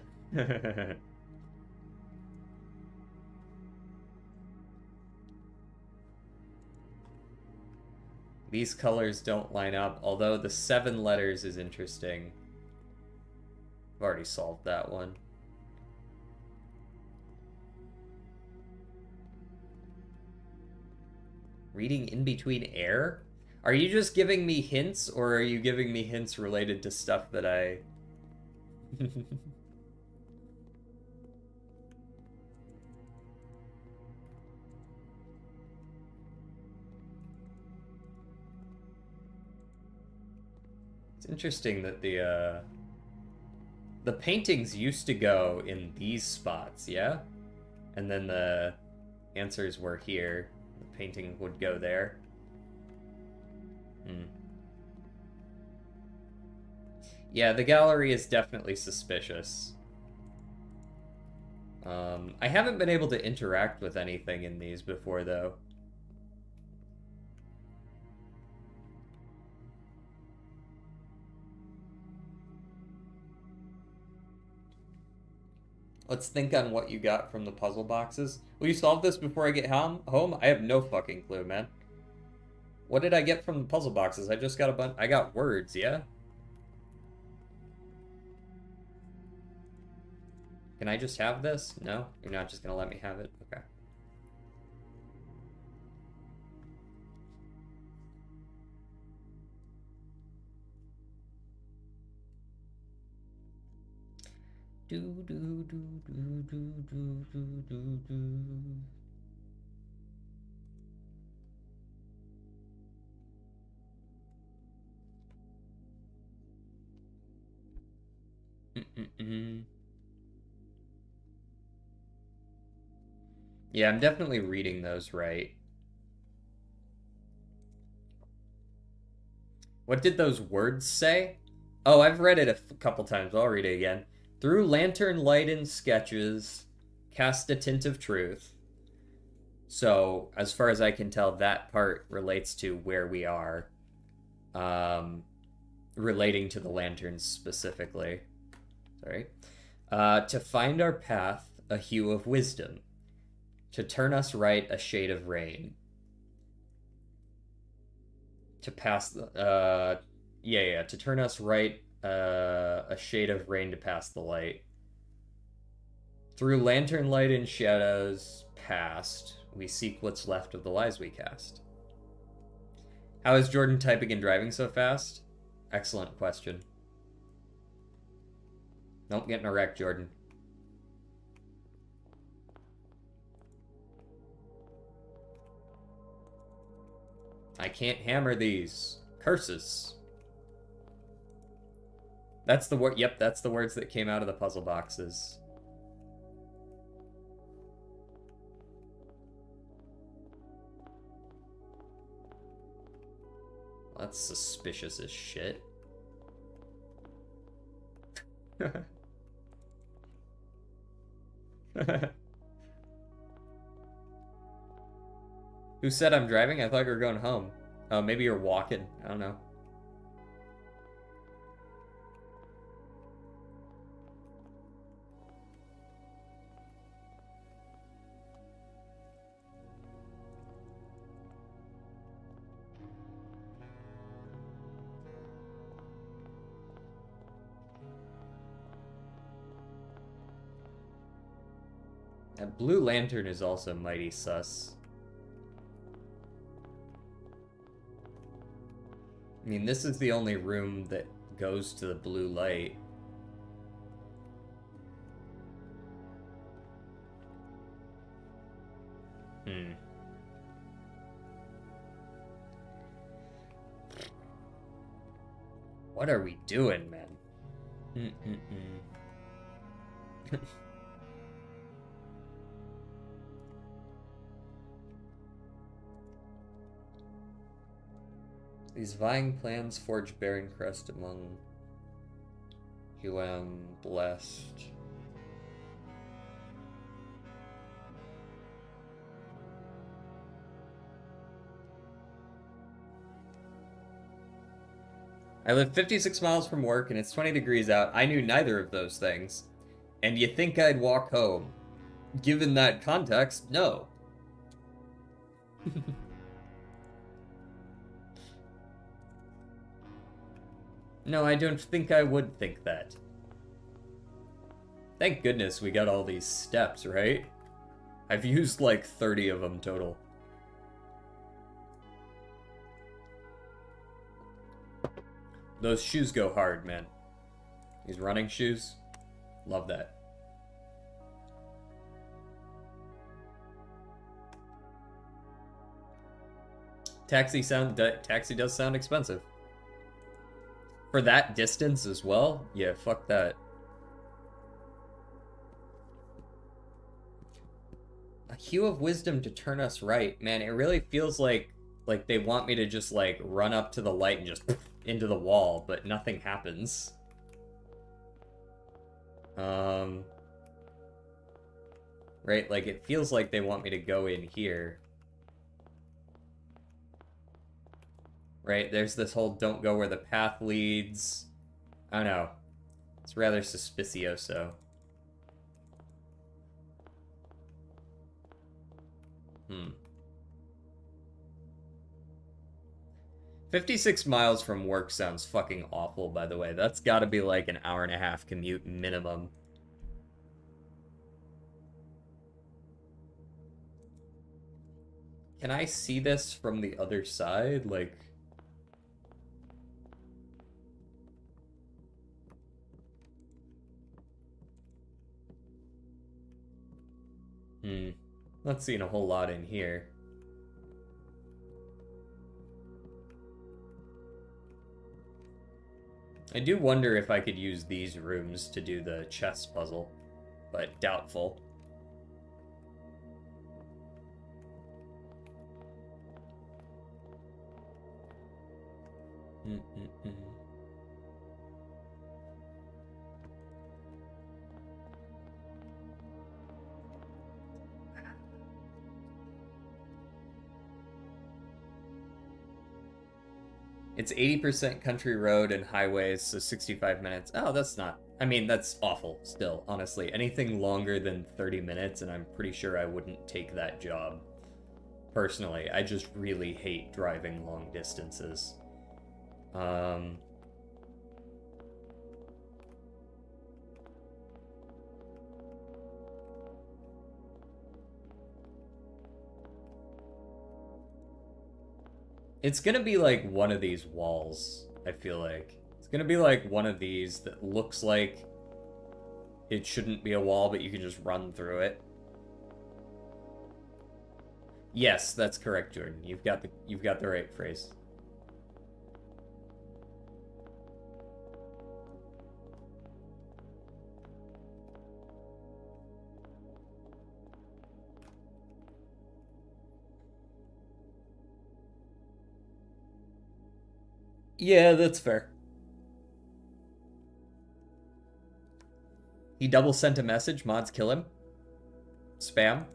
A: These colors don't line up, although the 7 letters is interesting. I've already solved that one. Reading in between air? Are you just giving me hints, or are you giving me hints related to stuff that I... It's interesting that the paintings used to go in these spots, yeah? And then the answers were here. The painting would go there. Yeah, the gallery is definitely suspicious. I haven't been able to interact with anything in these before, though. Let's think on what you got from the puzzle boxes. Will you solve this before I get home? I have no fucking clue, man. What did I get from the puzzle boxes? I just got a bunch. I got words, yeah? Can I just have this? No? You're not just gonna let me have it? Okay. Do do do do do do do do do. Yeah, I'm definitely reading those right. What did those words say? Oh, I've read it a couple times. I'll read it again. Through lantern light and sketches, cast a tint of truth. So, as far as I can tell, that part relates to where we are. Relating to the lanterns specifically. Sorry. To find our path, a hue of wisdom. To turn us right, a shade of rain. To pass the... to turn us right, a shade of rain to pass the light. Through lantern light and shadows past, we seek what's left of the lies we cast. How is Jordan typing and driving so fast? Excellent question. Don't get in a wreck, Jordan. I can't hammer these. Curses. That's the word. Yep, that's the words that came out of the puzzle boxes. That's suspicious as shit. Who said I'm driving? I thought you were going home. Oh, maybe you're walking. I don't know. That blue lantern is also mighty sus. I mean, this is the only room that goes to the blue light. What are we doing, man? These vying plans forge Baron Crest among who am blessed. I live 56 miles from work and it's 20 degrees out. I knew neither of those things. And you think I'd walk home? Given that context, no. No, I don't think I would think that. Thank goodness we got all these steps, right? I've used like 30 of them total. Those shoes go hard, man. These running shoes, love that. Taxi does sound expensive. For that distance as well? Yeah, fuck that. A hue of wisdom to turn us right. Man, it really feels like they want me to just like run up to the light and just into the wall, but nothing happens. Right, like it feels like they want me to go in here. Right, there's this whole don't go where the path leads. I don't know. It's rather suspicioso. 56 miles from work sounds fucking awful, by the way. That's gotta be like an hour-and-a-half commute minimum. Can I see this from the other side? Like... Not seeing a whole lot in here. I do wonder if I could use these rooms to do the chess puzzle, but doubtful. It's 80% country road and highways, so 65 minutes. Oh, that's not... I mean, that's awful still, honestly. Anything longer than 30 minutes, and I'm pretty sure I wouldn't take that job. Personally, I just really hate driving long distances. It's gonna be like one of these walls, I feel like. It's gonna be like one of these that looks like it shouldn't be a wall, but you can just run through it. Yes, that's correct, Jordan. You've got the right phrase. Yeah, that's fair. He double sent a message, mods kill him. Spam.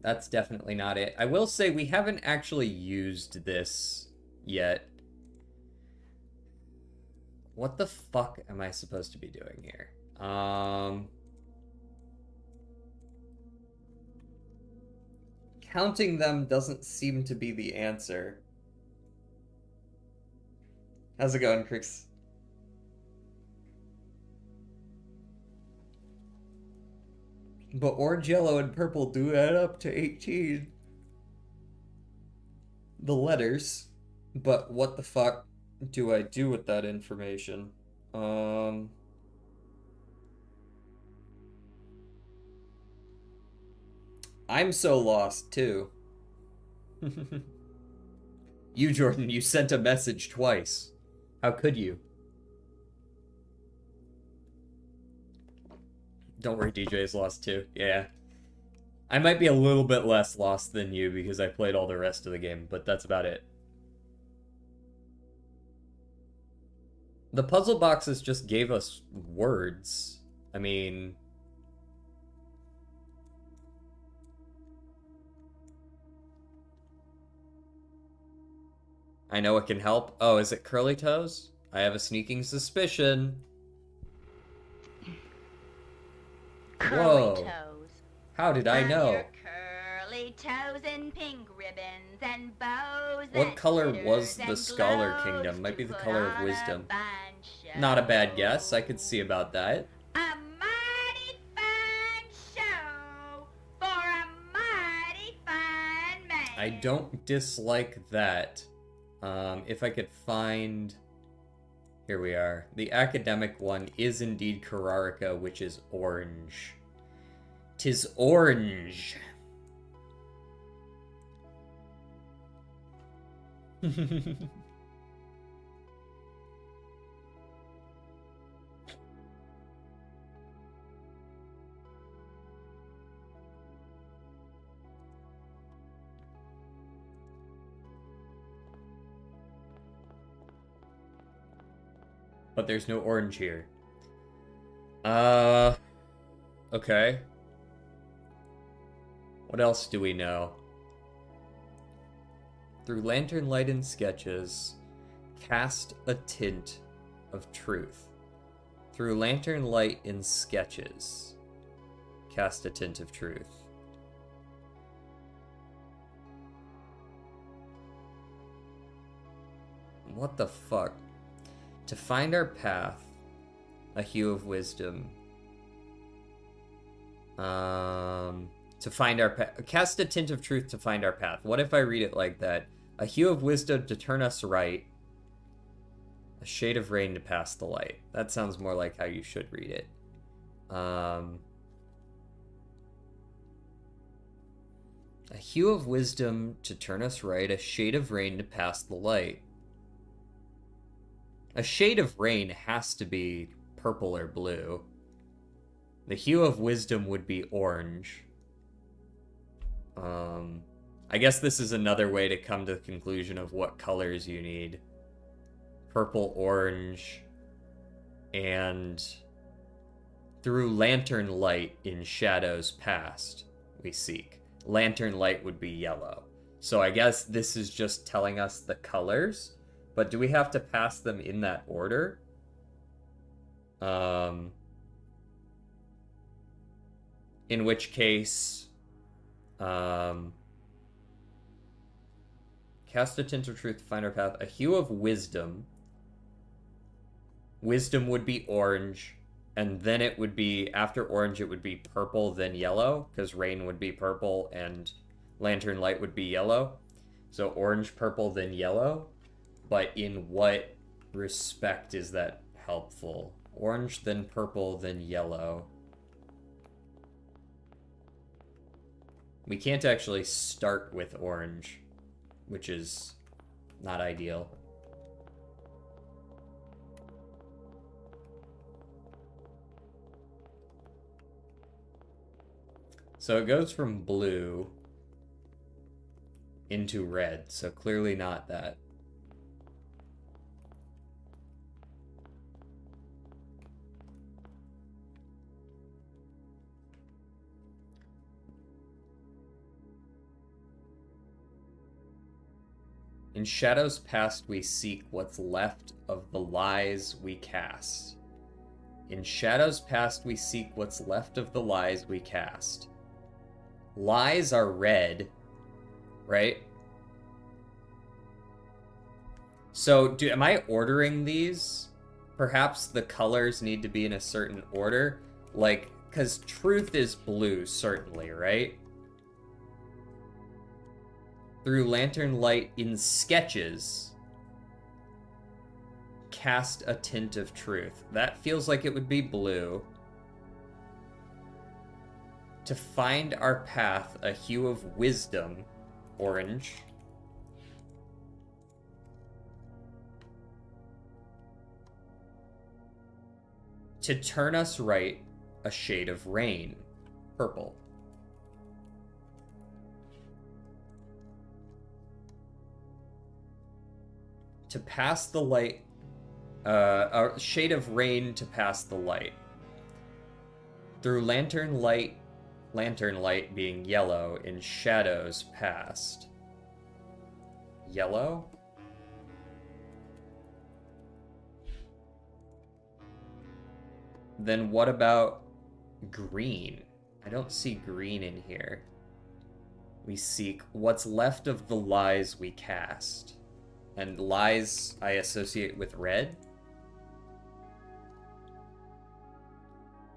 A: That's definitely not it. I will say we haven't actually used this yet. What the fuck am I supposed to be doing here? Counting them doesn't seem to be the answer. How's it going, Crix? But orange, yellow, and purple do add up to 18. The letters. But what the fuck do I do with that information? I'm so lost, too. You, Jordan, you sent a message twice. How could you? Don't worry, DJ's lost too. Yeah. I might be a little bit less lost than you because I played all the rest of the game, but that's about it. The puzzle boxes just gave us words. I mean... I know it can help. Oh, is it curly toes? I have a sneaking suspicion.
C: Curly
A: Whoa.
C: toes.
A: How did I
C: On
A: know?
C: your curly toes and pink ribbons and bows.
A: What
C: that
A: color
C: glitters
A: was the
C: and
A: Scholar
C: glows
A: Kingdom? Might
C: to
A: be the
C: put
A: color of
C: on a
A: wisdom.
C: fine
A: Not a bad
C: show.
A: guess. I could see about that.
C: A mighty fine show for a mighty fine man.
A: I don't dislike that. If I could find... Here we are. The academic one is indeed Carrarica, which is orange. 'Tis orange. But there's no orange here. Okay. What else do we know? Through lantern light and sketches, cast a tint of truth. Through lantern light in sketches, cast a tint of truth. What the fuck? To find our path, a hue of wisdom. To find our path. Cast a tint of truth to find our path. What if I read it like that? A hue of wisdom to turn us right. A shade of rain to pass the light. That sounds more like how you should read it. A hue of wisdom to turn us right. A shade of rain to pass the light. A shade of rain has to be purple or blue. The hue of wisdom would be orange. I guess this is another way to come to the conclusion of what colors you need. Purple, orange, and through lantern light in shadows past, we seek. Lantern light would be yellow. So I guess this is just telling us the colors. But do we have to pass them in that order? In which case, cast a tint of truth to find our path. A hue of wisdom. Wisdom would be orange, and then it would be, after orange, it would be purple, then yellow, because rain would be purple and lantern light would be yellow. So orange, purple, then yellow. But in what respect is that helpful. Orange, then purple, then yellow. We can't actually start with orange, which is not ideal. So it goes from blue into red, so clearly not that. In shadows past we seek what's left of the lies we cast. In shadows past we seek what's left of the lies we cast. Lies are red, right? So, am I ordering these? Perhaps the colors need to be in a certain order? Like, because truth is blue, certainly, right? Through lantern light in sketches, cast a tint of truth. That feels like it would be blue. To find our path, a hue of wisdom, orange. To turn us right, a shade of rain, purple. To pass the light, a shade of rain to pass the light. Through lantern light being yellow, in shadows past. Yellow? Then what about green? I don't see green in here. We seek what's left of the lies we cast. And lies I associate with red?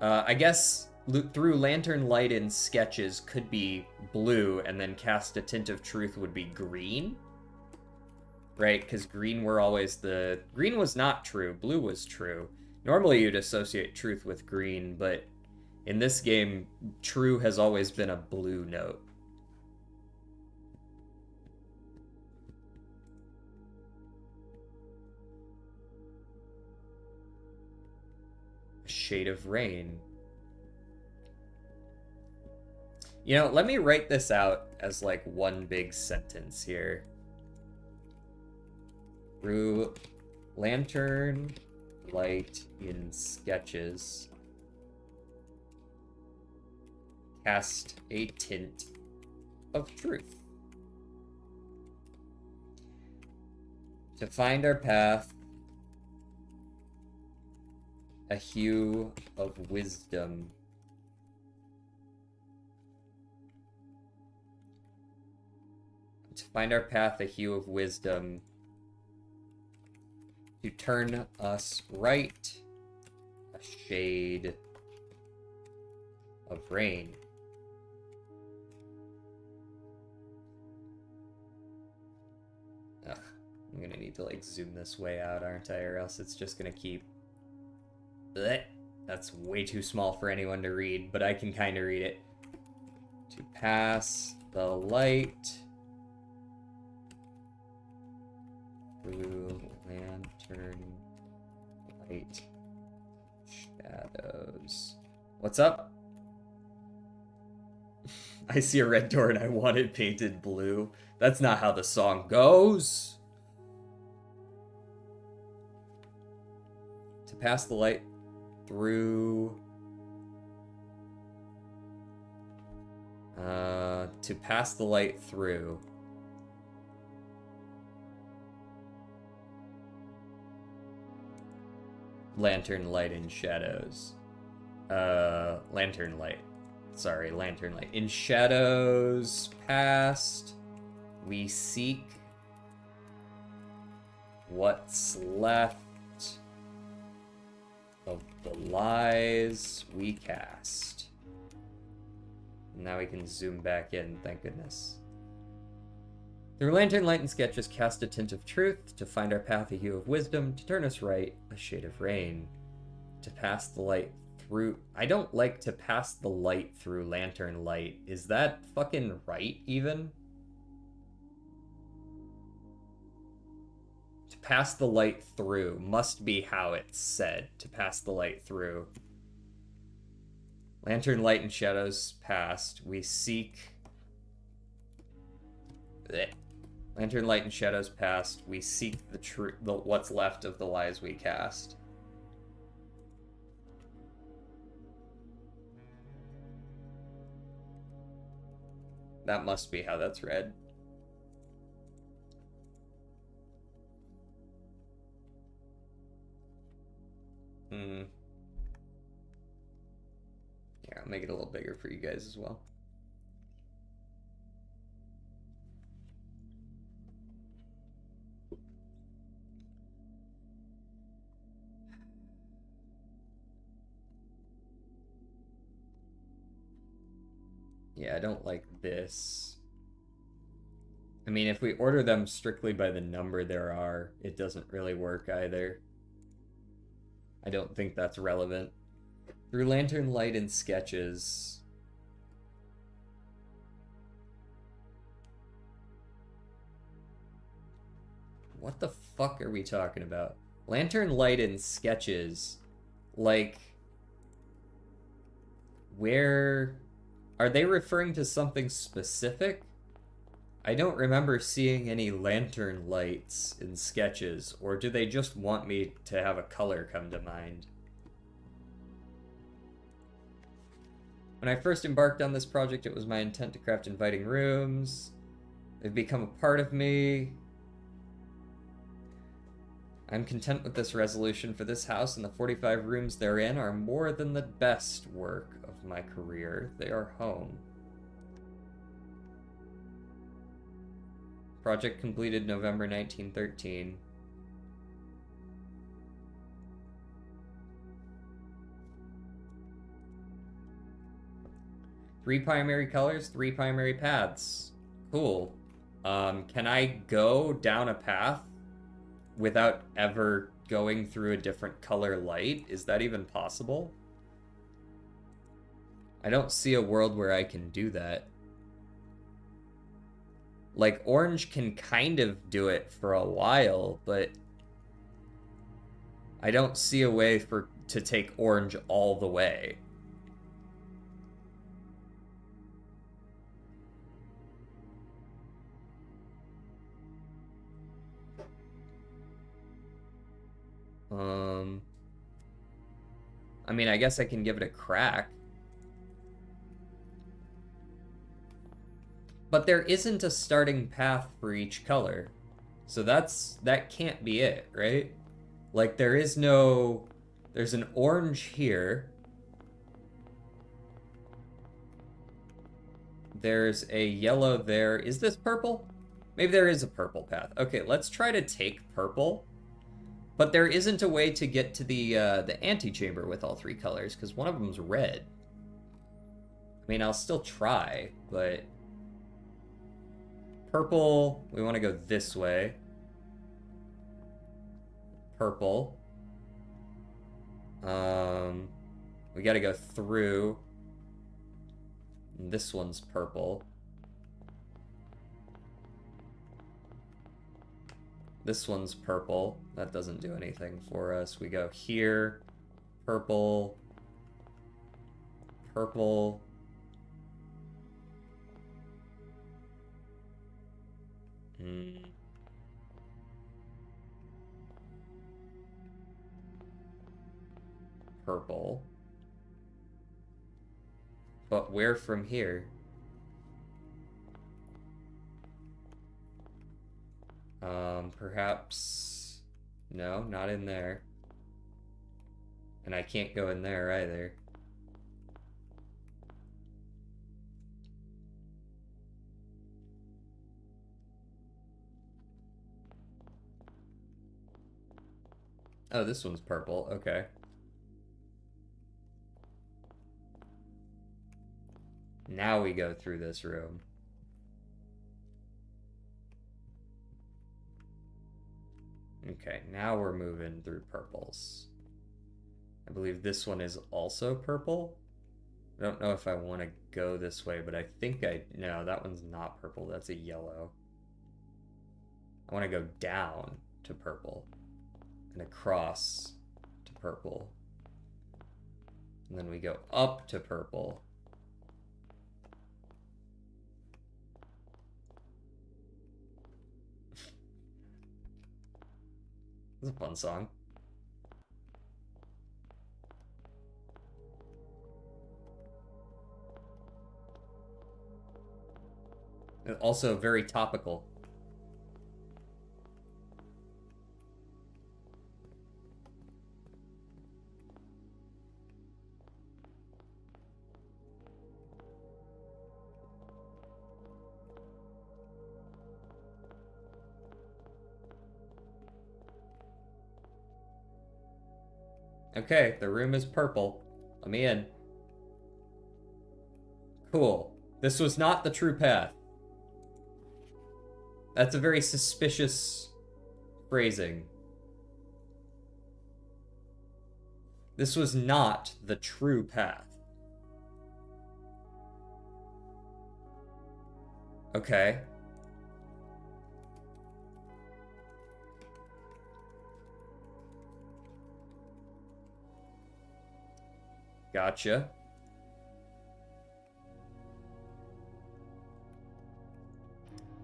A: I guess through lantern light in sketches could be blue, and then cast a tint of truth would be green? Right, because green was not true, blue was true. Normally you'd associate truth with green, but in this game, true has always been a blue note. A shade of rain. You know, let me write this out as like one big sentence here. Through lantern light in sketches, cast a tint of truth. To find our path, a hue of wisdom. To find our path, a hue of wisdom. To turn us right, a shade of rain. Ugh, I'm gonna need to like zoom this way out, aren't I? Or else it's just gonna keep... Blech. That's way too small for anyone to read, but I can kind of read it. To pass the light through lantern light shadows. What's up? I see a red door and I want it painted blue. That's not how the song goes. To pass the light through... to pass the light through... lantern light in shadows. Lantern light. Sorry, lantern light. In shadows past, we seek what's left of the lies we cast. Now we can zoom back in, thank goodness. Through lantern light and sketches, cast a tint of truth, to find our path a hue of wisdom, to turn us right, a shade of rain. To pass the light through... I don't like to pass the light through lantern light. Is that fucking right, even? To pass the light through must be how it's said. To pass the light through. Lantern light and shadows past. We seek... Blech. Lantern light and shadows past. We seek what's left of the lies we cast. That must be how that's read. Yeah, I'll make it a little bigger for you guys as well. Yeah, I don't like this. I mean, if we order them strictly by the number there are, it doesn't really work either. I don't think that's relevant. Through lantern light and sketches. What the fuck are we talking about? Lantern light and sketches. Like, where... Are they referring to something specific? I don't remember seeing any lantern lights in sketches, or do they just want me to have a color come to mind? When I first embarked on this project, it was my intent to craft inviting rooms. They've become a part of me. I'm content with this resolution for this house, and the 45 rooms therein are more than the best work of my career. They are home. Project completed November 1913. Three primary colors, three primary paths. Cool. Can I go down a path without ever going through a different color light? Is that even possible? I don't see a world where I can do that. Like, orange can kind of do it for a while, but I don't see a way to take orange all the way. I mean, I guess I can give it a crack. But there isn't a starting path for each color. So that can't be it, right? Like, there's an orange here. There's a yellow there. Is this purple? Maybe there is a purple path. Okay, let's try to take purple. But there isn't a way to get to the antechamber with all three colors, because one of them's red. I mean, I'll still try, but... Purple, we want to go this way. Purple. We gotta go through. This one's purple. This one's purple. That doesn't do anything for us. We go here. Purple. Purple. Purple. But where from here? Perhaps... No, not in there. And I can't go in there either. Oh, this one's purple. Okay. Now we go through this room. Okay, now we're moving through purples. I believe this one is also purple. I don't know if I want to go this way, but I think no, that one's not purple. That's a yellow. I want to go down to purple and across to purple. And then we go up to purple. It's a fun song. And also very topical. Okay, the room is purple. Let me in. Cool. This was not the true path. That's a very suspicious phrasing. This was not the true path. Okay. Gotcha.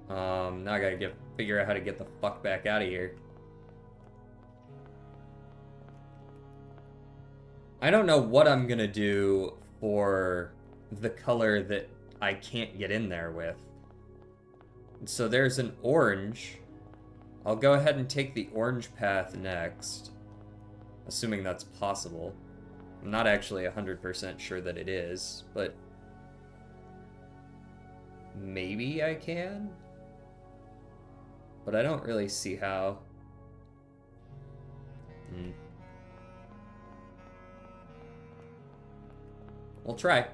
A: Now I gotta figure out how to get the fuck back out of here. I don't know what I'm gonna do for the color that I can't get in there with. So there's an orange. I'll go ahead and take the orange path next, assuming that's possible. I'm not actually 100% sure that it is, but maybe I can? But I don't really see how. We'll try.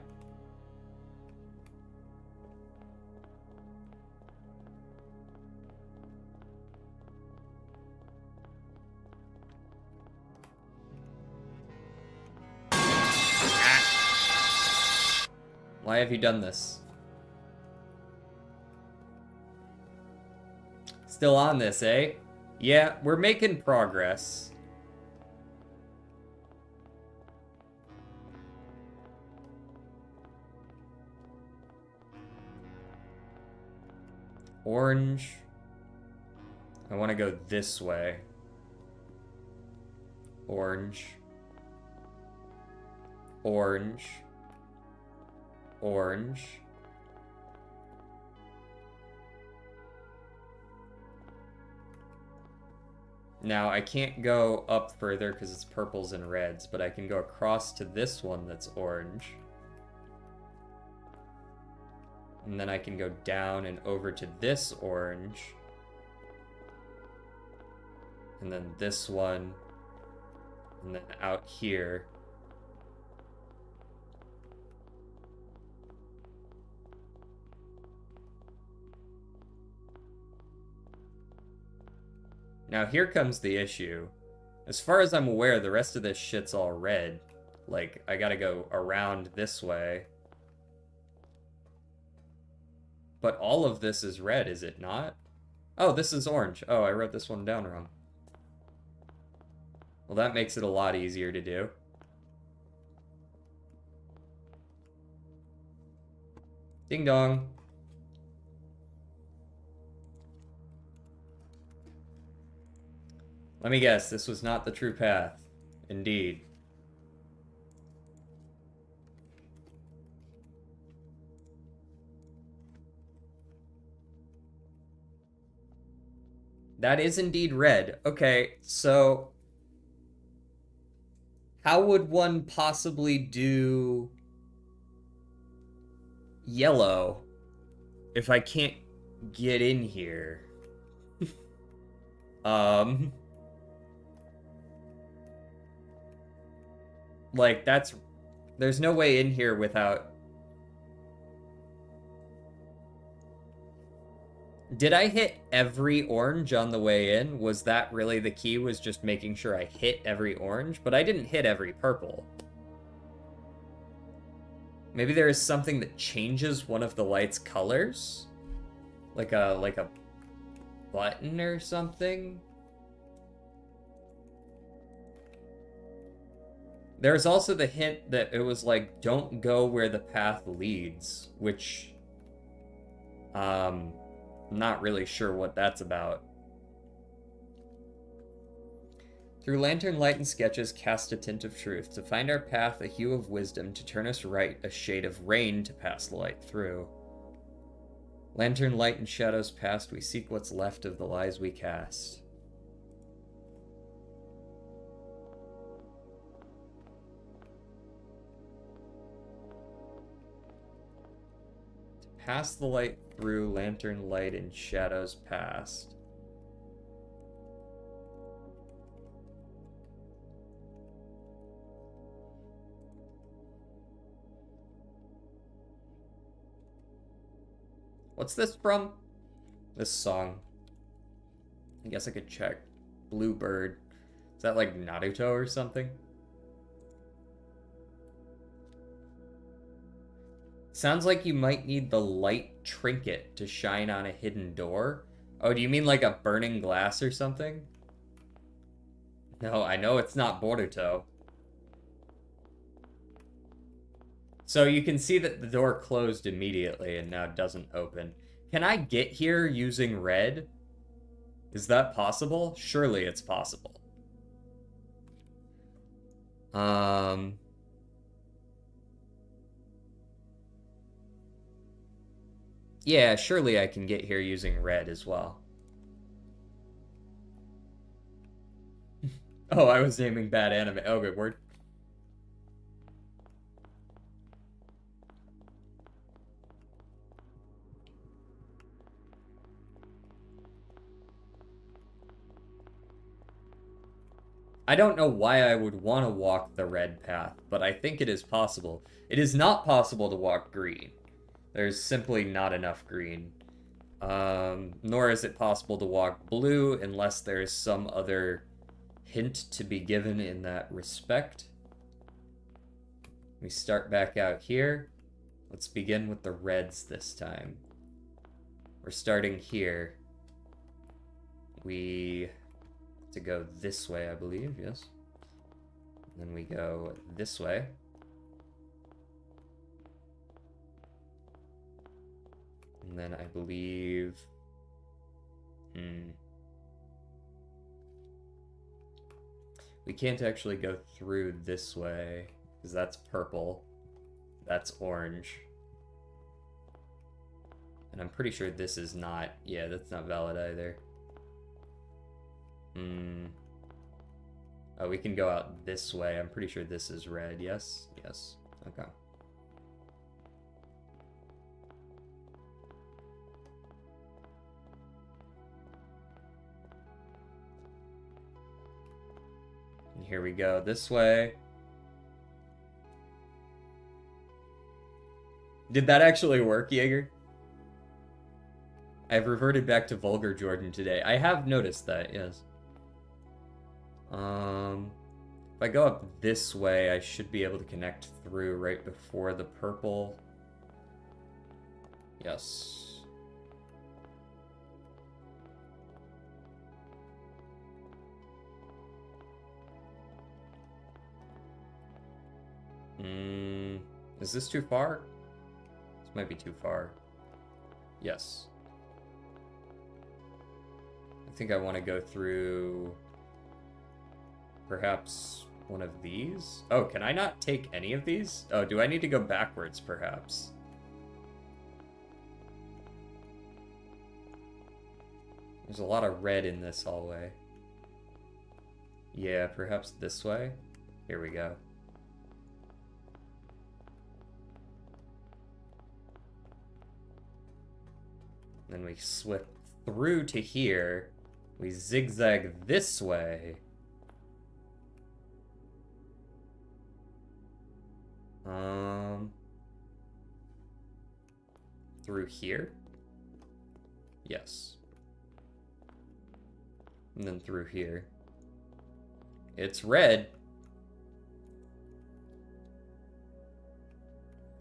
A: Why have you done this? Still on this, eh? Yeah, we're making progress. Orange. I want to go this way. Orange. Orange. Orange. Now, I can't go up further because it's purples and reds, but I can go across to this one that's orange. And then I can go down and over to this orange. And then this one. And then out here. Now here comes the issue. As far as I'm aware, the rest of this shit's all red. Like, I gotta go around this way. But all of this is red, is it not? Oh, this is orange. Oh, I wrote this one down wrong. Well, that makes it a lot easier to do. Ding dong. Let me guess, this was not the true path. Indeed. That is indeed red. Okay, so how would one possibly do yellow if I can't get in here? Like, there's no way in here without... Did I hit every orange on the way in? Was that really the key, was just making sure I hit every orange? But I didn't hit every purple. Maybe there is something that changes one of the light's colors? Like a button or something? There's also the hint that it was like, don't go where the path leads, which, I'm not really sure what that's about. Through lantern light and sketches, cast a tint of truth. To find our path, a hue of wisdom. To turn us right, a shade of rain to pass the light through. Lantern light and shadows past, we seek what's left of the lies we cast. To pass the light through, lantern light and shadows past. What's this from? This song. I guess I could check. Bluebird. Is that like Naruto or something? Sounds like you might need the light trinket to shine on a hidden door. Oh, do you mean like a burning glass or something? No, I know it's not Boruto. So you can see that the door closed immediately and now doesn't open. Can I get here using red? Is that possible? Surely it's possible. Yeah, surely I can get here using red as well. Oh, I was naming bad anime. Oh, good word. I don't know why I would want to walk the red path, but I think it is possible. It is not possible to walk green. There's simply not enough green. Nor is it possible to walk blue unless there is some other hint to be given in that respect. We start back out here. Let's begin with the reds this time. We're starting here. We have to go this way, I believe, yes. And then we go this way. And then I believe... We can't actually go through this way, because that's purple. That's orange. And I'm pretty sure this is not... Yeah, that's not valid either. Oh, we can go out this way. I'm pretty sure this is red. Yes? Yes. Okay. And here we go. This way. Did that actually work, Jaeger? I've reverted back to vulgar Jordan today. I have noticed that, yes. If I go up this way, I should be able to connect through right before the purple. Yes. Is this too far? This might be too far. Yes. I think I want to go through perhaps one of these. Oh, can I not take any of these? Oh, do I need to go backwards perhaps? There's a lot of red in this hallway. Yeah, perhaps this way? Here we go. Then we slip through to here. We zigzag this way. Through here? Yes. And then through here. It's red.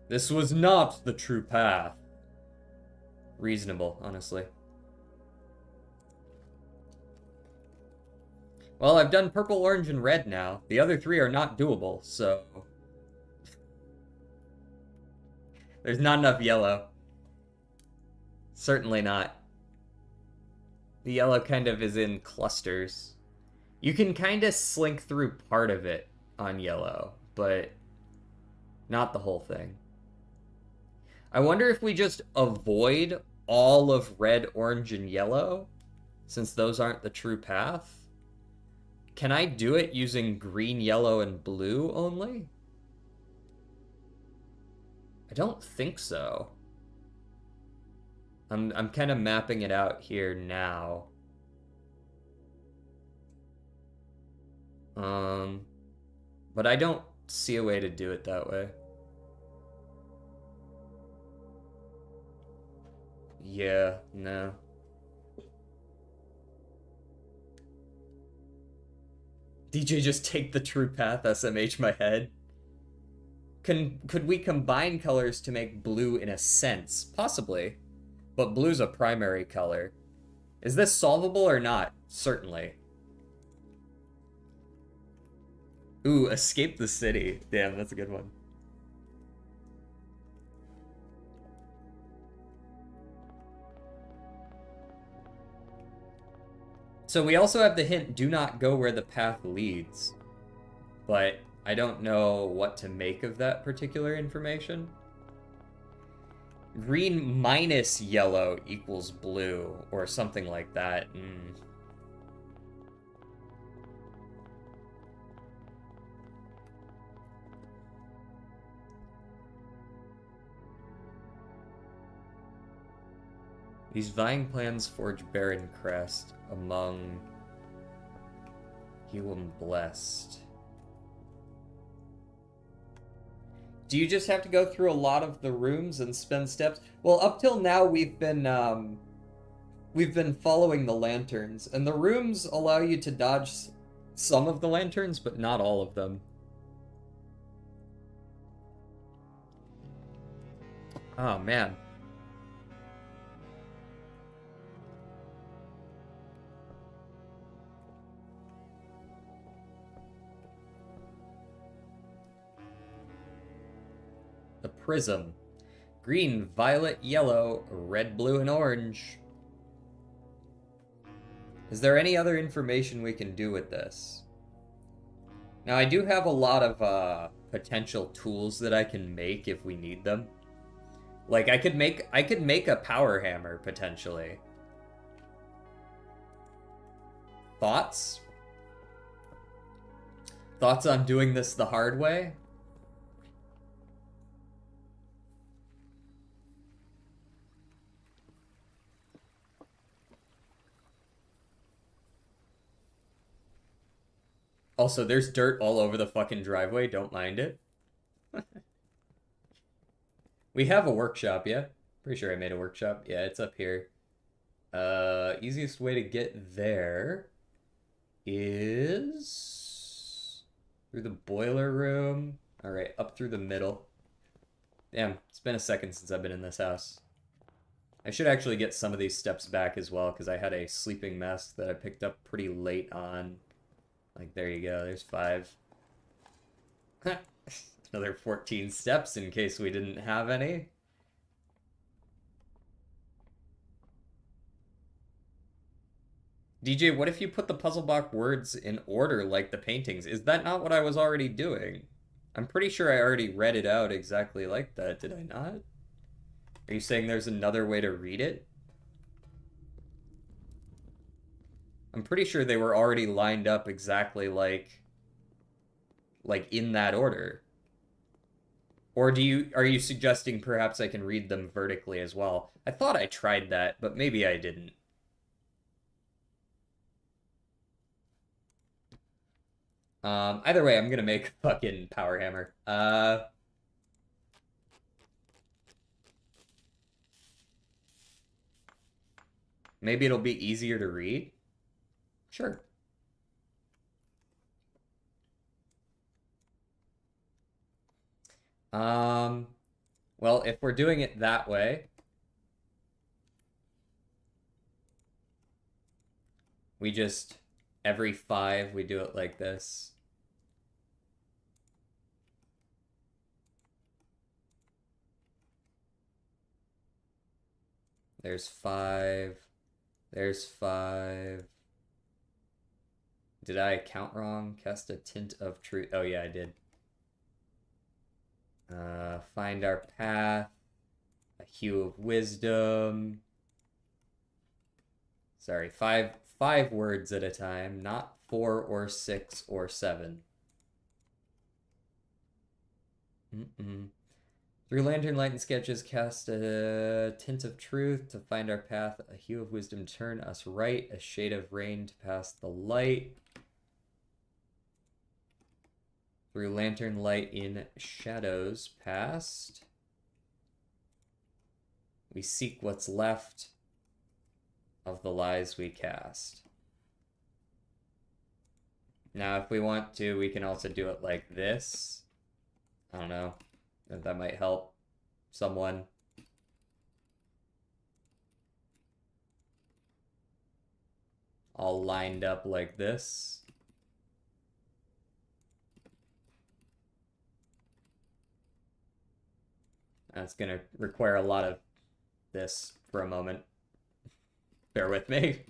A: This was not the true path. Reasonable, honestly. Well, I've done purple, orange, and red now. The other three are not doable, so... There's not enough yellow. Certainly not. The yellow kind of is in clusters. You can kind of slink through part of it on yellow, but not the whole thing. I wonder if we just avoid all of red, orange, and yellow, since those aren't the true path. Can I do it using green, yellow, and blue only? I don't think so. I'm kind of mapping it out here now. But I don't see a way to do it that way. Yeah, no. DJ, just take the true path, SMH my head. Could we combine colors to make blue in a sense? Possibly. But blue's a primary color. Is this solvable or not? Certainly. Ooh, escape the city. Damn, that's a good one. So we also have the hint, do not go where the path leads. But I don't know what to make of that particular information. Green minus yellow equals blue, or something like that. These vying plans forge Baron Crest among Hewlem Blessed. Do you just have to go through a lot of the rooms and spend steps? Well, up till now we've been following the lanterns, and the rooms allow you to dodge some of the lanterns, but not all of them. Oh man. The prism. Green, violet, yellow, red, blue, and orange. Is there any other information we can do with this? Now, I do have a lot of potential tools that I can make if we need them. Like, I could make a power hammer, potentially. Thoughts? Thoughts on doing this the hard way? Also, there's dirt all over the fucking driveway. Don't mind it. We have a workshop, yeah? Pretty sure I made a workshop. Yeah, it's up here. Easiest way to get there is through the boiler room. All right, up through the middle. Damn, it's been a second since I've been in this house. I should actually get some of these steps back as well, because I had a sleeping mask that I picked up pretty late on. Like, there you go, there's 5. Another 14 steps in case we didn't have any. DJ, what if you put the puzzle block words in order like the paintings? Is that not what I was already doing? I'm pretty sure I already read it out exactly like that, did I not? Are you saying there's another way to read it? I'm pretty sure they were already lined up exactly like in that order. Or are you suggesting perhaps I can read them vertically as well? I thought I tried that, but maybe I didn't. Either way, I'm gonna make a fucking power hammer. Maybe it'll be easier to read? Sure. Well, if we're doing it that way, we just, every 5, we do it like this. There's 5. There's 5. Did I count wrong? Cast a tint of truth. Oh, yeah, I did. Find our path. A hue of wisdom. Sorry, 5 words at a time, not 4 or 6 or 7. Through lantern light and sketches, cast a tint of truth to find our path, a hue of wisdom, turn us right, a shade of rain to pass the light. Through lantern light in shadows past, we seek what's left of the lies we cast. Now, if we want to, we can also do it like this. I don't know if that might help someone. All lined up like this. That's going to require a lot of this for a moment. Bear with me.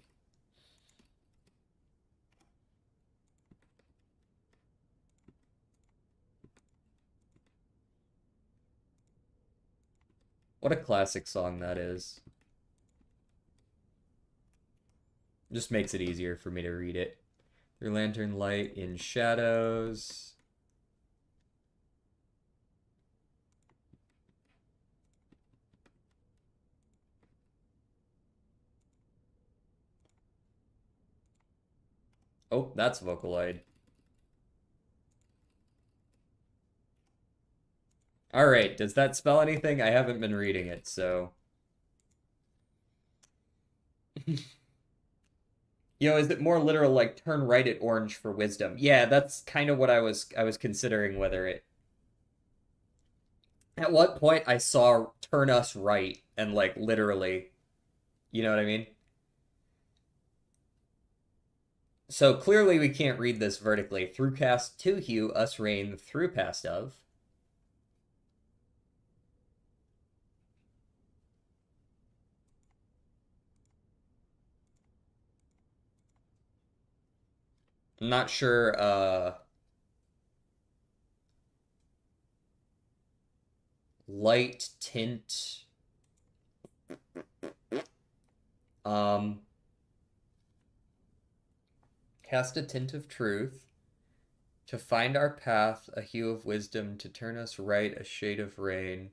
A: What a classic song that is. Just makes it easier for me to read it. Through lantern light in shadows. Oh, that's Vocaloid. Alright, does that spell anything? I haven't been reading it, so... You know, is it more literal, like, turn right at orange for wisdom? Yeah, that's kind of what I was considering whether it... At what point I saw turn us right, and, like, literally... You know what I mean? So clearly we can't read this vertically. Through cast to hue, us rain, through past of. I'm not sure, light tint. Cast a tint of truth to find our path, a hue of wisdom, to turn us right, a shade of rain,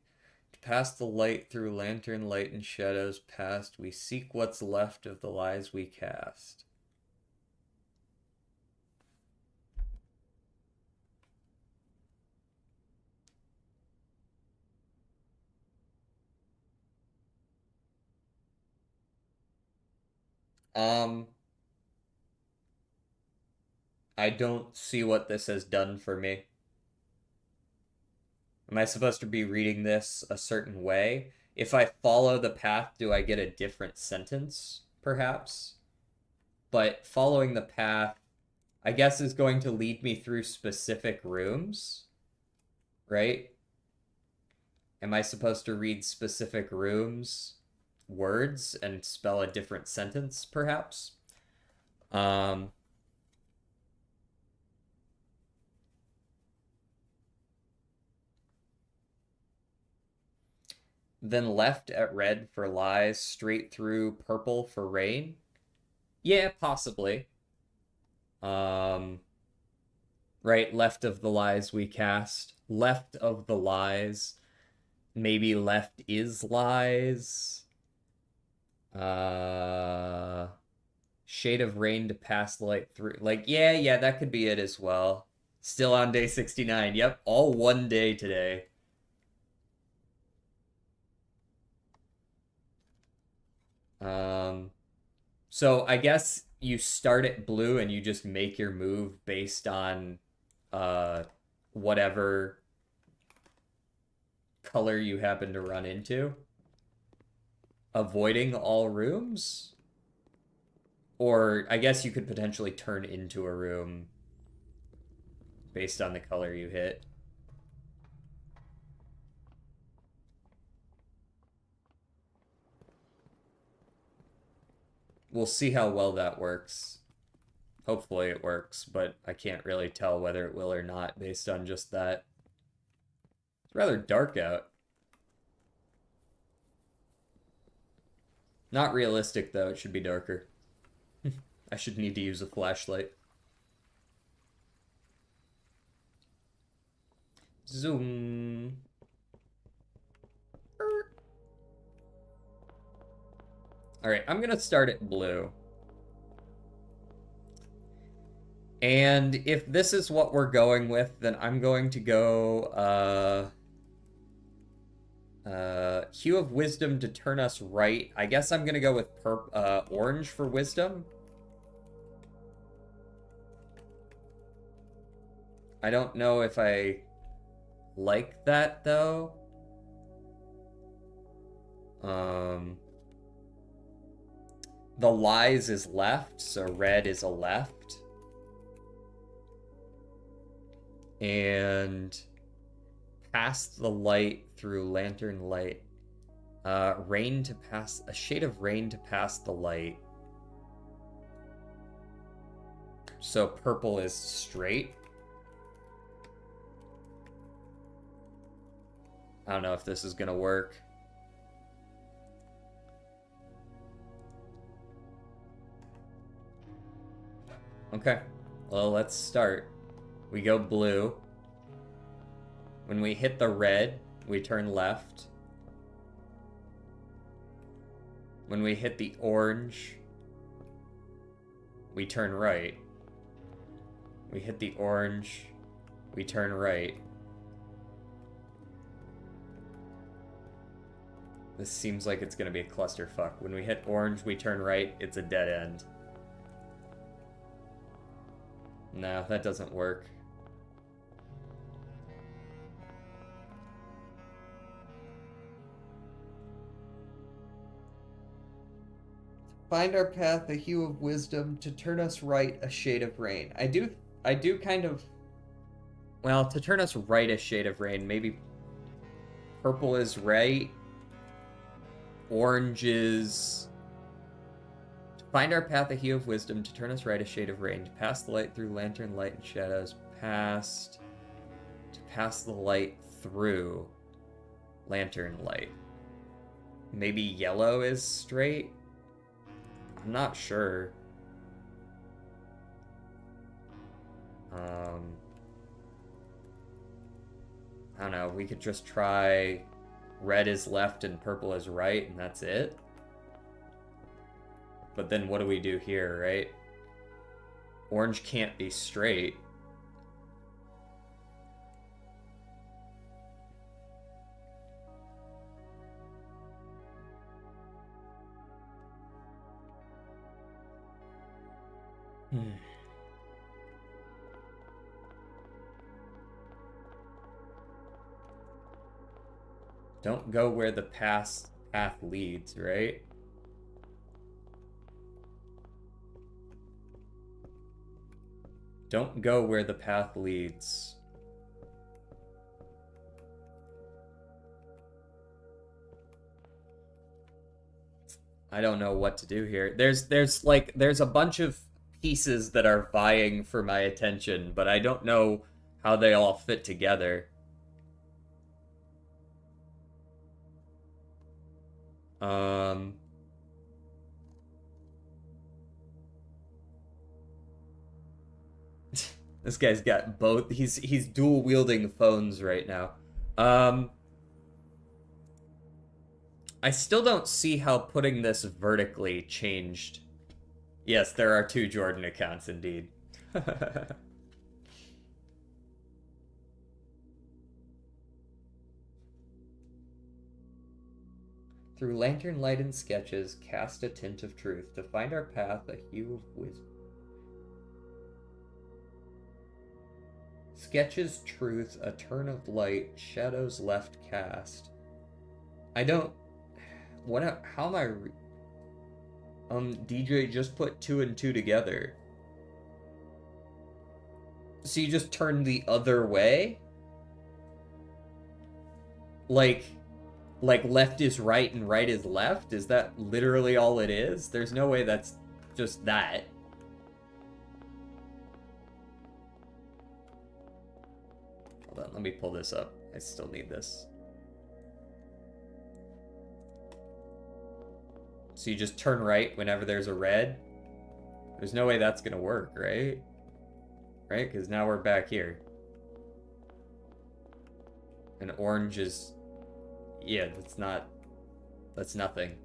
A: to pass the light through lantern light and shadows past, we seek what's left of the lies we cast. I don't see what this has done for me. Am I supposed to be reading this a certain way? If I follow the path, do I get a different sentence, perhaps? But following the path, I guess, is going to lead me through specific rooms, right? Am I supposed to read specific rooms, words, and spell a different sentence, perhaps? Then left at red for lies, straight through purple for rain? Yeah, possibly. Right, left of the lies we cast. Left of the lies. Maybe left is lies. Shade of rain to pass the light through. Like, yeah, that could be it as well. Still on day 69. Yep, all one day today. So I guess you start at blue and you just make your move based on whatever color you happen to run into. Avoiding all rooms? Or I guess you could potentially turn into a room based on the color you hit. We'll see how well that works. Hopefully it works, but I can't really tell whether it will or not based on just that. It's rather dark out. Not realistic, though. It should be darker. I should need to use a flashlight. Zoom. Alright, I'm gonna start at blue. And if this is what we're going with, then I'm going to go, Hue of Wisdom to turn us right. I guess I'm gonna go with orange for wisdom. I don't know if I like that, though. The lies is left, so red is a left. And past the light through lantern light. Rain to pass, a shade of rain to pass the light. So purple is straight. I don't know if this is gonna work. Okay, well, let's start. We go blue. When we hit the red, we turn left. When we hit the orange, we turn right. We hit the orange, we turn right. This seems like it's gonna be a clusterfuck. When we hit orange, we turn right, it's a dead end. No, that doesn't work. Find our path, a hue of wisdom, to turn us right, a shade of rain. I do kind of... Well, to turn us right, a shade of rain, maybe purple is right. Orange is... To find our path, a hue of wisdom, to turn us right, a shade of rain, to pass the light through lantern light and shadows, to pass the light through lantern light. Maybe yellow is straight? I'm not sure. I don't know, we could just try red is left and purple is right, and that's it. But then what do we do here, right? Orange can't be straight. Don't go where the path leads, right? Don't go where the path leads. I don't know what to do here. There's a bunch of pieces that are vying for my attention, but I don't know how they all fit together. This guy's got both. He's dual wielding phones right now. I still don't see how putting this vertically changed. Yes, there are 2 Jordan accounts indeed. Through lantern light and sketches, cast a tint of truth. To find our path, a hue of wisdom. Sketches truth, a turn of light, shadows left cast. I don't... What? How am I... DJ, just put 2 and 2 together. So you just turn the other way? Like left is right and right is left? Is that literally all it is? There's no way that's just that. Hold on, let me pull this up. I still need this. So you just turn right whenever there's a red? There's no way that's gonna work, right? Right? Because now we're back here. And orange is... Yeah, that's not... That's nothing.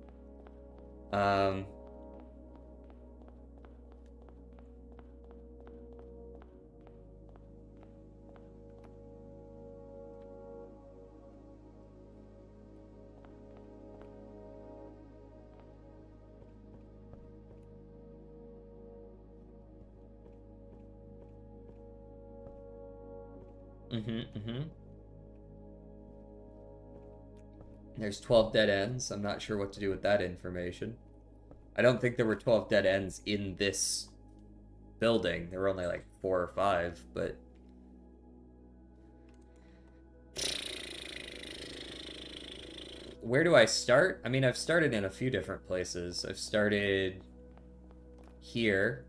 A: There's 12 dead ends. I'm not sure what to do with that information. I don't think there were 12 dead ends in this building. There were only like 4 or 5, but... Where do I start? I mean, I've started in a few different places. I've started here.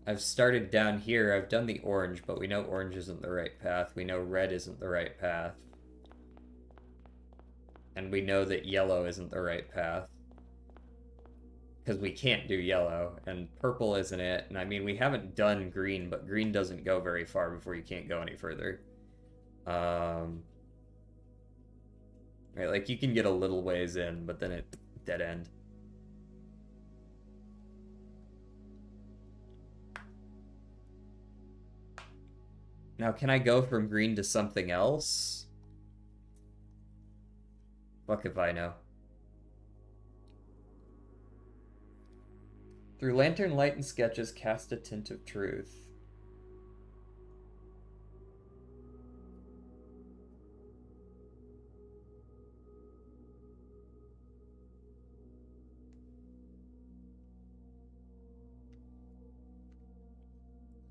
A: I've started down here. I've done the orange, but we know orange isn't the right path. We know red isn't the right path. And we know that yellow isn't the right path. Because we can't do yellow, and purple isn't it. And I mean, we haven't done green, but green doesn't go very far before you can't go any further. Right, like you can get a little ways in, but then it dead end. Now, can I go from green to something else? Fuck if I know. Through lantern light and sketches, cast a tint of truth.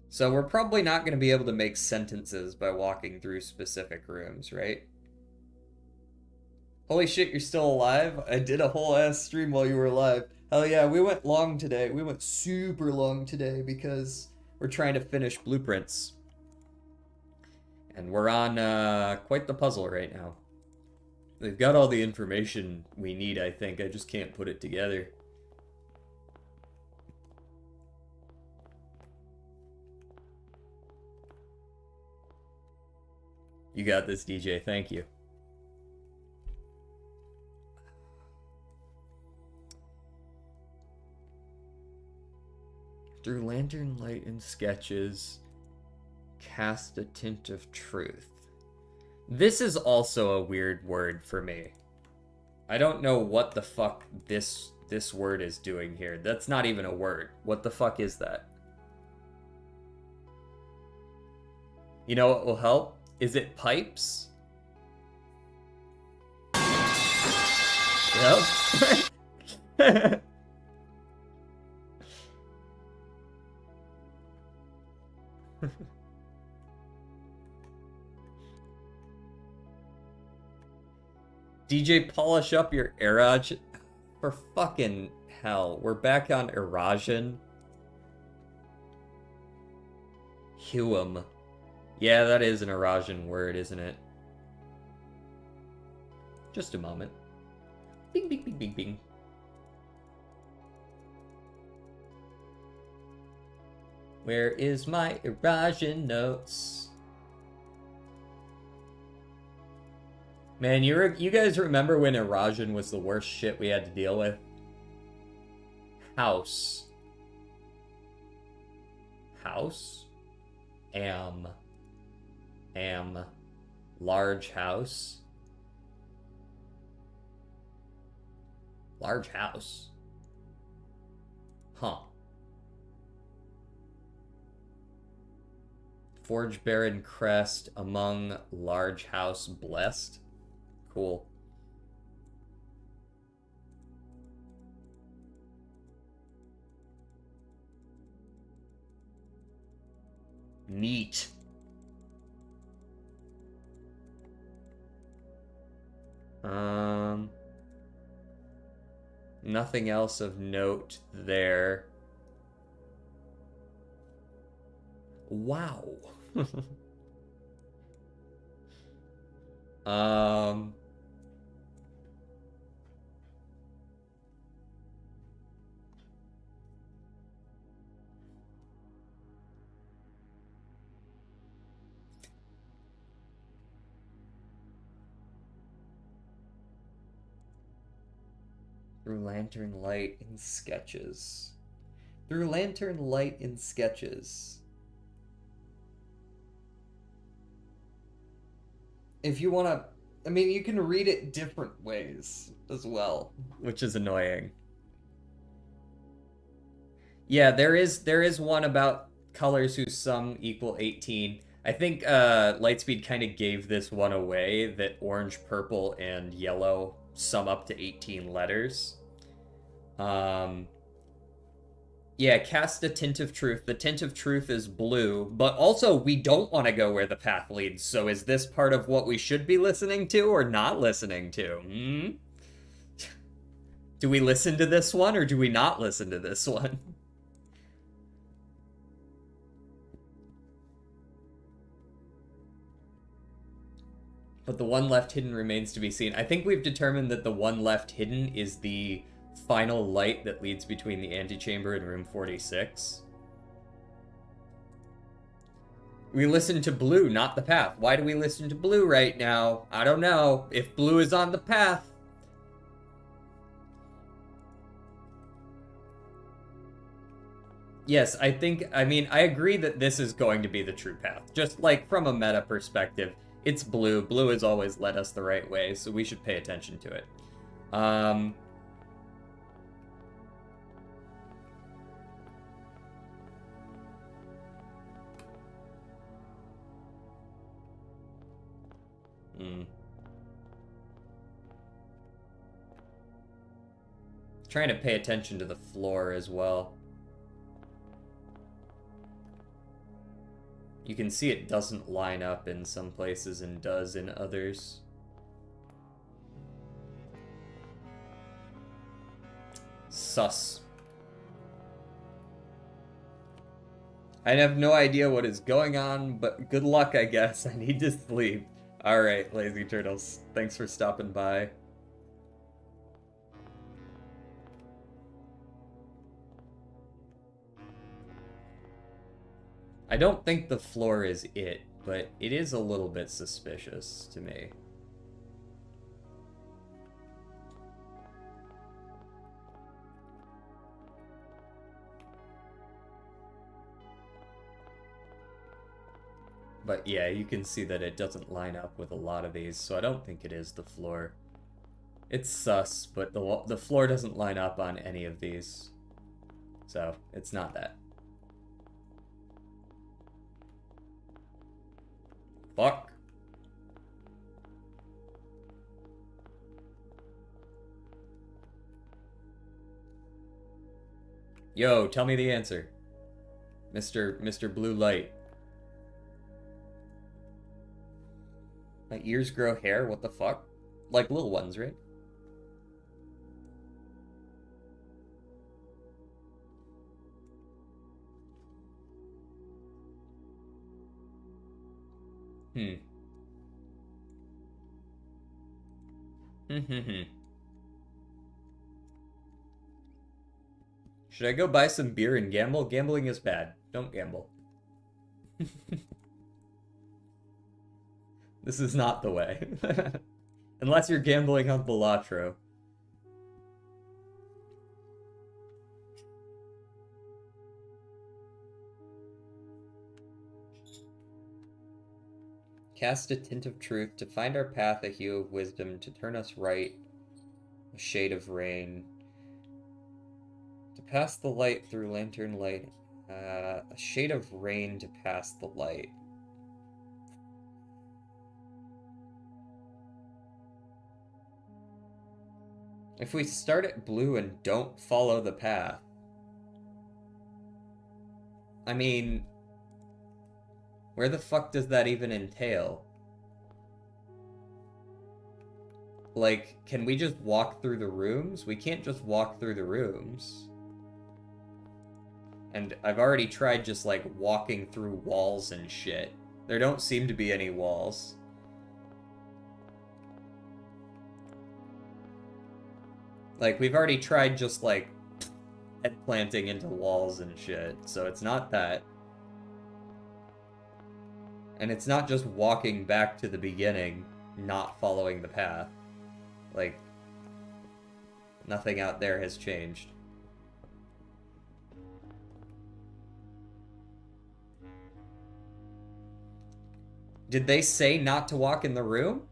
A: So we're probably not going to be able to make sentences by walking through specific rooms, right? Holy shit, you're still alive? I did a whole ass stream while you were alive. Hell yeah, we went long today. We went super long today because we're trying to finish blueprints. And we're on quite the puzzle right now. They've got all the information we need, I think. I just can't put it together. You got this, DJ. Thank you. Through lantern light and sketches, cast a tint of truth. This is also a weird word for me. I don't know what the fuck this word is doing here. That's not even a word. What the fuck is that? You know what will help? Is it pipes? Yep. DJ, polish up your Eraj. For fucking hell. We're back on Erajan. Huum. Yeah, that is an Erajan word, isn't it? Just a moment. Bing, bing, bing, bing, bing. Where is my Erajan notes? Man, you guys remember when Erajan was the worst shit we had to deal with? House. House? Am. Large house. Large house. Huh. Forge Baron crest among large house blessed. Cool. Neat. Nothing else of note there. Wow. Through lantern light in sketches. Through lantern light in sketches. If you want to, I mean, you can read it different ways as well, which is annoying. Yeah, there is one about colors whose sum equal 18. I think Lightspeed kind of gave this one away, that orange, purple, and yellow sum up to 18 letters. Yeah, cast a Tint of Truth. The Tint of Truth is blue, but also we don't want to go where the path leads, so is this part of what we should be listening to or not listening to? Hmm? Do we listen to this one or do we not listen to this one? But the one left hidden remains to be seen. I think we've determined that the one left hidden is the final light that leads between the antechamber and room 46. We listen to blue, not the path. Why do we listen to blue right now? I don't know. If blue is on the path. Yes, I agree that this is going to be the true path. Just like from a meta perspective, it's blue. Blue has always led us the right way, so we should pay attention to it. Trying to pay attention to the floor as well. You can see it doesn't line up in some places and does in others. Sus. I have no idea what is going on, but good luck, I guess. I need to sleep. Alright, Lazy Turtles. Thanks for stopping by. I don't think the floor is it, but it is a little bit suspicious to me. But yeah, you can see that it doesn't line up with a lot of these, so I don't think it is the floor. It's sus, but the floor doesn't line up on any of these. So, it's not that. Fuck. Yo, tell me the answer. Mr. Blue Light. My ears grow hair? What the fuck? Like little ones, right? Should I go buy some beer and gamble? Gambling is bad. Don't gamble. This is not the way. Unless you're gambling on Balatro. Cast a Tint of Truth to find our path, a hue of wisdom, to turn us right A shade of rain. To pass the light through lantern light. A shade of rain to pass the light. If we start at blue and don't follow the path, I mean, where the fuck does that even entail? Like, can we just walk through the rooms? We can't just walk through the rooms. And I've already tried just, like, walking through walls and shit. There don't seem to be any walls. Like, we've already tried just, like, head planting into walls and shit, so it's not that. And it's not just walking back to the beginning, not following the path. Like, nothing out there has changed. Did they say not to walk in the room?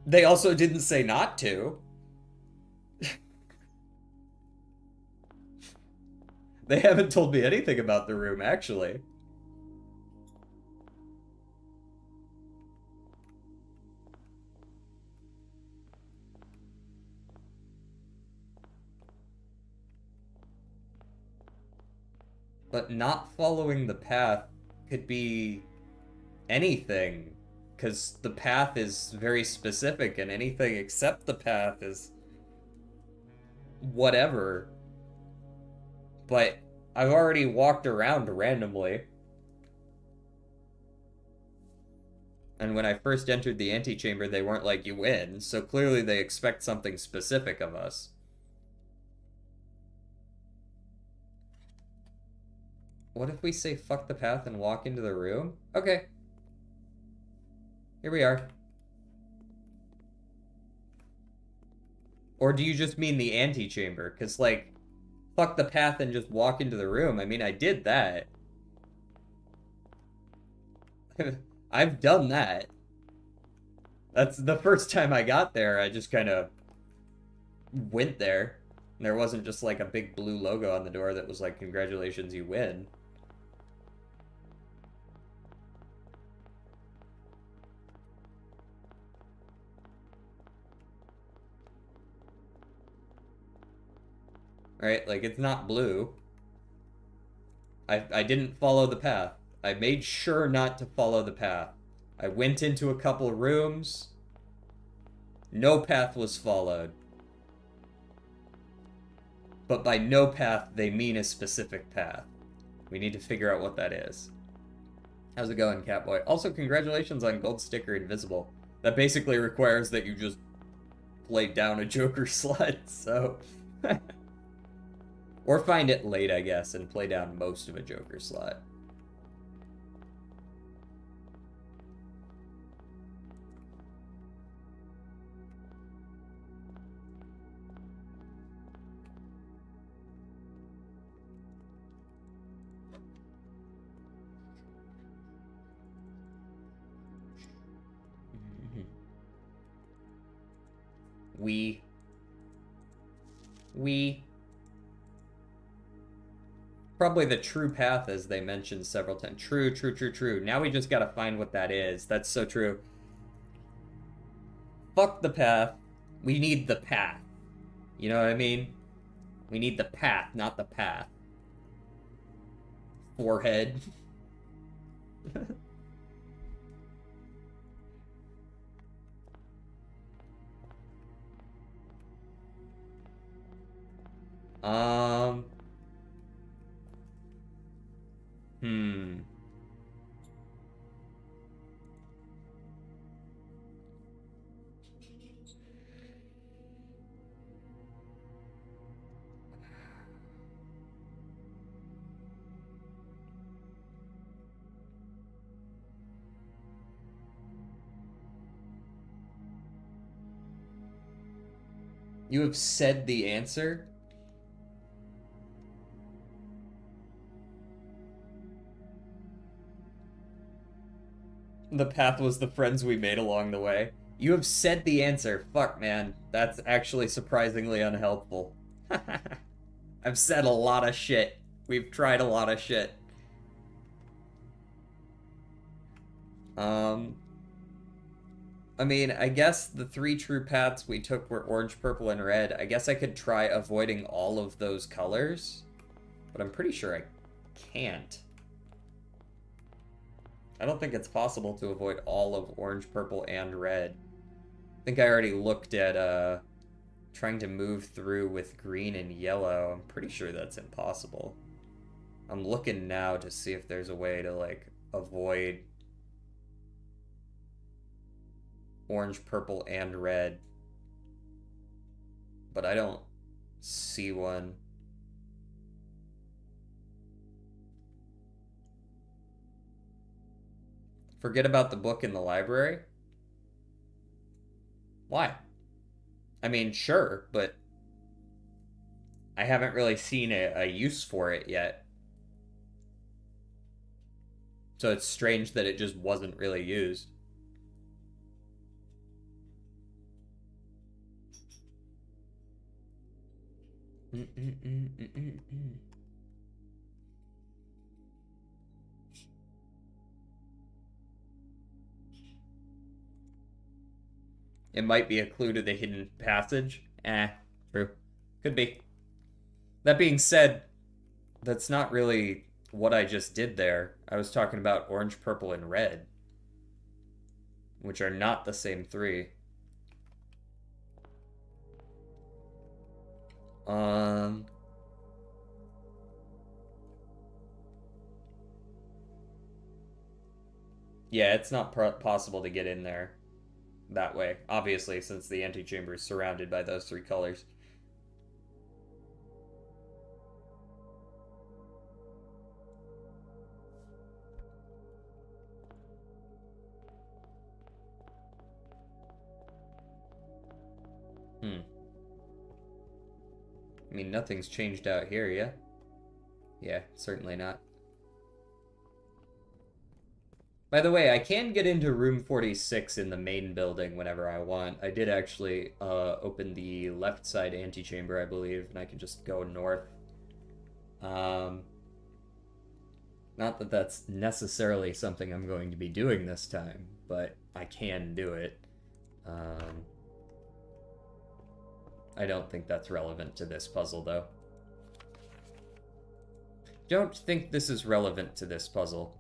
A: They also didn't say not to. They haven't told me anything about the room, actually. But not following the path could be anything, because the path is very specific, and anything except the path is whatever. But I've already walked around randomly. And when I first entered the antechamber, they weren't like, you win, so clearly they expect something specific of us. What if we say fuck the path and walk into the room? Okay. Here we are. Or do you just mean the antechamber? Because, like, fuck the path and just walk into the room. I mean, I did that. I've done that. That's the first time I got there. I just kind of went there. And there wasn't just, like, a big blue logo on the door that was like, congratulations, you win. Right? Like, it's not blue. I didn't follow the path. I made sure not to follow the path. I went into a couple rooms. No path was followed. But by no path, they mean a specific path. We need to figure out what that is. How's it going, Catboy? Also, congratulations on Gold Sticker Invisible. That basically requires that you just play down a Joker slot, so... Or find it late, I guess, and play down most of a Joker slot. We probably the true path, as they mentioned several times. True. Now we just gotta find what that is. That's so true. Fuck the path. We need the path. You know what I mean? We need the path, not the path. Forehead. Hmm. You have said the answer? The path was the friends we made along the way. You have said the answer. Fuck, man. That's actually surprisingly unhelpful. I've said a lot of shit. We've tried a lot of shit. I mean, I guess the 3 true paths we took were orange, purple, and red. I guess I could try avoiding all of those colors, but I'm pretty sure I can't. I don't think it's possible to avoid all of orange, purple, and red. I think I already looked at, trying to move through with green and yellow. I'm pretty sure that's impossible. I'm looking now to see if there's a way to, like, avoid orange, purple, and red. But I don't see one. Forget about the book in the library? Why? I mean, sure, but I haven't really seen a use for it yet. So it's strange that it just wasn't really used. It might be a clue to the hidden passage. True. Could be. That being said, that's not really what I just did there. I was talking about orange, purple, and red, which are not the same 3. Yeah, it's not possible to get in there that way, obviously, since the antechamber is surrounded by those 3 colors. I mean, nothing's changed out here, yeah? Yeah, certainly not. By the way, I can get into room 46 in the main building whenever I want. I did actually open the left side antechamber, I believe, and I can just go north. Not that that's necessarily something I'm going to be doing this time, but I can do it. I don't think that's relevant to this puzzle, though. Don't think this is relevant to this puzzle.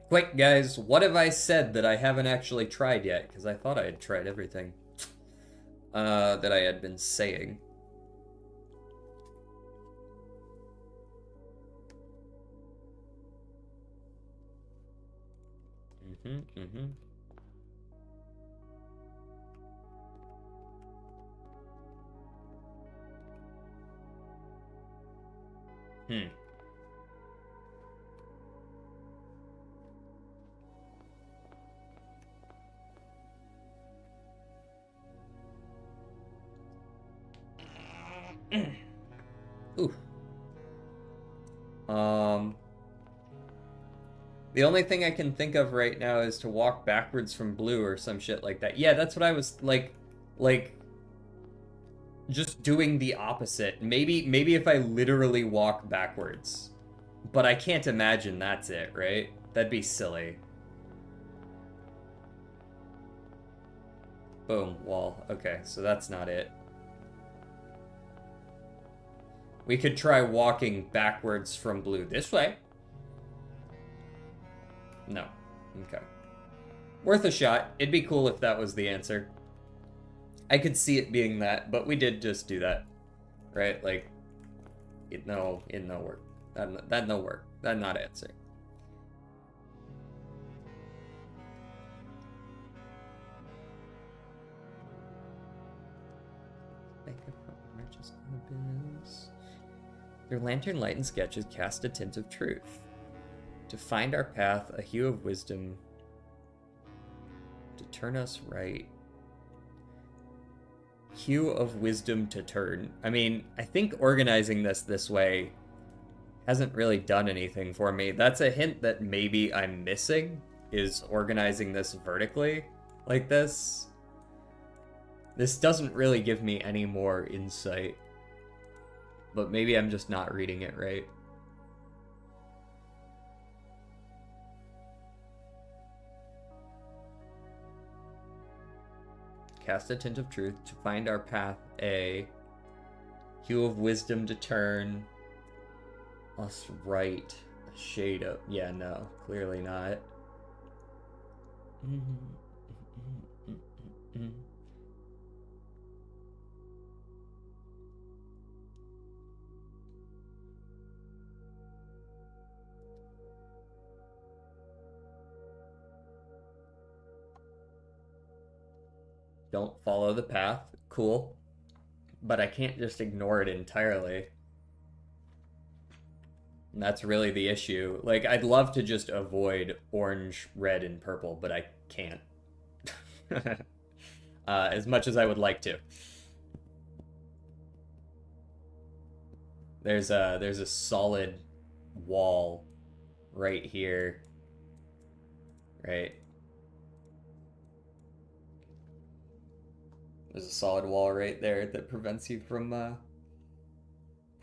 A: Quick, guys, what have I said that I haven't actually tried yet? Because I thought I had tried everything that I had been saying. Ooh. The only thing I can think of right now is to walk backwards from blue or some shit like that. Yeah, that's what I was like just doing the opposite. Maybe if I literally walk backwards. But I can't imagine that's it, right? That'd be silly. Boom, wall. Okay, so that's not it. We could try walking backwards from blue this way. No. Okay. Worth a shot. It'd be cool if that was the answer. I could see it being that, but we did just do that. Right? Like, it no work. That no work. That not answer. Your lantern light and sketches cast a tint of truth. To find our path, a hue of wisdom. To turn us right. Hue of wisdom to turn. I mean, I think organizing this way hasn't really done anything for me. That's a hint that maybe I'm missing, is organizing this vertically like this. This doesn't really give me any more insight. But maybe I'm just not reading it right. Cast a tint of truth to find our path, A. Hue of wisdom to turn us right. A shade of... Yeah, no. Clearly not. Don't follow the path. Cool. But I can't just ignore it entirely. And that's really the issue. Like, I'd love to just avoid orange, red, and purple, but I can't. As much as I would like to. There's a solid wall right here. Right. There's a solid wall right there that prevents you from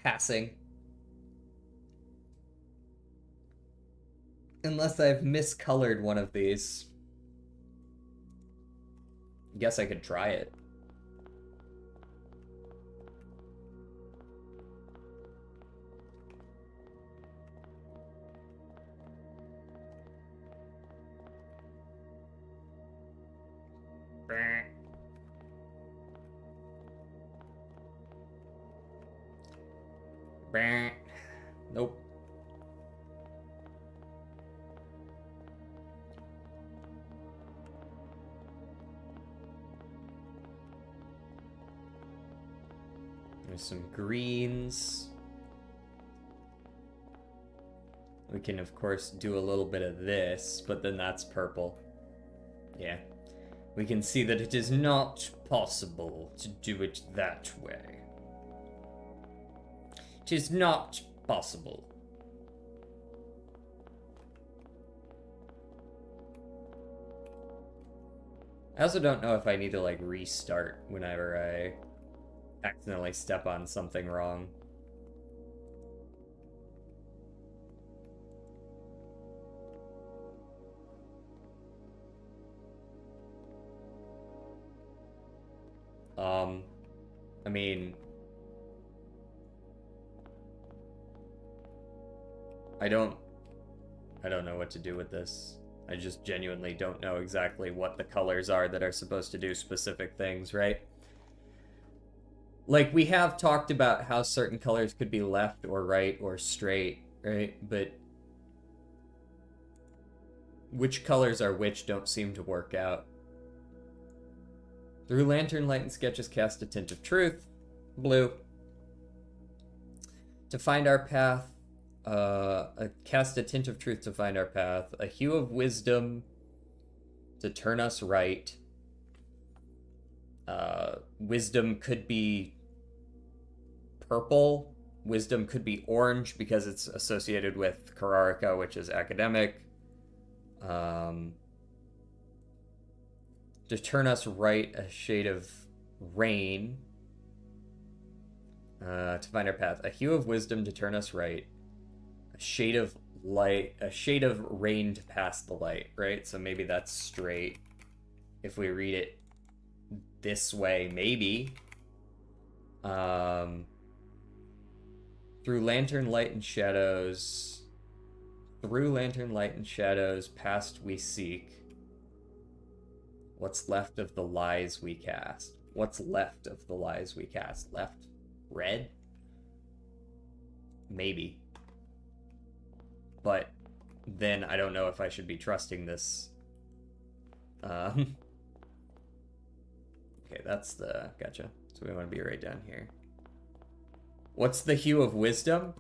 A: passing. Unless I've miscolored one of these. Guess I could try it. Nope. There's some greens. We can, of course, do a little bit of this, but then that's purple. Yeah. We can see that it is not possible to do it that way. It is not possible. I also don't know if I need to, like, restart whenever I accidentally step on something wrong. I mean, I don't know what to do with this. I just genuinely don't know exactly what the colors are that are supposed to do specific things, right? Like, we have talked about how certain colors could be left or right or straight, right? But which colors are which don't seem to work out. Through lantern light and sketches, cast a tint of truth. Blue. To find our path, cast a tint of truth to find our path. A hue of wisdom to turn us right. Wisdom could be purple. Wisdom could be orange because it's associated with Kararika, which is academic. To turn us right, a shade of rain. To find our path. A hue of wisdom to turn us right. A shade of light, a shade of rain to pass the light, right? So maybe that's straight. If we read it this way, maybe. Through lantern light and shadows. Through lantern light and shadows, past we seek. What's left of the lies we cast? What's left of the lies we cast? Left? Red? Maybe. But then I don't know if I should be trusting this. Okay, that's the... Gotcha. So we want to be right down here. What's the hue of wisdom?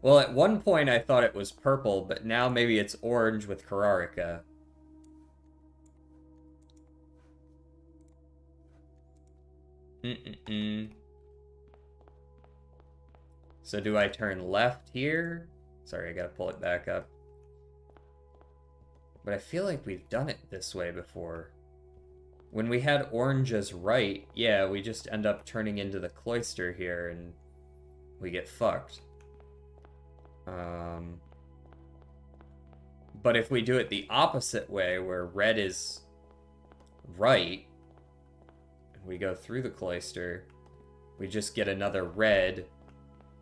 A: Well, at one point I thought it was purple, but now maybe it's orange with Kararika. So do I turn left here? Sorry, I gotta pull it back up. But I feel like we've done it this way before. When we had orange as right, yeah, we just end up turning into the cloister here and we get fucked. But if we do it the opposite way, where red is right, and we go through the cloister, we just get another red,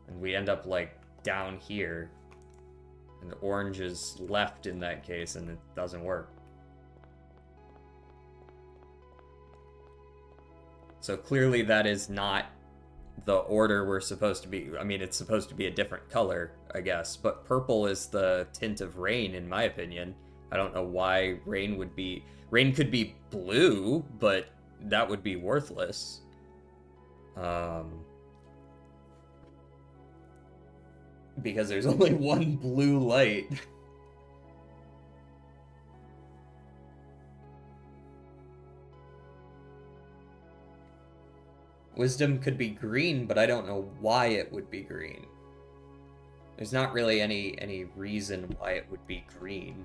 A: and we end up, like, down here. And orange is left in that case, and it doesn't work. So clearly that is not the order we're supposed to be. I mean, it's supposed to be a different color, I guess. But purple is the tint of rain, in my opinion. I don't know why rain would be... Rain could be blue, but that would be worthless. Because there's only one blue light. Wisdom could be green, but I don't know why it would be green. There's not really any reason why it would be green.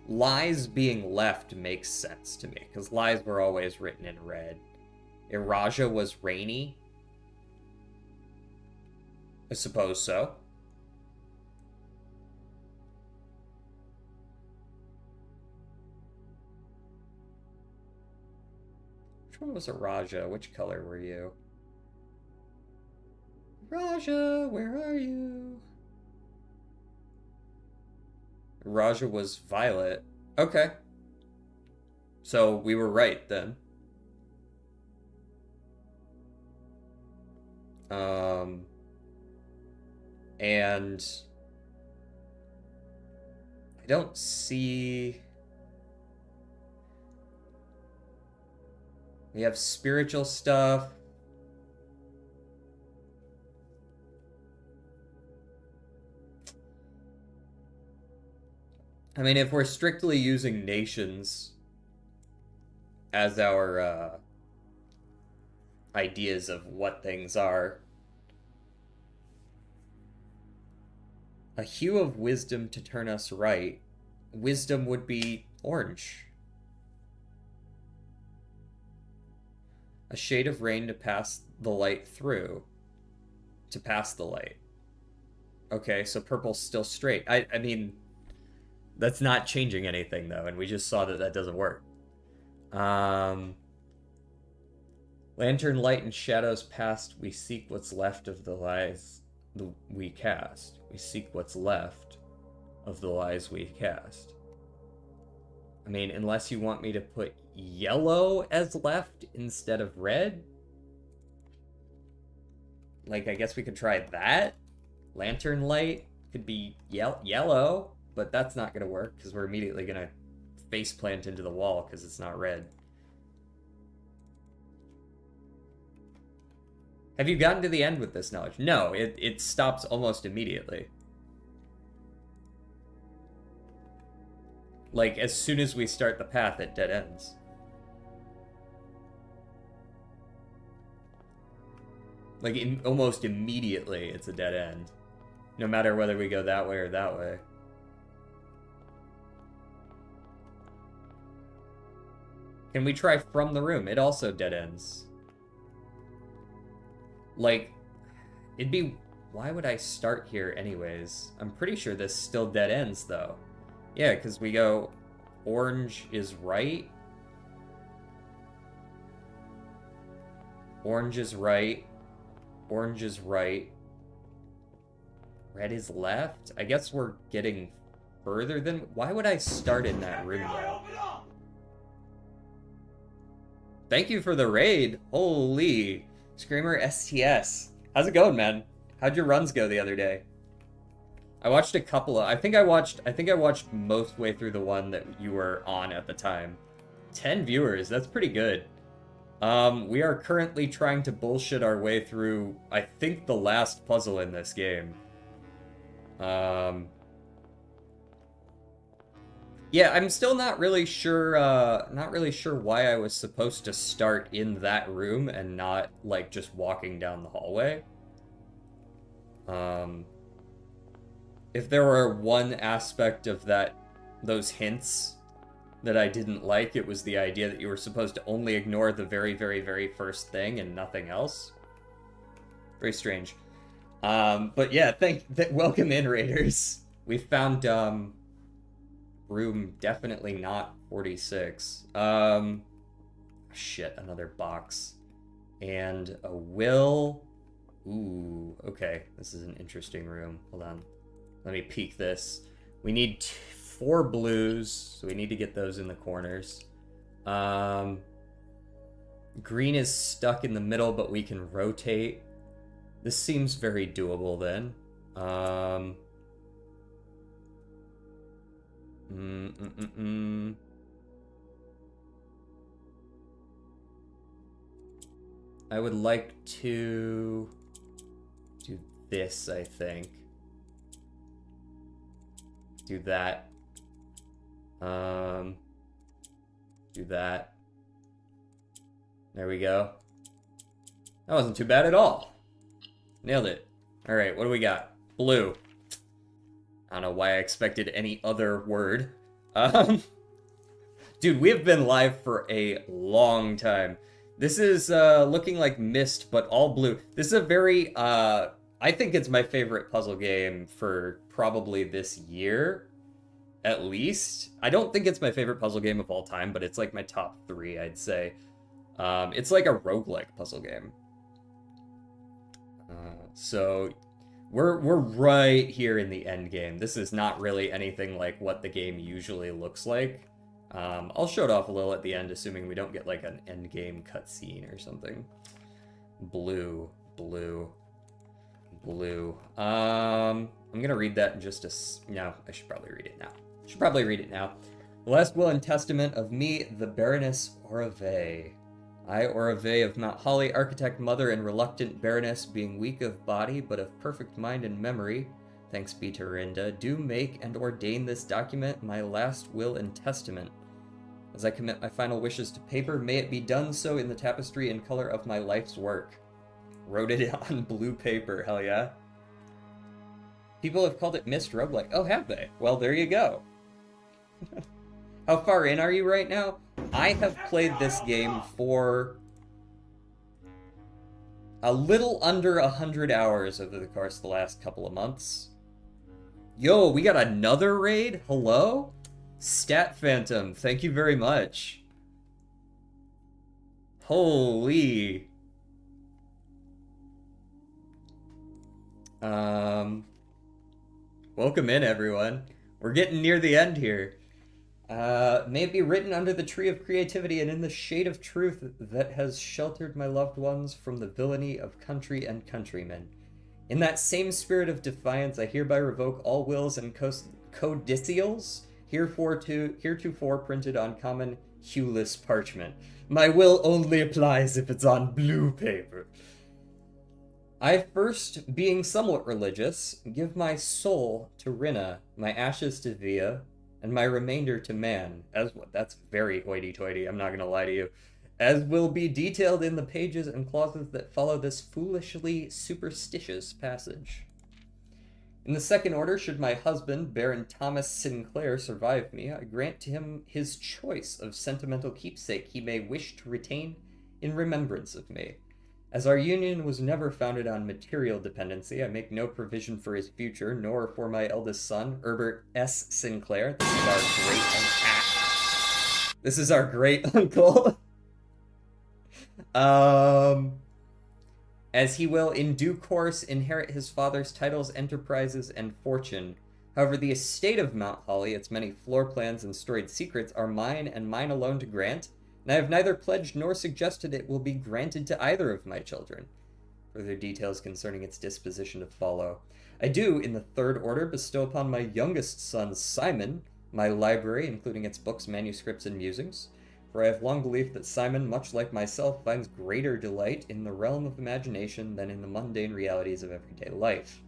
A: Lies being left makes sense to me, because lies were always written in red. Iraja was rainy? I suppose so. Which one was Iraja? Which color were you? Iraja, where are you? Raja was violet. Okay. So we were right then. And I don't see... We have spiritual stuff. I mean, if we're strictly using nations as our ideas of what things are, a hue of wisdom to turn us right, wisdom would be orange. A shade of rain to pass the light through. To pass the light. Okay, so purple's still straight. I mean... That's not changing anything, though, and we just saw that that doesn't work. Lantern, light, and shadows past, we seek what's left of the lies we cast. We seek what's left of the lies we cast. I mean, unless you want me to put yellow as left instead of red? Like, I guess we could try that? Lantern light could be yellow. But that's not going to work, because we're immediately going to face plant into the wall, because it's not red. Have you gotten to the end with this knowledge? No, it stops almost immediately. Like, as soon as we start the path, it dead ends. Like, almost immediately, it's a dead end. No matter whether we go that way or that way. Can we try from the room? It also dead ends. Like, it'd be... Why would I start here anyways? I'm pretty sure this still dead ends, though. Yeah, because we go... Orange is right. Orange is right. Orange is right. Red is left? I guess we're getting further than... Why would I start in that room, though? Thank you for the raid. Holy. Screamer STS. How's it going, man? How'd your runs go the other day? I watched a couple of... I think I watched most way through the one that you were on at the time. 10 viewers. That's pretty good. We are currently trying to bullshit our way through, I think, the last puzzle in this game. Yeah, I'm still not really sure why I was supposed to start in that room and not, like, just walking down the hallway. if there were one aspect of those hints that I didn't like, it was the idea that you were supposed to only ignore the very, very, very first thing and nothing else. Very strange. But yeah, welcome in, Raiders. We found room definitely not 46. Shit, another box. And a will. Ooh, okay. This is an interesting room. Hold on. Let me peek this. We need 4 blues, so we need to get those in the corners. Green is stuck in the middle, but we can rotate. This seems very doable then. I would like to do this, I think. Do that. Do that. There we go. That wasn't too bad at all. Nailed it. All right, what do we got? Blue. I don't know why I expected any other word. Dude, we have been live for a long time. This is looking like Myst, but all blue. This is a very, I think it's my favorite puzzle game for probably this year, at least. I don't think it's my favorite puzzle game of all time, but it's like my top 3, I'd say. It's like a roguelike puzzle game. So we're right here in the end game. This is not really anything like what the game usually looks like. I'll show it off a little at the end, assuming we don't get like an end game cutscene or something. Blue, blue, blue. I'm gonna read that in just a... No, I should probably read it now. The last will and testament of me, the Baroness Orave. I, Orave of Mount Holly, architect, mother, and reluctant Baroness, being weak of body, but of perfect mind and memory, thanks be to Rinda, do make and ordain this document my last will and testament. As I commit my final wishes to paper, may it be done so in the tapestry and color of my life's work. Wrote it on blue paper, hell yeah. People have called it Myst roguelike. Oh, have they? Well, there you go. How far in are you right now? I have played this game for a little under 100 hours over the course of the last couple of months. Yo, we got another raid? Hello? Stat Phantom, thank you very much. Holy. Welcome in, everyone. We're getting near the end here. May it be written under the tree of creativity and in the shade of truth that has sheltered my loved ones from the villainy of country and countrymen. In that same spirit of defiance, I hereby revoke all wills and codicils heretofore printed on common hueless parchment. My will only applies if it's on blue paper. I first, being somewhat religious, give my soul to Rinna, my ashes to Via, and my remainder to man. That's very hoity-toity, I'm not gonna lie to you. As will be detailed in the pages and clauses that follow this foolishly superstitious passage. In the second order, should my husband, Baron Thomas Sinclair, survive me, I grant to him his choice of sentimental keepsake he may wish to retain in remembrance of me. As our union was never founded on material dependency, I make no provision for his future, nor for my eldest son, Herbert S. Sinclair. This is our great uncle. As he will in due course inherit his father's titles, enterprises, and fortune. However, the estate of Mount Holly, its many floor plans and storied secrets, are mine and mine alone to grant, and I have neither pledged nor suggested it will be granted to either of my children. Further details concerning its disposition to follow. I do, in the third order, bestow upon my youngest son, Simon, my library, including its books, manuscripts, and musings, for I have long believed that Simon, much like myself, finds greater delight in the realm of imagination than in the mundane realities of everyday life.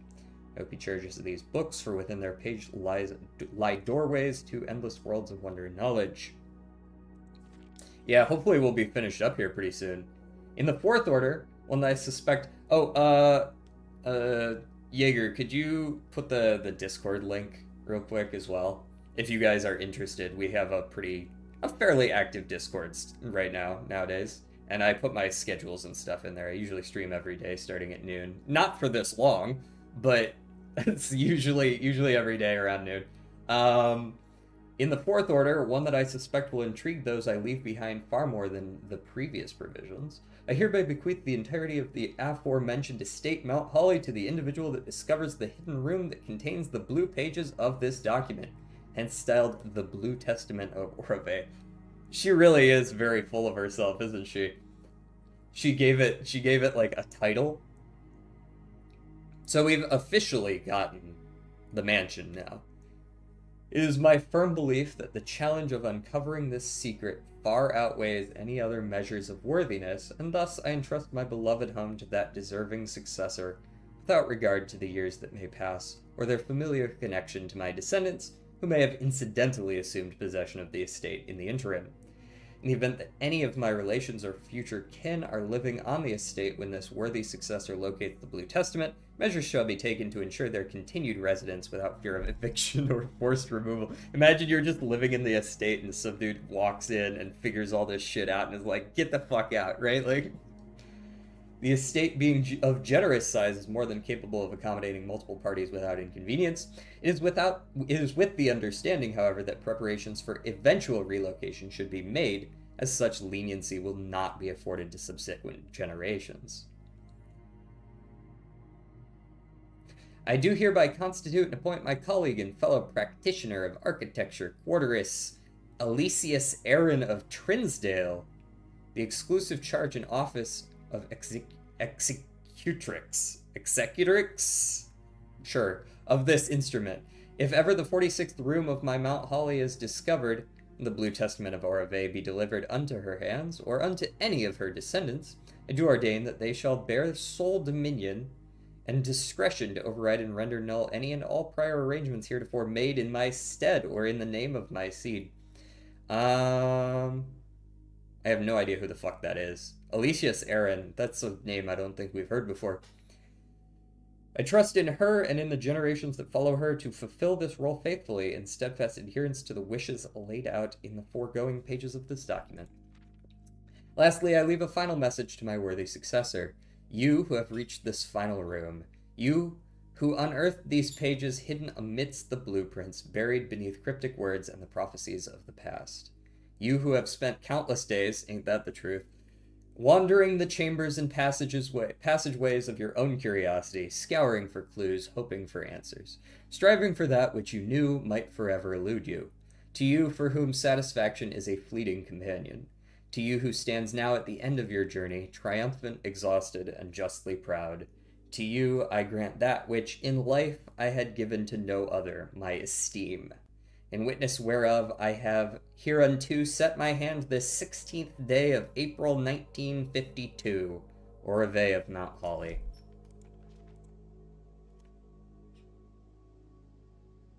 A: I hope he cherishes these books, for within their page lie doorways to endless worlds of wonder and knowledge. Yeah, hopefully we'll be finished up here pretty soon. In the fourth order, one that I suspect... Jaeger, could you put the Discord link real quick as well? If you guys are interested, we have a fairly active Discord right now, nowadays. And I put my schedules and stuff in there. I usually stream every day starting at noon. Not for this long, but it's usually every day around noon. In the fourth order, one that I suspect will intrigue those I leave behind far more than the previous provisions, I hereby bequeath the entirety of the aforementioned estate Mount Holly to the individual that discovers the hidden room that contains the blue pages of this document, hence styled the Blue Testament of Orave. She really is very full of herself, isn't she? She gave it like a title. So we've officially gotten the mansion now. It is my firm belief that the challenge of uncovering this secret far outweighs any other measures of worthiness, and thus I entrust my beloved home to that deserving successor, without regard to the years that may pass, or their familiar connection to my descendants, who may have incidentally assumed possession of the estate in the interim. In the event that any of my relations or future kin are living on the estate when this worthy successor locates the Blue Testament, measures shall be taken to ensure their continued residence without fear of eviction or forced removal. Imagine you're just living in the estate and some dude walks in and figures all this shit out and is like, get the fuck out, right? Like, the estate being of generous size is more than capable of accommodating multiple parties without inconvenience. It is with the understanding, however, that preparations for eventual relocation should be made, as such leniency will not be afforded to subsequent generations. I do hereby constitute and appoint my colleague and fellow practitioner of architecture, Quarteris Elysius Aaron of Trinsdale, the exclusive charge and office of executrix? Sure, of this instrument. If ever the 46th room of my Mount Holly is discovered, the Blue Testament of Orave be delivered unto her hands, or unto any of her descendants, I do ordain that they shall bear sole dominion and discretion to override and render null any and all prior arrangements heretofore made in my stead or in the name of my seed. I have no idea who the fuck that is. Elysius Aaron, that's a name I don't think we've heard before. I trust in her and in the generations that follow her to fulfill this role faithfully in steadfast adherence to the wishes laid out in the foregoing pages of this document. Lastly, I leave a final message to my worthy successor. You who have reached this final room, you who unearthed these pages hidden amidst the blueprints buried beneath cryptic words and the prophecies of the past. You who have spent countless days, ain't that the truth, wandering the chambers and passageways of your own curiosity, scouring for clues, hoping for answers, striving for that which you knew might forever elude you. To you for whom satisfaction is a fleeting companion. To you who stands now at the end of your journey, triumphant, exhausted, and justly proud. To you I grant that which in life I had given to no other, my esteem. In witness whereof I have hereunto set my hand this 16th day of April 1952, Orave of Mount Holly.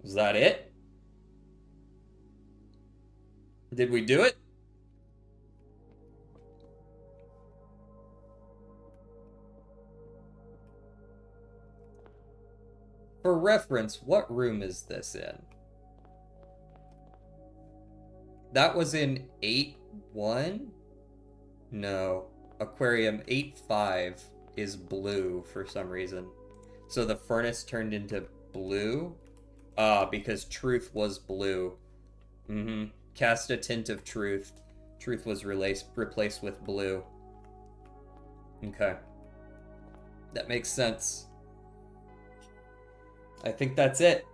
A: Was that it? Did we do it? For reference, what room is this in? That was in 8-1? No. Aquarium 8-5 is blue for some reason. So the furnace turned into blue? Because truth was blue. Cast a tint of truth. Truth was replaced with blue. Okay. That makes sense. I think that's it.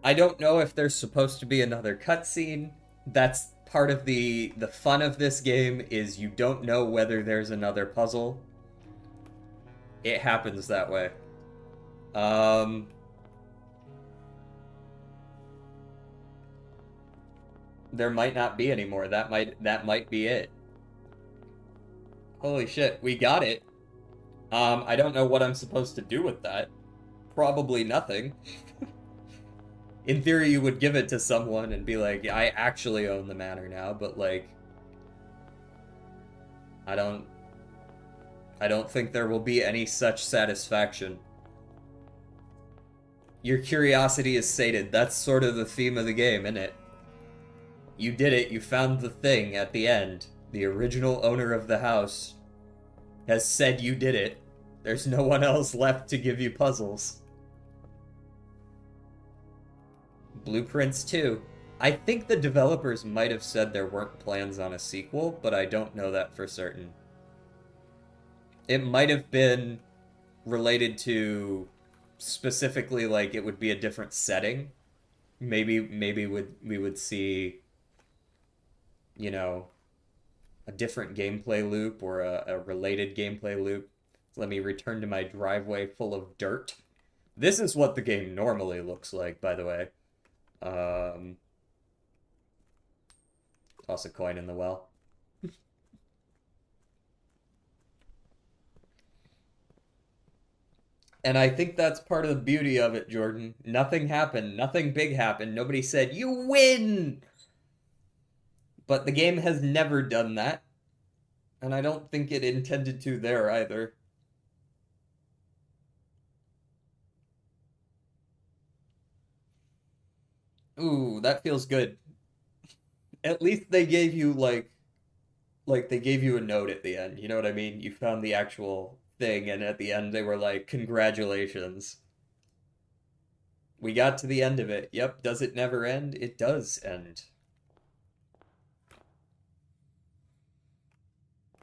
A: I don't know if there's supposed to be another cutscene. That's part of the fun of this game, is you don't know whether there's another puzzle. It happens that way. There might not be any more. That might be it. Holy shit, we got it. I don't know what I'm supposed to do with that. Probably nothing. In theory, you would give it to someone and be like, I actually own the manor now, but like, I don't think there will be any such satisfaction. Your curiosity is sated. That's sort of the theme of the game, isn't it? You did it. You found the thing at the end. The original owner of the house has said you did it. There's no one else left to give you puzzles. Blueprints 2. I think the developers might have said there weren't plans on a sequel, but I don't know that for certain. It might have been related to specifically, like, it would be a different setting. Maybe we would see, you know, a different gameplay loop or a related gameplay loop. Let me return to my driveway full of dirt. This is what the game normally looks like, by the way. Toss a coin in the well. And I think that's part of the beauty of it, Jordan. Nothing happened. Nothing big happened. Nobody said, "You win!" But the game has never done that. And I don't think it intended to there either. Ooh, that feels good. At least they gave you, like they gave you a note at the end. You know what I mean? You found the actual thing, and at the end they were like, "Congratulations. We got to the end of it." Yep, does it never end? It does end.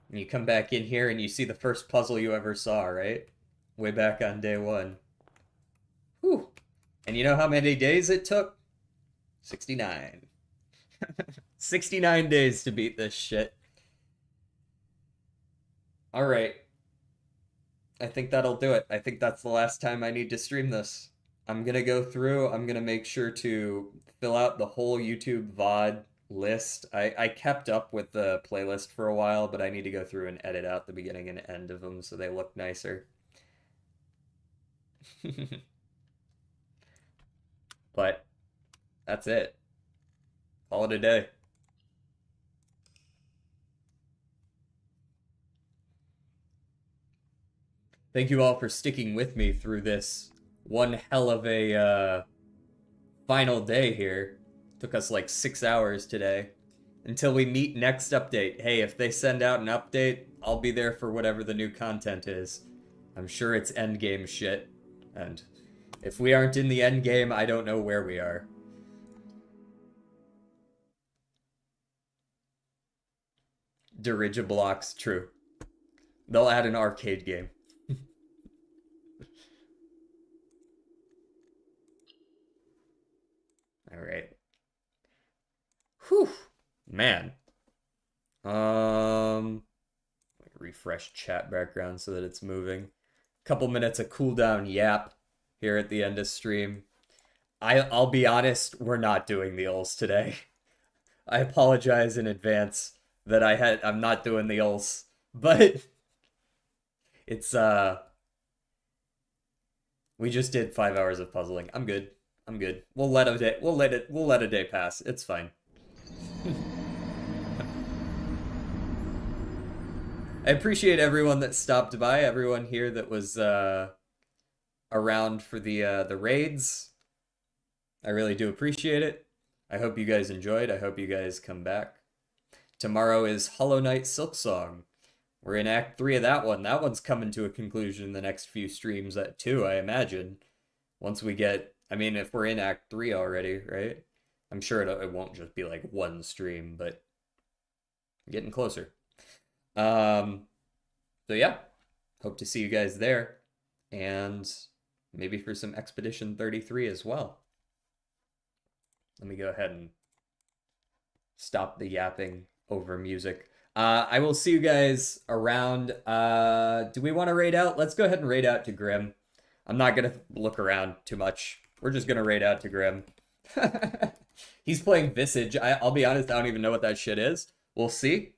A: And you come back in here and you see the first puzzle you ever saw, right? Way back on day one. Whew. And you know how many days it took? 69. 69 days to beat this shit. Alright. I think that'll do it. I think that's the last time I need to stream this. I'm gonna go through, I'm gonna make sure to fill out the whole YouTube VOD list. I kept up with the playlist for a while, but I need to go through and edit out the beginning and end of them so they look nicer. But that's it. Call it a day. Thank you all for sticking with me through this one hell of a final day here. Took us like 6 hours today. Until we meet next update. Hey, if they send out an update, I'll be there for whatever the new content is. I'm sure it's endgame shit. And if we aren't in the endgame, I don't know where we are. Dirigiblocks, true. They'll add an arcade game. Alright. Whew. Man. Refresh chat background so that it's moving. Couple minutes of cooldown yap here at the end of stream. I'll be honest, we're not doing the ulls today. I apologize in advance that I'm not doing the ulls, but it's we just did 5 hours of puzzling. I'm good. I'm good. We'll let a day pass. It's fine. I appreciate everyone that stopped by, everyone here that was around for the raids. I really do appreciate it. I hope you guys enjoyed. I hope you guys come back. Tomorrow is Hollow Knight Silksong. We're in Act 3 of that one. That one's coming to a conclusion in the next few streams too, I imagine. Once we get... I mean, if we're in Act 3 already, right? I'm sure it won't just be like one stream, but getting closer. So yeah, hope to see you guys there, and maybe for some Expedition 33 as well. Let me go ahead and stop the yapping over music. I will see you guys around. Do we want to raid out? Let's go ahead and raid out to Grim. I'm not gonna look around too much. We're just gonna raid out to Grim. He's playing Visage. I'll be honest, I don't even know what that shit is. We'll see.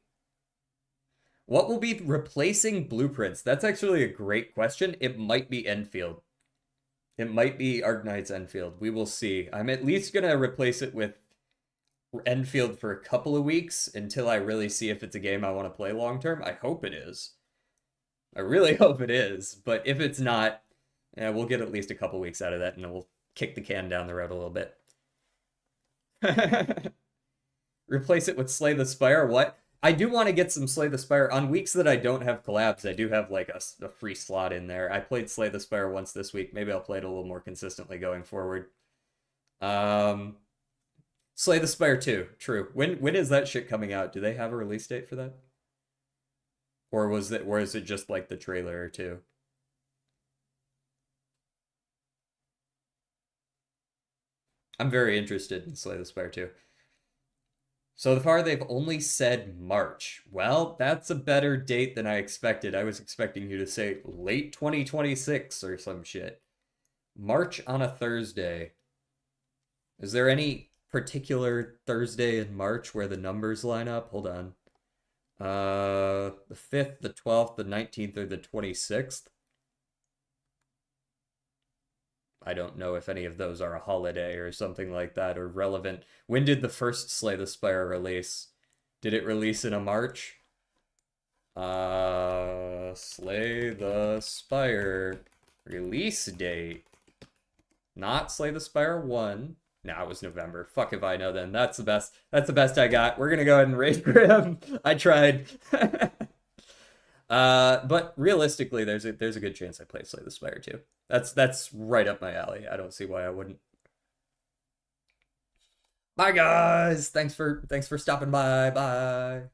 A: What will be replacing Blueprints? That's actually a great question. It might be Enfield. It might be Arknight's Enfield. We will see. I'm at least gonna replace it with Enfield for a couple of weeks until I really see if it's a game I want to play long term. I hope it is. I really hope it is. But if it's not, we'll get at least a couple weeks out of that, and kick the can down the road a little bit. Replace it with Slay the Spire. What? I do want to get some Slay the Spire. On weeks that I don't have collabs, I do have like a free slot in there. I played Slay the Spire once this week. Maybe I'll play it a little more consistently going forward. Slay the Spire 2. True. When is that shit coming out? Do they have a release date for that? Or is it just like the trailer or two? I'm very interested in Slay the Spire 2. So far, they've only said March. Well, that's a better date than I expected. I was expecting you to say late 2026 or some shit. March on a Thursday. Is there any particular Thursday in March where the numbers line up? Hold on. The 5th, the 12th, the 19th, or the 26th? I don't know if any of those are a holiday or something like that or relevant. When did the first Slay the Spire release? Did it release in a March? Slay the Spire release date. Not Slay the Spire 1. Nah, it was November. Fuck if I know then. That's the best. That's the best I got. We're gonna go ahead and raid Grim. I tried. But realistically, there's a good chance I play Slay the Spire too. That's right up my alley. I don't see why I wouldn't. Bye guys. Thanks for stopping by. Bye.